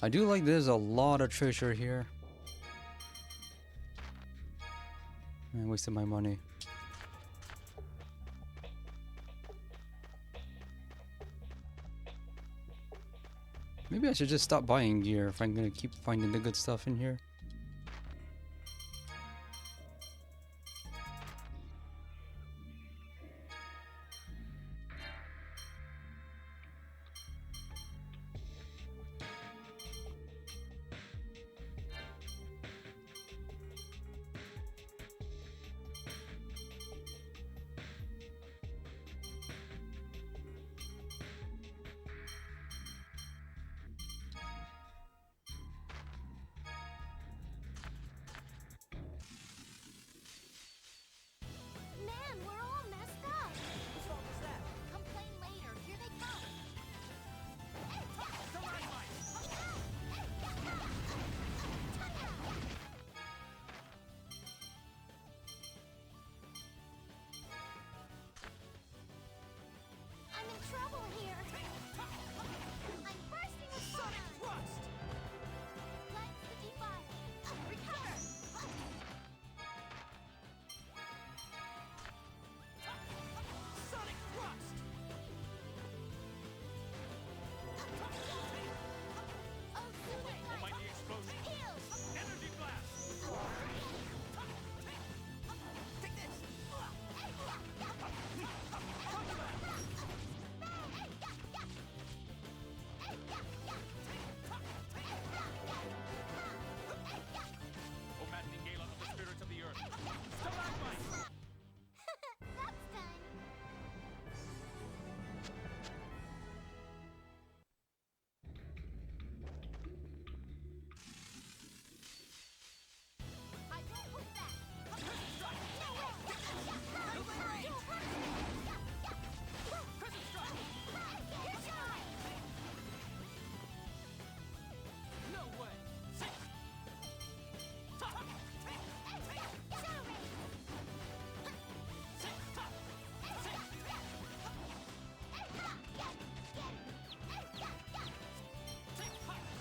I do like there's a lot of treasure here. I wasted my money. Maybe I should just stop buying gear if I'm gonna keep finding the good stuff in here.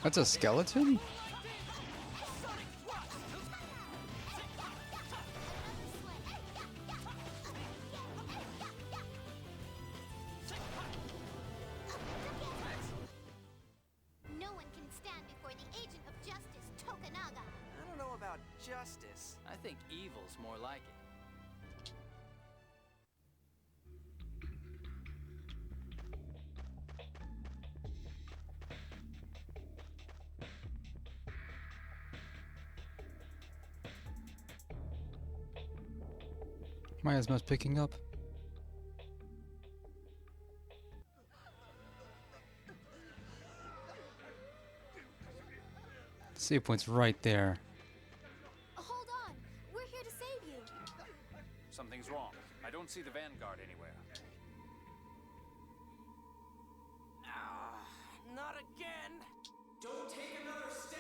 That's a skeleton? No one can stand before the agent of justice, Tokunaga. I don't know about justice. I think evil's more like it. My asthma's picking up. Save point's right there. Hold on. We're here to save you. Something's wrong. I don't see the Vanguard anywhere. Not again! Don't take another step!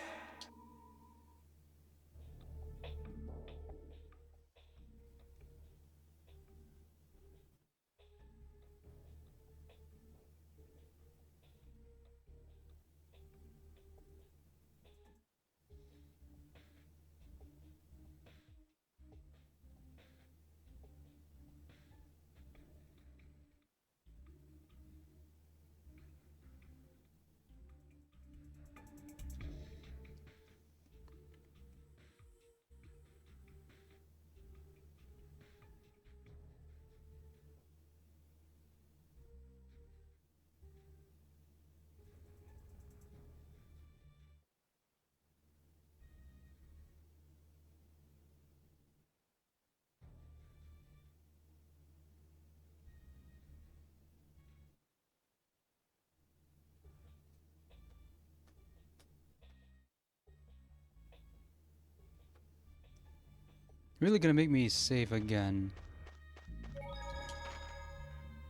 Really gonna make me save again.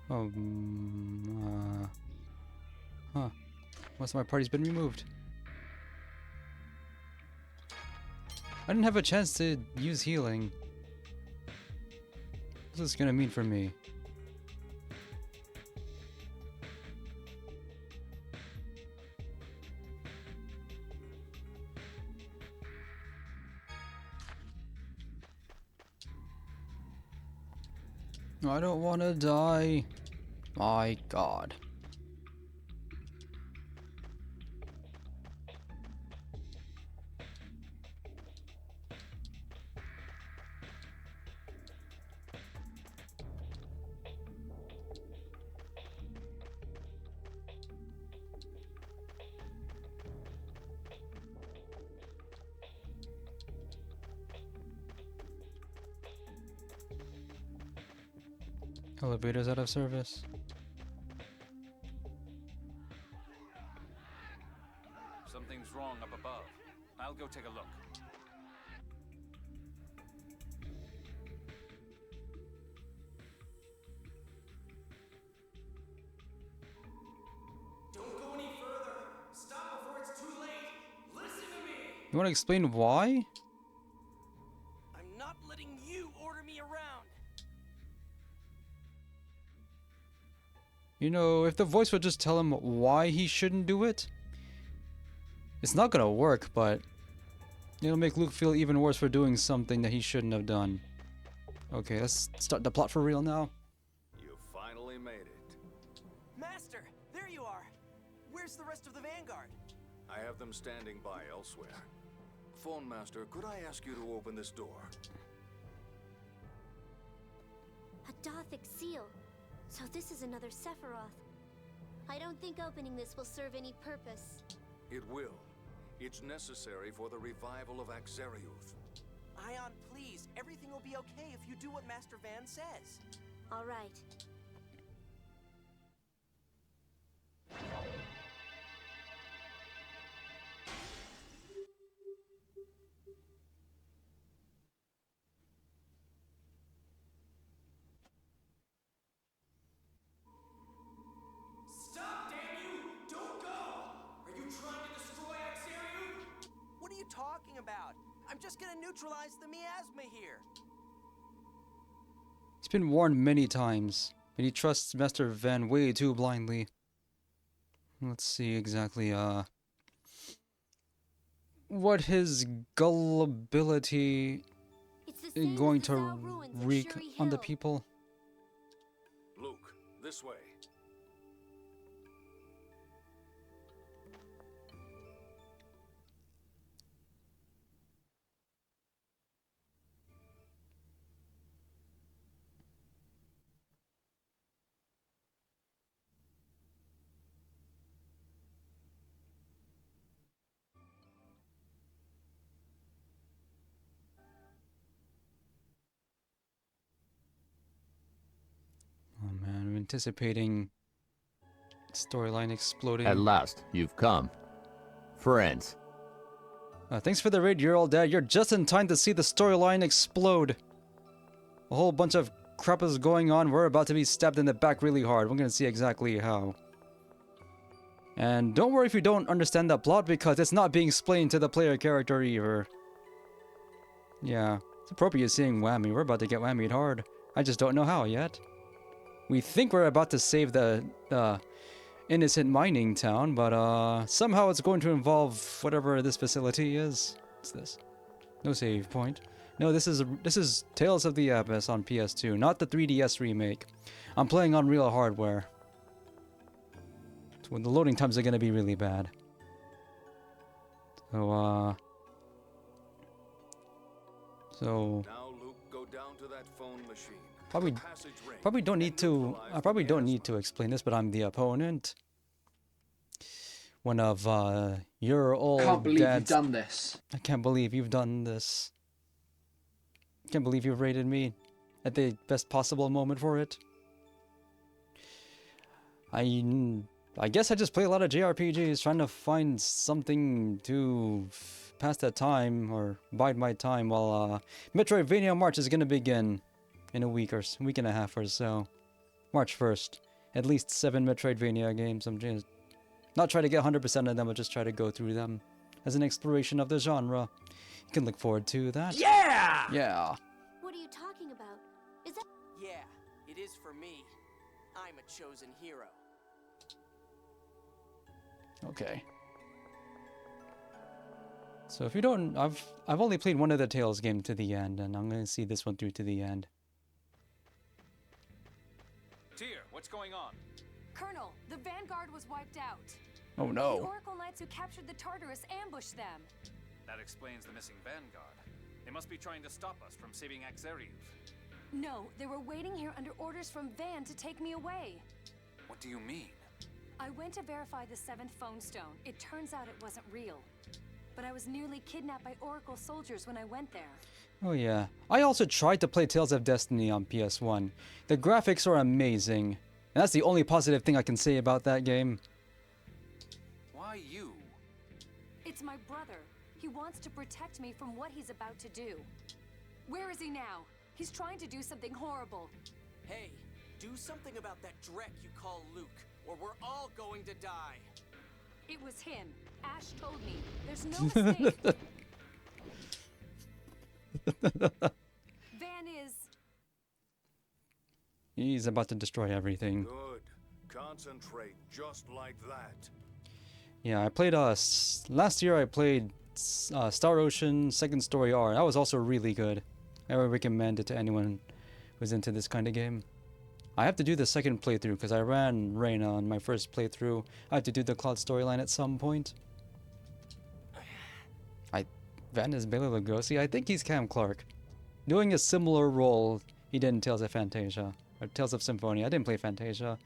Oh, huh. Most of my party's been removed. I didn't have a chance to use healing. What's this gonna mean for me? I don't want to die. My God. Elevator's out of service. Something's wrong up above. I'll go take a look. Don't go any further! Stop before it's too late! Listen to me! You want to explain why? I'm not letting you order me around! You know, if the voice would just tell him why he shouldn't do it, it's not gonna work, but it'll make Luke feel even worse for doing something that he shouldn't have done. Okay, let's start the plot for real now. You finally made it. Master! There you are! Where's the rest of the Vanguard? I have them standing by elsewhere. Phone Master, could I ask you to open this door? A Dothic seal. So this is another Sephiroth. I don't think opening this will serve any purpose. It will. It's necessary for the revival of Axariuth. Ion, please. Everything will be okay if you do what Master Van says. All right. Stop, damn you! Don't go! Are you trying to destroy Axariuth? What are you talking about? I'm just gonna neutralize the miasma here. He's been warned many times, and he trusts Master Van way too blindly. Let's see exactly, what his gullibility It's the is same going as the to Zao ruins at wreak Shuri on the Hill. people. Luke, this way. Oh man, I'm anticipating storyline exploding. At last, you've come. Friends. Thanks for the raid, you're all dead. You're just in time to see the storyline explode. A whole bunch of crap is going on. We're about to be stabbed in the back really hard. We're gonna see exactly how. And don't worry if you don't understand the plot, because it's not being explained to the player character either. Yeah, it's appropriate seeing Whammy. We're about to get whammied hard. I just don't know how yet. We think we're about to save the innocent mining town, but somehow it's going to involve whatever this facility is. What's this? No save point. No, this is Tales of the Abyss on PS2, not the 3DS remake. I'm playing on real hardware. So the loading times are gonna be really bad. So Now, Luke, go down to that phone machine. probably don't need to. I probably don't need to explain this, but I'm the opponent. One of your old. Can't believe you've dad's- done this. I can't believe you've done this. Can't believe you've rated me at the best possible moment for it. I guess I just play a lot of JRPGs, trying to find something to pass that time or bide my time while Metroidvania March is gonna begin in a week and a half or so. March 1st. At least 7 Metroidvania games. I'm just not trying to get 100% of them, but just try to go through them as an exploration of the genre. You can look forward to that. Yeah! Yeah. What are you talking about? Is that... Yeah, it is for me. I'm a chosen hero. Okay. So if you don't, I've only played one of the Tales game to the end, and I'm gonna see this one through to the end. Tyr, what's going on? Colonel, the Vanguard was wiped out. Oh The no. Oracle Knights who captured the Tartarus ambushed them. That explains the missing Vanguard. They must be trying to stop us from saving Axarius. No, they were waiting here under orders from Van to take me away. What do you mean? I went to verify the 7th phone stone. It turns out it wasn't real. But I was nearly kidnapped by Oracle soldiers when I went there. Oh yeah. I also tried to play Tales of Destiny on PS1. The graphics are amazing. And that's the only positive thing I can say about that game. Why you? It's my brother. He wants to protect me from what he's about to do. Where is he now? He's trying to do something horrible. Hey, do something about that dreck you call Luke, or we're all going to die. It was him. Ash told me. There's no mistake. Van is... He's about to destroy everything. Good. Concentrate just like that. Yeah, I played last year I played Star Ocean Second Story R. That was also really good. I would recommend it to anyone who's into this kind of game. I have to do the second playthrough because I ran Reyna on my first playthrough. I have to do the Cloud storyline at some point. Van is Bela Lugosi? I think he's Cam Clark. Doing a similar role he did in Tales of Fantasia. Or Tales of Symphonia. I didn't play Fantasia.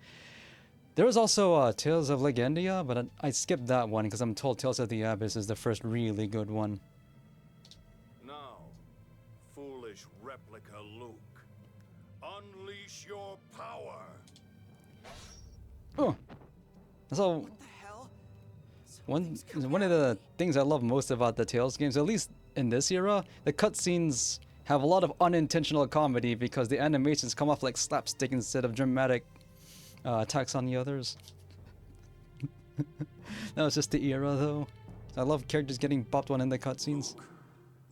There was also Tales of Legendia, but I skipped that one because I'm told Tales of the Abyss is the first really good one. Now, foolish replica Luke, unleash your power. Oh, so one of the things I love most about the Tales games, at least in this era, the cutscenes have a lot of unintentional comedy because the animations come off like slapstick instead of dramatic attacks on the others. That was just the era, though. I love characters getting bopped one in the cutscenes.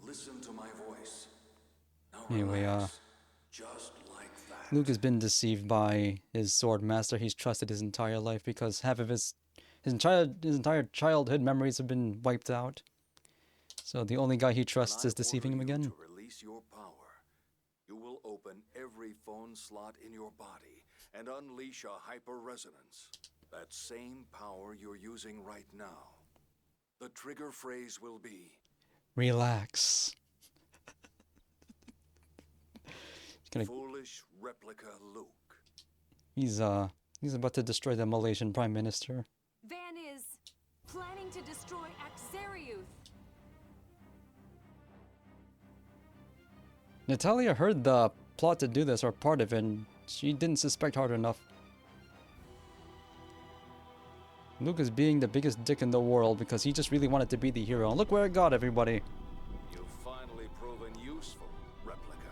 Listen to my voice. Anyway, Just like that. Luke has been deceived by his sword master he's trusted his entire life because half of his entire childhood memories have been wiped out. So the only guy he trusts is deceiving him again? To release your power, you will open every phone slot in your body and unleash a hyper-resonance. That same power you're using right now. The trigger phrase will be... Relax. Foolish replica Luke. He's about to destroy the Malaysian Prime Minister. Van is planning to destroy Axariuth. Natalia heard the plot to do this, or part of it, and she didn't suspect hard enough. Luke is being the biggest dick in the world because he just really wanted to be the hero. And look where it got everybody. You've finally proven useful, replica.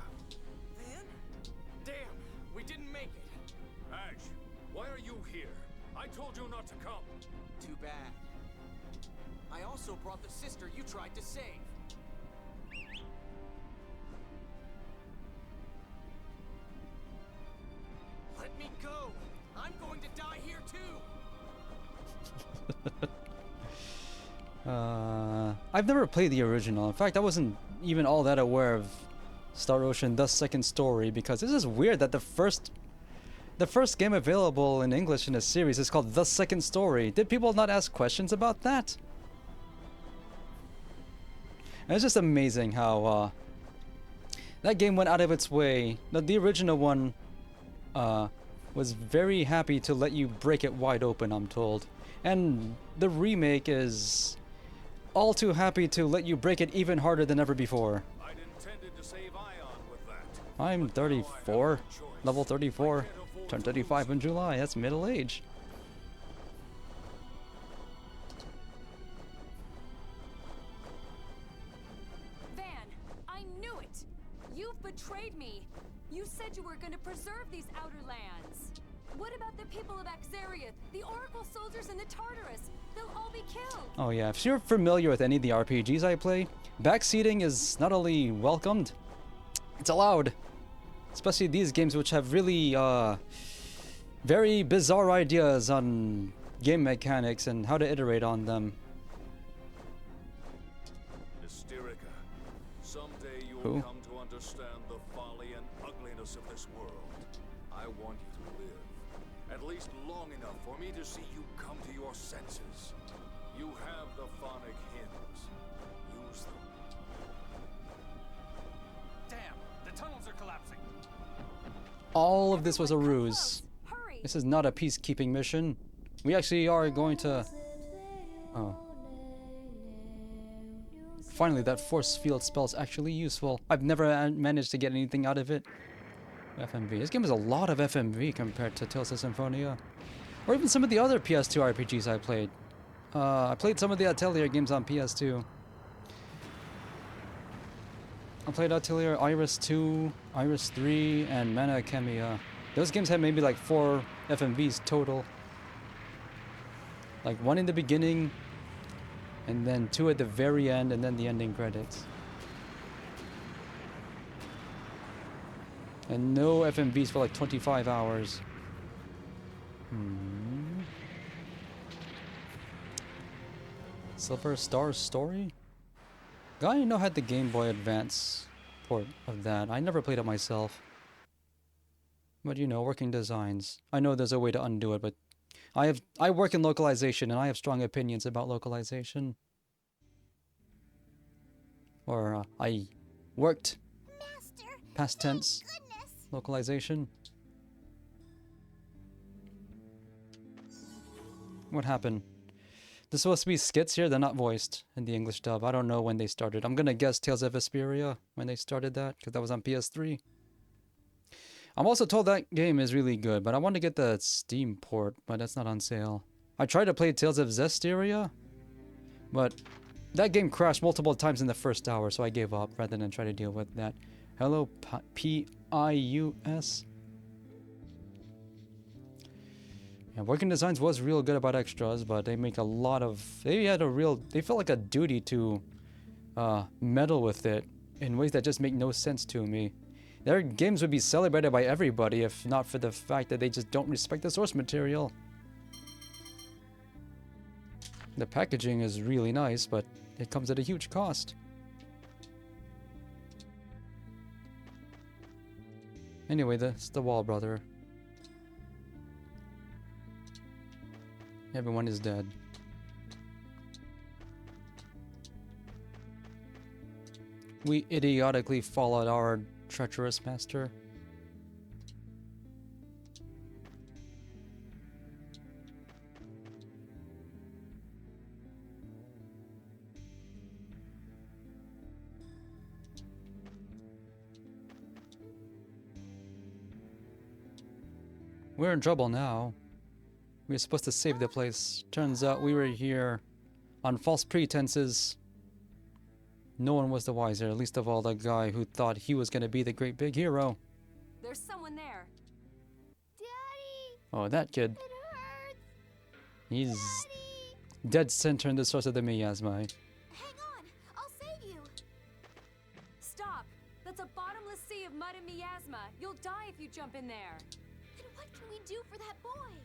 Van? Damn, we didn't make it. Ash, why are you here? I told you not to come. Too bad. I also brought the sister you tried to save. Let me go. I'm going to die here too. I've never played the original. In fact, I wasn't even all that aware of Star Ocean: The Second Story, because this is weird that the first game available in English in a series is called The Second Story. Did people not ask questions about that? And it's just amazing how that game went out of its way. The original one was very happy to let you break it wide open, I'm told. And the remake is all too happy to let you break it even harder than ever before. I'd intended to save Ion with that. I'm 34, level 34, turned 35 in July, that's middle age. Van, I knew it! You've betrayed me! You said you were going to preserve these outer lands. What about the people of Axariuth, the Oracle soldiers and the Tartarus? They'll all be killed. Oh yeah, if you're familiar with any of the RPGs I play, backseating is not only welcomed, it's allowed. Especially these games which have really very bizarre ideas on game mechanics and how to iterate on them. Hysterica, someday you Who? will come to understand the folly and ugliness of this world. I want you to live, at least long enough for me to see you come to your senses. You have the phonic hymns. Use them. Damn, the tunnels are collapsing. All of this was a ruse. This is not a peacekeeping mission. We actually are going to... Oh. Finally, that force field spell is actually useful. I've never managed to get anything out of it. FMV. This game has a lot of FMV compared to Tales of Symphonia. Or even some of the other PS2 RPGs I played. I played some of the Atelier games on PS2. I played Atelier Iris 2, Iris 3, and Mana Chemia. Those games had maybe like 4 FMVs total. Like 1 in the beginning, and then 2 at the very end, and then the ending credits. And no FMVs for like 25 hours. Silver Star Story? Guy I know had the Game Boy Advance port of that. I never played it myself. But you know, working designs. I know there's a way to undo it, but I work in localization and I have strong opinions about localization. Or I worked past tense localization. What happened? There's supposed to be skits here, they're not voiced in the English dub. I don't know when they started. I'm gonna guess Tales of Vesperia when they started that, because that was on PS3. I'm also told that game is really good, but I want to get the Steam port, but that's not on sale. I tried to play Tales of Zestiria, but that game crashed multiple times in the first hour, so I gave up rather than try to deal with that. Hello, P-I-U-S? Yeah, Working Designs was real good about extras, but they make a lot of... They felt like a duty to meddle with it in ways that just make no sense to me. Their games would be celebrated by everybody if not for the fact that they just don't respect the source material. The packaging is really nice, but it comes at a huge cost. Anyway, that's the wall, brother. Everyone is dead. We idiotically followed our treacherous master. We're in trouble now. We were supposed to save the place. Turns out we were here on false pretenses. No one was the wiser, least of all the guy who thought he was going to be the great big hero. There's someone there. Oh, that kid. He's dead center in the source of the miasma. Hang on, I'll save you. Stop! That's a bottomless sea of mud and miasma. You'll die if you jump in there. Then what can we do for that boy?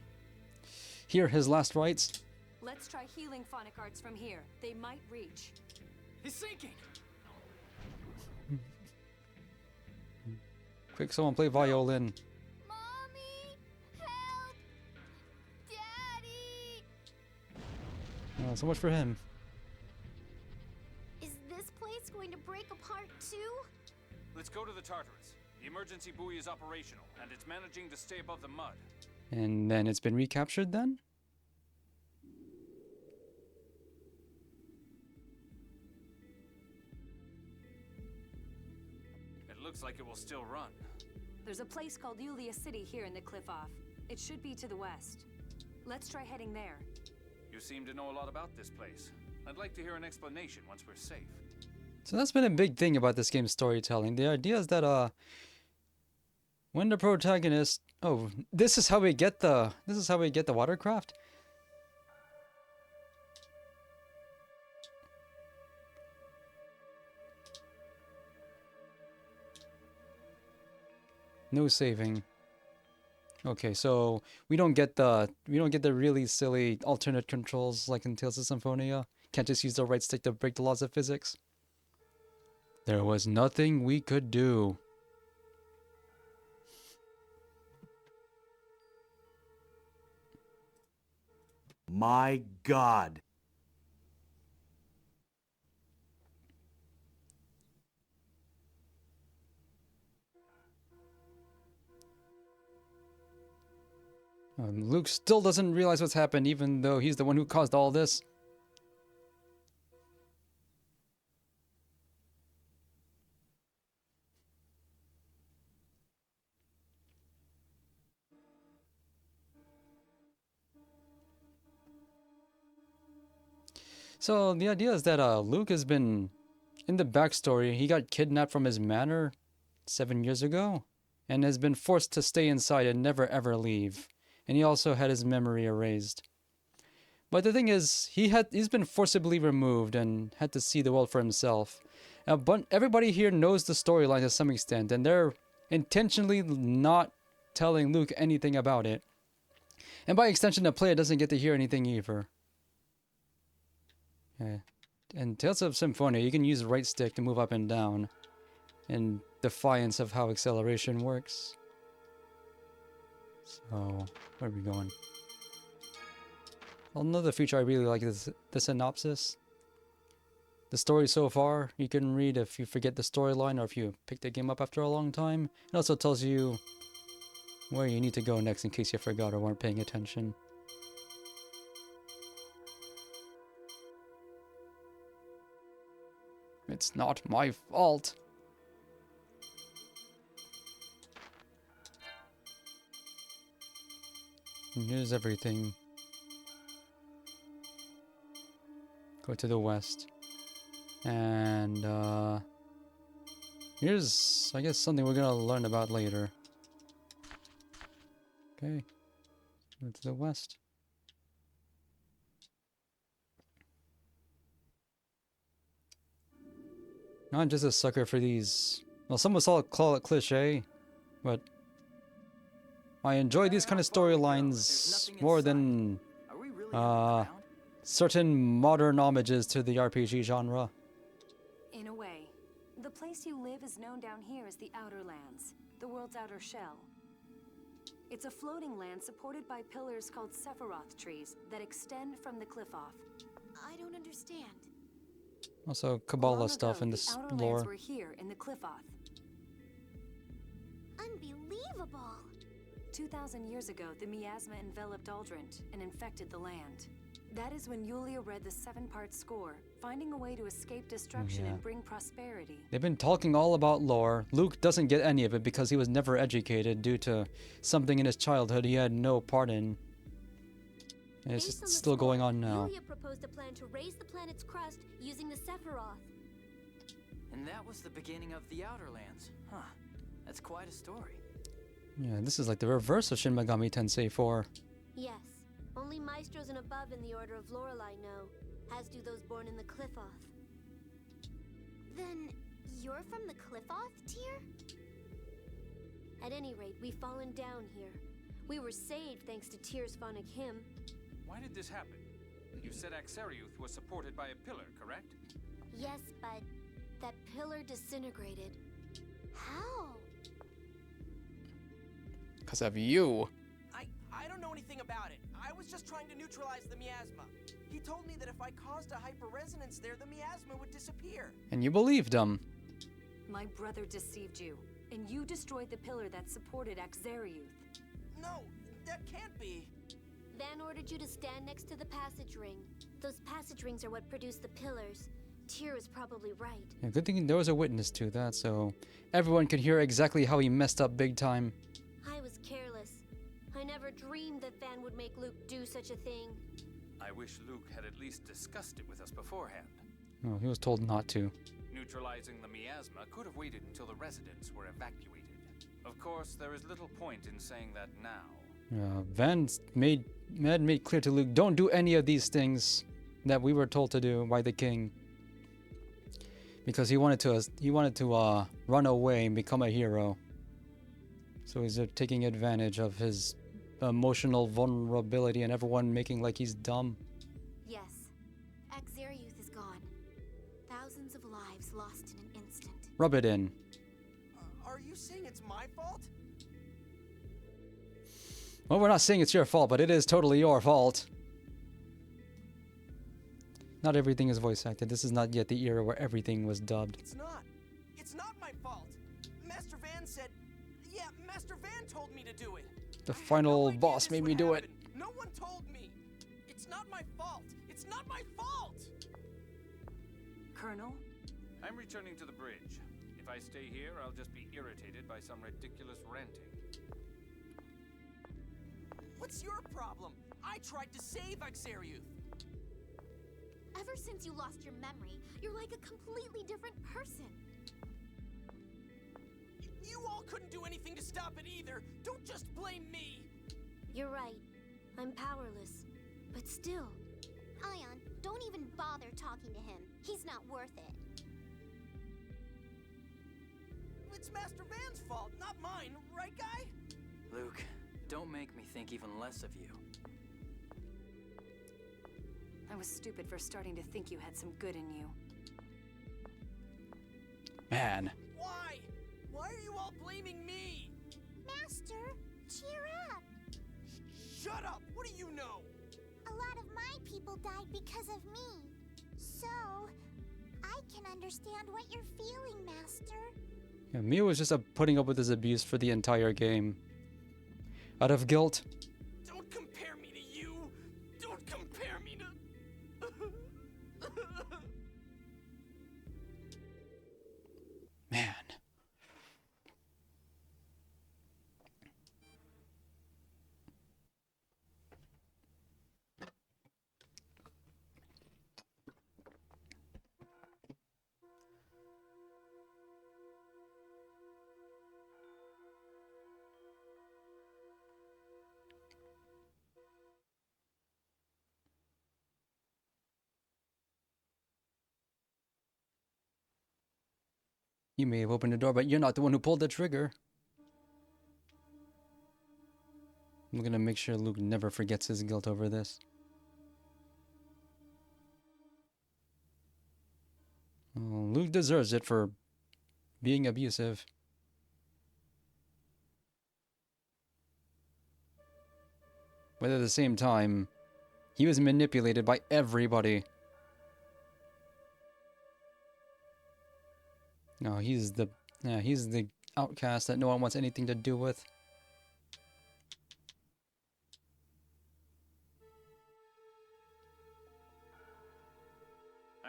Hear his last rites. Let's try healing phonic arts from here. They might reach. He's sinking. Quick, someone play violin. Mommy, help! Daddy! Oh, so much for him. Is this place going to break apart too? Let's go to the Tartarus. The emergency buoy is operational, and it's managing to stay above the mud. And then it's been recaptured then? It looks like it will still run. There's a place called Yulia City here in the cliff off. It should be to the west. Let's try heading there. You seem to know a lot about this place. I'd like to hear an explanation once we're safe. So that's been a big thing about this game's storytelling. The idea is that when the protagonist, oh, this is how we get the watercraft. No saving. Okay, so we don't get the really silly alternate controls like in Tales of Symphonia. Can't just use the right stick to break the laws of physics. There was nothing we could do. My God. Luke still doesn't realize what's happened, even though he's the one who caused all this. So the idea is that Luke has been, in the backstory, he got kidnapped from his manor 7 years ago and has been forced to stay inside and never ever leave. And he also had his memory erased. But the thing is, he's been forcibly removed and had to see the world for himself. But everybody here knows the storyline to some extent, and they're intentionally not telling Luke anything about it. And by extension, the player doesn't get to hear anything either. In Tales of Symphonia, you can use the right stick to move up and down, in defiance of how acceleration works. So, where are we going? Another feature I really like is the synopsis. The story so far, you can read if you forget the storyline or if you pick the game up after a long time. It also tells you where you need to go next in case you forgot or weren't paying attention. It's not my fault. And here's everything. Go to the west. And here's, I guess, something we're gonna learn about later. Okay. Go to the west. I'm just a sucker for these. Well, some would call it cliche, but I enjoy these kind of storylines more than certain modern homages to the RPG genre. In a way. The place you live is known down here as the Outer Lands. the world's outer shell. It's a floating land supported by pillars called Sephiroth trees that extend from the cliff off. I don't understand. Also, Kabbalah Long stuff ago, in the this outer lore. lands were here in the Cliffoth. Unbelievable! 2,000 years ago, the miasma enveloped Aldrint and infected the land. That is when Yulia read the 7-part score, finding a way to escape destruction Yeah. and bring prosperity. They've been talking all about lore. Luke doesn't get any of it because he was never educated due to something in his childhood he had no part in. And it's Based on the still going score, on now. Yulia proposed a plan to raise the planet's crust using the Sephiroth. And that was the beginning of the Outer Lands. Huh. That's quite a story. Yeah, this is like the reverse of Shin Megami Tensei 4. Yes, only maestros and above in the Order of Lorelei know, as do those born in the Cliffoth. Then you're from the Cliffoth tier? At any rate, we've fallen down here. We were saved thanks to Tyr's phonic hymn. Why did this happen? You said Axariuth was supported by a pillar, correct? Yes, but that pillar disintegrated. How? Because of you. I don't know anything about it. I was just trying to neutralize the miasma. He told me that if I caused a hyperresonance there, the miasma would disappear. And you believed him. My brother deceived you, and you destroyed the pillar that supported Axariuth. No, that can't be. Van ordered you to stand next to the passage ring. Those passage rings are what produce the pillars. Tyr is probably right. Yeah, good thing there was a witness to that, so everyone could hear exactly how he messed up big time. I was careless. I never dreamed that Van would make Luke do such a thing. I wish Luke had at least discussed it with us beforehand. No, he was told not to. Neutralizing the miasma could have waited until the residents were evacuated. Of course, there is little point in saying that now. Van had made clear to Luke, don't do any of these things that we were told to do by the king. Because he wanted to run away and become a hero. So he's taking advantage of his emotional vulnerability and everyone making like he's dumb. Yes. Axariuth is gone. Thousands of lives lost in an instant. Rub it in. Are you saying it's my fault? Well, we're not saying it's your fault, but it is totally your fault. Not everything is voice acted. This is not yet the era where everything was dubbed. It's not. It's not my fault. Master Van said... Yeah, Master Van told me to do it. The final boss made me do it. No one told me. It's not my fault. It's not my fault. Colonel? I'm returning to the bridge. If I stay here, I'll just be irritated by some ridiculous ranting. What's your problem? I tried to save Axariuth. Ever since you lost your memory, you're like a completely different person. You all couldn't do anything to stop it either. Don't just blame me. You're right. I'm powerless. But still. Ion, don't even bother talking to him. He's not worth it. It's Master Van's fault, not mine, right, guy? Luke, don't make me think even less of you. I was stupid for starting to think you had some good in you. Man. Why? Why are you all blaming me? Master, cheer up. Shut up! What do you know? A lot of my people died because of me. So, I can understand what you're feeling, Master. Yeah, Mia was just putting up with his abuse for the entire game. Out of guilt. Don't compare me to you! Don't compare me to... Man. You may have opened the door, but you're not the one who pulled the trigger. I'm gonna make sure Luke never forgets his guilt over this. Oh, Luke deserves it for being abusive. But at the same time, he was manipulated by everybody. No, he's the outcast that no one wants anything to do with.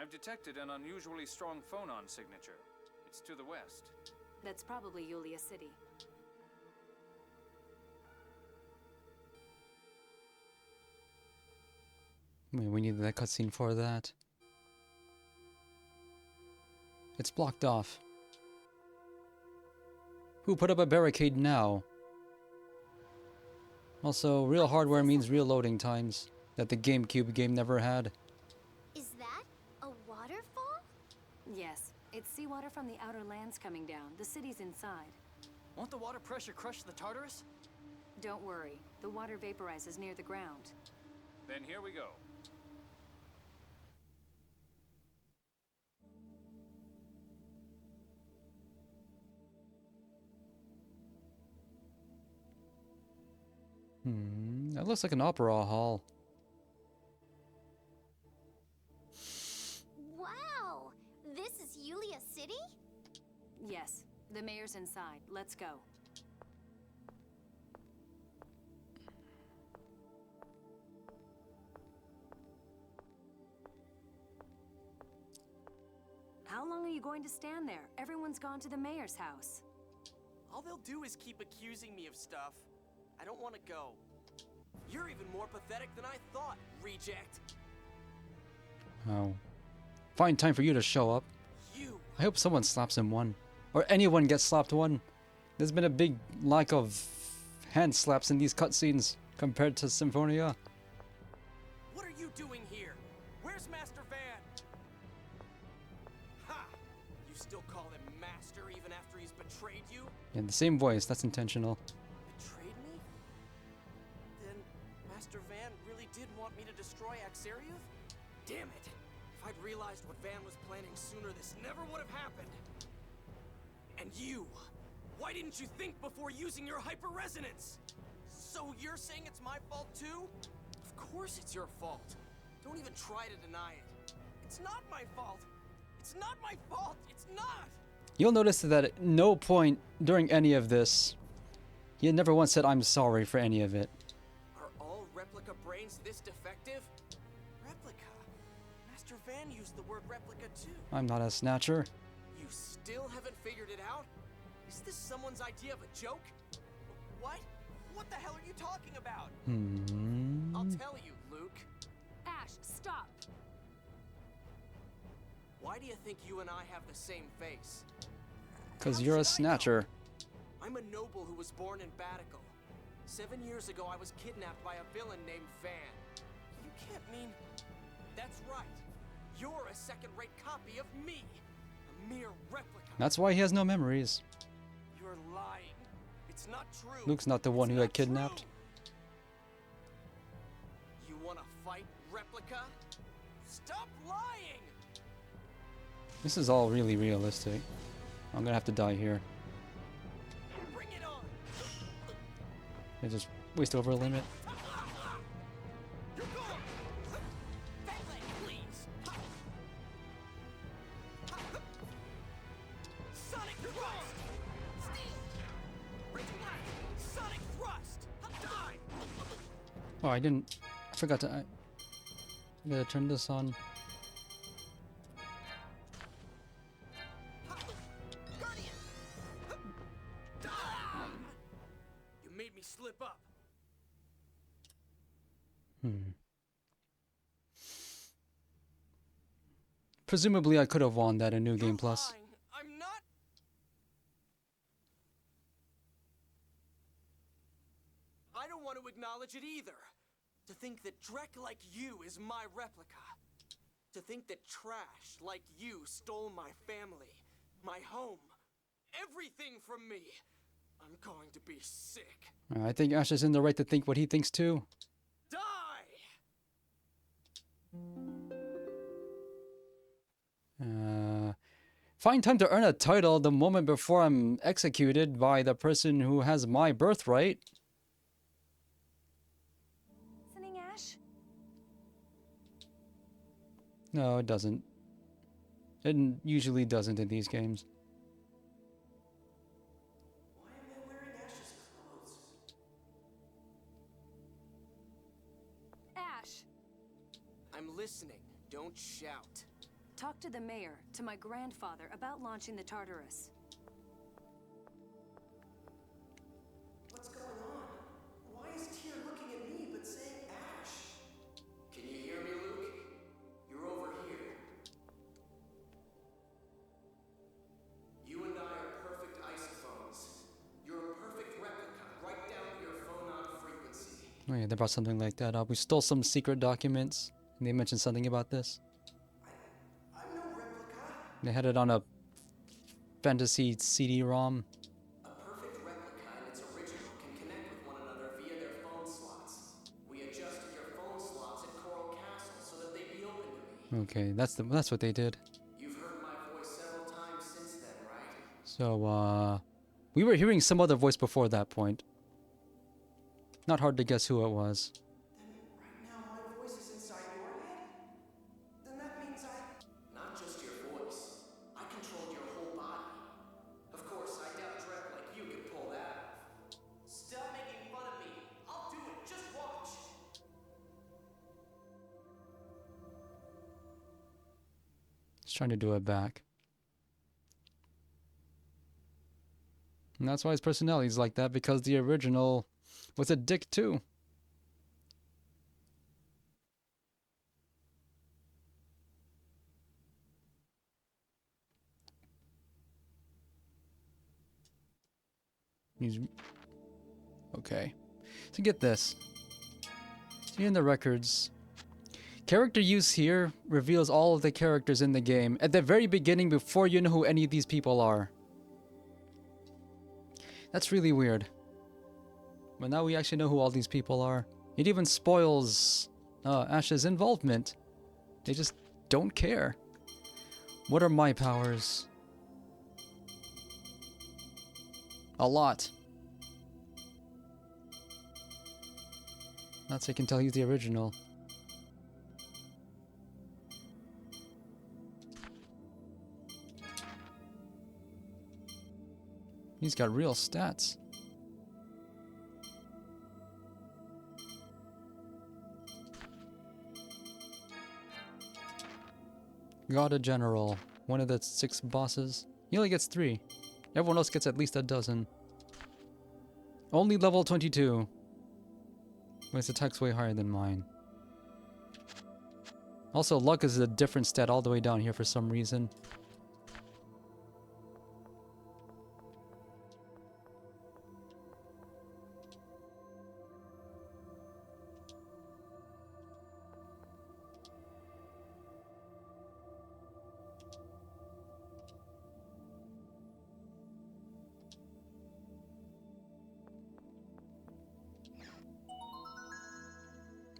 I've detected an unusually strong phonon signature. It's to the west. That's probably Yulia City. We need that cutscene for that. It's blocked off. Who put up a barricade now? Also, real hardware means real loading times that the GameCube game never had. Is that a waterfall? Yes, it's seawater from the outer lands coming down. The city's inside. Won't the water pressure crush the Tartarus? Don't worry, the water vaporizes near the ground. Then here we go. That looks like an opera hall. Wow! This is Yulia City? Yes, the mayor's inside. Let's go. How long are you going to stand there? Everyone's gone to the mayor's house. All they'll do is keep accusing me of stuff. I don't want to go. You're even more pathetic than I thought, reject. Oh. Find time for you to show up. I hope someone slaps him one. Or anyone gets slapped one. There's been a big lack of hand slaps in these cutscenes compared to Symphonia. What are you doing here? Where's Master Van? Ha! You still call him Master even after he's betrayed you? In the same voice, that's intentional. Betrayed me? Then Master Van really did want me to destroy Axariuth? Damn it! If I'd realized what Van was planning sooner, this never would have happened. And you! Why didn't you think before using your hyper-resonance? So you're saying it's my fault too? Of course it's your fault. Don't even try to deny it. It's not my fault. It's not my fault. It's not! You'll notice that at no point during any of this, he had never once said, "I'm sorry" for any of it. Are all replica brains this defective? Replica? Master Van used the word replica too. I'm not a snatcher. You still haven't figured it out? Is this someone's idea of a joke? What? What the hell are you talking about? I'll tell you, Luke. Ash, stop! Why do you think you and I have the same face? Because you're a snatcher. I'm a noble who was born in Batical. 7 years ago, I was kidnapped by a villain named Van. You can't mean... That's right. You're a second-rate copy of me. A mere replica. That's why he has no memories. You're lying. It's not true. Luke's not the one who got kidnapped. You want to fight, replica? Stop lying! This is all really realistic. I'm gonna have to die here. Bring it on! I just waste over a limit. Sonic thrust! Sonic thrust! Die! Oh, I didn't. I forgot to. I gotta turn this on. You made me slip up. Presumably, I could have won that in New Game Plus. I'm not. I don't want to acknowledge it either. To think that Drek like you is my replica. To think that trash like you stole my family, my home, everything from me. I'm going to be sick. I think Ash is in the right to think what he thinks too. Die! Find time to earn a title the moment before I'm executed by the person who has my birthright. No, it doesn't. It usually doesn't in these games. Why am I wearing Ash's clothes? Ash! I'm listening. Don't shout. Talk to the mayor, to my grandfather, about launching the Tartarus. What's going on? Why is Tyr looking at me but saying Ash? Can you hear me, Luke? You're over here. You and I are perfect isophones. You're a perfect replica, right down to your phonon frequency. Oh yeah, they brought something like that up. We stole some secret documents, and they mentioned something about this. I'm no replica. They had it on a fantasy CD-ROM. A perfect replica and its original can connect with one another via their phone slots. We adjusted your phone slots at Coral Castle so that they'd be open to me. Okay, that's what they did. You've heard my voice several times since then, right? So, we were hearing some other voice before that point. Not hard to guess who it was. Right now my voice is inside your head? Then that means not just your voice. I controlled your whole body. Of course, I doubt Drek like you can pull that off. Stop making fun of me. I'll do it. Just watch. He's trying to do it back. And that's why his personality's like that, because the original was a dick too. He's okay. So get this. See in the records. Character use here reveals all of the characters in the game at the very beginning before you know who any of these people are. That's really weird. But now we actually know who all these people are. It even spoils Ash's involvement. They just don't care. What are my powers? A lot. That's I can tell he's the original. He's got real stats. God a General, one of the 6 bosses. He only gets 3. Everyone else gets at least a dozen. Only level 22. But his attack's way higher than mine. Also, luck is a different stat all the way down here for some reason.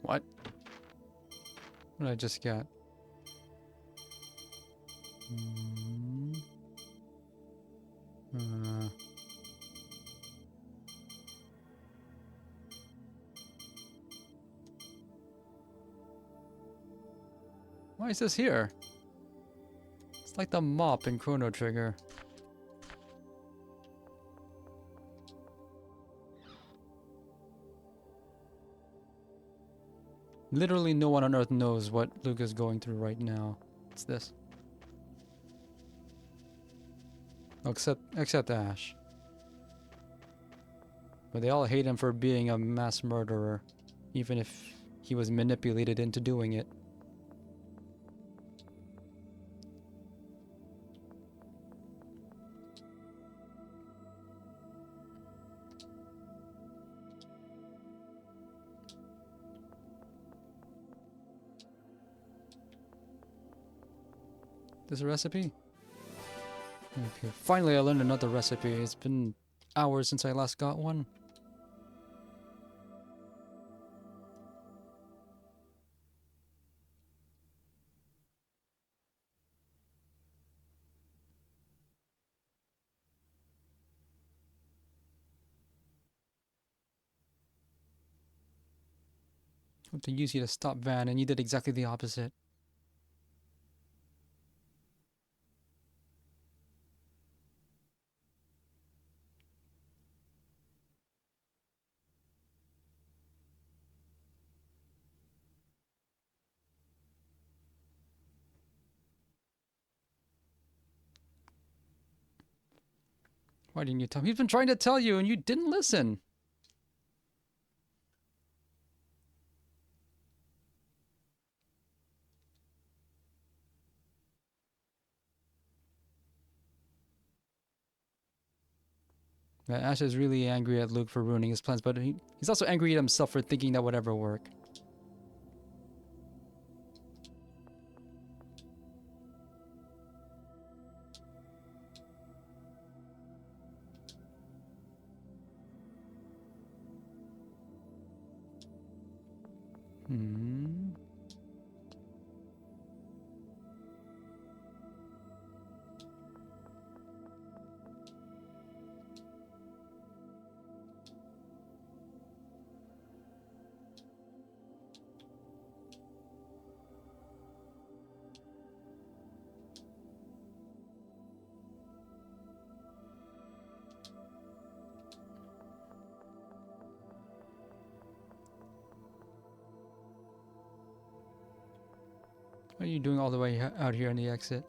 What? What did I just get? Why is this here? It's like the mop in Chrono Trigger. Literally no one on Earth knows what Luke is going through right now. It's this. Oh, except Ash. But they all hate him for being a mass murderer, even if he was manipulated into doing it. This a recipe? Okay, finally I learned another recipe. It's been hours since I last got one. Hope to use you to stop Van, and you did exactly the opposite. Why didn't you tell me? He's been trying to tell you and you didn't listen. Ash is really angry at Luke for ruining his plans, but he's also angry at himself for thinking that would ever work. What are you doing all the way out here in the exit?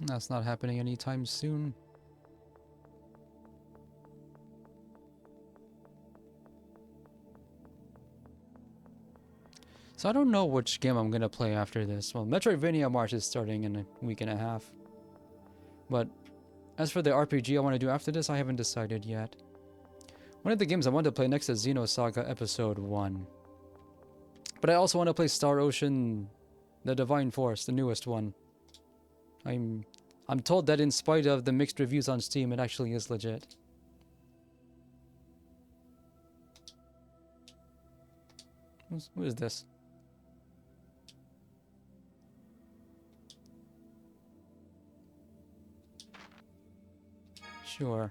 That's not happening anytime soon. So I don't know which game I'm gonna play after this. Well, Metroidvania March is starting in a week and a half. But as for the RPG I want to do after this, I haven't decided yet. One of the games I want to play next is Xenosaga Episode 1. But I also want to play Star Ocean: The Divine Force, the newest one. I'm told that in spite of the mixed reviews on Steam, it actually is legit. Who is this? Sure.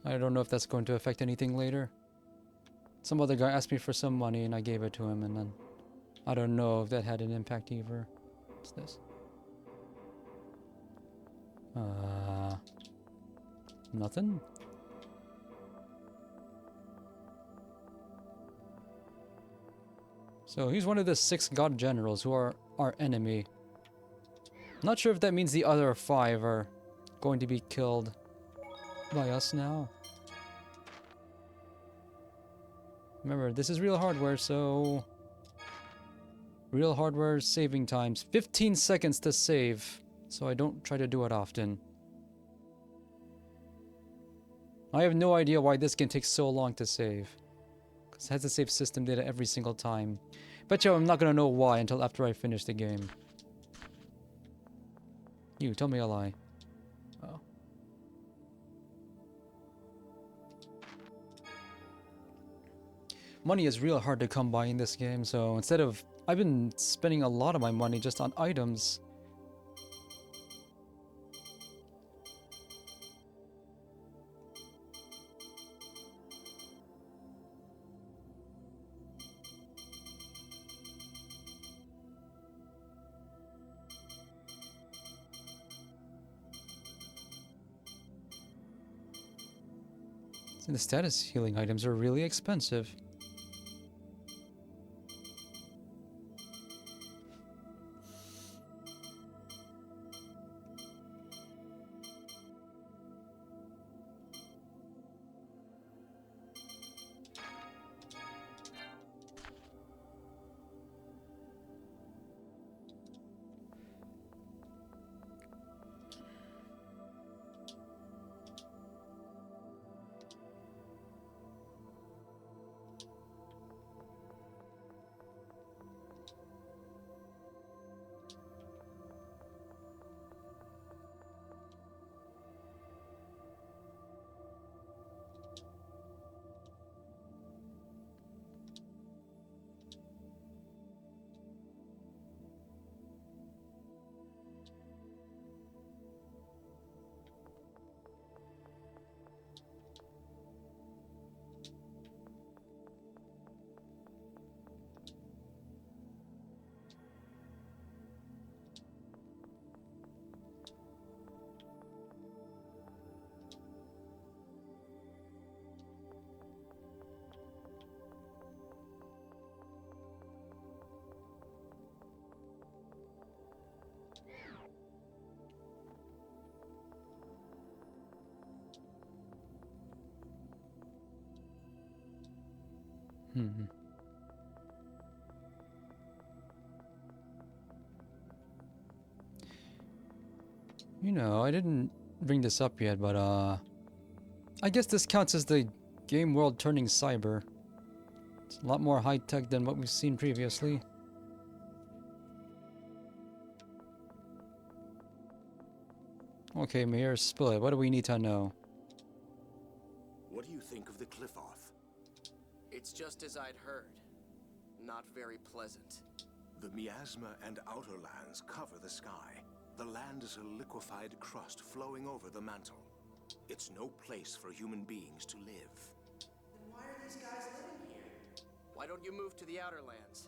I don't know if that's going to affect anything later. Some other guy asked me for some money and I gave it to him, and then I don't know if that had an impact either. What's this? Nothing? So he's one of the 6 god generals who are our enemy. Not sure if that means the other 5 are going to be killed by us now. Remember, this is real hardware, so... Real hardware saving times. 15 seconds to save, so I don't try to do it often. I have no idea why this game takes so long to save. Because it has to save system data every single time. Bet you I'm not gonna know why until after I finish the game. You, tell me a lie. Oh. Money is real hard to come by in this game, so instead of... I've been spending a lot of my money just on items. And the status healing items are really expensive. Hmm. You know, I didn't bring this up yet, but I guess this counts as the game world turning cyber. It's a lot more high-tech than what we've seen previously. Okay, Mayor, spill it. What do we need to know? What do you think of the Cliff-Off? It's just as I'd heard. Not very pleasant. The miasma and outer lands cover the sky. The land is a liquefied crust flowing over the mantle. It's no place for human beings to live. Then why are these guys living here? Why don't you move to the Outer Lands?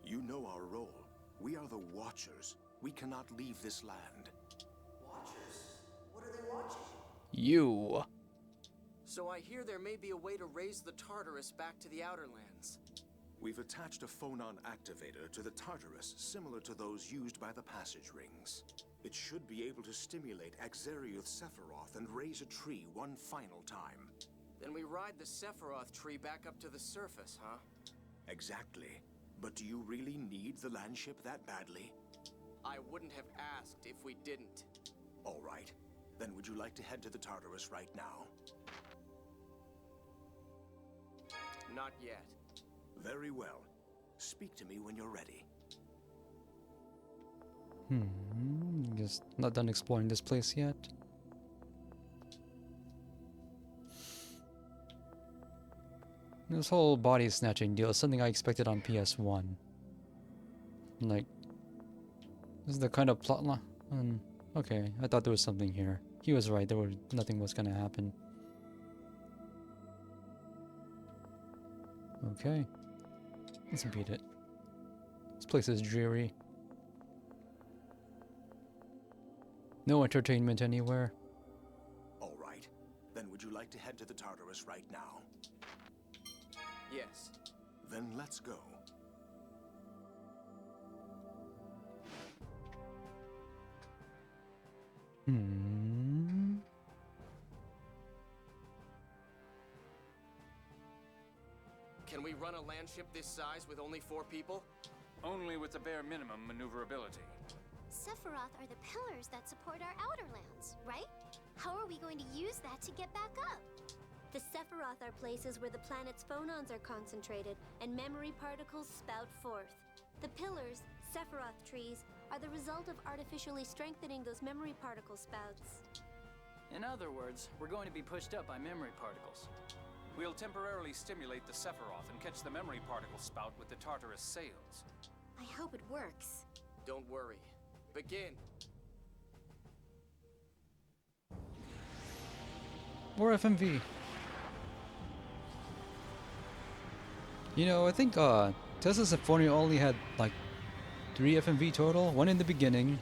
You know our role. We are the Watchers. We cannot leave this land. Watchers? What are they watching? You. So I hear there may be a way to raise the Tartarus back to the Outer Lands. We've attached a phonon activator to the Tartarus similar to those used by the passage rings. It should be able to stimulate Axariuth Sephiroth and raise a tree one final time. Then we ride the Sephiroth tree back up to the surface, huh? Exactly. But do you really need the landship that badly? I wouldn't have asked if we didn't. All right. Then would you like to head to the Tartarus right now? Not yet. Very well. Speak to me when you're ready. Guess not done exploring this place yet. This whole body snatching deal is something I expected on PS1. Like, this is the kind of plot line. Okay, I thought there was something here. He was right. Nothing was gonna happen. Okay, let's beat it. This place is dreary. No entertainment anywhere. All right. Then would you like to head to the Tartarus right now? Yes. Then let's go. Can we run a landship this size with only 4 people? Only with the bare minimum maneuverability. Sephiroth are the pillars that support our outer lands, right? How are we going to use that to get back up? The Sephiroth are places where the planet's phonons are concentrated and memory particles spout forth. The pillars, Sephiroth trees, are the result of artificially strengthening those memory particle spouts. In other words, we're going to be pushed up by memory particles. We'll temporarily stimulate the Sephiroth and catch the memory particle spout with the Tartarus sails. I hope it works. Don't worry. Begin. More FMV. You know, I think Tesla Symphonia only had like 3 FMV total. 1 in the beginning,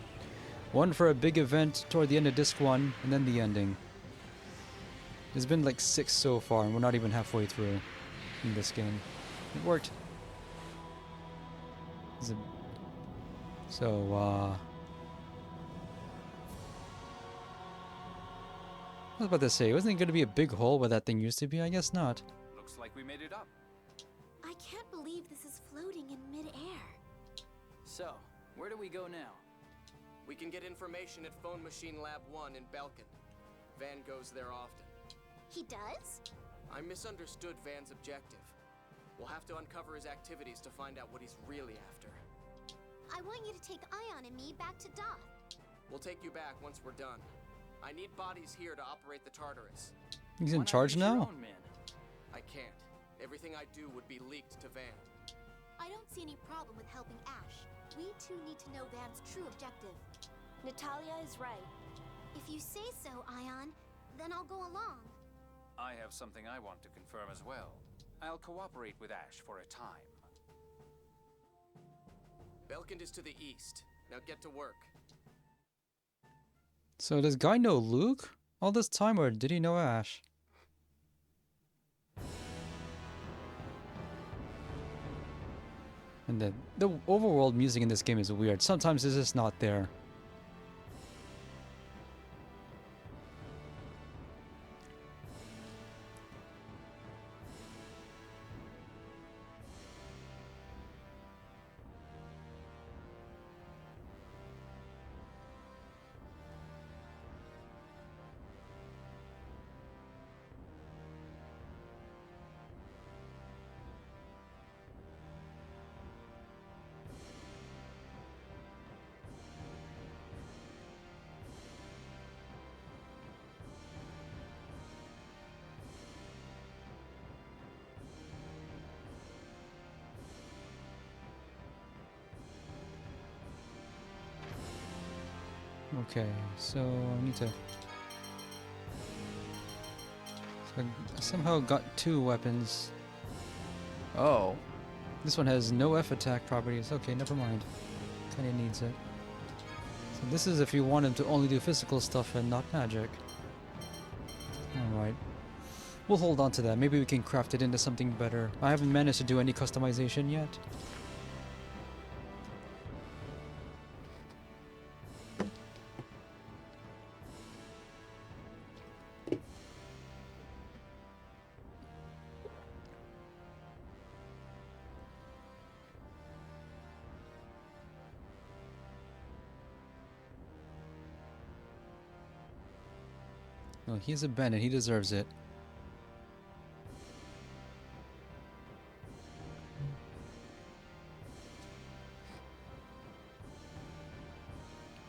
1 for a big event toward the end of Disc 1, and then the ending. There's been like 6 so far, and we're not even halfway through in this game. It worked. So, I was about to say, wasn't it going to be a big hole where that thing used to be? I guess not. Looks like we made it up. I can't believe this is floating in midair. So, where do we go now? We can get information at Phone Machine Lab 1 in Belkin. Van goes there often. He does? I misunderstood Van's objective. We'll have to uncover his activities to find out what he's really after. I want you to take Ion and me back to Doth. We'll take you back once we're done. I need bodies here to operate the Tartarus. He's in charge now? I can't. Everything I do would be leaked to Van. I don't see any problem with helping Ash. We too need to know Van's true objective. Natalia is right. If you say so, Ion, then I'll go along. I have something I want to confirm as well. I'll cooperate with Ash for a time. Belkind is to the east. Now get to work. So does Guy know Luke all this time, or did he know Ash? And the overworld music in this game is weird. Sometimes it's just not there. Okay, so I need to... So I somehow got 2 weapons. Oh. This one has no F attack properties. Okay, never mind. Kinda needs it. So this is if you want him to only do physical stuff and not magic. Alright. We'll hold on to that. Maybe we can craft it into something better. I haven't managed to do any customization yet. No, he's a bandit. He deserves it.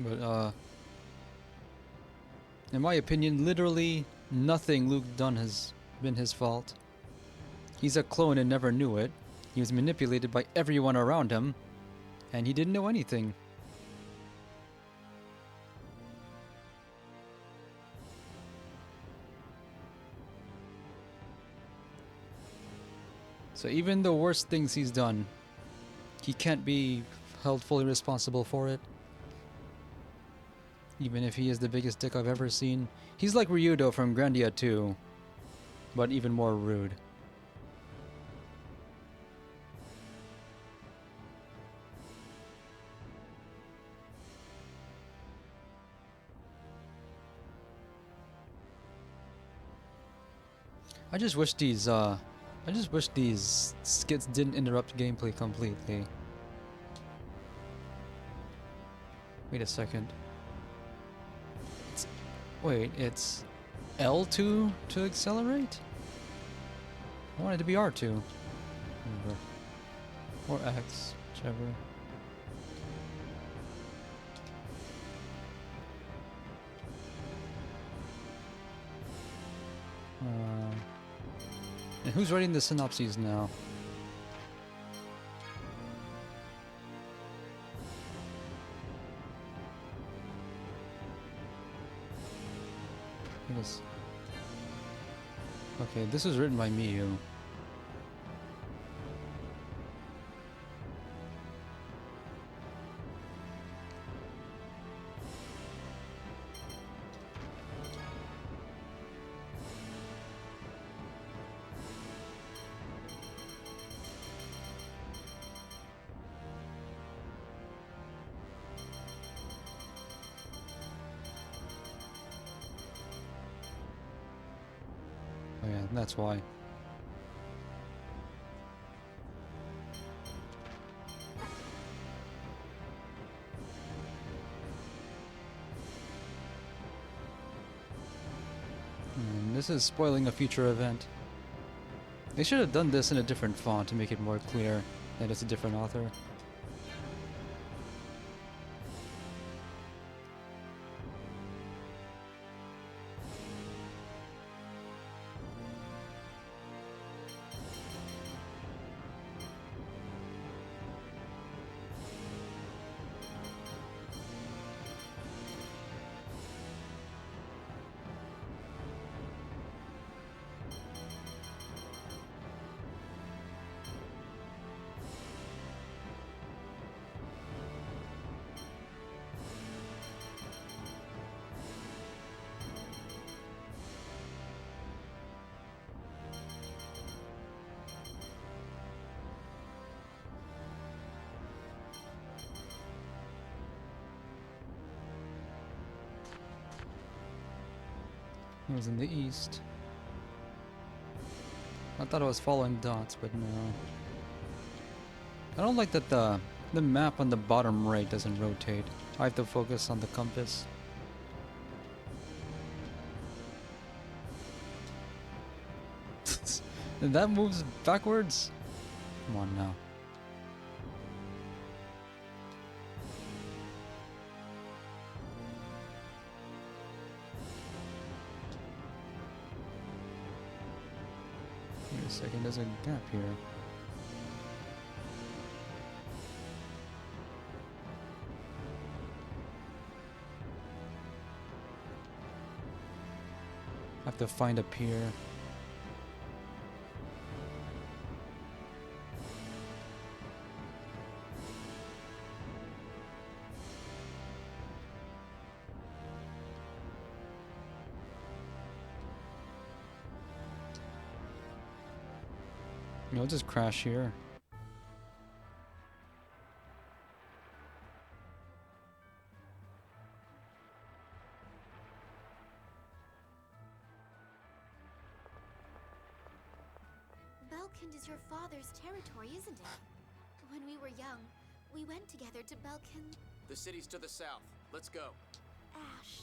But, in my opinion, literally nothing Luke done has been his fault. He's a clone and never knew it. He was manipulated by everyone around him, and he didn't know anything. So even the worst things he's done, he can't be held fully responsible for it. Even if he is the biggest dick I've ever seen. He's like Ryudo from Grandia 2, but even more rude. I just wish these skits didn't interrupt gameplay completely. Wait a second. Wait, it's L2 to accelerate? I want it to be R2. Whatever. Or X, whichever. And who's writing the synopses now? Okay, this was written by Miyu. Oh yeah, that's why. And this is spoiling a future event. They should have done this in a different font to make it more clear that it's a different author. It was in the east. I thought I was following dots, but no. I don't like that the map on the bottom right doesn't rotate. I have to focus on the compass. And that moves backwards? Come on now. Wait a second, there's a gap here. have to find a pier. I'll just crash here. Belkend is your father's territory, isn't it? When we were young, we went together to Belkend. The city's to the south. Let's go. Ash.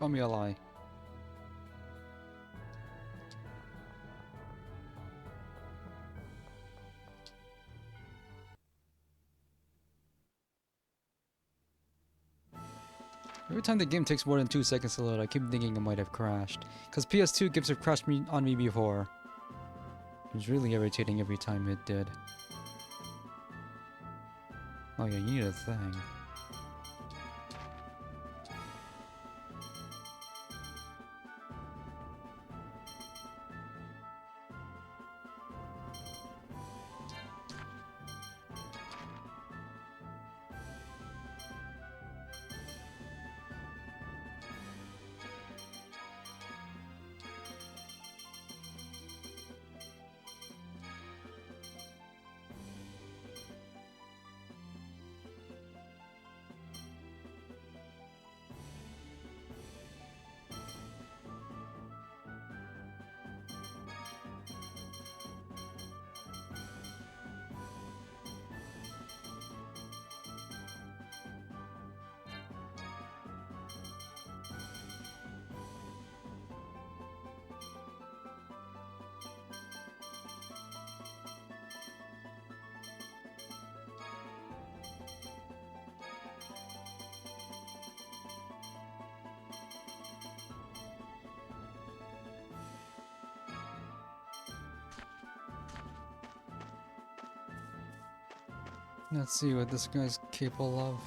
Tell me a lie. Every time the game takes more than 2 seconds to load, I keep thinking it might have crashed. Because PS2 games have crashed on me before. It was really irritating every time it did. Oh yeah, you need a thing. Let's see what this guy's capable of.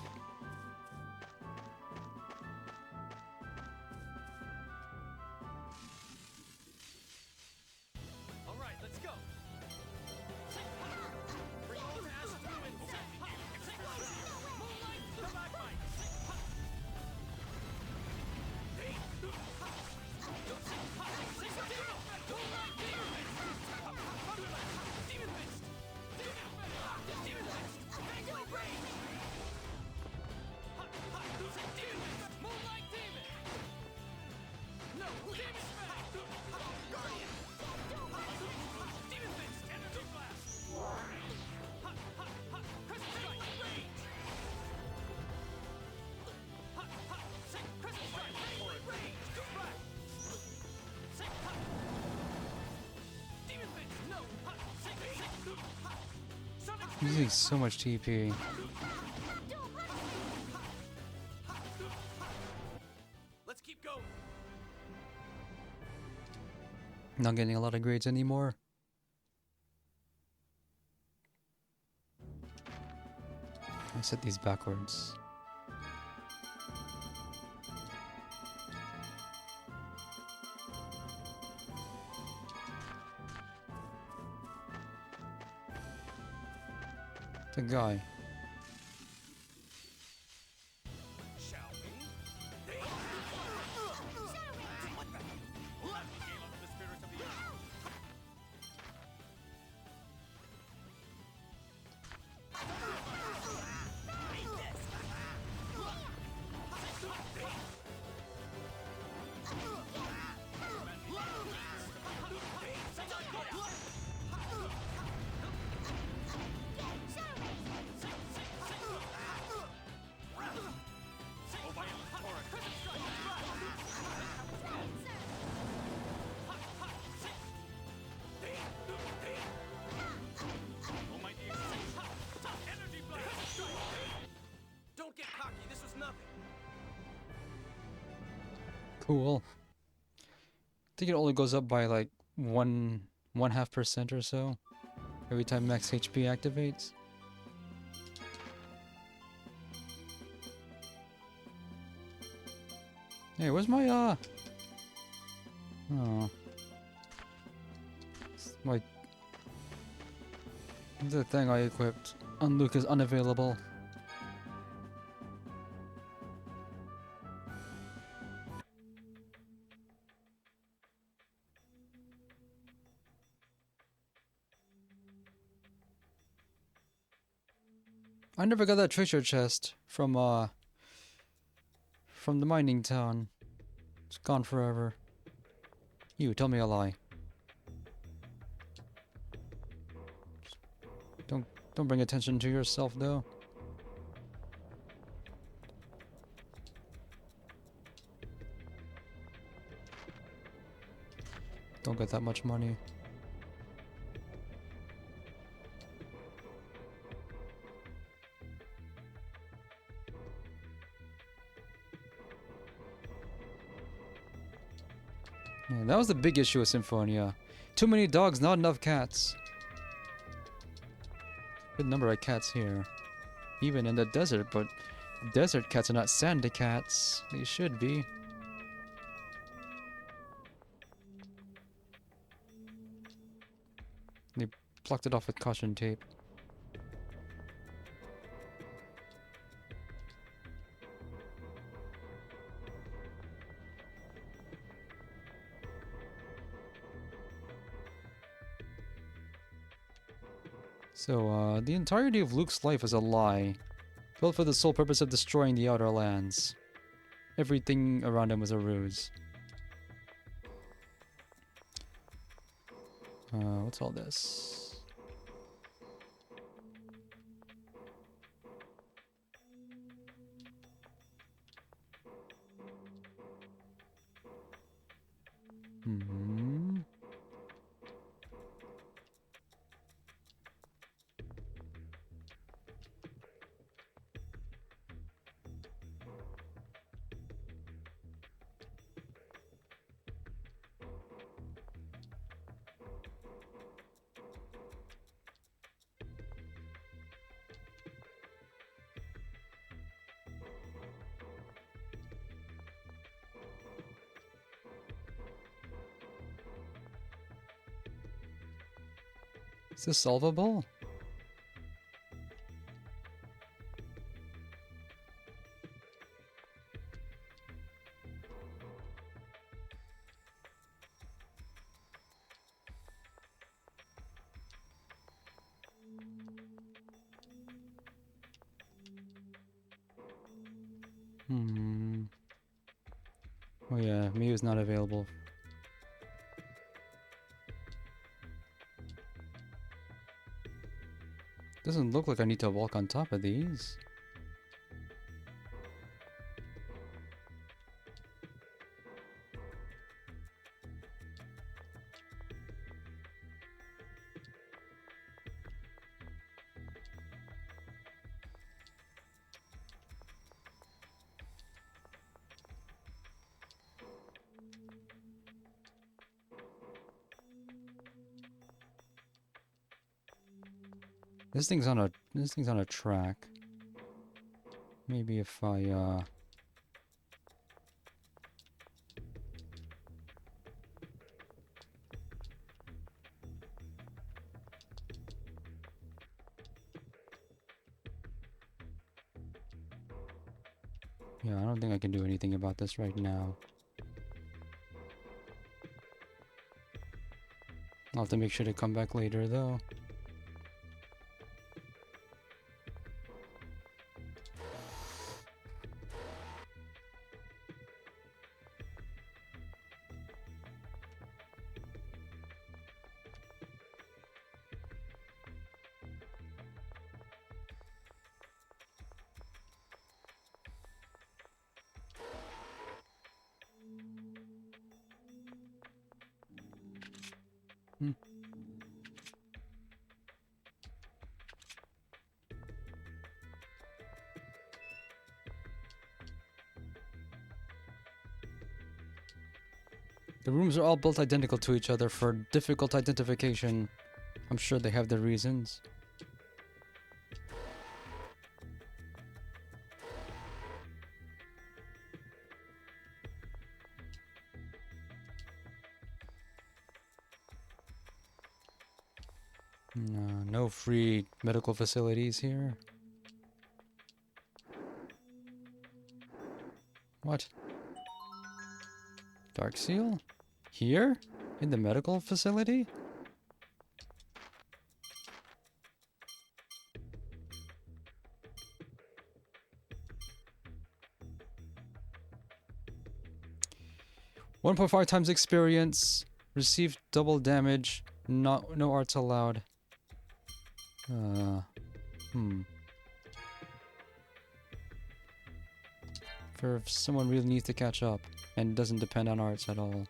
Using so much TP. Let's keep going. Not getting a lot of grades anymore. I set these backwards. The guy. Shall we? What the? Gale of the spirit of the earth. Don't get cocky. This was nothing. Cool. I think it only goes up by like 1.5% or so every time max HP activates. Hey, where's my oh. My the thing I equipped on Luke is unavailable. I never got that treasure chest from the mining town. It's gone forever. You tell me a lie. Don't bring attention to yourself though. Don't get that much money. Yeah, that was the big issue with Symphonia. Too many dogs, not enough cats. Good number of cats here. Even in the desert, but desert cats are not sandy cats. They should be. They plucked it off with caution tape. So, the entirety of Luke's life is a lie, built for the sole purpose of destroying the Outer Lands. Everything around him was a ruse. What's all this? Hmm. Is this solvable? Oh yeah, Mew's not available. Doesn't look like I need to walk on top of these. This thing's on a track. Maybe if I Yeah, I don't think I can do anything about this right now. I'll have to make sure to come back later, though. The rooms are all built identical to each other for difficult identification. I'm sure they have their reasons. No free medical facilities here. What? Dark Seal? Here? In the medical facility? .5 times experience. Received double damage. No arts allowed. For if someone really needs to catch up and doesn't depend on arts at all.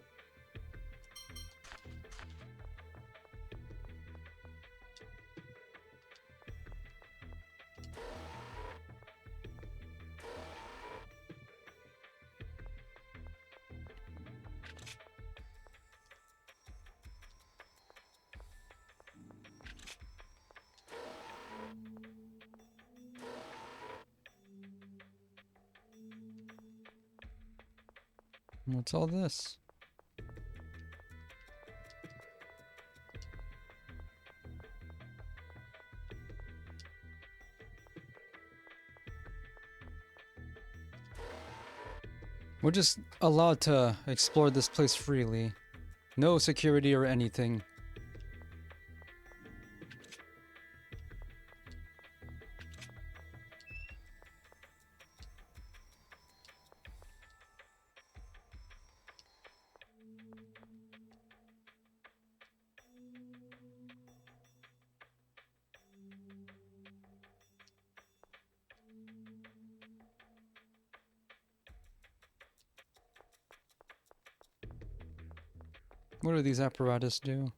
What's all this? We're just allowed to explore this place freely. No security or anything. What do these apparatus do?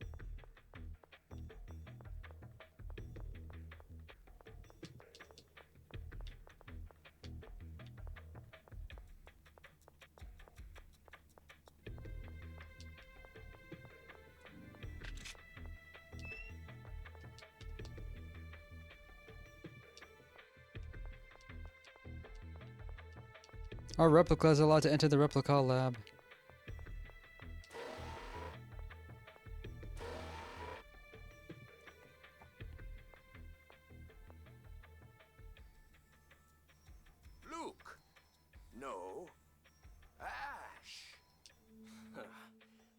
Our replica is allowed to enter the replica lab.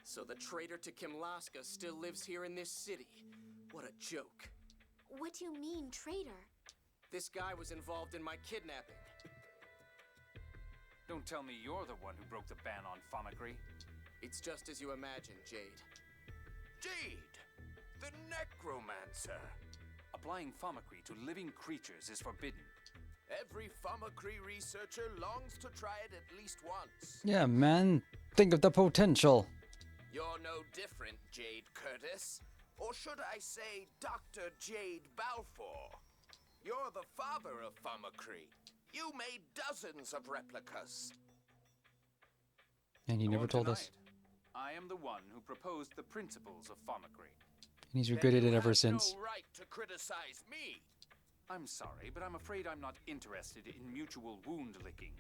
So the traitor to Kimlaska still lives here in this city. What a joke. What do you mean, traitor? This guy was involved in my kidnapping. Don't tell me you're the one who broke the ban on Famicry. It's just as you imagine, Jade. Jade! The Necromancer! Applying Famicry to living creatures is forbidden. Every Famicry researcher longs to try it at least once. Yeah, man. Think of the potential. You're no different, Jade Curtis. Or should I say, Dr. Jade Balfour. You're the father of Famicry. You made dozens of replicas. And he never told us. I am the one who proposed the principles of Famicry. And he's regretted it ever since. No right to criticize me. I'm sorry, but I'm afraid I'm not interested in mutual wound licking.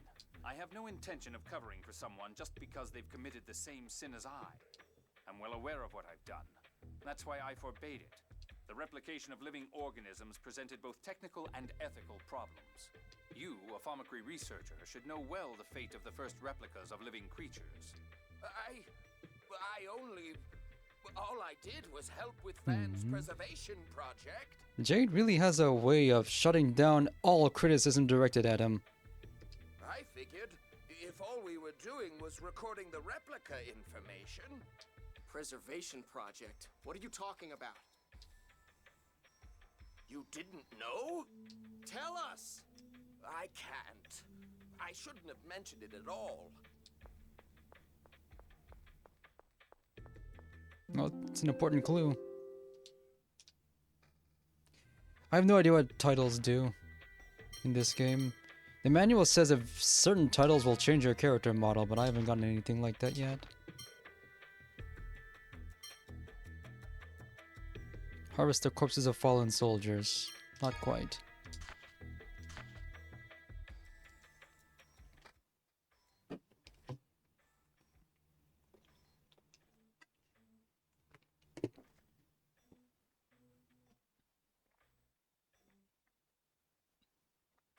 I have no intention of covering for someone just because they've committed the same sin as I. I'm well aware of what I've done. That's why I forbade it. The replication of living organisms presented both technical and ethical problems. You, a Thaumacrian researcher, should know well the fate of the first replicas of living creatures. All I did was help with Van's preservation project. Jade really has a way of shutting down all criticism directed at him. I figured if all we were doing was recording the replica information. Preservation project? What are you talking about? You didn't know? Tell us! I can't. I shouldn't have mentioned it at all. Well, it's an important clue. I have no idea what titles do in this game. The manual says if certain titles will change your character model, but I haven't gotten anything like that yet. Harvest the corpses of fallen soldiers. Not quite.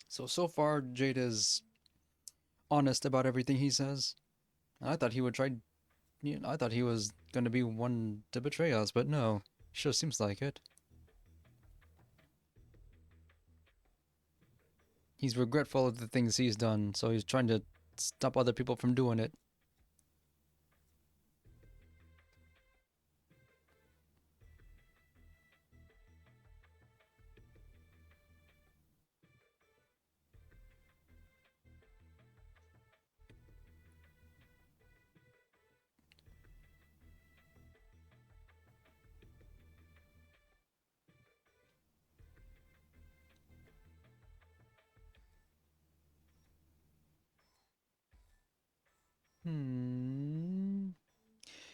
So far, Jade is honest about everything he says. I thought he would try... I thought he was going to be one to betray us, but no. Sure seems like it. He's regretful of the things he's done, so he's trying to stop other people from doing it.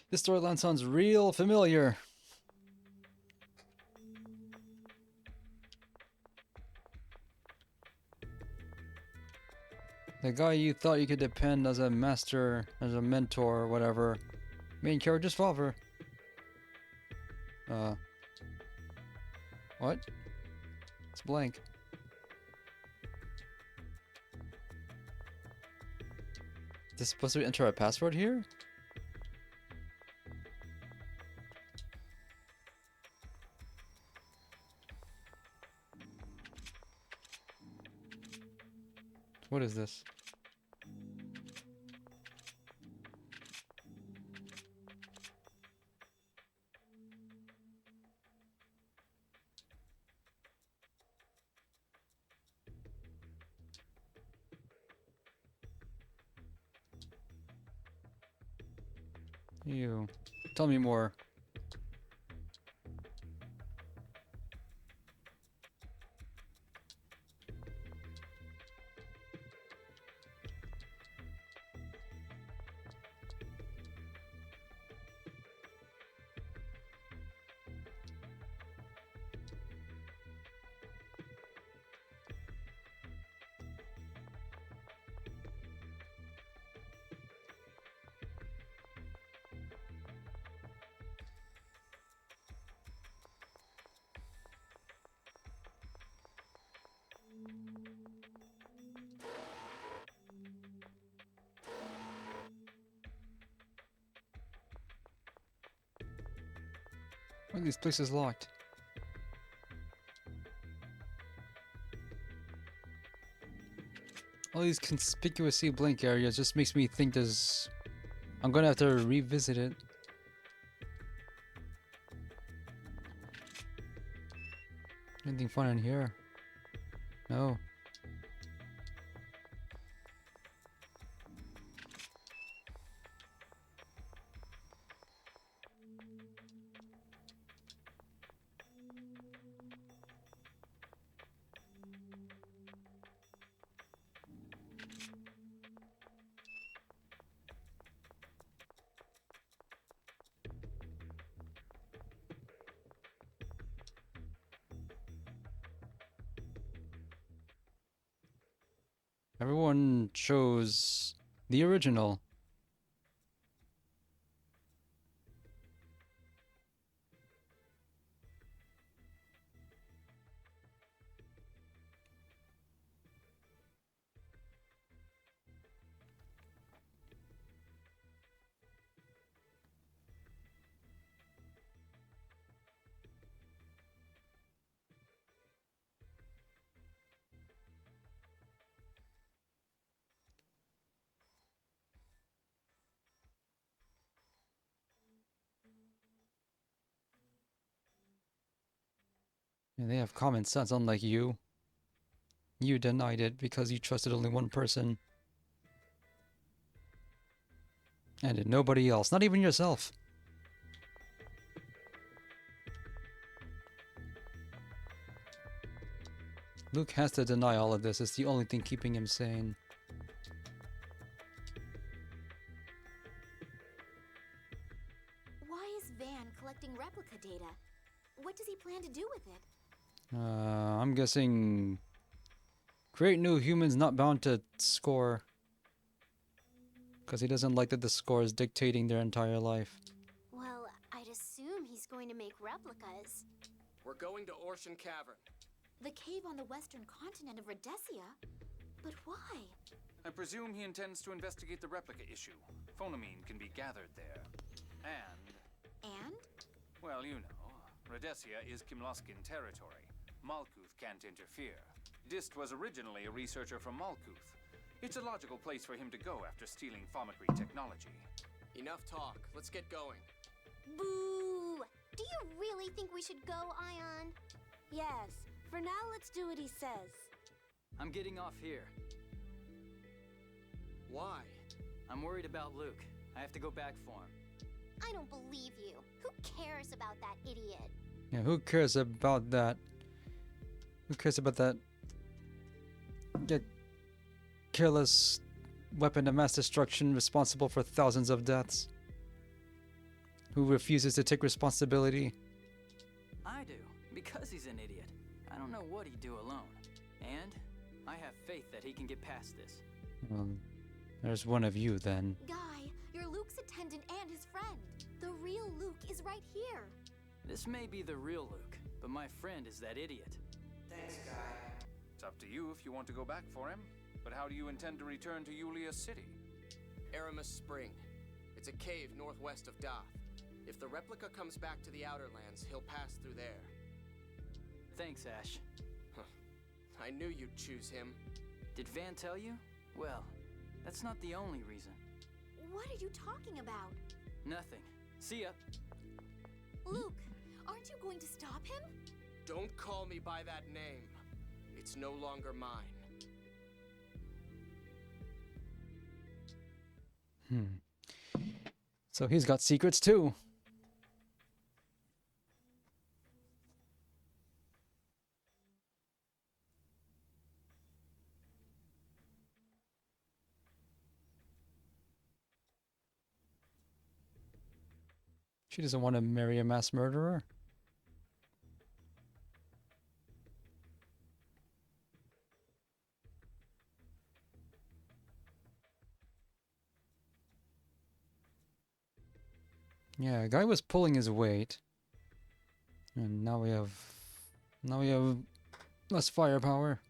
This storyline sounds real familiar. The guy you thought you could depend as a master, as a mentor, or whatever. Main character's father. What? It's blank. Is this supposed to enter a password here? What is this? You. Tell me more. Why are these places locked? All these conspicuously blank areas just makes me think there's... I'm gonna have to revisit it. Anything fun in here? No. Everyone chose the original. And they have common sense, unlike you. You denied it because you trusted only one person. And nobody else, not even yourself. Luke has to deny all of this. It's the only thing keeping him sane. Why is Van collecting replica data? What does he plan to do with it? I'm guessing create new humans not bound to score. Because he doesn't like that the score is dictating their entire life. Well, I'd assume he's going to make replicas. We're going to Orshan Cavern. The cave on the western continent of Rhodesia? But why? I presume he intends to investigate the replica issue. Phonamine can be gathered there. And? Well, you know, Rhodesia is Kimlaskin territory. Malkuth can't interfere. Dist was originally a researcher from Malkuth. It's a logical place for him to go after stealing Thaumacrine technology. Enough talk. Let's get going. Boo! Do you really think we should go, Ion? Yes. For now, let's do what he says. I'm getting off here. Why? I'm worried about Luke. I have to go back for him. I don't believe you. Who cares about that idiot? Yeah, who cares about that? Who cares about that? Get careless weapon of mass destruction responsible for thousands of deaths. Who refuses to take responsibility? I do, because he's an idiot. I don't know what he'd do alone. And I have faith that he can get past this. Well, there's one of you then. Guy, you're Luke's attendant and his friend. The real Luke is right here. This may be the real Luke, but my friend is that idiot. Thanks, Guy. It's up to you if you want to go back for him. But how do you intend to return to Yulia City? Aramis Spring. It's a cave northwest of Doth. If the replica comes back to the Outer Lands, he'll pass through there. Thanks, Ash. I knew you'd choose him. Did Van tell you? Well, that's not the only reason. What are you talking about? Nothing. See ya. Luke, aren't you going to stop him? Don't call me by that name. It's no longer mine. So he's got secrets too. She doesn't want to marry a mass murderer. Yeah, guy was pulling his weight. And now we have less firepower.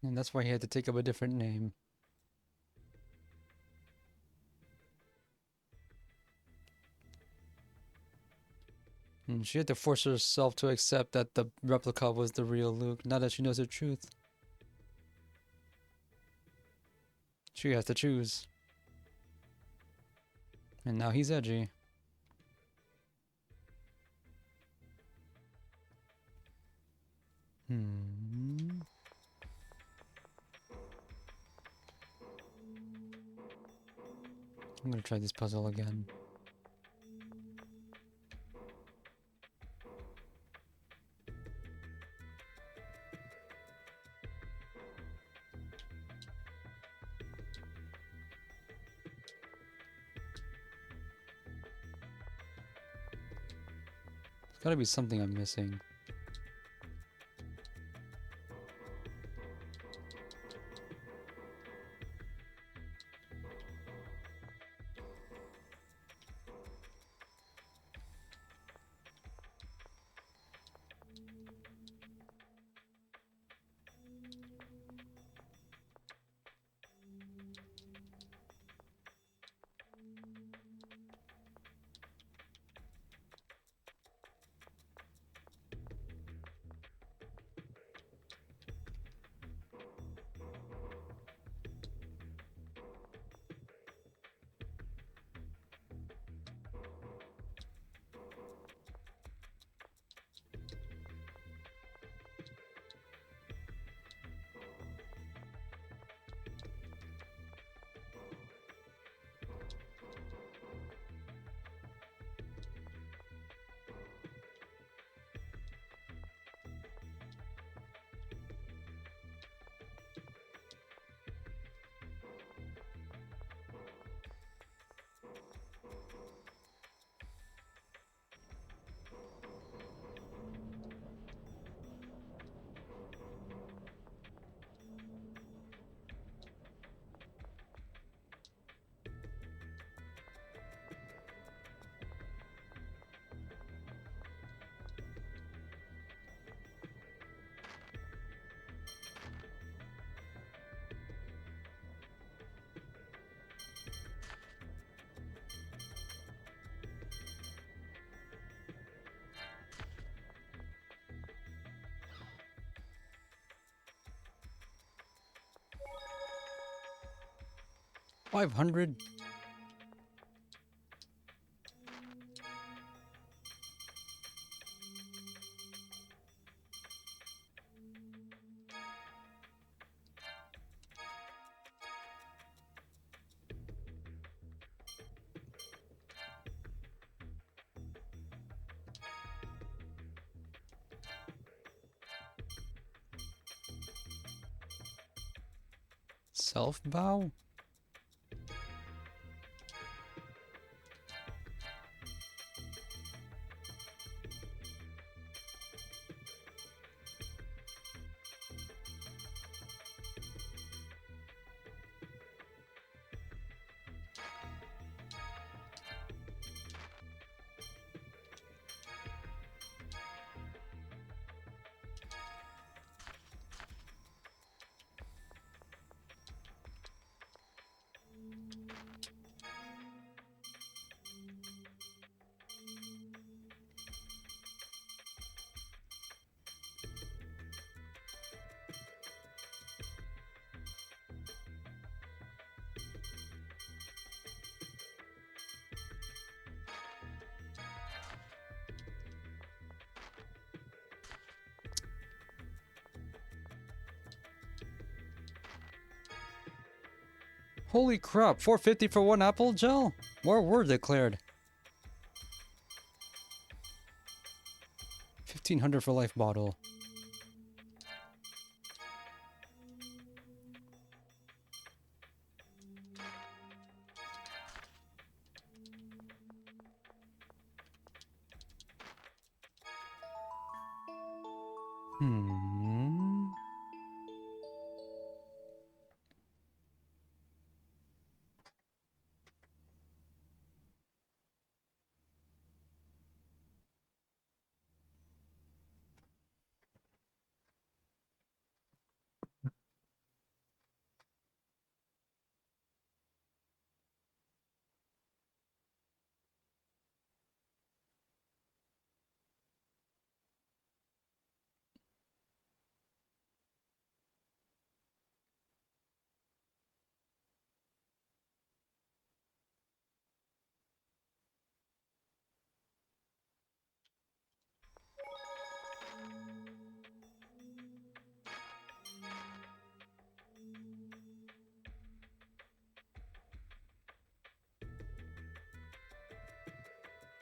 And that's why he had to take up a different name. And she had to force herself to accept that the replica was the real Luke, now that she knows the truth. She has to choose. And now he's edgy. Hmm. I'm gonna try this puzzle again. There's gotta be something I'm missing. $500. Self-bow? Holy crap, $4.50 for one apple gel? Where were declared? $1,500 for life bottle. Hmm.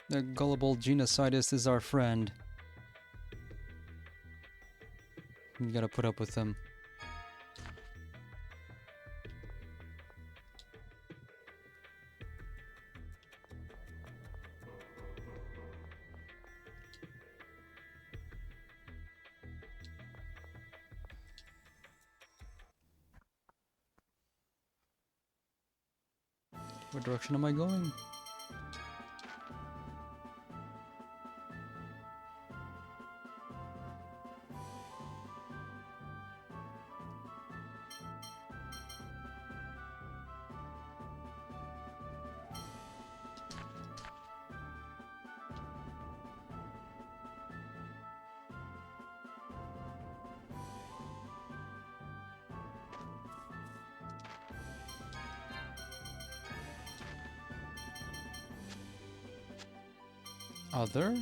The gullible genocidist is our friend. You gotta put up with him. What direction am I going? Other?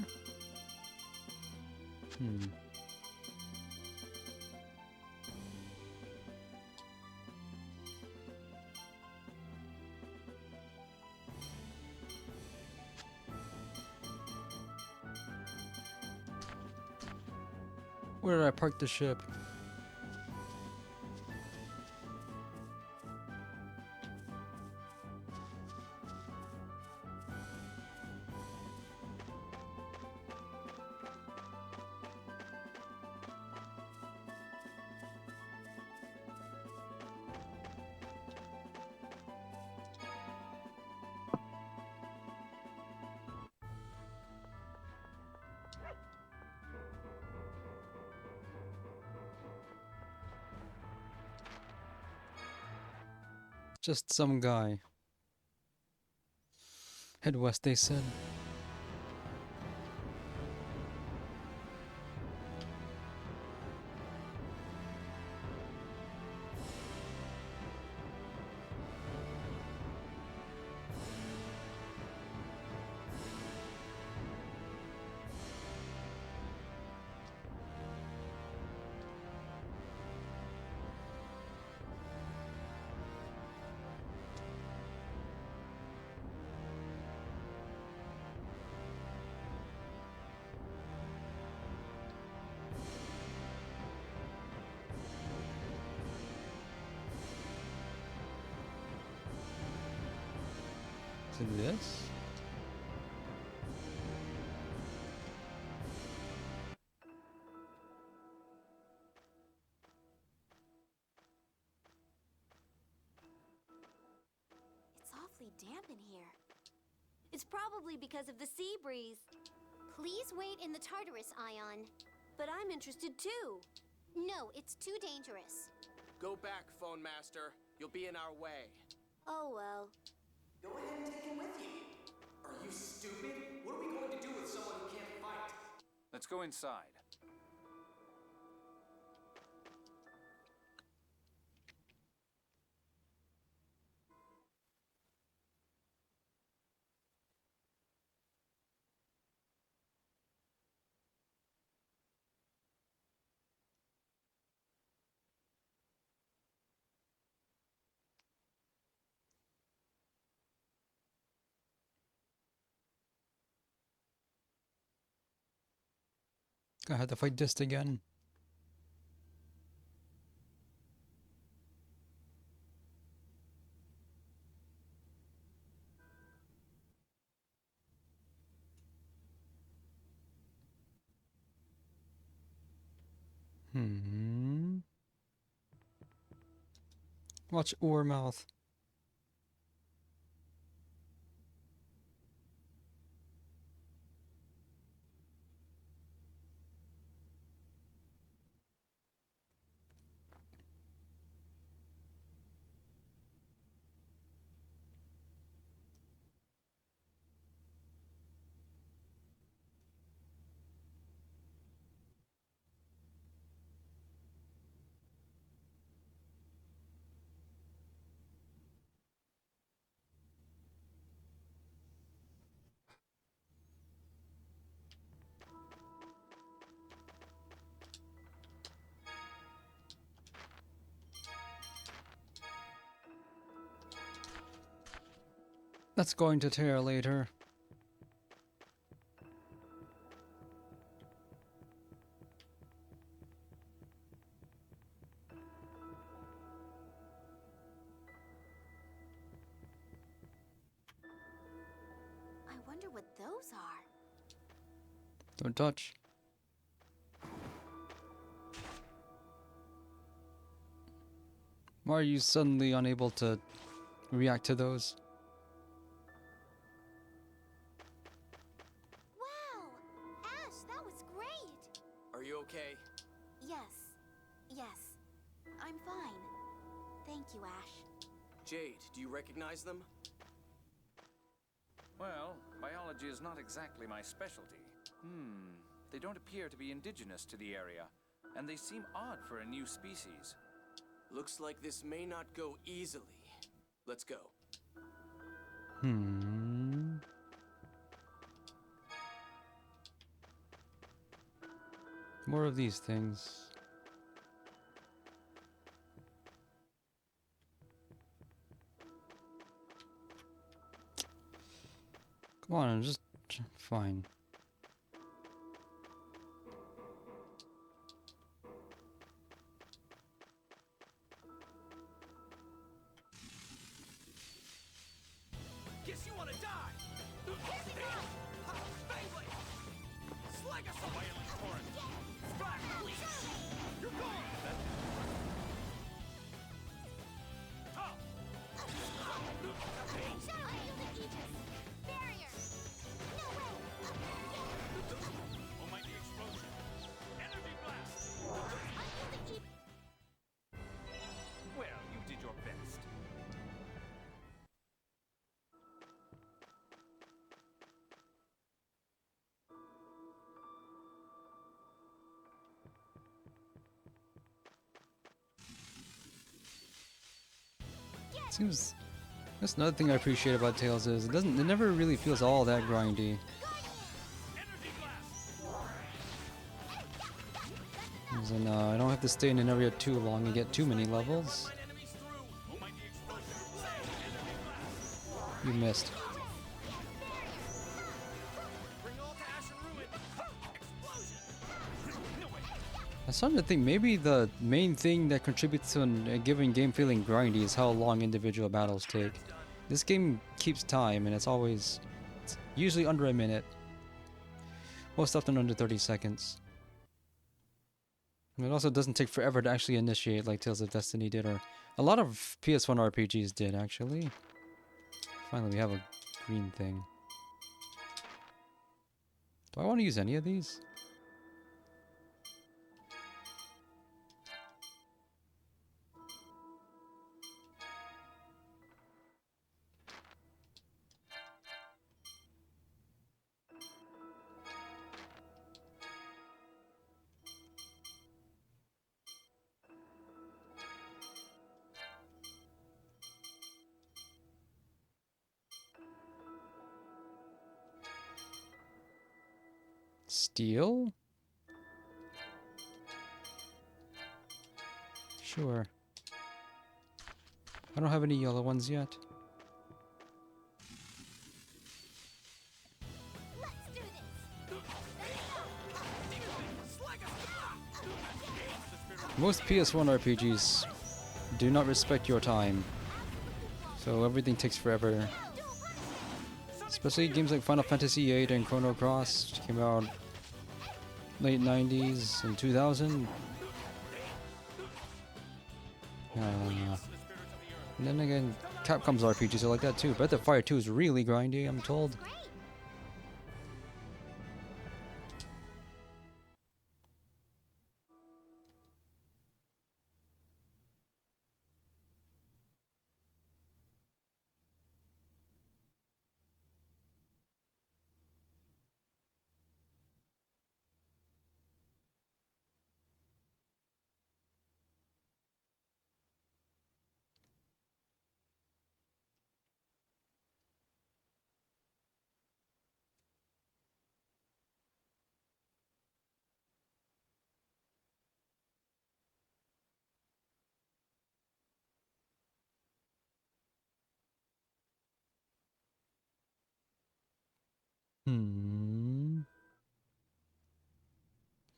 Where did I park the ship? Just some guy. Head west, they said. Is it this? It's awfully damp in here. It's probably because of the sea breeze. Please wait in the Tartarus, Ion. But I'm interested too. No, it's too dangerous. Go back, Phone Master. You'll be in our way. Oh well. Go ahead and take him with you. Are you stupid? What are we going to do with someone who can't fight? Let's go inside. I had to fight Dist again. Watch Oormouth. That's going to tear later. wonder what those are. Don't touch. Why are you suddenly unable to react to those? Wow! Ash, that was great! Are you okay? Yes. Yes. I'm fine. Thank you, Ash. Jade, do you recognize them? Well, biology is not exactly my specialty. They don't appear to be indigenous to the area, and they seem odd for a new species. Looks like this may not go easily. Let's go. More of these things. Come on, just fine. Guess you wanna die! Beyblade! Slag assault! Violent torrent! Spark release! You're gone! Top! Shadow Wielding Aegis! Barrier! No way! Almighty explosion! Energy blast! Unyielding Aegis! Well, you did your best. Seems that's another thing I appreciate about Tales is it never really feels all that grindy. As in, I don't have to stay in an area too long and get too many levels. You missed. I'm starting to think maybe the main thing that contributes to a given game feeling grindy is how long individual battles take. This game keeps time and it's usually under a minute. Most often under 30 seconds. And it also doesn't take forever to actually initiate like Tales of Destiny did, or a lot of PS1 RPGs did actually. Finally we have a green thing. Do I want to use any of these? Steel? Sure. I don't have any yellow ones yet. Most PS1 RPGs do not respect your time, so everything takes forever. Especially games like Final Fantasy VIII and Chrono Cross, which came out late 90s and 2000. And then again, Capcom's RPGs are like that too. Breath of Fire 2 is really grindy, I'm told.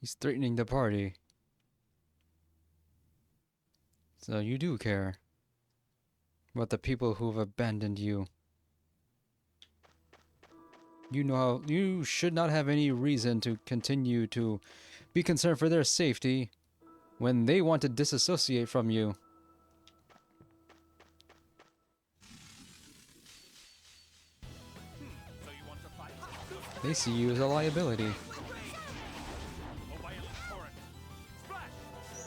He's threatening the party. So you do care about the people who've abandoned you. you should not have any reason to continue to be concerned for their safety when they want to disassociate from you. So you want to fight? They see you as a liability. Oh, violent torrent. Splash! Oh,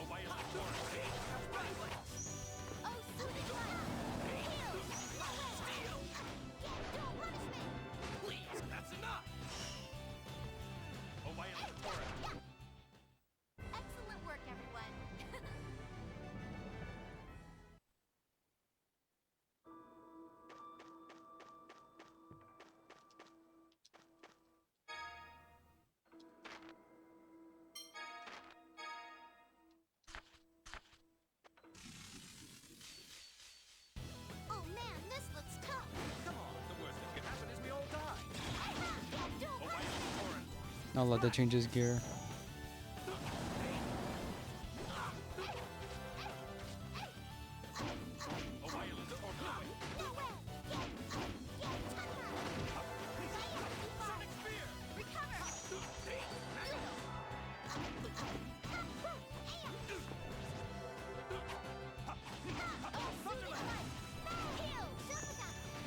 violent torrent. Please, that's enough! Oh, violent torrent. Excellent work, everyone. Oh man, this looks tough. Come on, the worst that can happen is we all die. Oh, violent torrent. I'll let that change his gear. Oh, violent torrent. Sonic spear!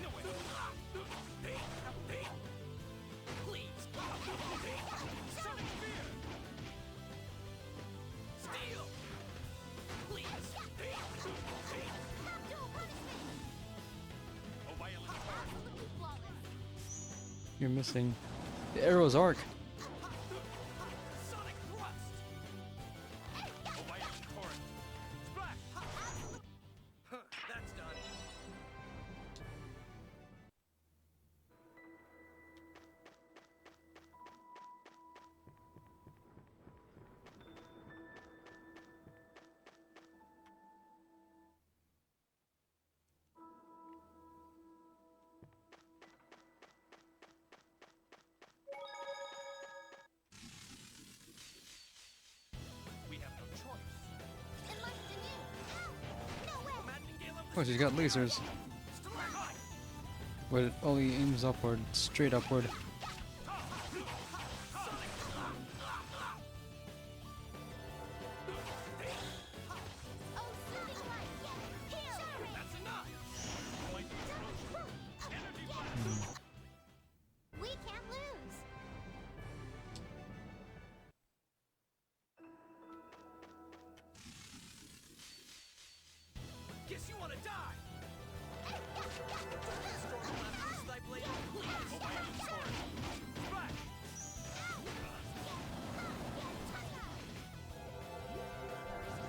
No way. Please. Sonic spear! Steel! Please. Oh, violent torrent. You're missing the arrow's arc. Sonic thrust! Oh, violent torrent. Splash! Huh, that's done. We have no choice. Oh, she's got lasers. But it only aims upward, straight upward. We can't lose. Guess you want to die! Please! Oh, violent torrent. Splash!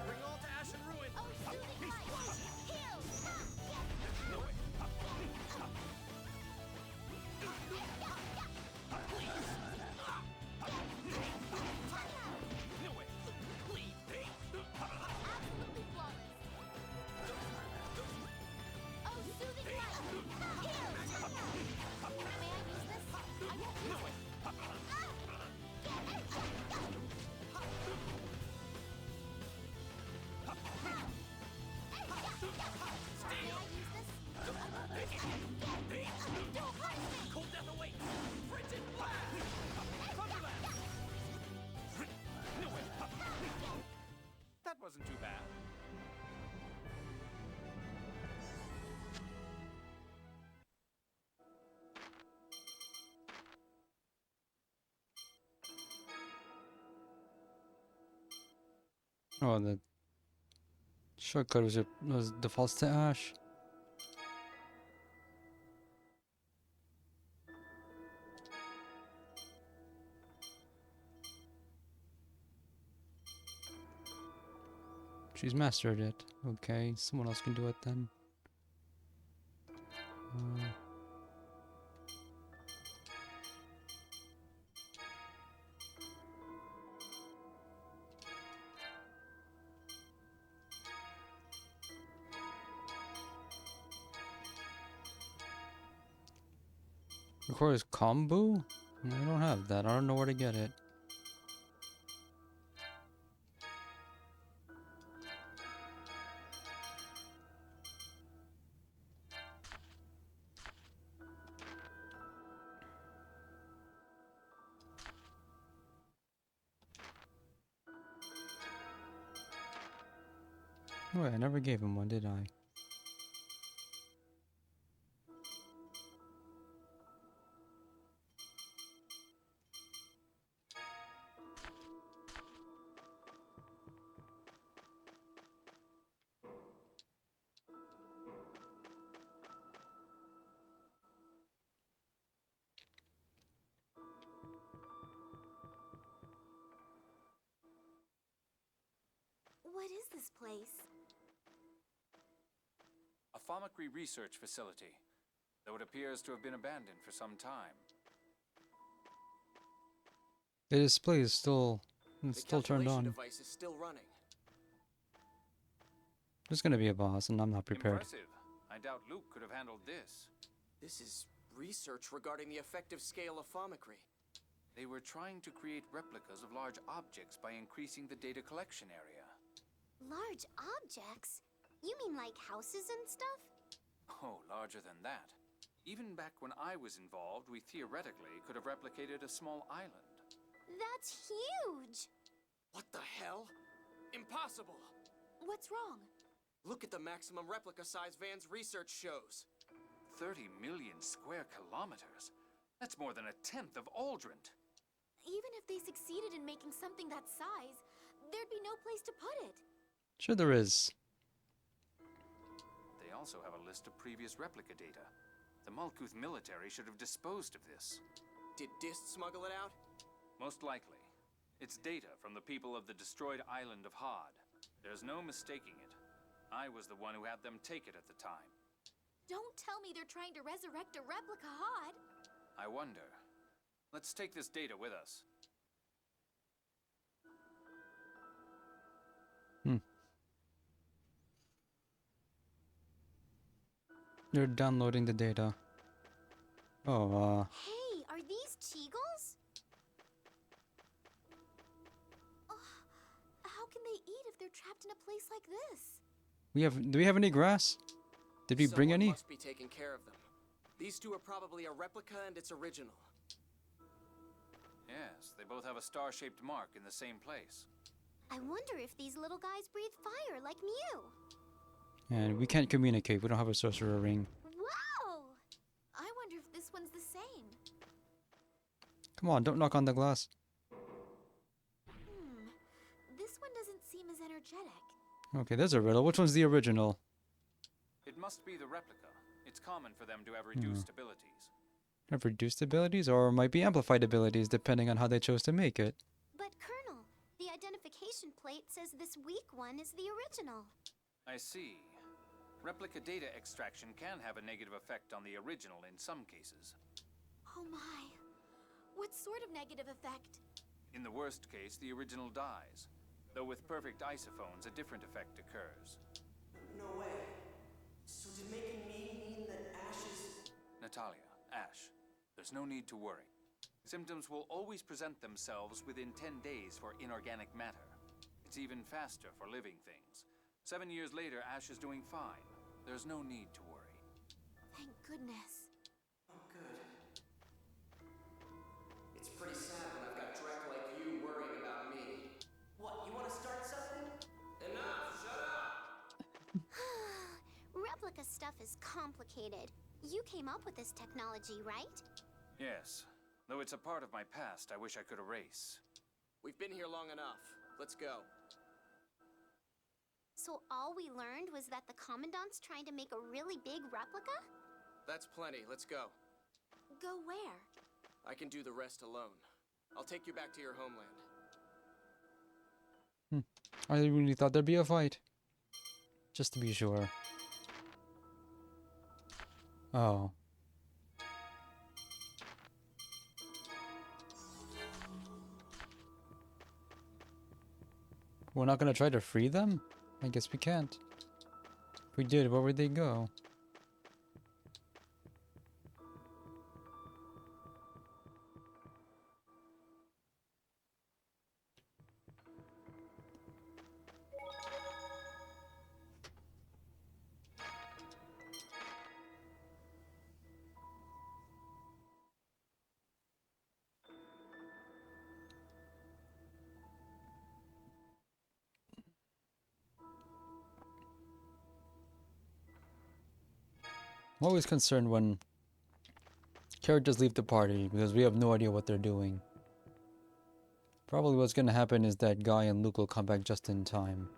Bring all to ash and ruin! No way! No way! Please! Absolutely flawless. Oh, soothing light. Here. May I use this? I won't use it. Cold death awaits! Frigid blast! Thunderblast! No way! That wasn't too bad. Oh, the shortcut was defaults to Ash. She's mastered it. Okay, someone else can do it then. Requires combo? I don't have that. I don't know where to get it. Oh, wait, I never gave him one, did I? What is this place? A Thaumacrine research facility, though it appears to have been abandoned for some time. The display is still turned on. Device is still running. There's gonna be a boss, and I'm not prepared. Impressive. I doubt Luke could have handled this. This is research regarding the effective scale of Thaumacrine. They were trying to create replicas of large objects by increasing the data collection area. Large objects? You mean like houses and stuff? Oh, larger than that. Even back when I was involved, we theoretically could have replicated a small island. That's huge! What the hell? Impossible! What's wrong? Look at the maximum replica size Van's research shows. 30 million square kilometers. That's more than a tenth of Aldrint. Even if they succeeded in making something that size, there'd be no place to put it. Sure there is. They also have a list of previous replica data. The Malkuth military should have disposed of this. Did Dist smuggle it out? Most likely. It's data from the people of the destroyed island of Hod. There's no mistaking it. I was the one who had them take it at the time. Don't tell me they're trying to resurrect a replica Hod. I wonder. Let's take this data with us. You're downloading the data. Oh, Hey, are these Cheagles? How can they eat if they're trapped in a place like this? do we have any grass? Did we bring any? Must be taking care of them. These two are probably a replica and its original. Yes, they both have a star-shaped mark in the same place. I wonder if these little guys breathe fire like Mew. And we can't communicate. We don't have a sorcerer ring. Whoa! I wonder if this one's the same. Come on, don't knock on the glass. This one doesn't seem as energetic. Okay, there's a riddle. Which one's the original? It must be the replica. It's common for them to have reduced abilities. Have reduced abilities, or might be amplified abilities, depending on how they chose to make it. But Colonel, the identification plate says this weak one is the original. I see. Replica data extraction can have a negative effect on the original in some cases. Oh my. What sort of negative effect? In the worst case, the original dies. Though with perfect isophones, a different effect occurs. No way. So did making me mean that Ash is... Natalia, Ash, there's no need to worry. Symptoms will always present themselves within 10 days for inorganic matter. It's even faster for living things. 7 years later, Ash is doing fine. There's no need to worry. Thank goodness. Oh, good. It's pretty sad when I've got Drek like you worrying about me. What, you want to start something? Enough! Shut up! Replica stuff is complicated. You came up with this technology, right? Yes. Though it's a part of my past I wish I could erase. We've been here long enough. Let's go. So all we learned was that the Commandant's trying to make a really big replica? That's plenty. Let's go. Go where? I can do the rest alone. I'll take you back to your homeland. I really thought there'd be a fight. Just to be sure. Oh. We're not gonna try to free them? I guess we can't. If we did, where would they go? I'm always concerned when characters leave the party because we have no idea what they're doing. Probably what's gonna happen is that Guy and Luke will come back just in time.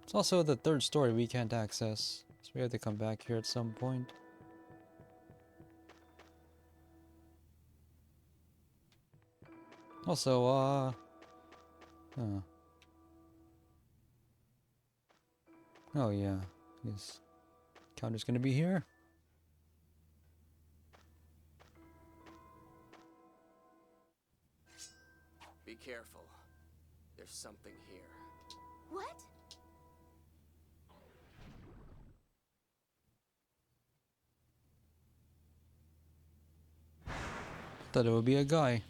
It's also the third story we can't access, so we have to come back here at some point. Also, oh yeah, yes. Counter's gonna be here. Be careful. There's something here. What? Thought it would be a guy.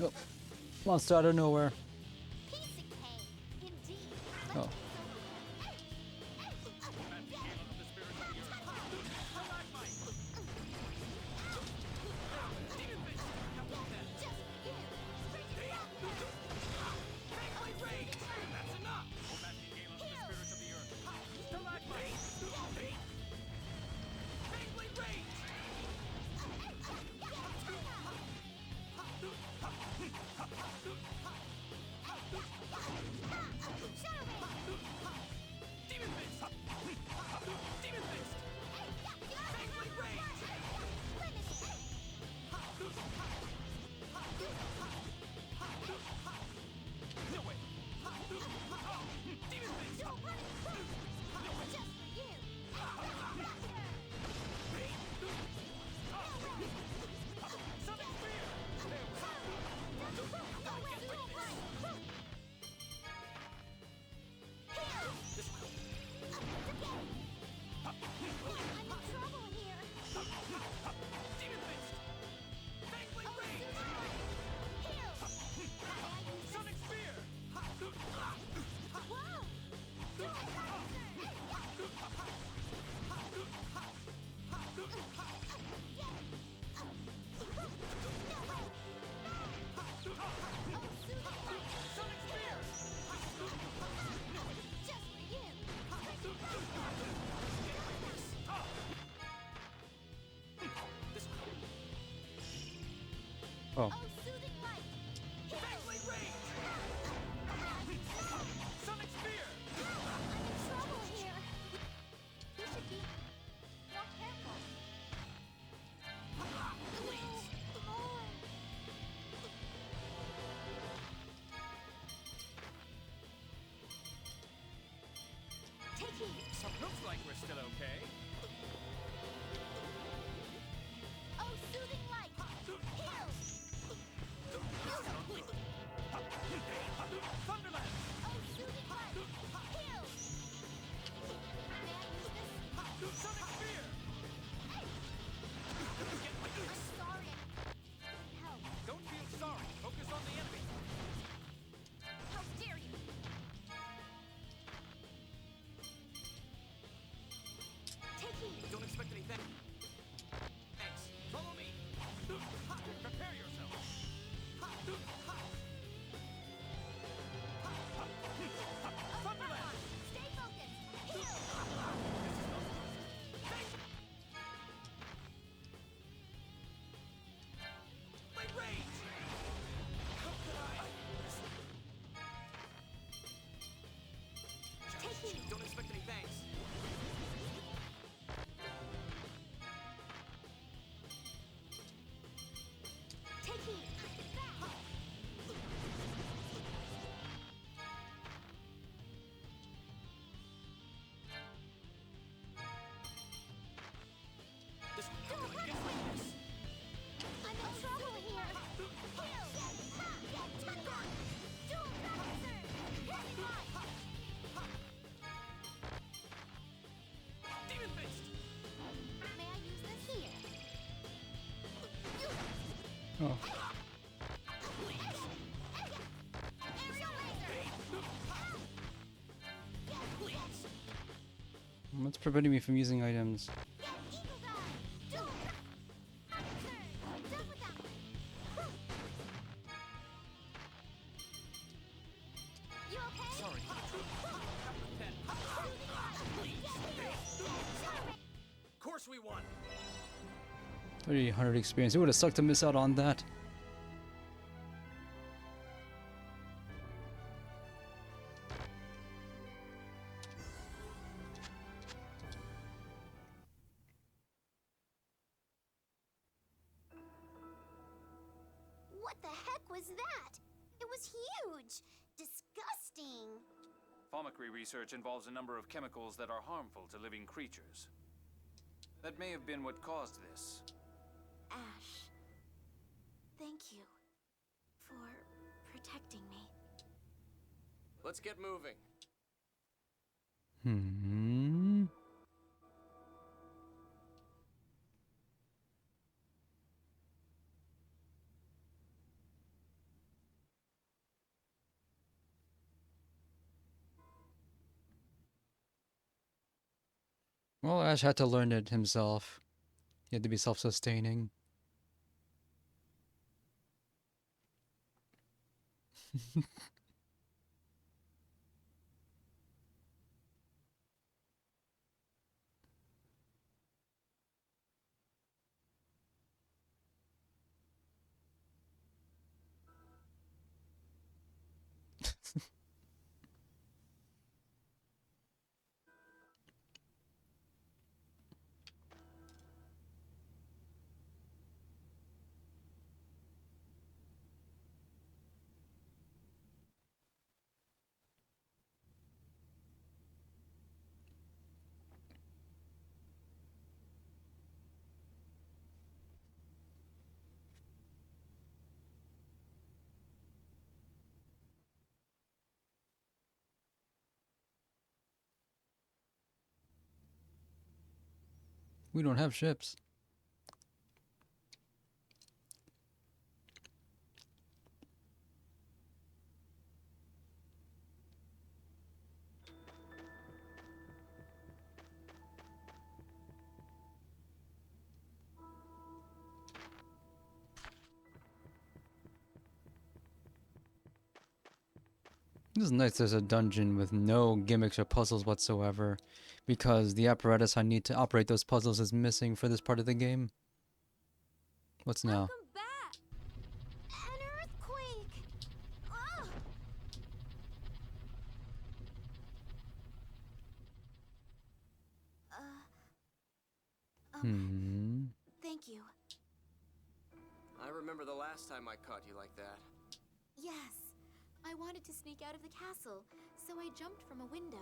Oh, monster out of nowhere. Oh. Oh. So it looks like we're still okay. Oh, soothing light! Heal! Thunderland! Oh, soothing light! Heal! May I use this? Sonic Spear! I'm sorry. Help. Don't feel sorry. Focus on the enemy. How dare you! Take heed. Don't expect anything. Thanks. Follow me. Prepare yourself. Thunderland! Stay focused. Heal! My rage! How could I? Take heed. Don't expect any thanks. Take heed. This gonna get like this. I'm in trouble here. Heal! Thunder! Dual Professor! Heavy light! Demon Fist! May I use this here? Oh. Aerial laser! What's preventing me from using items? Eagle dive! Dual Professor! Done with that one. 300 experience. It would have sucked to miss out on that. What the heck was that? It was huge! Disgusting! Pharmacy research involves a number of chemicals that are harmful to living creatures. That may have been what caused this. Ash, thank you for protecting me. Let's get moving. Hmm. Well, Ash had to learn it himself. He had to be self-sustaining. We don't have ships. This is nice there's a dungeon with no gimmicks or puzzles whatsoever, because the apparatus I need to operate those puzzles is missing for this part of the game. What's now? An earthquake! Ugh! Thank you. I remember the last time I caught you like that. Yes. I wanted to sneak out of the castle, so I jumped from a window.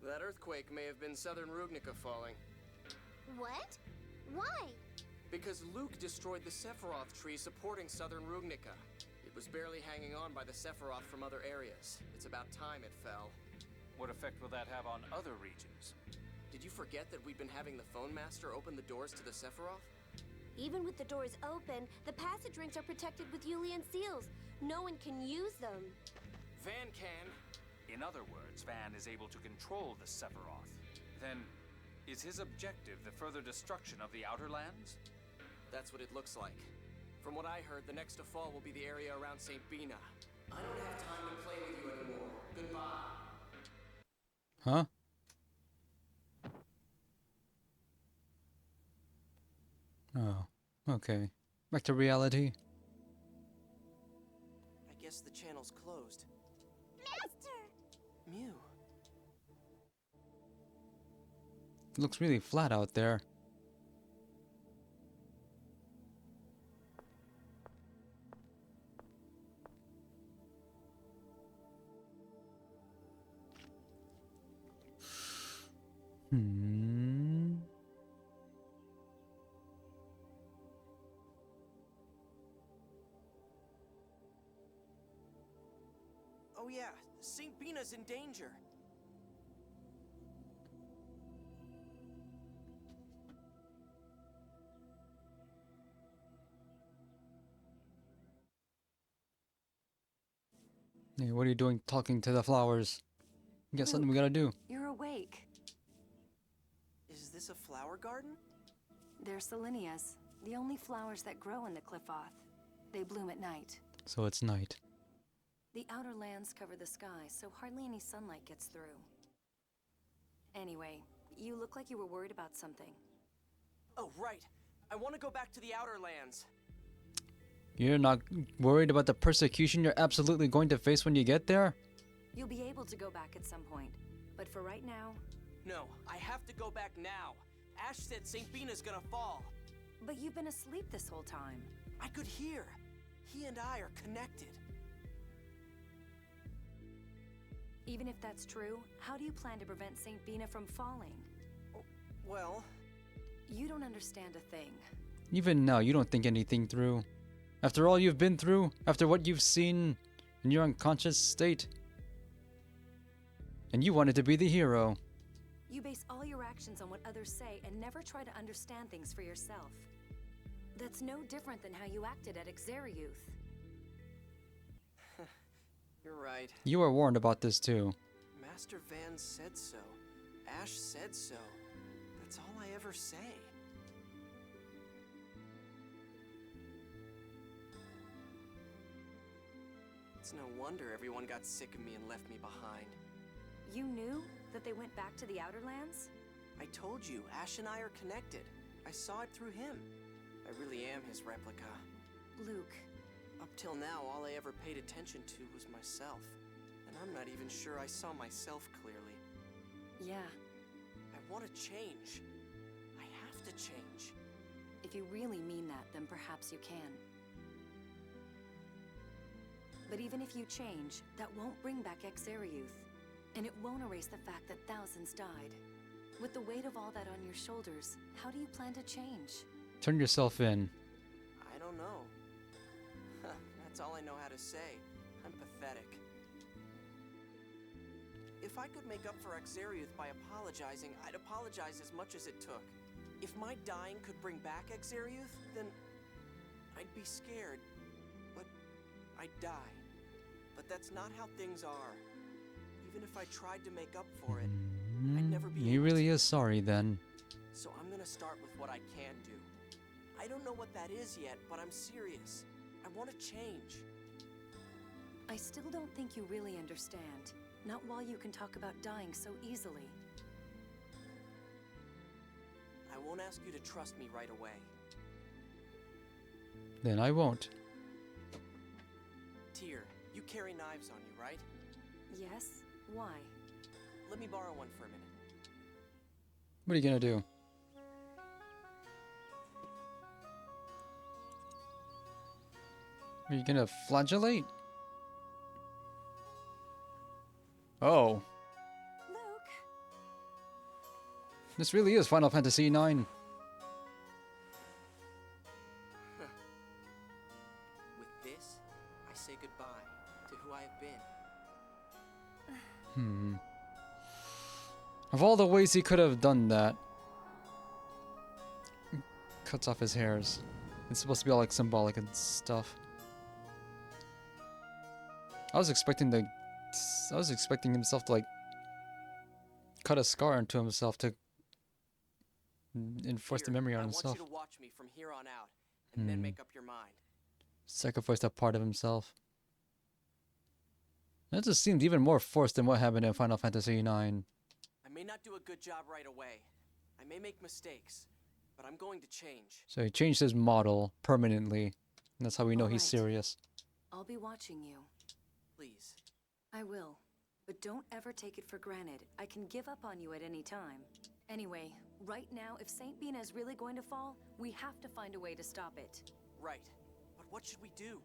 That earthquake may have been Southern Rugnica falling. What? Why? Because Luke destroyed the Sephiroth tree supporting Southern Rugnica. It was barely hanging on by the Sephiroth from other areas. It's about time it fell. What effect will that have on other regions? Did you forget that we've been having the Phone Master open the doors to the Sephiroth? Even with the doors open, the passage rings are protected with Yulian seals. No one can use them. Van can. In other words, Van is able to control the Sephiroth. Then, is his objective the further destruction of the Outer Lands? That's what it looks like. From what I heard, the next to fall will be the area around St. Bina. I don't have time to play with you anymore. Goodbye. Huh? Oh, okay. Back to reality. I guess the channel's closed. Master! Mew. It looks really flat out there. Oh yeah, St. Bina's in danger. Hey, what are you doing talking to the flowers? We got something we gotta do. You're awake. Is this a flower garden? They're Selenias, the only flowers that grow in the Qliphoth. They bloom at night. So it's night. The outer lands cover the sky, so hardly any sunlight gets through. Anyway, You look like you were worried about something. Oh, right. I want to go back to the Outer Lands. You're not worried about the persecution you're absolutely going to face when you get there? You'll be able to go back at some point. But for right now... No, I have to go back now. Ash said St. Bina's gonna fall. But you've been asleep this whole time. I could hear. He and I are connected. Even if that's true, how do you plan to prevent St. Bina from falling? Well... You don't understand a thing. Even now, you don't think anything through. After all you've been through, after what you've seen in your unconscious state. And you wanted to be the hero. You base all your actions on what others say and never try to understand things for yourself. That's no different than how you acted at Exariuth. You're right. You were warned about this too. Master Van said so. Ash said so. That's all I ever say. It's no wonder everyone got sick of me and left me behind. You knew that they went back to the Outer Lands? I told you, Ash and I are connected. I saw it through him. I really am his replica. Luke. Up till now, all I ever paid attention to was myself. And I'm not even sure I saw myself clearly. Yeah. I want to change. I have to change. If you really mean that, then perhaps you can. But even if you change, that won't bring back Exariuth. And it won't erase the fact that thousands died. With the weight of all that on your shoulders, how do you plan to change? Turn yourself in. I don't know. That's all I know how to say. I'm pathetic. If I could make up for Exariuth by apologizing, I'd apologize as much as it took. If my dying could bring back Exariuth, then I'd be scared. But I'd die. But that's not how things are. Even if I tried to make up for it, I'd never be He able really to. is sorry then. So I'm gonna start with what I can do. I don't know what that is yet, but I'm serious. I want to change. I still don't think you really understand. Not while you can talk about dying so easily. I won't ask you to trust me right away. Then I won't. Tyr, you carry knives on you, right? Yes? Why? Let me borrow one for a minute. What are you gonna do? Are you gonna flagellate? Oh. Luke! This really is Final Fantasy IX. With this, I say goodbye to who I have been. Of all the ways he could have done that. Cuts off his hairs. It's supposed to be all like symbolic and stuff. I was expecting himself to like cut a scar into himself to enforce the memory on I himself. want you to watch me from here on out, and then make up your mind. Sacrifice that part of himself. That just seemed even more forced than what happened in Final Fantasy IX. I may not do a good job right away. I may make mistakes, but I'm going to change. So he changed his model permanently. And that's how we know he's Alright. serious. I'll be watching you. Please. I will. But don't ever take it for granted. I can give up on you at any time. Anyway, right now, if St. Bina is really going to fall, we have to find a way to stop it. Right. But what should we do?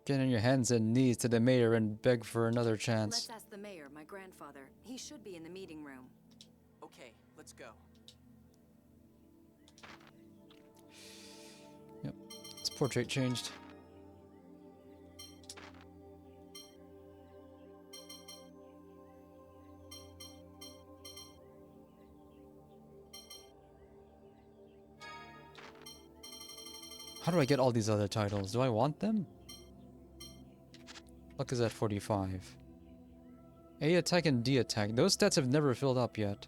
Get on your hands and knees to the mayor and beg for another chance. Let's ask the mayor, my grandfather. He should be in the meeting room. Okay, let's go. Yep. His portrait changed. How do I get all these other titles? Do I want them? Luck is at 45. A attack and D attack. Those stats have never filled up yet.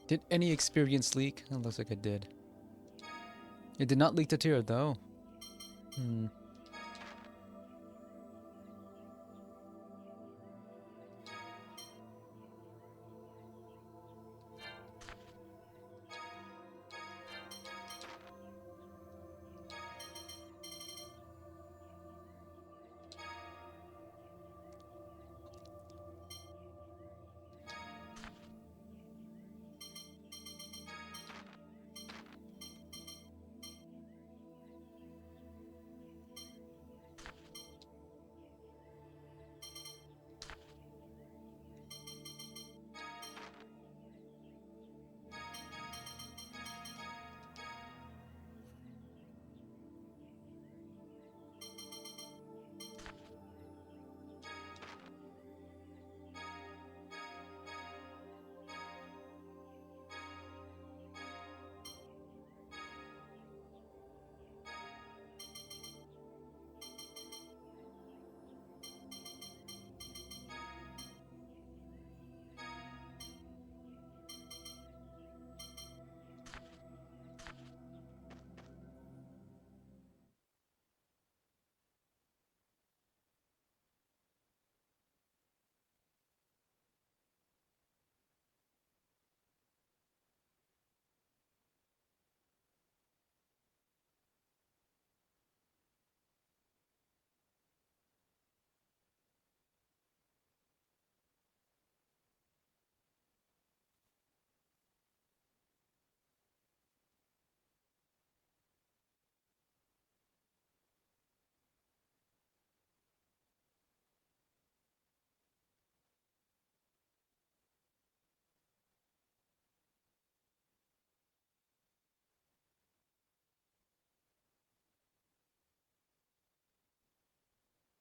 Did any experience leak? It looks like it did. It did not leak to Tyr though. Hmm.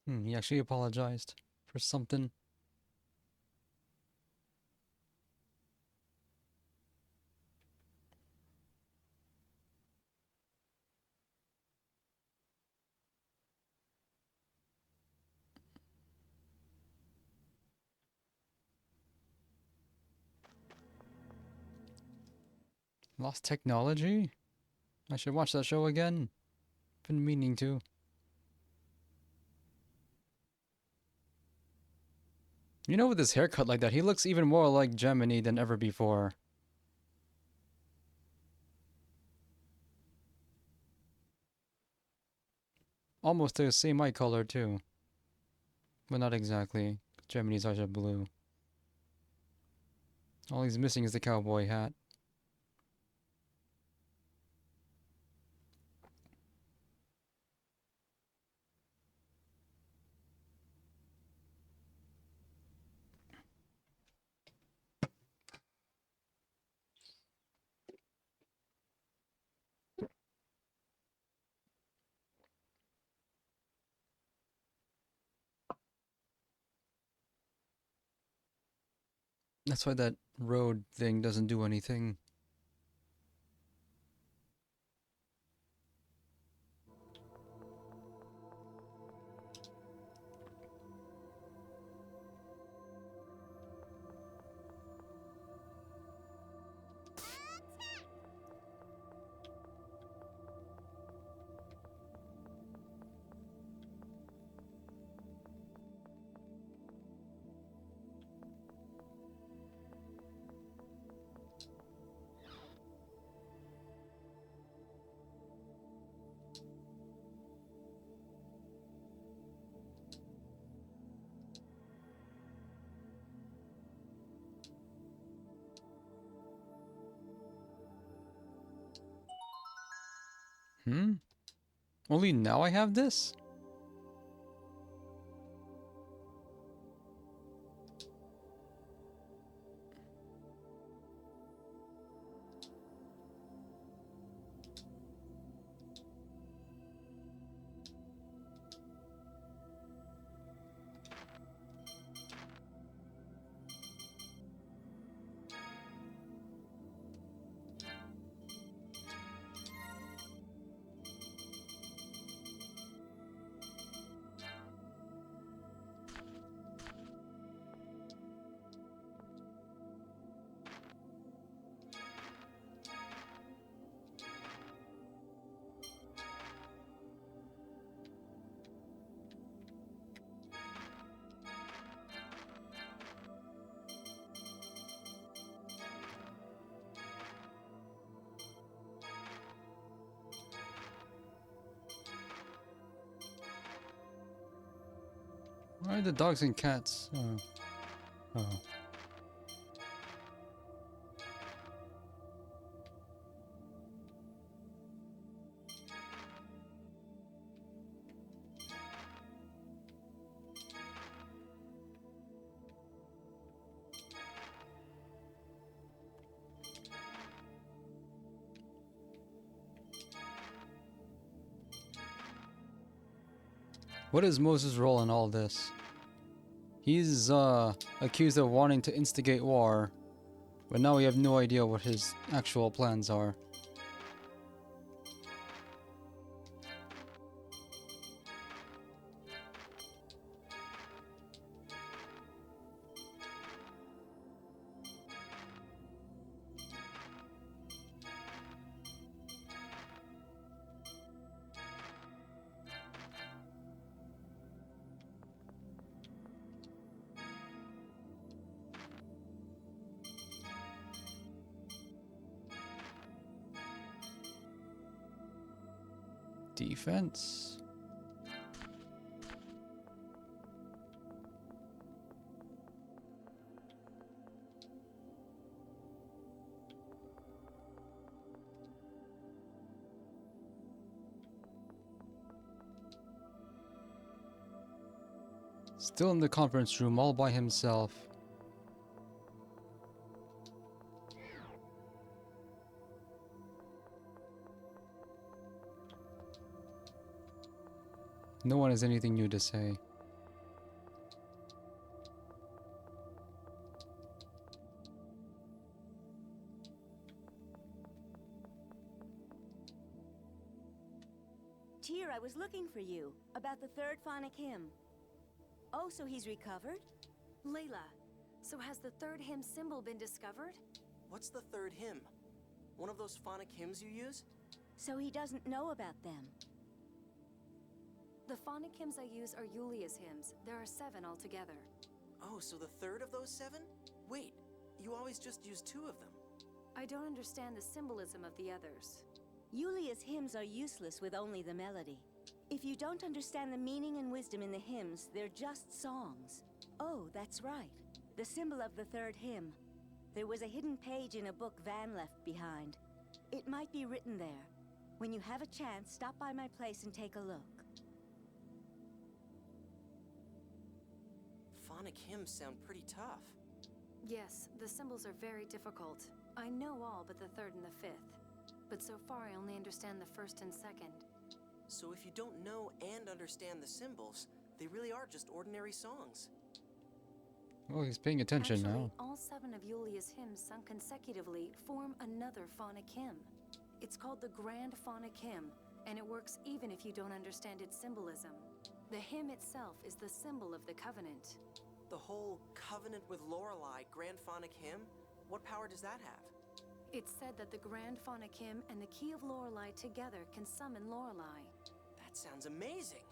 He actually apologized for something. Lost Technology? I should watch that show again. Been meaning to. You know, with his haircut like that, he looks even more like Gemini than ever before. Almost the same eye color too. But not exactly. Gemini's eyes are blue. All he's missing is the cowboy hat. That's why that road thing doesn't do anything. Only now I have this? Why are the dogs and cats? Oh. Oh. What is Moses' role in all this? He's accused of wanting to instigate war, but now we have no idea what his actual plans are. Defense. Still in the conference room all by himself. No one has anything new to say. Tyr, I was looking for you about the third phonic hymn. Oh, so he's recovered? Layla, so has the third hymn symbol been discovered? What's the third hymn? One of those phonic hymns you use? So he doesn't know about them. The phonic hymns I use are Julia's hymns. There are 7 altogether. Oh, so the third of those 7? Wait, you always just use 2 of them. I don't understand the symbolism of the others. Julia's hymns are useless with only the melody. If you don't understand the meaning and wisdom in the hymns, they're just songs. Oh, that's right. The symbol of the third hymn. There was a hidden page in a book Van left behind. It might be written there. When you have a chance, stop by my place and take a look. Phonic hymns sound pretty tough. Yes, the symbols are very difficult. I know all but the 3rd and the 5th. But so far I only understand the 1st and 2nd. So if you don't know and understand the symbols, they really are just ordinary songs. Oh, he's paying attention Actually, now. all 7 of Julia's hymns sung consecutively form another phonic hymn. It's called the Grand Phonic Hymn, and it works even if you don't understand its symbolism. The hymn itself is the symbol of the Covenant. The whole Covenant with Lorelei Grand Phonic Hymn? What power does that have? It's said that the Grand Phonic Hymn and the Key of Lorelei together can summon Lorelei. That sounds amazing.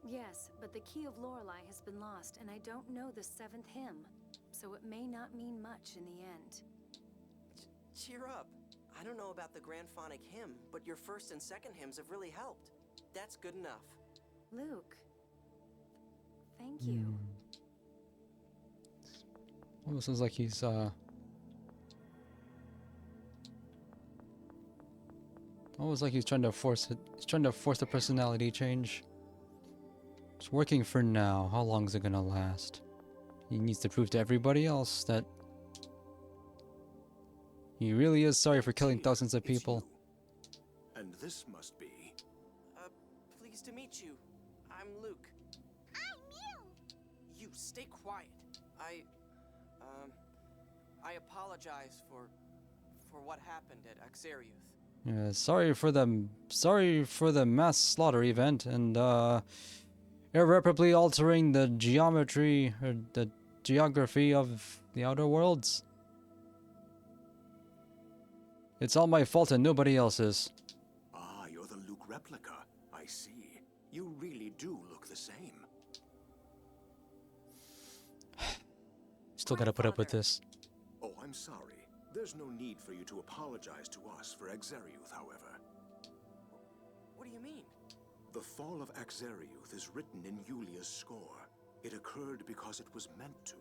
Yes, but the Key of Lorelei has been lost, and I don't know the 7th hymn, so it may not mean much in the end. Cheer up. I don't know about the Grand Phonic Hymn, but your 1st and 2nd hymns have really helped. That's good enough. Luke, thank you. Almost sounds like he's almost like he's trying to force it. He's trying to force the personality change. It's working for now. How long is it gonna last? He needs to prove to everybody else that he really is sorry for killing thousands of people. And this must be... Pleased to meet you. I'm Luke. I'm you! You, stay quiet. I apologize for what happened at Axariuth. Yeah, sorry for the mass slaughter event and irreparably altering the geometry or the geography of the Outer Worlds. It's all my fault and nobody else's. Ah, you're the Luke replica. I see. You really do look the same. Still gotta put up with this. Oh, I'm sorry. There's no need for you to apologize to us for Axariuth, however. What do you mean? The fall of Axariuth is written in Yulia's score. It occurred because it was meant to.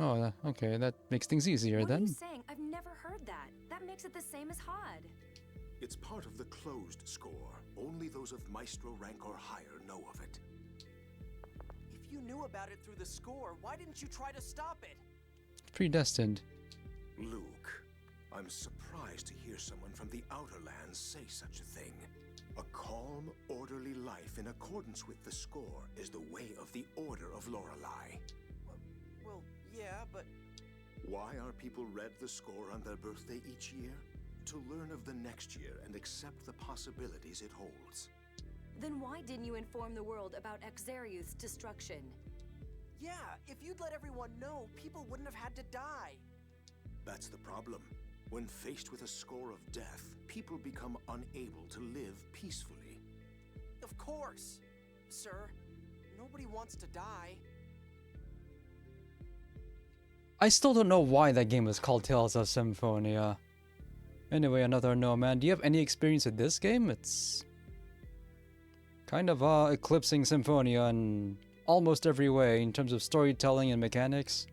Oh, okay, that makes things easier What are then. you saying? I've never heard that. That makes it the same as Hod. It's part of the closed score. Only those of Maestro rank or higher know of it. If you knew about it through the score, why didn't you try to stop it? Predestined. Luke, I'm surprised to hear someone from the Outer Lands say such a thing. A calm, orderly life in accordance with the score is the way of the Order of Lorelei. Well, yeah, but... Why are people read the score on their birthday each year? To learn of the next year and accept the possibilities it holds. Then why didn't you inform the world about Exariuth's destruction? Yeah, if you'd let everyone know, people wouldn't have had to die. That's the problem. When faced with a score of death, people become unable to live peacefully. Of course, sir. Nobody wants to die. I still don't know why that game was called Tales of Symphonia. Anyway, another no, man. Do you have any experience with this game? It's kind of eclipsing Symphonia in almost every way in terms of storytelling and mechanics.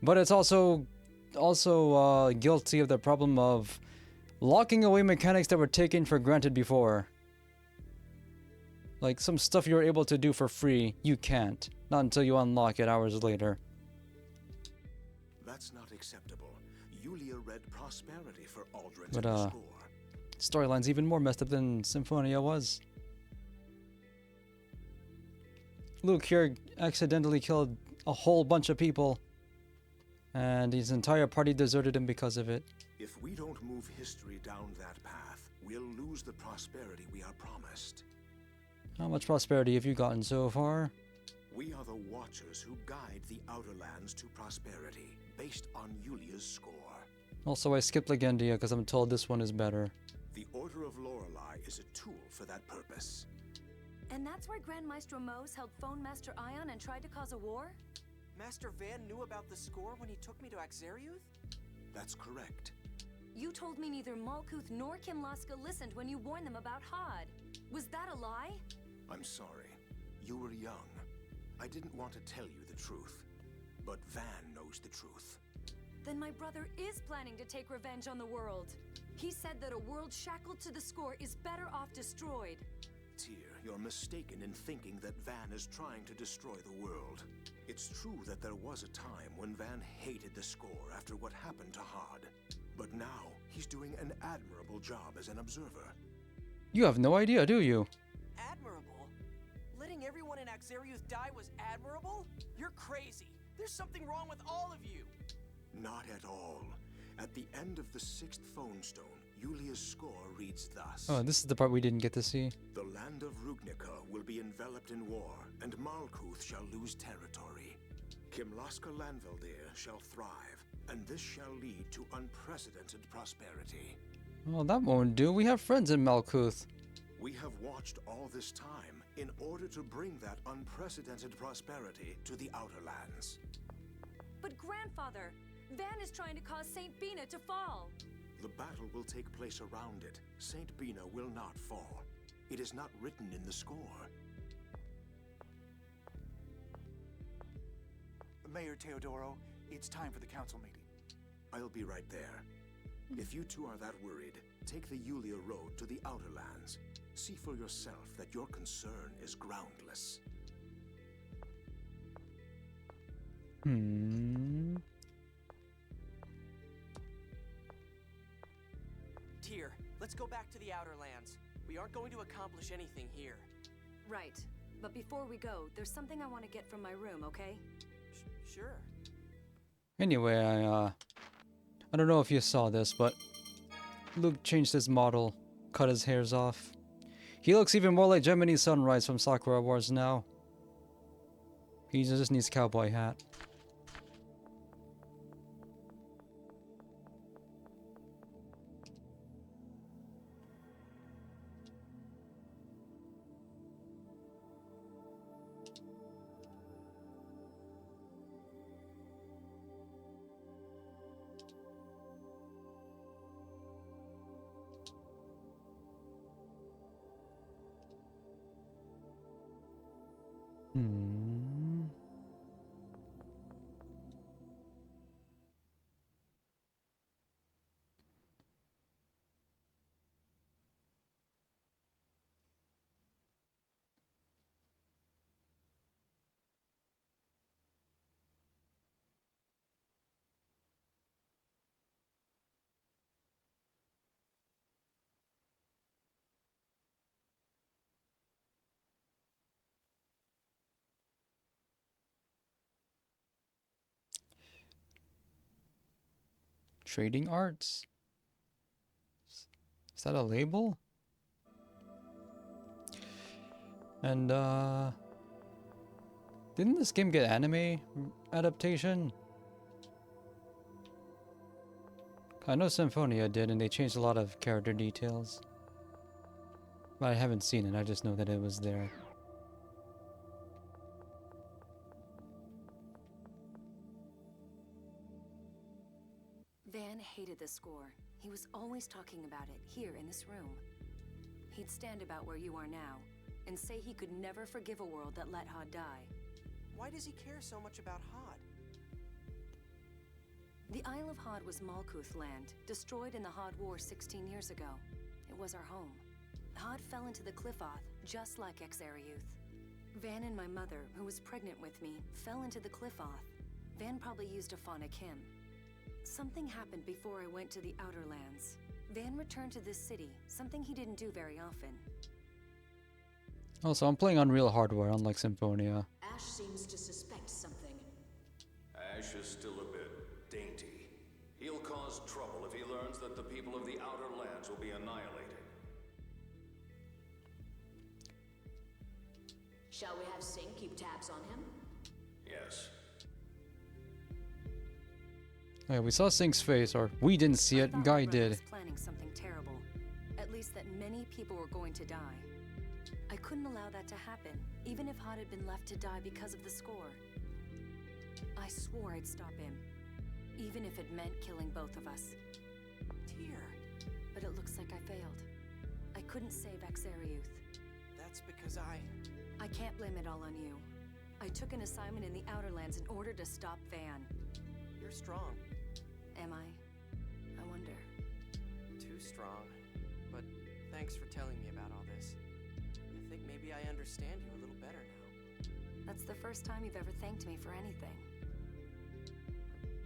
But it's also guilty of the problem of locking away mechanics that were taken for granted before. Like some stuff you were able to do for free, you can't. Not until you unlock it hours later. That's not acceptable. Yulia read Prosperity for Aldrin's But score. storyline's even more messed up than Symphonia was. Luke here accidentally killed a whole bunch of people, and his entire party deserted him because of it. If we don't move history down that path, we'll lose the prosperity we are promised. How much prosperity have you gotten so far? We are the Watchers who guide the Outer Lands to prosperity, based on Yulia's score. Also, I skipped Legendia because I'm told this one is better. The Order of Lorelei is a tool for that purpose. And that's why Grand Maestro Mose held Phone Master Ion and tried to cause a war? Master Van knew about the score when he took me to Axariuth? That's correct. You told me neither Malkuth nor Kimlaska listened when you warned them about Hod. Was that a lie? I'm sorry. You were young. I didn't want to tell you the truth. But Van knows the truth. Then my brother is planning to take revenge on the world. He said that a world shackled to the score is better off destroyed. Tyr, you're mistaken in thinking that Van is trying to destroy the world. It's true that there was a time when Van hated the score after what happened to Hod. But now, he's doing an admirable job as an observer. You have no idea, do you? Admirable? Letting everyone in Axariuth die was admirable? You're crazy. There's something wrong with all of you. Not at all. At the end of the 6th phone stone, Yulia's score reads thus. Oh, this is the part we didn't get to see. The land of Rugnica will be enveloped in war, and Malkuth shall lose territory. Kimlaska Lanveldir shall thrive, and this shall lead to unprecedented prosperity. Well, that won't do. We have friends in Malkuth. We have watched all this time in order to bring that unprecedented prosperity to the Outer Lands. But grandfather, Van is trying to cause Saint Bina to fall. The battle will take place around it. Saint Bina will not fall. It is not written in the score. Mayor Teodoro, it's time for the council meeting. I'll be right there. If you two are that worried, take the Yulia Road to the Outer Lands. See for yourself that your concern is groundless. Tyr, let's go back to the Outer Lands. We aren't going to accomplish anything here. Right. But before we go, there's something I want to get from my room, okay? Sure. Anyway, I don't know if you saw this, but Luke changed his model, cut his hairs off. He looks even more like Gemini Sunrise from Sakura Wars now. He just needs a cowboy hat. Trading Arts. Is that a label? And didn't this game get anime adaptation? I know Symphonia did, and they changed a lot of character details. But I haven't seen it, I just know that it was there. Van hated the score. He was always talking about it, here in this room. He'd stand about where you are now, and say he could never forgive a world that let Hod die. Why does he care so much about Hod? The Isle of Hod was Malkuth land, destroyed in the Hod War 16 years ago. It was our home. Hod fell into the Qliphoth, just like Exariuth. Van and my mother, who was pregnant with me, fell into the Qliphoth. Van probably used a phonic hymn. Something happened before I went to the Outer Lands. Van returned to this city, something he didn't do very often. Also, I'm playing on real hardware, unlike Symphonia. Ash seems to suspect something. Ash is still a bit dainty. He'll cause trouble if he learns that the people of the Outer Lands will be annihilated. Shall we have Sing keep tabs on him? Yes. Yeah, we saw Sync's face, or we didn't see it, Guy did. Was planning something terrible. At least that many people were going to die. I couldn't allow that to happen, even if Hod had been left to die because of the score. I swore I'd stop him, even if it meant killing both of us. Tyr. But it looks like I failed. I couldn't save Exariuth. That's because I can't blame it all on you. I took an assignment in the Outer Lands in order to stop Van. You're strong. Am I? I wonder. Too strong. But thanks for telling me about all this. I think maybe I understand you a little better now. That's the first time you've ever thanked me for anything.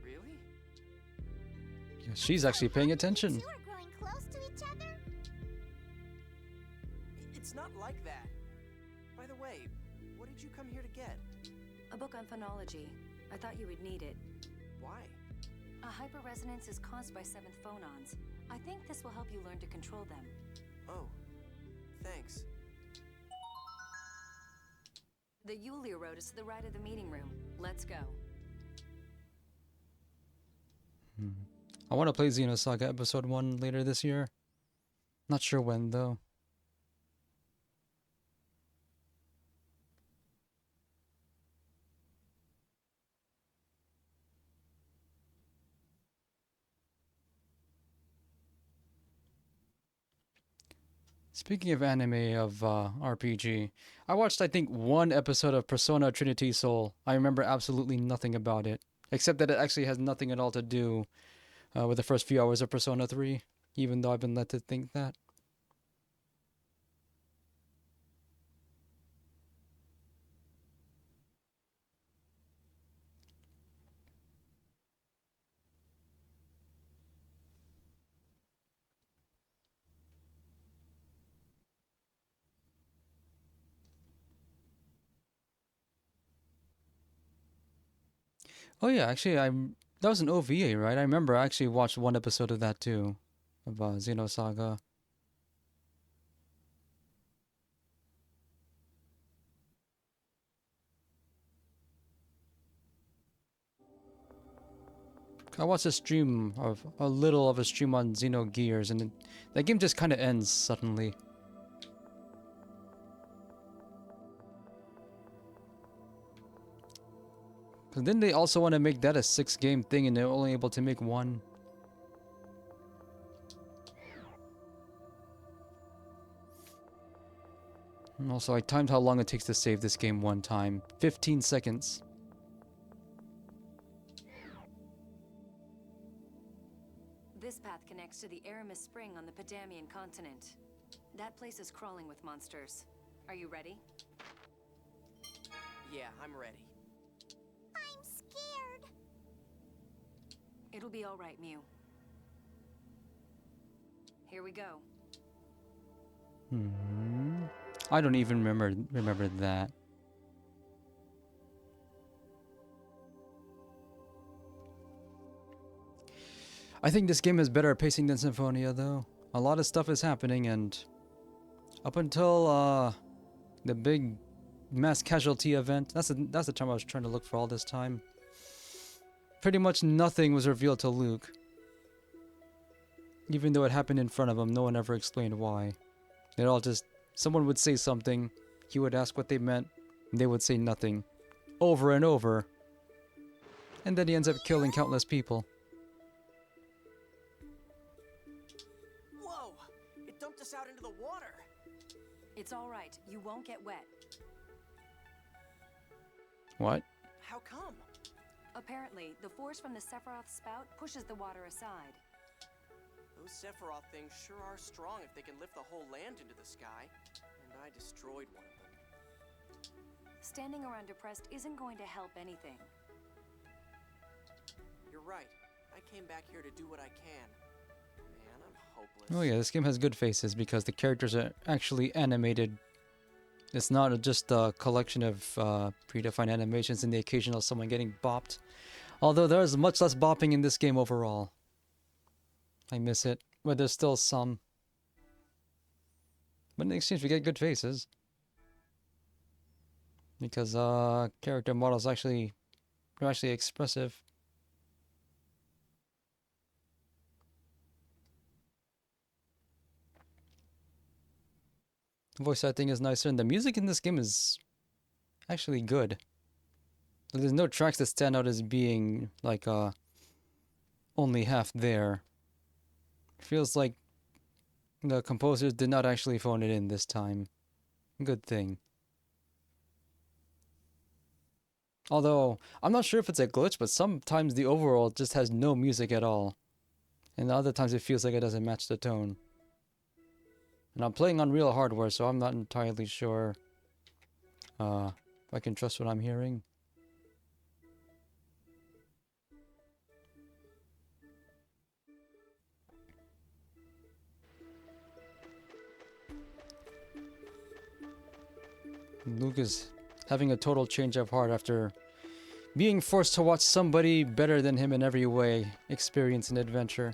Really? Yeah, she's actually paying attention. You are growing close to each other? It's not like that. By the way, what did you come here to get? A book on phonology. I thought you would need it. Why? A hyperresonance is caused by seventh phonons. I think this will help you learn to control them. Oh, thanks. The Yulia Road is to the right of the meeting room. Let's go. I want to play Xenosaga Episode 1 later this year. Not sure when, though. Speaking of anime of RPG, I watched I think one episode of Persona Trinity Soul. I remember absolutely nothing about it, except that it actually has nothing at all to do with the first few hours of Persona 3, even though I've been led to think that. Oh yeah, actually, that was an OVA, right? I remember I actually watched one episode of that too, of Xenosaga. I watched a stream of a little of a stream on Xenogears, and that game just kind of ends suddenly. And then they also want to make that a 6-game thing, and they're only able to make one. And also, I timed how long it takes to save this game one time. 15 seconds. This path connects to the Aramis Spring on the Pedamian continent. That place is crawling with monsters. Are you ready? Yeah, I'm ready. I'm scared. It'll be all right, Mew. Here we go. I don't even remember that. I think this game is better at pacing than Symphonia, though. A lot of stuff is happening, and up until the big mass casualty event, that's the term I was trying to look for all this time. Pretty much nothing was revealed to Luke. Even though it happened in front of him, no one ever explained why. It all just, someone would say something, he would ask what they meant, and they would say nothing. Over and over. And then he ends up killing countless people. Whoa! It dumped us out into the water! It's alright, you won't get wet. What? How come? Apparently, the force from the Sephiroth spout pushes the water aside. Those Sephiroth things sure are strong if they can lift the whole land into the sky. And I destroyed one of them. Standing around depressed isn't going to help anything. You're right. I came back here to do what I can. Man, I'm hopeless. Oh yeah, this game has good faces because the characters are actually animated. It's not just a collection of predefined animations and the occasional someone getting bopped. Although there's much less bopping in this game overall. I miss it, but there's still some. But in exchange we get good faces. Because character models are actually expressive. Voice acting is nicer, and the music in this game is actually good. There's no tracks that stand out as being like only half there. Feels like the composers did not actually phone it in this time. Good thing. Although, I'm not sure if it's a glitch, but sometimes the overworld just has no music at all. And other times it feels like it doesn't match the tone. And I'm playing on real hardware, so I'm not entirely sure if I can trust what I'm hearing. Luke is having a total change of heart after being forced to watch somebody better than him in every way experience an adventure,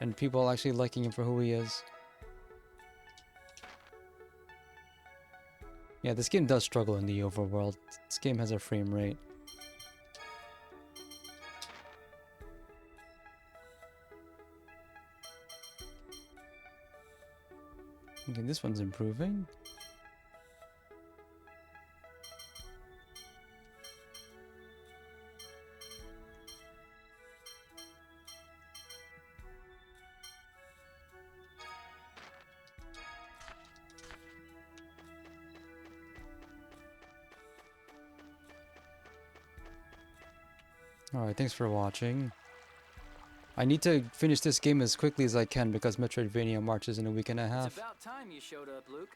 and people actually liking him for who he is. Yeah, this game does struggle in the overworld. This game has a frame rate. Okay, this one's improving. Alright, thanks for watching. I need to finish this game as quickly as I can because Metroidvania marches in a week and a half. It's about time you showed up, Luke.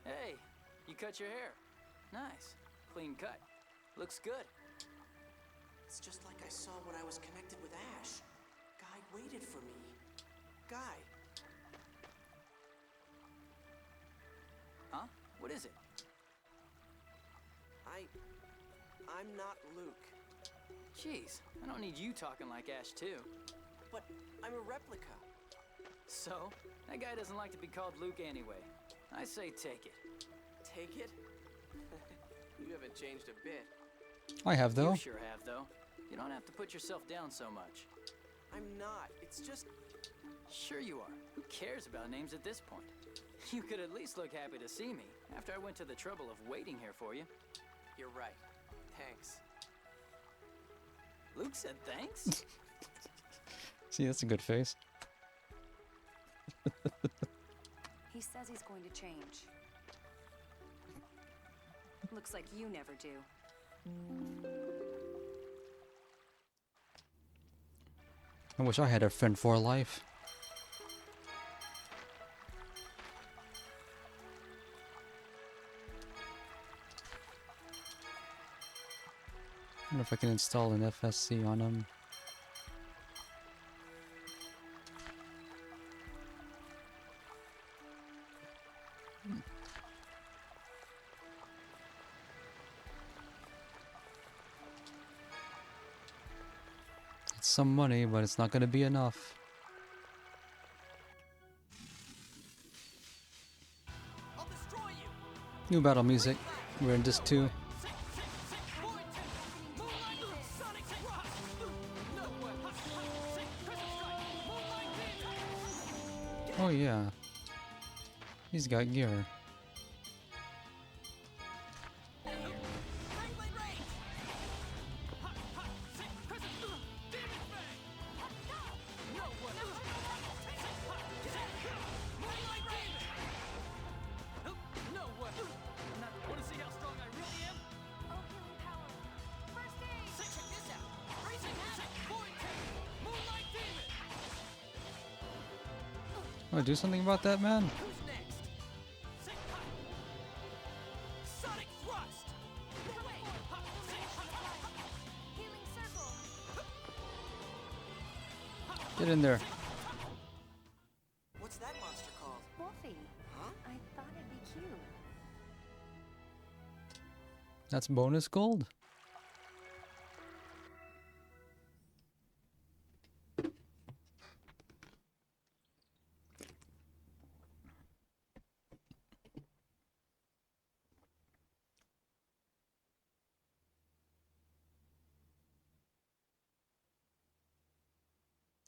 Hey, you cut your hair. Nice. Clean cut. Looks good. It's just like I saw when I was connected with Ash. Guy waited for me. Guy. Huh? What is it? I'm not Luke. Jeez, I don't need you talking like Ash too. But I'm a replica. So, that guy doesn't like to be called Luke anyway. I say take it. Take it? You haven't changed a bit. I have, though. You sure have, though. You don't have to put yourself down so much. I'm not. It's just... Sure you are. Who cares about names at this point? You could at least look happy to see me after I went to the trouble of waiting here for you. You're right. Thanks. Luke said thanks? See, that's a good face. He says he's going to change. Looks like you never do. I wish I had a friend for life. I wonder if I can install an FSC on him. some money, but it's not gonna be enough. New battle music. We're in Disc 2. Oh yeah. He's got gear. Oh, do something about that, man. Get in there. What's that monster called? Wolfie. Huh? I thought it'd be cute. That's bonus gold.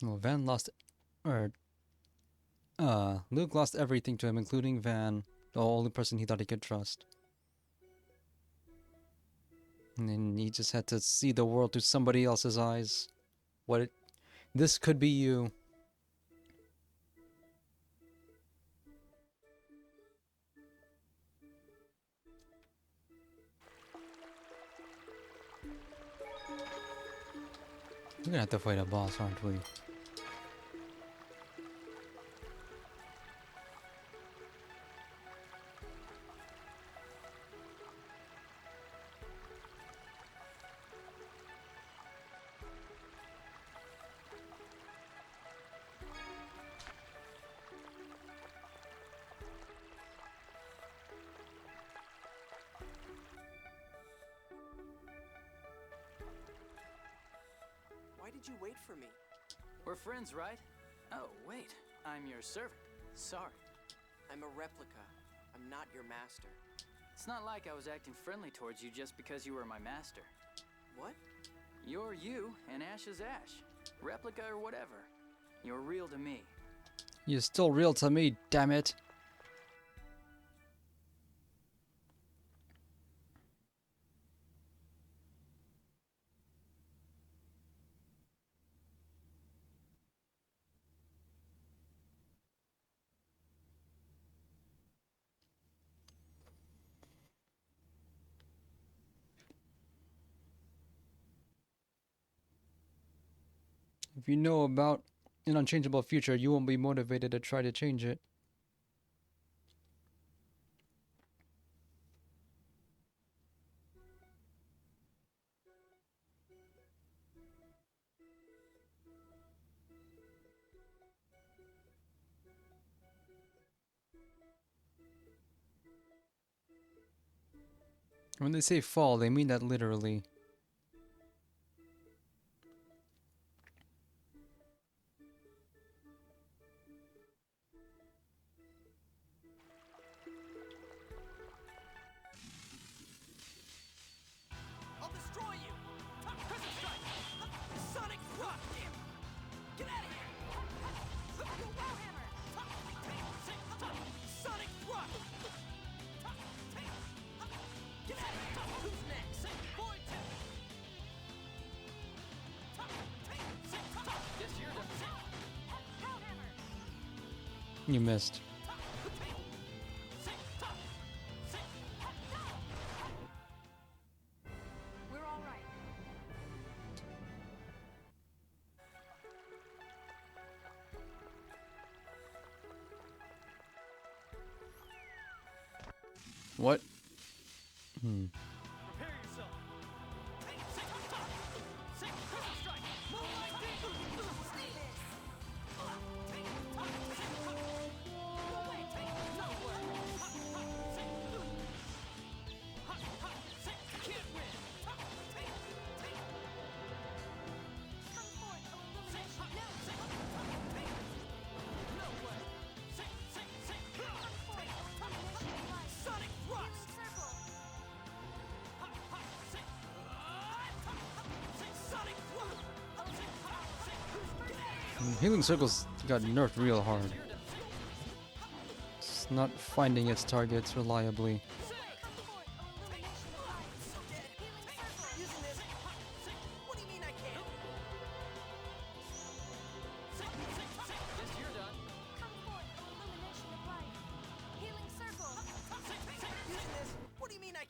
Well, Van lost, or Luke lost everything to him, including Van, the only person he thought he could trust. And then he just had to see the world through somebody else's eyes. This could be you. We're gonna have to fight a boss, aren't we? Why did you wait for me? We're friends, right? Oh, wait. I'm your servant. Sorry. I'm a replica. I'm not your master. It's not like I was acting friendly towards you just because you were my master. What? You're you, and Ash is Ash. Replica or whatever. You're real to me. You're still real to me, damn it. If you know about an unchangeable future, you won't be motivated to try to change it. When they say fall, they mean that literally. I'll destroy you! Prison strike! Sonic rock! Get out of here! Wowhammer! Sonic rock! Get out of here! Who's next? Void tip! Guess you're done. You missed. We're all right. What? Hmm. Prepare yourself! Prison strike! Moonlight Can't win! Healing Circles got nerfed real hard. It's not finding its targets reliably.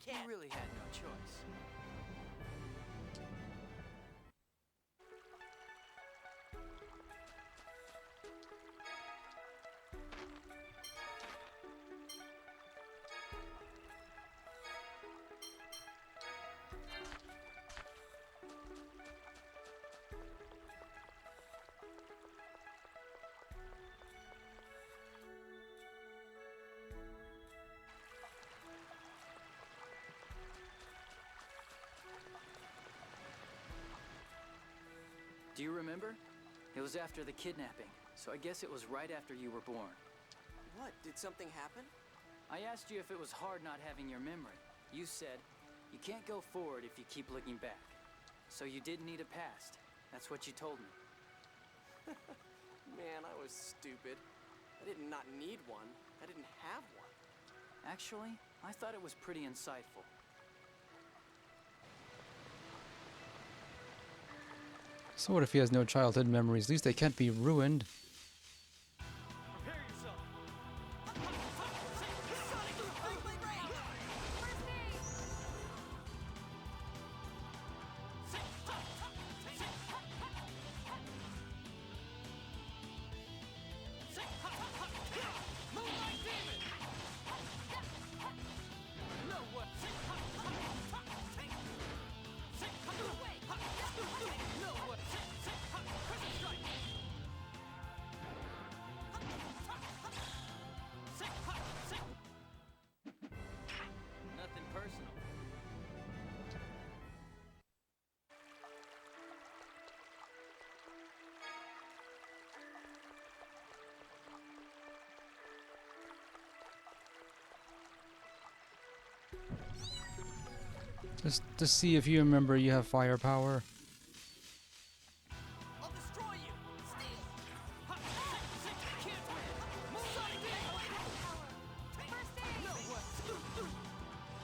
You really had no choice. Do you remember? It was after the kidnapping, so I guess it was right after you were born. What? Did something happen? I asked you if it was hard not having your memory. You said, you can't go forward if you keep looking back. So you didn't need a past. That's what you told me. Man, I was stupid. I did not need one. I didn't have one. Actually, I thought it was pretty insightful. So what if he has no childhood memories? At least they can't be ruined. Nothing personal. Just to see if you remember you have firepower.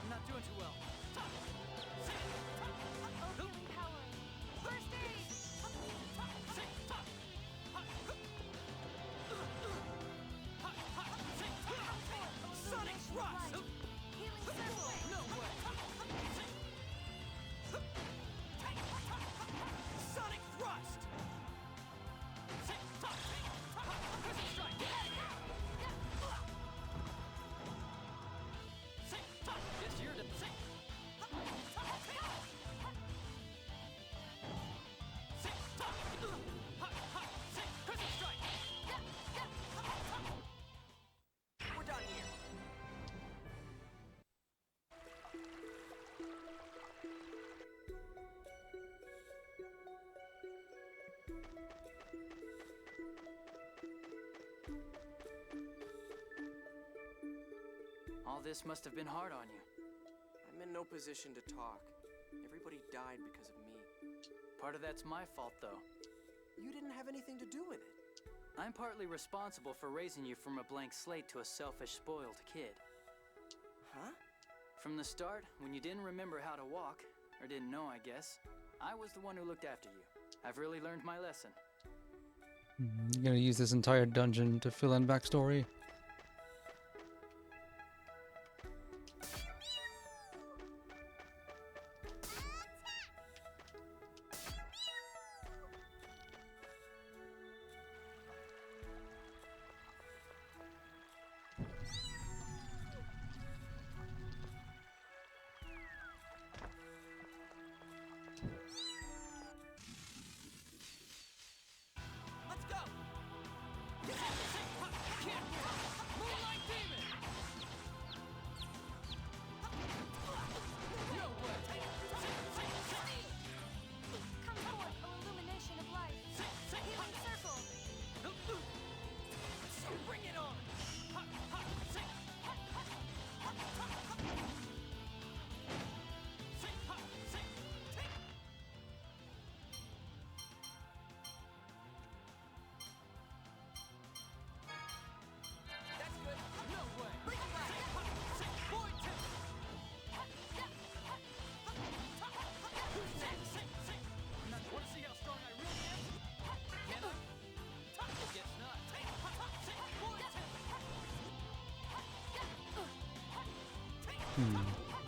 I'm not doing too well. Sonic Thrust! Healing Circle! No way! Sonic Thrust! Guess you're the... We're done here. All this must have been hard on you. I'm in no position to talk. Everybody died because of me. Part of that's my fault, though. You didn't have anything to do with it. I'm partly responsible for raising you from a blank slate to a selfish, spoiled kid. Huh? From the start, when you didn't remember how to walk, or didn't know, I guess, I was the one who looked after you. I've really learned my lesson. You're gonna use this entire dungeon to fill in backstory. Let's go!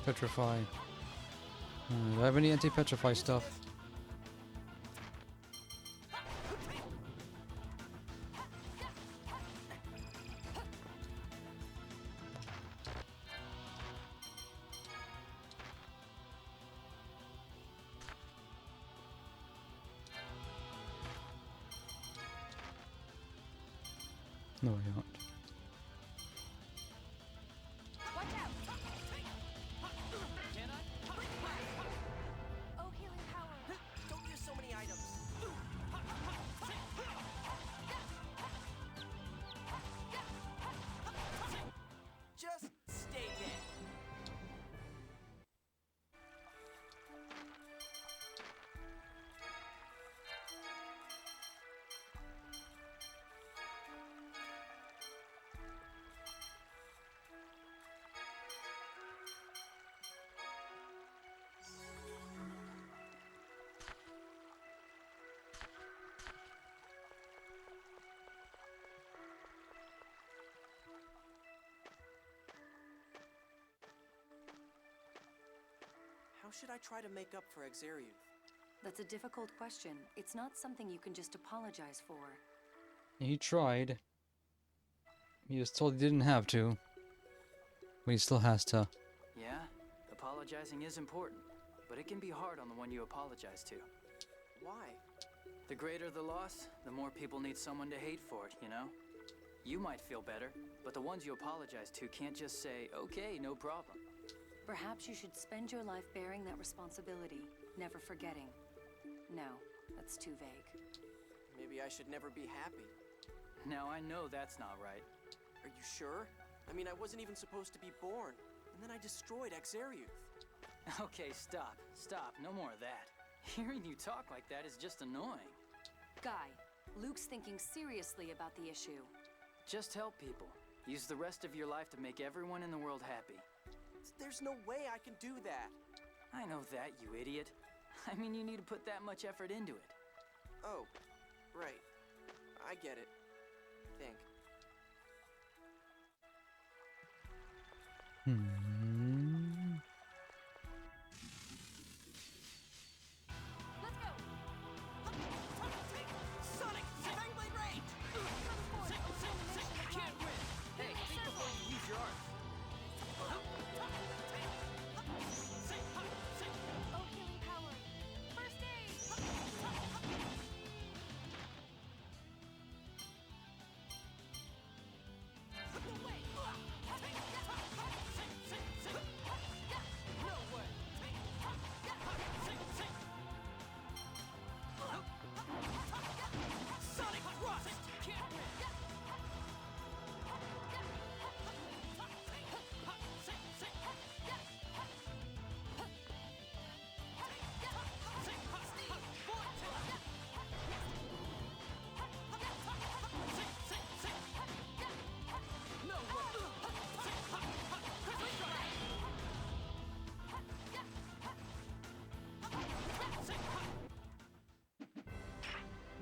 Petrify. Do I have any anti-petrify stuff? No, I don't. Oh, healing power. Don't use so many items. Just stay dead. How should I try to make up for Exariuth? That's a difficult question. It's not something you can just apologize for. He tried. He was told he didn't have to. But he still has to. Yeah, apologizing is important, but it can be hard on the one you apologize to. Why? The greater the loss, the more people need someone to hate for it, you know? You might feel better, but the ones you apologize to can't just say, okay, no problem. Perhaps you should spend your life bearing that responsibility, never forgetting. No, that's too vague. Maybe I should never be happy. Now, I know that's not right. Are you sure? I mean, I wasn't even supposed to be born, and then I destroyed Exariuth. Okay, stop. Stop. No more of that. Hearing you talk like that is just annoying. Guy, Luke's thinking seriously about the issue. Just help people. Use the rest of your life to make everyone in the world happy. There's no way I can do that. I know that, you idiot. I mean, you need to put that much effort into it. Oh, right. I get it. I think. Let's go. Sonic Fangblade Rage! Can't win! Hey, think before you use your art. Oh, healing power. First aid.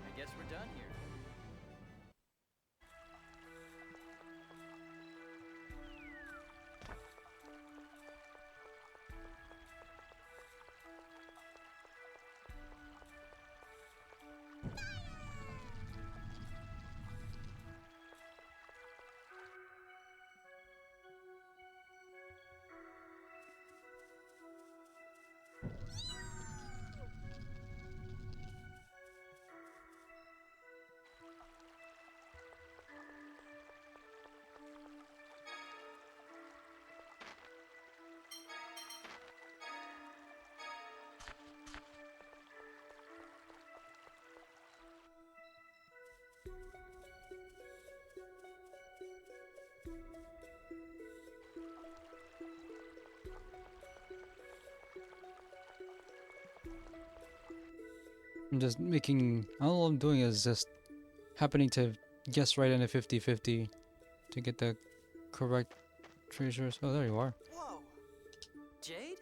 I guess we're done here. I'm just making... All I'm doing is just happening to guess right in a 50-50 to get the correct treasures. Oh, there you are. Whoa! Jade?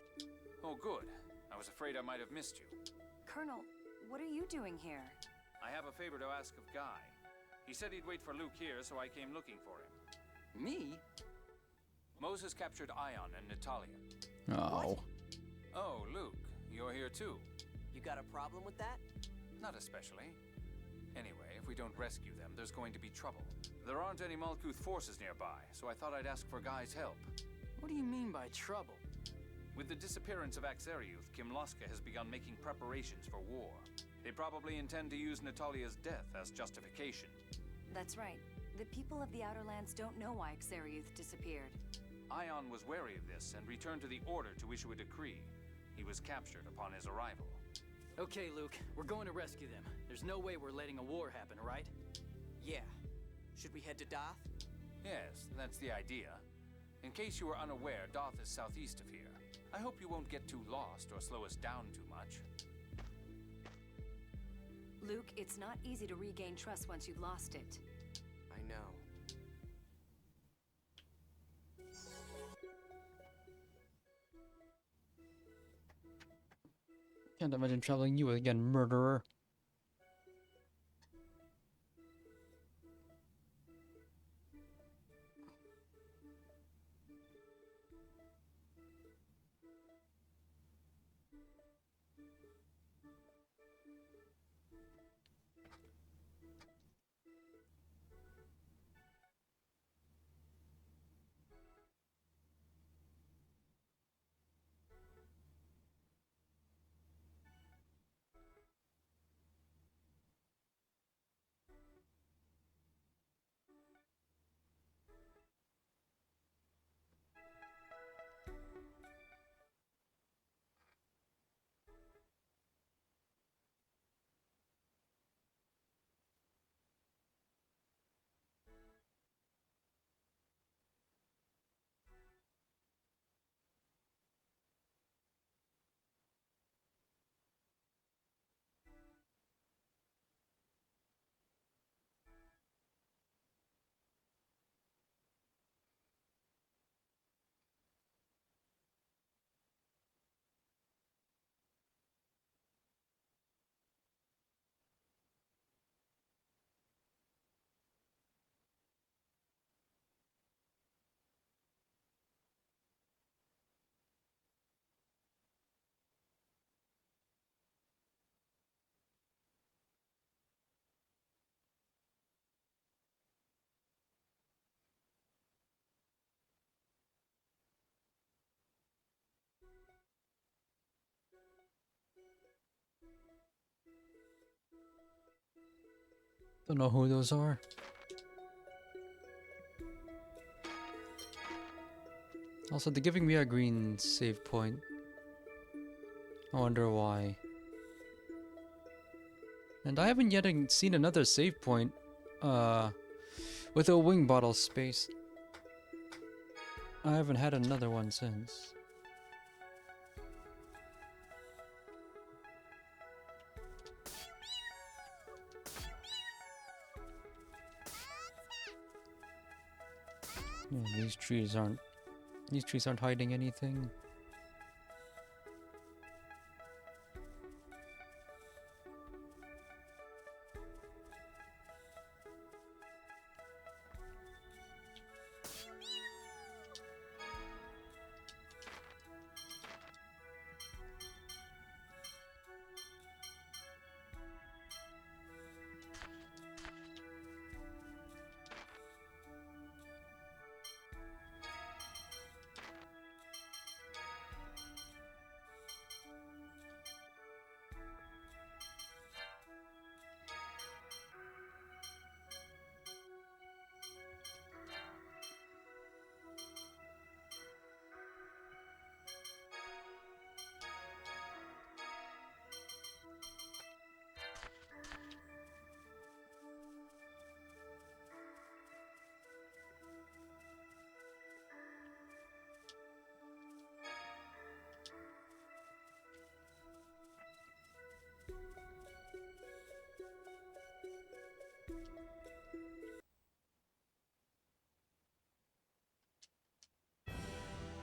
Oh, good. I was afraid I might have missed you. Colonel, what are you doing here? I have a favor to ask of Guy. He said he'd wait for Luke here, so I came looking for him. Me? Moses captured Ion and Natalia. Oh. Oh, Luke, you're here too. You got a problem with that? Not especially. Anyway, if we don't rescue them, there's going to be trouble. There aren't any Malkuth forces nearby, so I thought I'd ask for Guy's help. What do you mean by trouble? With the disappearance of Axariuth, Kimlaska has begun making preparations for war. They probably intend to use Natalia's death as justification. That's right. The people of the Outer Lands don't know why Axariuth disappeared. Ion was wary of this and returned to the Order to issue a decree. He was captured upon his arrival. Okay, Luke, we're going to rescue them. There's no way we're letting a war happen, right? Yeah. Should we head to Doth? Yes, that's the idea. In case you were unaware, Doth is southeast of here. I hope you won't get too lost or slow us down too much. Luke, it's not easy to regain trust once you've lost it. I know. Can't imagine troubling you again, murderer. Don't know who those are. Also, they're giving me a green save point. I wonder why. And I haven't yet seen another save point with a wing bottle space. I haven't had another one since. Yeah, these trees aren't hiding anything.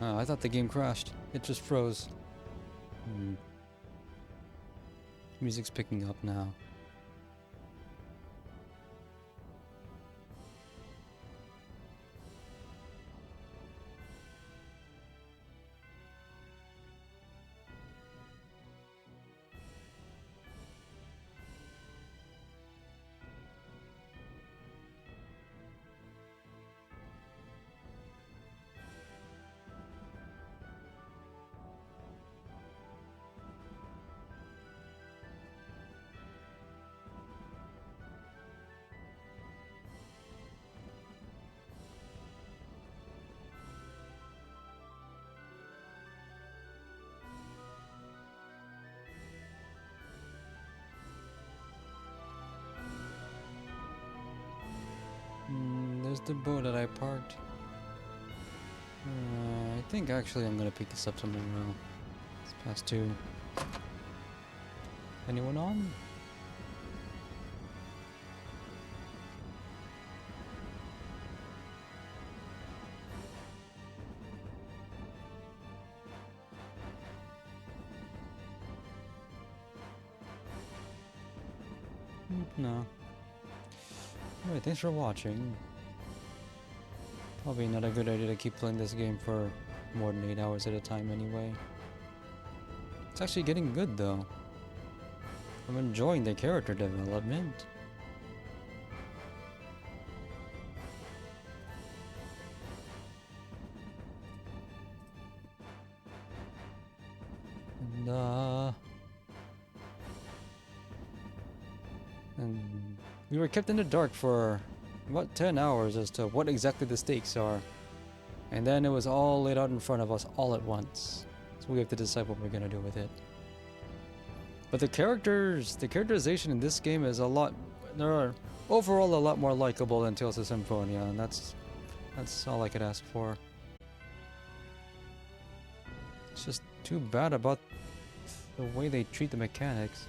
I thought the game crashed. It just froze. Music's picking up now. the boat that I parked? I think actually I'm gonna pick this up tomorrow. It's past 2. Anyone on? No. Alright, thanks for watching. Probably not a good idea to keep playing this game for more than 8 hours at a time anyway. It's actually getting good though. I'm enjoying the character development. And we were kept in the dark for about 10 hours as to what exactly the stakes are. And then it was all laid out in front of us all at once. So we have to decide what we're gonna do with it. But the characterization in this game is they're overall a lot more likable than Tales of Symphonia, and that's all I could ask for. It's just too bad about the way they treat the mechanics.